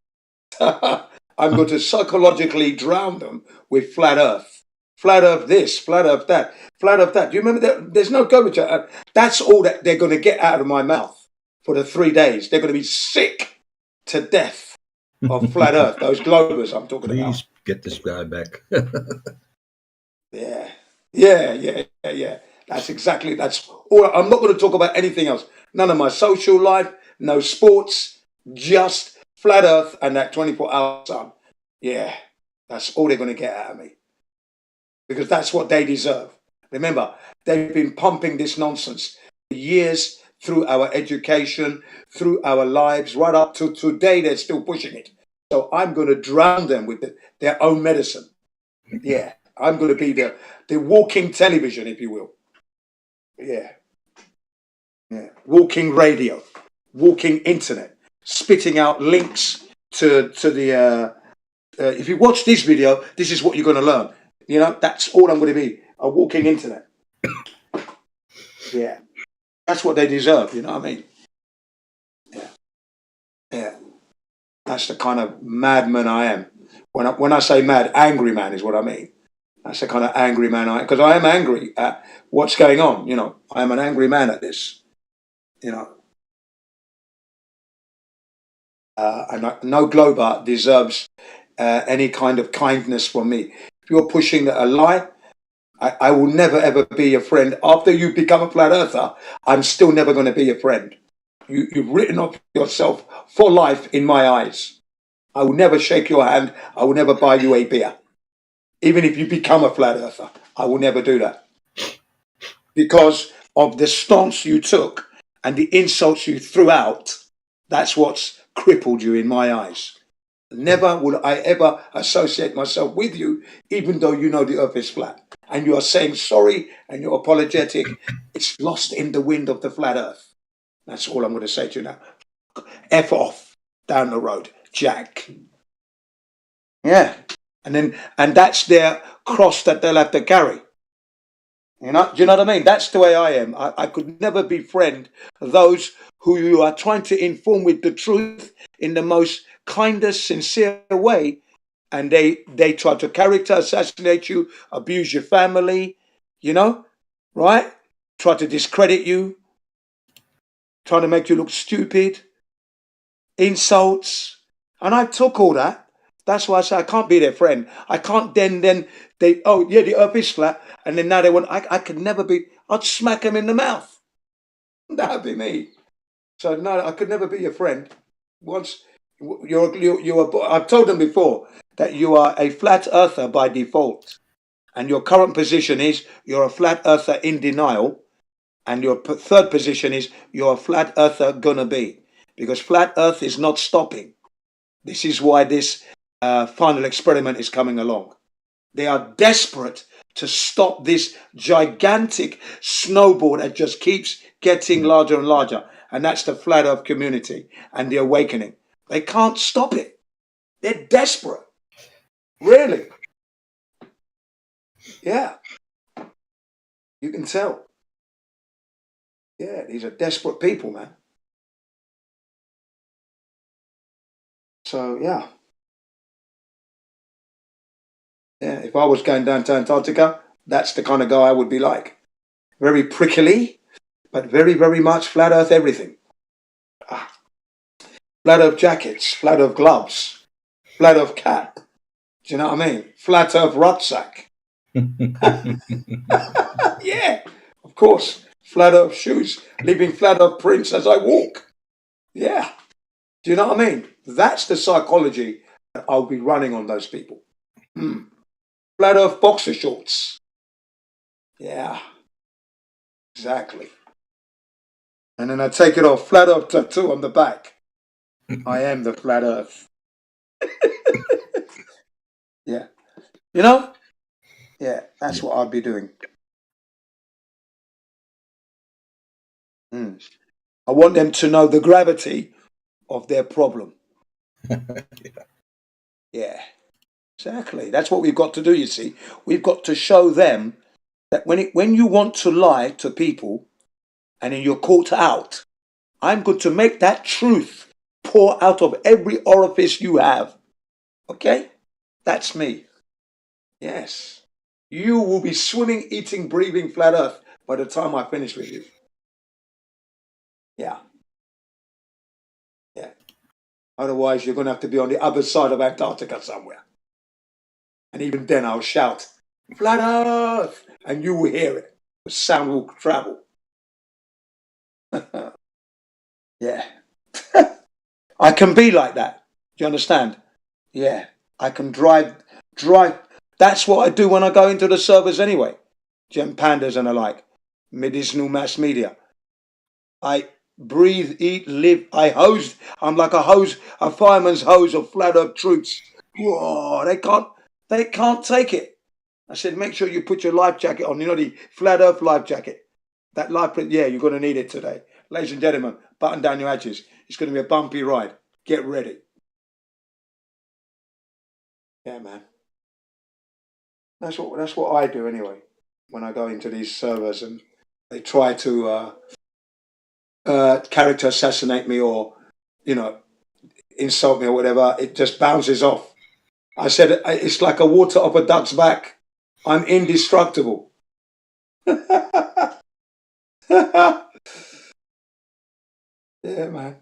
I'm going to psychologically drown them with flat earth. Flat earth this, flat earth that, flat earth that. Do you remember that? There's no go. That's all that they're going to get out of my mouth for the 3 days. They're going to be sick to death of flat earth, those globers I'm talking about. Please get this guy back. Yeah. That's all. I'm not going to talk about anything else. None of my social life, no sports, just flat earth and that 24-hour sun. Yeah, that's all they're going to get out of me. Because that's what they deserve. Remember, they've been pumping this nonsense for years through our education, through our lives, right up to today, they're still pushing it. So I'm going to drown them with their own medicine. Yeah, I'm going to be the walking television, if you will. Yeah. Walking radio, walking internet, spitting out links to the, if you watch this video, this is what you're going to learn. You know, that's all I'm going to be, a walking internet. Yeah. That's what they deserve, you know what I mean? Yeah. That's the kind of madman I am. When I say mad, angry man is what I mean. That's the kind of angry man I am. Because I am angry at what's going on, you know. I am an angry man at this, you know. And no Glober deserves any kind of kindness from me. If you're pushing a lie, I will never ever be your friend. After you become a flat earther, I'm still never going to be your friend. You've written off yourself for life in my eyes. I will never shake your hand. I will never buy you a beer. Even if you become a flat earther, I will never do that. Because of the stance you took and the insults you threw out, that's what's crippled you in my eyes. Never would I ever associate myself with you, even though you know the earth is flat. And you are saying sorry and you're apologetic. It's lost in the wind of the flat earth. That's all I'm going to say to you now. F off down the road, Jack. Yeah. And that's their cross that they'll have to carry. You know, do you know what I mean? That's the way I am. I could never befriend those who you are trying to inform with the truth in the most kindest, sincere way. And they try to character assassinate you, abuse your family, you know, right? Try to discredit you, trying to make you look stupid, insults. And I took all that. That's why I say I can't be their friend. I can't then they, oh yeah, the earth is flat, and then now they want, I could never be, I'd smack them in the mouth. That'd be me. So no, I could never be your friend. Once I've told them before that you are a flat earther by default, and your current position is you're a flat earther in denial, and your third position is you're a flat earther gonna be, because flat earth is not stopping. This is why this final experiment is coming along. They are desperate to stop this gigantic snowball that just keeps getting larger and larger. And that's the flat earth community and the awakening. They can't stop it. They're desperate. Really. Yeah. You can tell. Yeah, these are desperate people, man. So, yeah. Yeah, if I was going down to Antarctica, that's the kind of guy I would be like. Very prickly, but very, very much flat earth everything. Flat earth jackets, flat earth gloves, flat earth cap. Do you know what I mean? Flat earth rucksack. Yeah, of course. Flat earth shoes, leaving flat earth prints as I walk. Yeah. Do you know what I mean? That's the psychology that I'll be running on those people. Flat earth boxer shorts. Yeah. Exactly. And then I take it off, flat earth tattoo on the back. I am the flat earth. Yeah. You know? Yeah, that's what I'd be doing. I want them to know the gravity of their problem. Yeah. Exactly. That's what we've got to do, you see. We've got to show them that when you want to lie to people and then you're caught out, I'm going to make that truth pour out of every orifice you have. Okay? That's me. Yes. You will be swimming, eating, breathing flat earth by the time I finish with you. Yeah. Yeah. Otherwise, you're going to have to be on the other side of Antarctica somewhere. And even then, I'll shout, flat earth! And you will hear it. The sound will travel. Yeah. I can be like that. Do you understand? Yeah. I can drive. That's what I do when I go into the servers anyway. Gem pandas and the like. Medicinal mass media. I breathe, eat, live. I'm like a fireman's hose of flat earth troops. Whoa, they can't take it. I said, make sure you put your life jacket on. You know, the flat earth life jacket. That life print, yeah, you're going to need it today. Ladies and gentlemen, button down your hatches. It's going to be a bumpy ride. Get ready. Yeah, man. That's what I do anyway. When I go into these servers and they try to character assassinate me or, insult me or whatever, it just bounces off. I said, it's like a water off a duck's back. I'm indestructible. Yeah, man.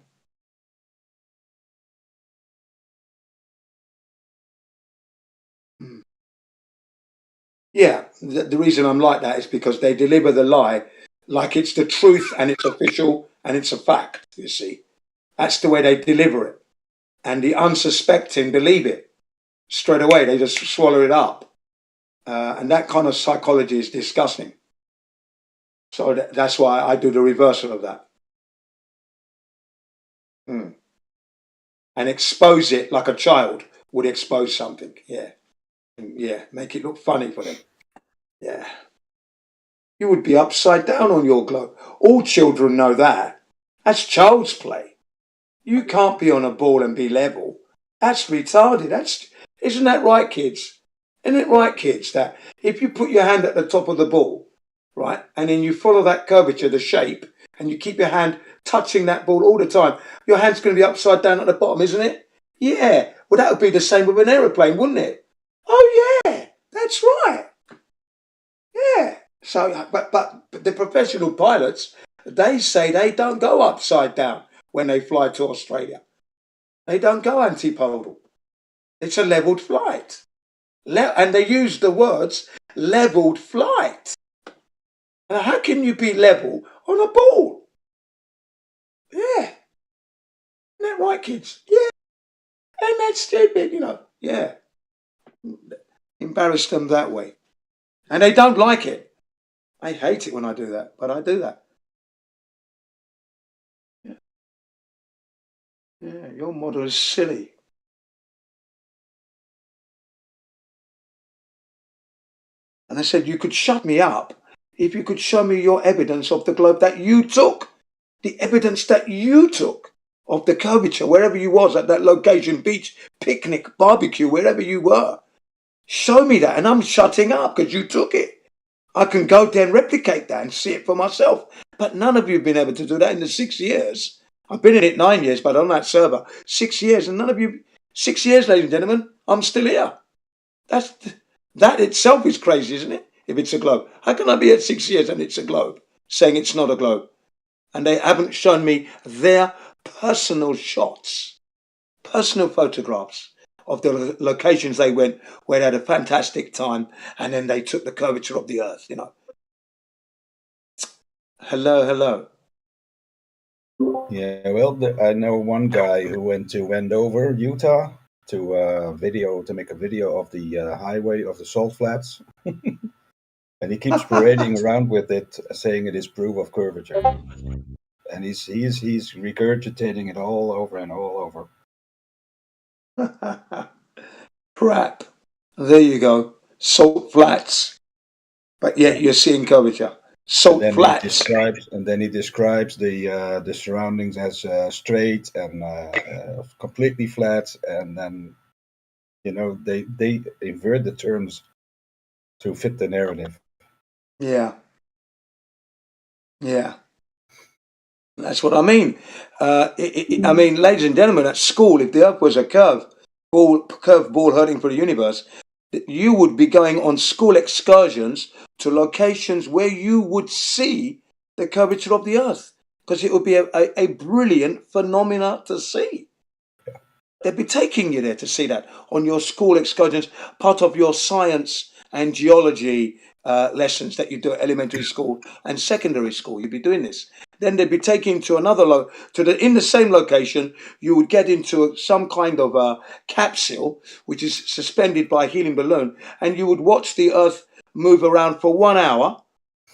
Yeah, the reason I'm like that is because they deliver the lie like it's the truth and it's official and it's a fact, you see. That's the way they deliver it. And the unsuspecting believe it straight away. They just swallow it up. And that kind of psychology is disgusting. So that's why I do the reversal of that. And expose it like a child would expose something. Yeah. Yeah, make it look funny for them. Yeah. You would be upside down on your globe. All children know that. That's child's play. You can't be on a ball and be level. That's retarded. Isn't that right, kids? Isn't it right, kids, that if you put your hand at the top of the ball, right, and then you follow that curvature, the shape, and you keep your hand touching that ball all the time, your hand's going to be upside down at the bottom, isn't it? Yeah. Well, that would be the same with an aeroplane, wouldn't it? Oh, yeah. That's right. Yeah. So, but the professional pilots, they say they don't go upside down when they fly to Australia. They don't go antipodal. It's a leveled flight. And they use the words leveled flight. Now, how can you be level on a ball? Yeah. Isn't that right, kids? Yeah. Ain't that stupid, you know? Yeah. Embarrass them that way. And they don't like it. I hate it when I do that, but I do that. Yeah, your model is silly. And I said, you could shut me up if you could show me your evidence of the globe that you took. The evidence that you took of the curvature, wherever you was at that location, beach, picnic, barbecue, wherever you were. Show me that, and I'm shutting up because you took it. I can go there and replicate that and see it for myself. But none of you have been able to do that in the 6 years. I've been in it 9 years, but on that server, 6 years, and none of you, 6 years, ladies and gentlemen, I'm still here. That itself is crazy, isn't it? If it's a globe. How can I be at 6 years and it's a globe, saying it's not a globe? And they haven't shown me their personal shots, personal photographs of the locations they went where they had a fantastic time, and then they took the curvature of the earth, you know. Hello. Yeah, well, I know one guy who went to Wendover, Utah, to make a video of the highway of the salt flats, and he keeps parading around with it, saying it is proof of curvature, and he's regurgitating it all over and all over. Crap. There you go. Salt flats. But yet you're seeing curvature. Salt flats. Then he describes the surroundings as straight and completely flat, and then they invert the terms to fit the narrative. Yeah. That's what I mean. I mean, ladies and gentlemen, at school, if the Earth was a curved ball hurtling for the universe, you would be going on school excursions to locations where you would see the curvature of the Earth, because it would be a brilliant phenomena to see. They'd be taking you there to see that on your school excursions, part of your science and geology lessons that you do at elementary school and secondary school. You'd be doing this. Then they'd be taking to another in the same location. You would get into some kind of a capsule, which is suspended by a helium balloon, and you would watch the Earth move around for 1 hour,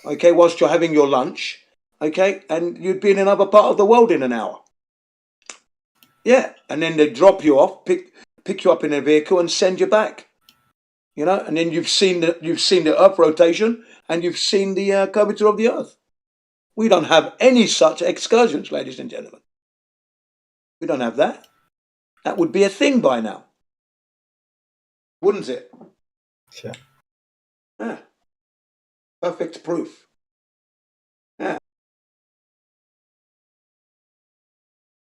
okay, whilst you're having your lunch, okay, and you'd be in another part of the world in an hour. Yeah, and then they'd drop you off, pick you up in a vehicle, and send you back. You know, and then you've seen the Earth rotation, and you've seen the curvature of the Earth. We don't have any such excursions, ladies and gentlemen. We don't have that. That would be a thing by now, wouldn't it? Sure. Yeah. Perfect proof. Yeah.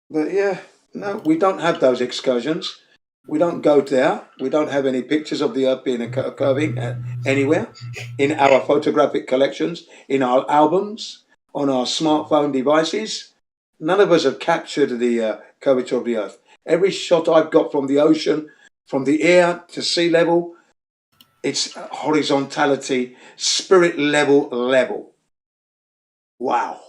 But yeah, no, we don't have those excursions. We don't go there. We don't have any pictures of the Earth being curving anywhere in our photographic collections, in our albums, on our smartphone devices. None of us have captured the curvature of the Earth. Every shot I've got from the ocean, from the air to sea level, it's horizontality, spirit level. Wow.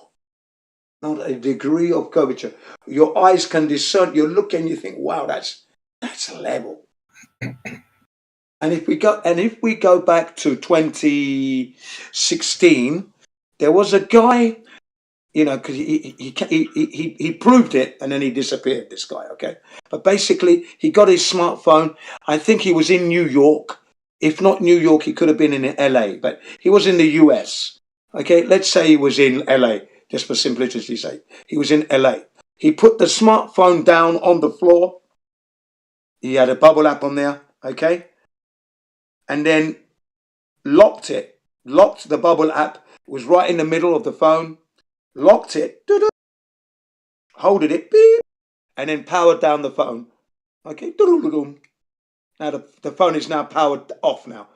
Not a degree of curvature. Your eyes can discern. You look and you think, wow, that's level. And if we go back to 2016, there was a guy, you know, because he proved it and then he disappeared. This guy, okay, but basically he got his smartphone. I think he was in New York. If not New York, he could have been in LA, but he was in the US. Okay, let's say he was in LA, just for simplicity's sake. He was in LA. He put the smartphone down on the floor. He had a bubble app on there, okay? And then locked the bubble app. It was right in the middle of the phone. Locked it, holded it, beep, and then powered down the phone. Okay, now the phone is now powered off now.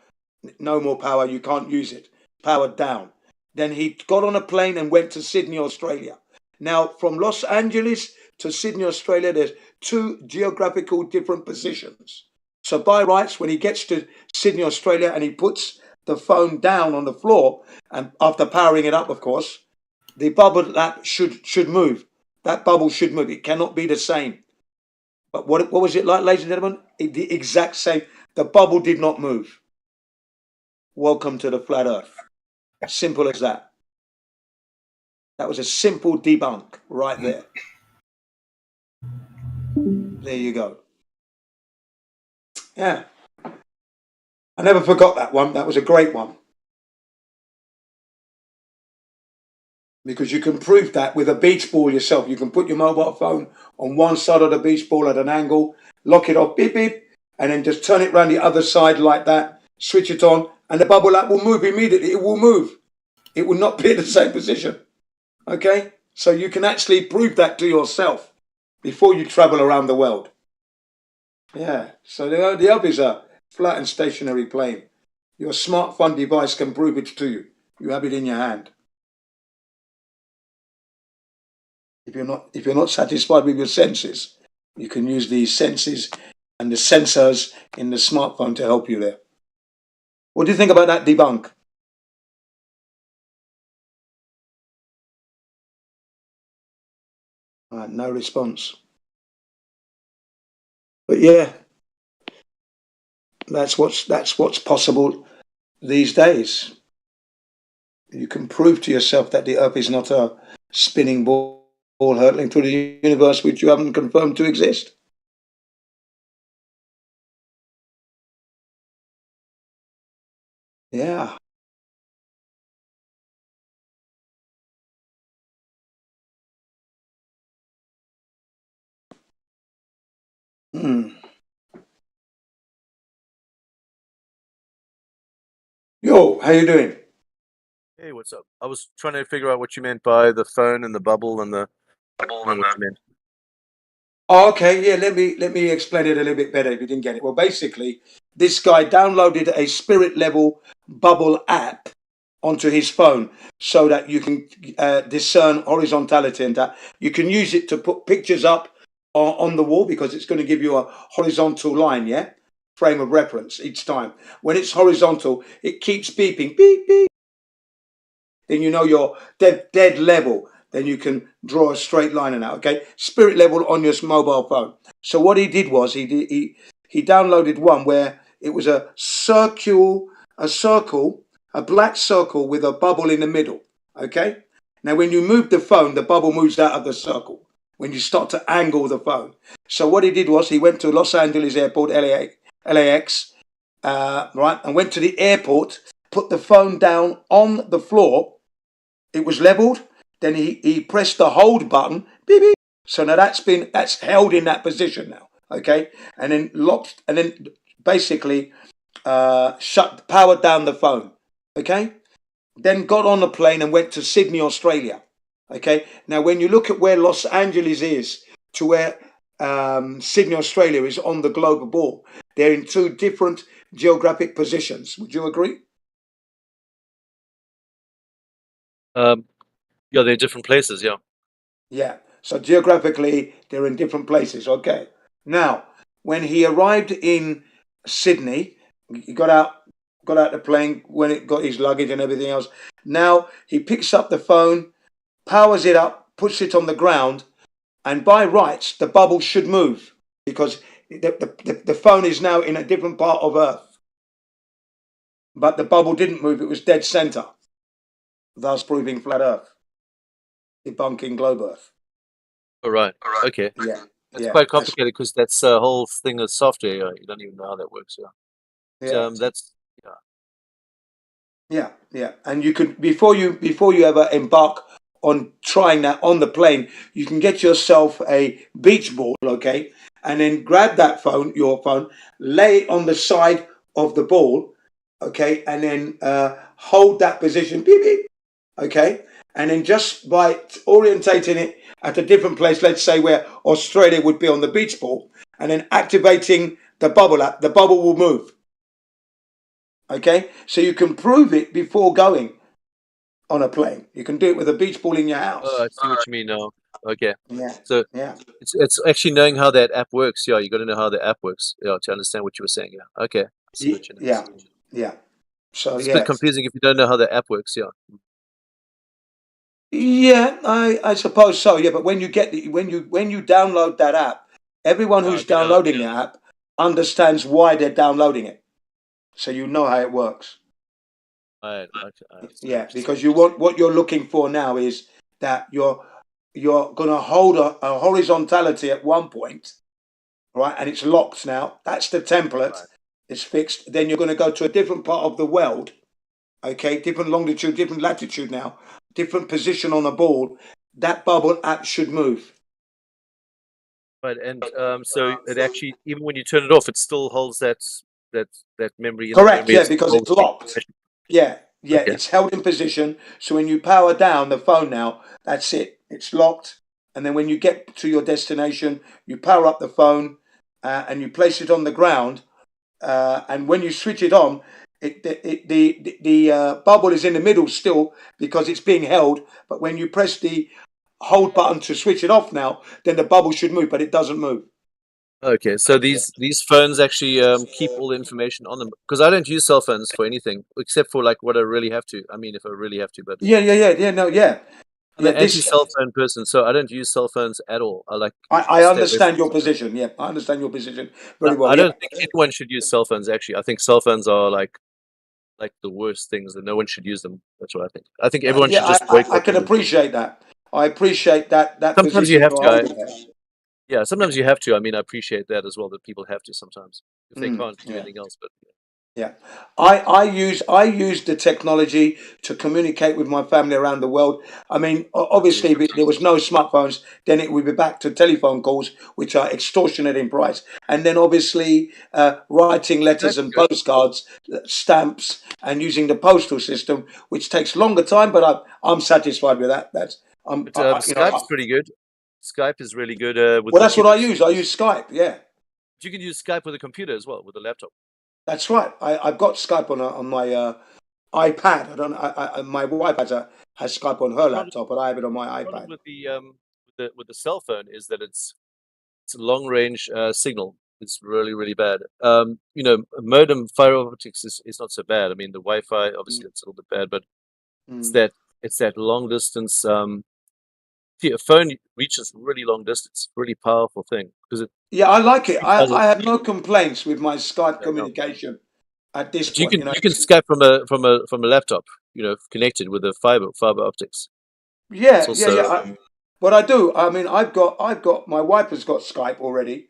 No more power, you can't use it. Powered down. Then he got on a plane and went to Sydney, Australia. Now, from Los Angeles to Sydney, Australia, there's 2 geographical different positions. So by rights, when he gets to Sydney, Australia, and he puts the phone down on the floor, and after powering it up, of course, the bubble that should move. That bubble should move. It cannot be the same. But what was it like, ladies and gentlemen? The exact same. The bubble did not move. Welcome to the flat Earth. Simple as that. That was a simple debunk right there. There you go. Yeah. I never forgot that one. That was a great one. Because you can prove that with a beach ball yourself. You can put your mobile phone on one side of the beach ball at an angle, lock it off, beep, beep, and then just turn it around the other side like that, switch it on, and the bubble light will move immediately. It will move. It will not be in the same position. Okay? So you can actually prove that to yourself before you travel around the world. Yeah. So the Earth is a flat and stationary plane. Your smartphone device can prove it to you. You have it in your hand. If you're not satisfied with your senses, you can use the senses and the sensors in the smartphone to help you there. What do you think about that debunk? No response. But yeah, that's what's possible these days. You can prove to yourself that the Earth is not a spinning ball hurtling through the universe which you haven't confirmed to exist. Yeah. Yo, how you doing? Hey, what's up? I was trying to figure out what you meant by the phone and the bubble and the what you meant. Oh, okay, yeah, let me explain it a little bit better if you didn't get it. Well, basically, this guy downloaded a spirit level bubble app onto his phone so that you can discern horizontality, and that you can use it to put pictures up on the wall because it's going to give you a horizontal line, yeah? Frame of reference each time. When it's horizontal, it keeps beeping, beep, beep. Then you know you're dead level. Then you can draw a straight line in that, okay? Spirit level on your mobile phone. So what he did was he downloaded one where it was a circle, a black circle with a bubble in the middle, okay? Now when you move the phone, the bubble moves out of the circle when you start to angle the phone. So what he did was he went to Los Angeles Airport, LAX, right, and went to the airport, put the phone down on the floor. It was leveled. Then he pressed the hold button. Beep, beep. So now that's held in that position now. Okay, and then locked, and then basically powered down the phone. Okay, then got on the plane and went to Sydney, Australia. Okay, now when you look at where Los Angeles is to where Sydney, Australia is on the global ball, they're in two different geographic positions. Would you agree? Yeah, they're different places. Yeah. Yeah. So geographically, they're in different places. Okay. Now, when he arrived in Sydney, he got out the plane when it got his luggage and everything else. Now he picks up the phone, powers it up, puts it on the ground, and by rights, the bubble should move because the phone is now in a different part of Earth. But the bubble didn't move; it was dead center, thus proving flat Earth, debunking globe Earth. All right. Okay. Yeah. That's Yeah. quite complicated because that's a whole thing of software. You don't even know how that works. Yeah. Yeah. That's Yeah, and you could before you ever embark on trying that on the plane, you can get yourself a beach ball, okay, and then grab that your phone, lay it on the side of the ball, okay, and then hold that position, beep beep, okay, and then just by orientating it at a different place, let's say where Australia would be on the beach ball, and then activating the bubble app, the bubble will move. Okay, so you can prove it before going. on a plane. You can do it with a beach ball in your house. Oh, I see what you mean now. Okay. Yeah. So Yeah. it's actually knowing how that app works. Yeah, you got to know how the app works. Yeah, to understand what you were saying. Yeah. Okay. I see what you know. Yeah. Yeah. So It's a bit yeah. confusing if you don't know how the app works. Yeah. Yeah, I suppose so. Yeah, but when you get when you download that app, everyone who's downloading the app understands why they're downloading it, so you know how it works. I Yeah, because you want what you're looking for now is that you're going to hold a horizontality at one point, right? And it's locked now. That's the template. It's fixed. Then you're going to go to a different part of the world. Okay, different longitude, different latitude now, different position on the ball. That bubble app should move. Right, and so it actually, even when you turn it off, it still holds that memory. Correct. Yeah, because it's locked. Yeah, Okay. it's held in position. So when you power down the phone now, that's it. It's locked. And then when you get to your destination, you power up the phone and you place it on the ground. And when you switch it on, the bubble is in the middle still because it's being held. But when you press the hold button to switch it off now, then the bubble should move, but it doesn't move. Okay, so these phones actually keep all the information on them, because I don't use cell phones for anything except for like what I really have to. I mean, if I really have to, but Yeah. I'm an anti-cell phone person, so I don't use cell phones at all. I understand your position. Yeah, I understand your position very well. I don't think anyone should use cell phones. Actually, I think cell phones are like the worst things, and no one should use them. That's what I think. I think everyone should just boycott I can them. appreciate that. I appreciate that. Sometimes you position have you're to. holding there. Yeah, sometimes you have to. I mean, I appreciate that as well. That people have to sometimes if they can't do yeah. anything else. But Yeah, I use the technology to communicate with my family around the world. I mean, obviously, if there was no smartphones, then it would be back to telephone calls, which are extortionate in price, and then obviously writing letters and postcards, stamps, and using the postal system, which takes longer time. But I'm satisfied with that. That's Skype's pretty good. Skype is really good with. Well, that's what I use. I use Skype. Yeah. You can use Skype with a computer as well, with a laptop. That's right. I've got Skype on my iPad. I don't. My wife has Skype on her laptop, but I have it on my iPad. With the cell phone is that it's a long range signal. It's really, really bad. Modem fiber optics is not so bad. I mean, the Wi-Fi obviously it's a little bit bad, but it's that long distance. A phone reaches really long distance. Really powerful thing because it. Yeah, I like it. I have no complaints with my Skype communication at this point. You can Skype from a laptop. Connected with the fiber optics. Yeah. What I do, I mean, I've got my wife has got Skype already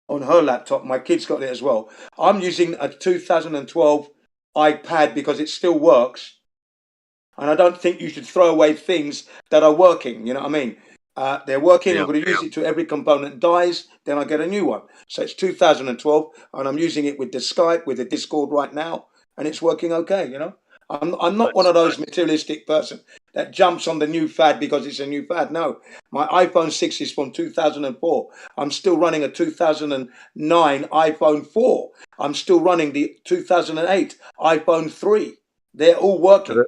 on her laptop. My kid's got it as well. I'm using a 2012 iPad because it still works. And I don't think you should throw away things that are working. You know what I mean? They're working. I'm going to use it till every component dies. Then I get a new one. So it's 2012, and I'm using it with the Skype, with the Discord right now, and it's working okay. I'm not one of those materialistic person that jumps on the new fad because it's a new fad. No, my iPhone 6 is from 2004. I'm still running a 2009 iPhone 4. I'm still running the 2008 iPhone 3. They're all working.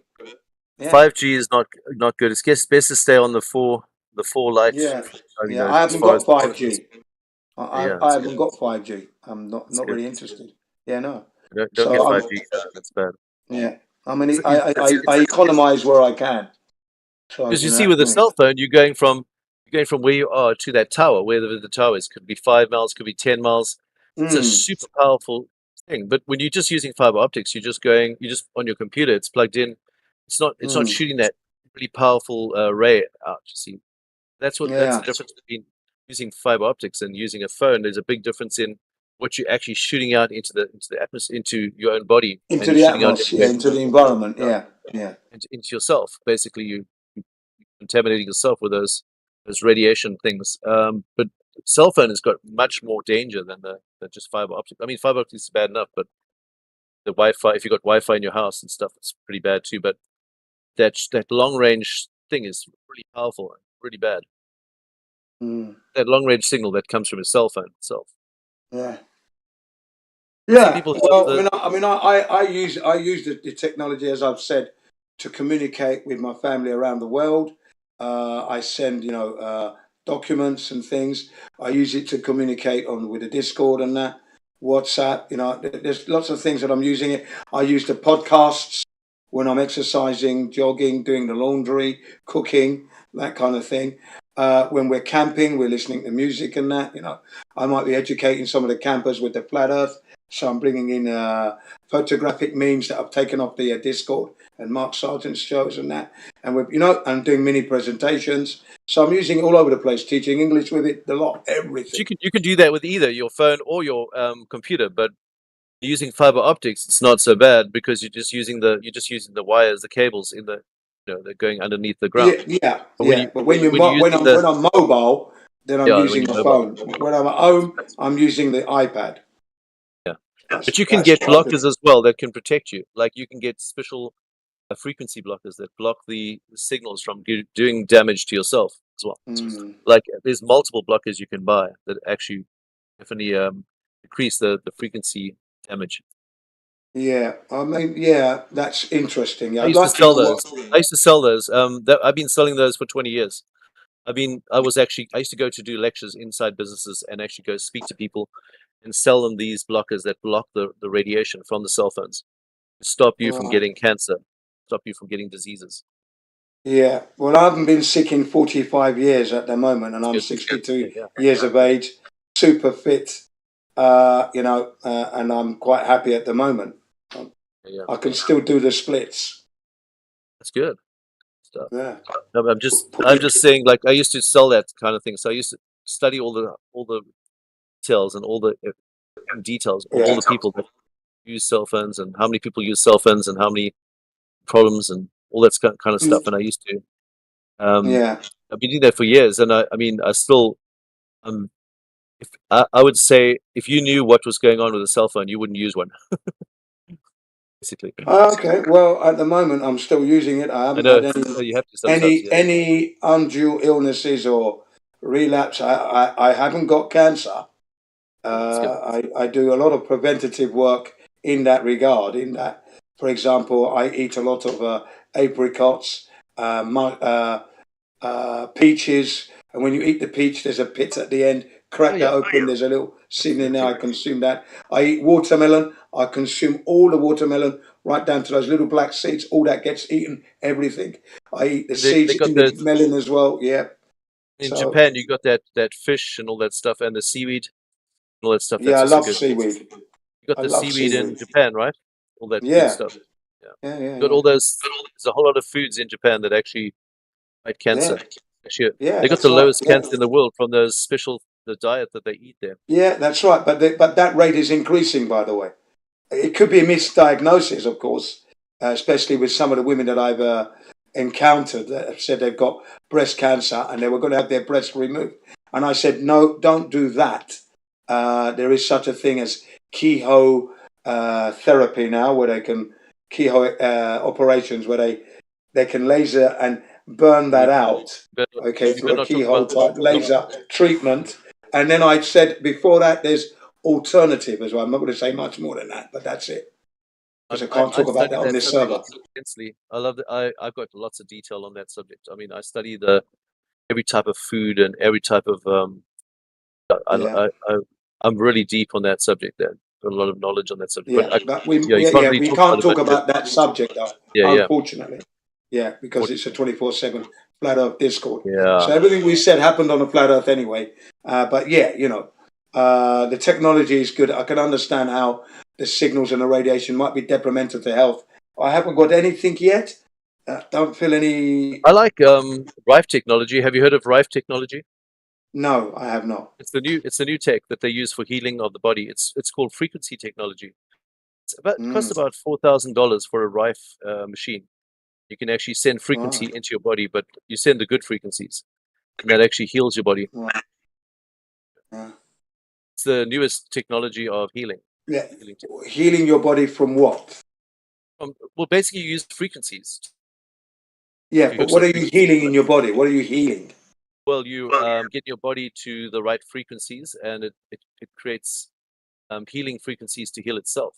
5G is not good. It's best to stay on the 4 Lite. Yeah, I haven't got 5G. I haven't got 5G. I'm not really interested. Yeah, no. Don't get 5G. That's bad. Yeah, I mean, I economize where I can. Because you see, with a cell phone, you're going from where you are to that tower, wherever the tower is. Could be 5 miles, could be 10 miles. It's a super powerful thing. But when you're just using fiber optics, you're just on your computer. It's plugged in. It's not shooting that really powerful ray out. You see, that's the difference between using fiber optics and using a phone. There's a big difference in what you're actually shooting out into the atmosphere, into your own body, into the atmosphere, into the environment. Yeah. Into yourself. Basically, you're contaminating yourself with those radiation things. But cell phone has got much more danger than just fiber optic. I mean, fiber optics is bad enough, but the Wi-Fi, if you've got Wi-Fi in your house and stuff, it's pretty bad too. But that long range thing is really powerful and really bad. That long range signal that comes from a cell phone itself. Yeah. Well, I use the technology, as I've said, to communicate with my family around the world. I send, documents and things. I use it to communicate with the Discord and that, WhatsApp. There's lots of things that I'm using it. I use the podcasts when I'm exercising, jogging, doing the laundry, cooking, that kind of thing. When we're camping, we're listening to music and that. I might be educating some of the campers with the flat Earth. So I'm bringing in photographic memes that I've taken off the Discord and Mark Sargent's shows and that. And I'm doing mini presentations. So I'm using it all over the place, teaching English with it, the lot, everything. You can do that with either your phone or your computer, but using fiber optics, it's not so bad because you're just using the wires, the cables in the they're going underneath the ground. Yeah. But when I'm mobile, then I'm using the phone. When I'm at home, I'm using the iPad. Yeah, but you can get blockers as well that can protect you. Like you can get special frequency blockers that block the signals from doing damage to yourself as well. Like there's multiple blockers you can buy that actually definitely decrease the frequency damage. Yeah, that's interesting. I used to sell those. I've been selling those for 20 years. I used to go to do lectures inside businesses and actually go speak to people and sell them these blockers that block the radiation from the cell phones to stop you from getting cancer, stop you from getting diseases. Yeah, well, I haven't been sick in 45 years at the moment, and I'm 62 years of age, super fit, and I'm quite happy at the moment. I can still do the splits. That's good stuff. Yeah. No, I'm just saying, like I used to sell that kind of thing. So I used to study all the details and all the details of all the people that use cell phones and how many people use cell phones and how many problems and all that kind of stuff. And I used to, I've been doing that for years. And I still, if I would say, if you knew what was going on with a cell phone, you wouldn't use one. Basically. Okay. Well, at the moment, I'm still using it. I haven't had any undue illnesses or relapse. I haven't got cancer. I do a lot of preventative work in that regard. In that, for example, I eat a lot of apricots, peaches, and when you eat the peach, there's a pit at the end. Crack that open. There's a little seed in there. I consume that. I eat watermelon. I consume all the watermelon, right down to those little black seeds. All that gets eaten. Everything. I eat the seeds in the melon as well. Yeah. In Japan, you got that fish and all that stuff, and the seaweed, and all that stuff. Yeah, I love seaweed. You got the seaweed in Japan, right? All that good stuff. Yeah. You got all those. There's a whole lot of foods in Japan that actually fight cancer. Actually, they got the lowest cancer in the world from the diet that they eat there. Yeah, that's right. But that rate is increasing, by the way. It could be a misdiagnosis, of course, especially with some of the women that I've encountered that have said they've got breast cancer and they were going to have their breast removed. And I said, no, don't do that. There is such a thing as keyhole therapy now, where they can keyhole operations where they can laser and burn that out. Okay, through a keyhole type laser treatment. And then I said before that, there's alternative as well. I'm not going to say much more than that, but that's it. Because I can't talk about that on this server. I love that. I've got lots of detail on that subject. I mean, I study every type of food and every type of. I'm really deep on that subject. There, got a lot of knowledge on that subject. But we can't talk about that subject though. Unfortunately, because it's a 24/7 flat Earth Discord. Yeah. So everything we said happened on the flat Earth anyway. But the technology is good. I can understand how the signals and the radiation might be detrimental to health. I haven't got anything yet. Don't feel any. I like Rife technology. Have you heard of Rife technology? No, I have not. It's the new tech that they use for healing of the body. It's called frequency technology. It costs about $4,000 for a Rife machine. You can actually send frequency into your body, but you send the good frequencies, and that actually heals your body. It's the newest technology of healing. Yeah, healing your body from what? Well, basically, you use frequencies. Yeah, but what are you healing in your body? What are you healing? Well, you get your body to the right frequencies, and it creates healing frequencies to heal itself.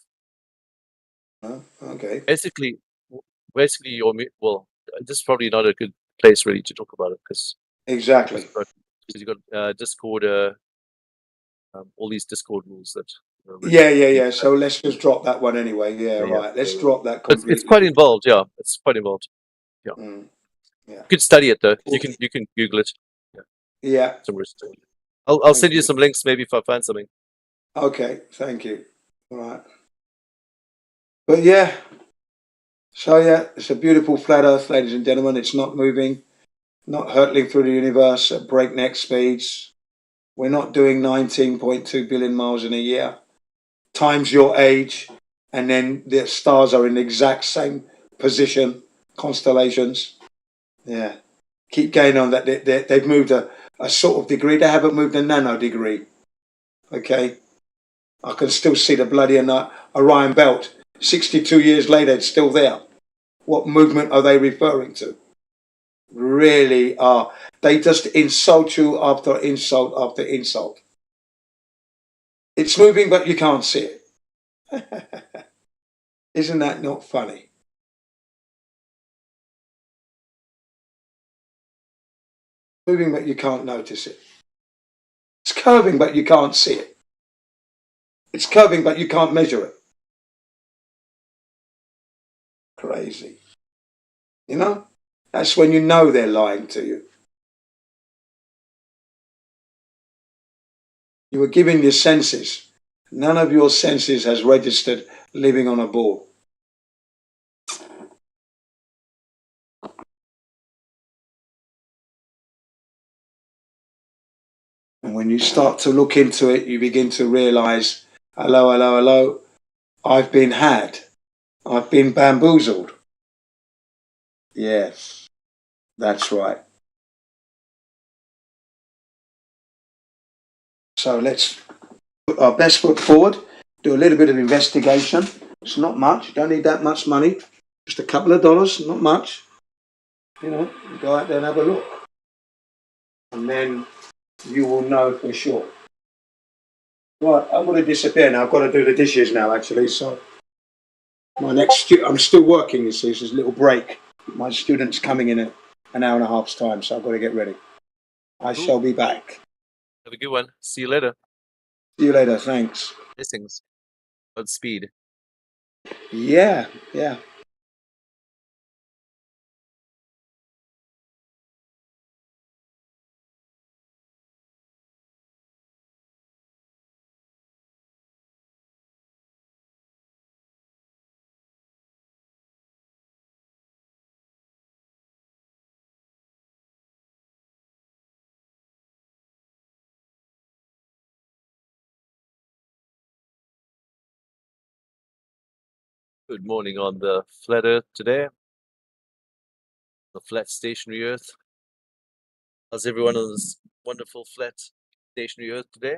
Okay. Basically, basically well, this is probably not a good place really to talk about it because exactly you got Discord, all these Discord rules that. Yeah. So let's just drop that one anyway. Yeah, right. Let's drop that completely. It's quite involved. Yeah, it's quite involved. Yeah. Yeah. You could study it though. You can Google it. Yeah. I'll send you some links maybe if I find something. Okay, thank you. All right. But yeah. So yeah, it's a beautiful flat Earth, ladies and gentlemen. It's not moving, not hurtling through the universe at breakneck speeds. We're not doing 19.2 billion miles in a year. Times your age, and then the stars are in the exact same position, constellations. Yeah. Keep going on that. They've moved a sort of degree. They haven't moved a nano degree. Okay. I can still see the bloody Orion belt. 62 years later, it's still there. What movement are they referring to? Really are. They just insult you after insult after insult. It's moving, but you can't see it. Isn't that not funny? Moving, but you can't notice it. It's curving, but you can't see it. It's curving, but you can't measure it. Crazy. You know? That's when you know they're lying to you. You were given your senses. None of your senses has registered living on a ball. And when you start to look into it, you begin to realize, hello, I've been had. I've been bamboozled. Yes, that's right. So let's put our best foot forward, do a little bit of investigation. It's not much, you don't need that much money. Just a couple of dollars, not much. You know, you go out there and have a look. And then you will know for sure. Right, I'm going to disappear now. I've got to do the dishes now, actually. So my next I'm still working, you see. This is a little break. My student's coming in an hour and a half's time, so I've got to get ready. I shall be back. Have a good one. See you later. See you later. Thanks. Blessings. Godspeed. Yeah. Good morning on the flat Earth today. The flat stationary Earth. How's everyone on this wonderful flat stationary Earth today?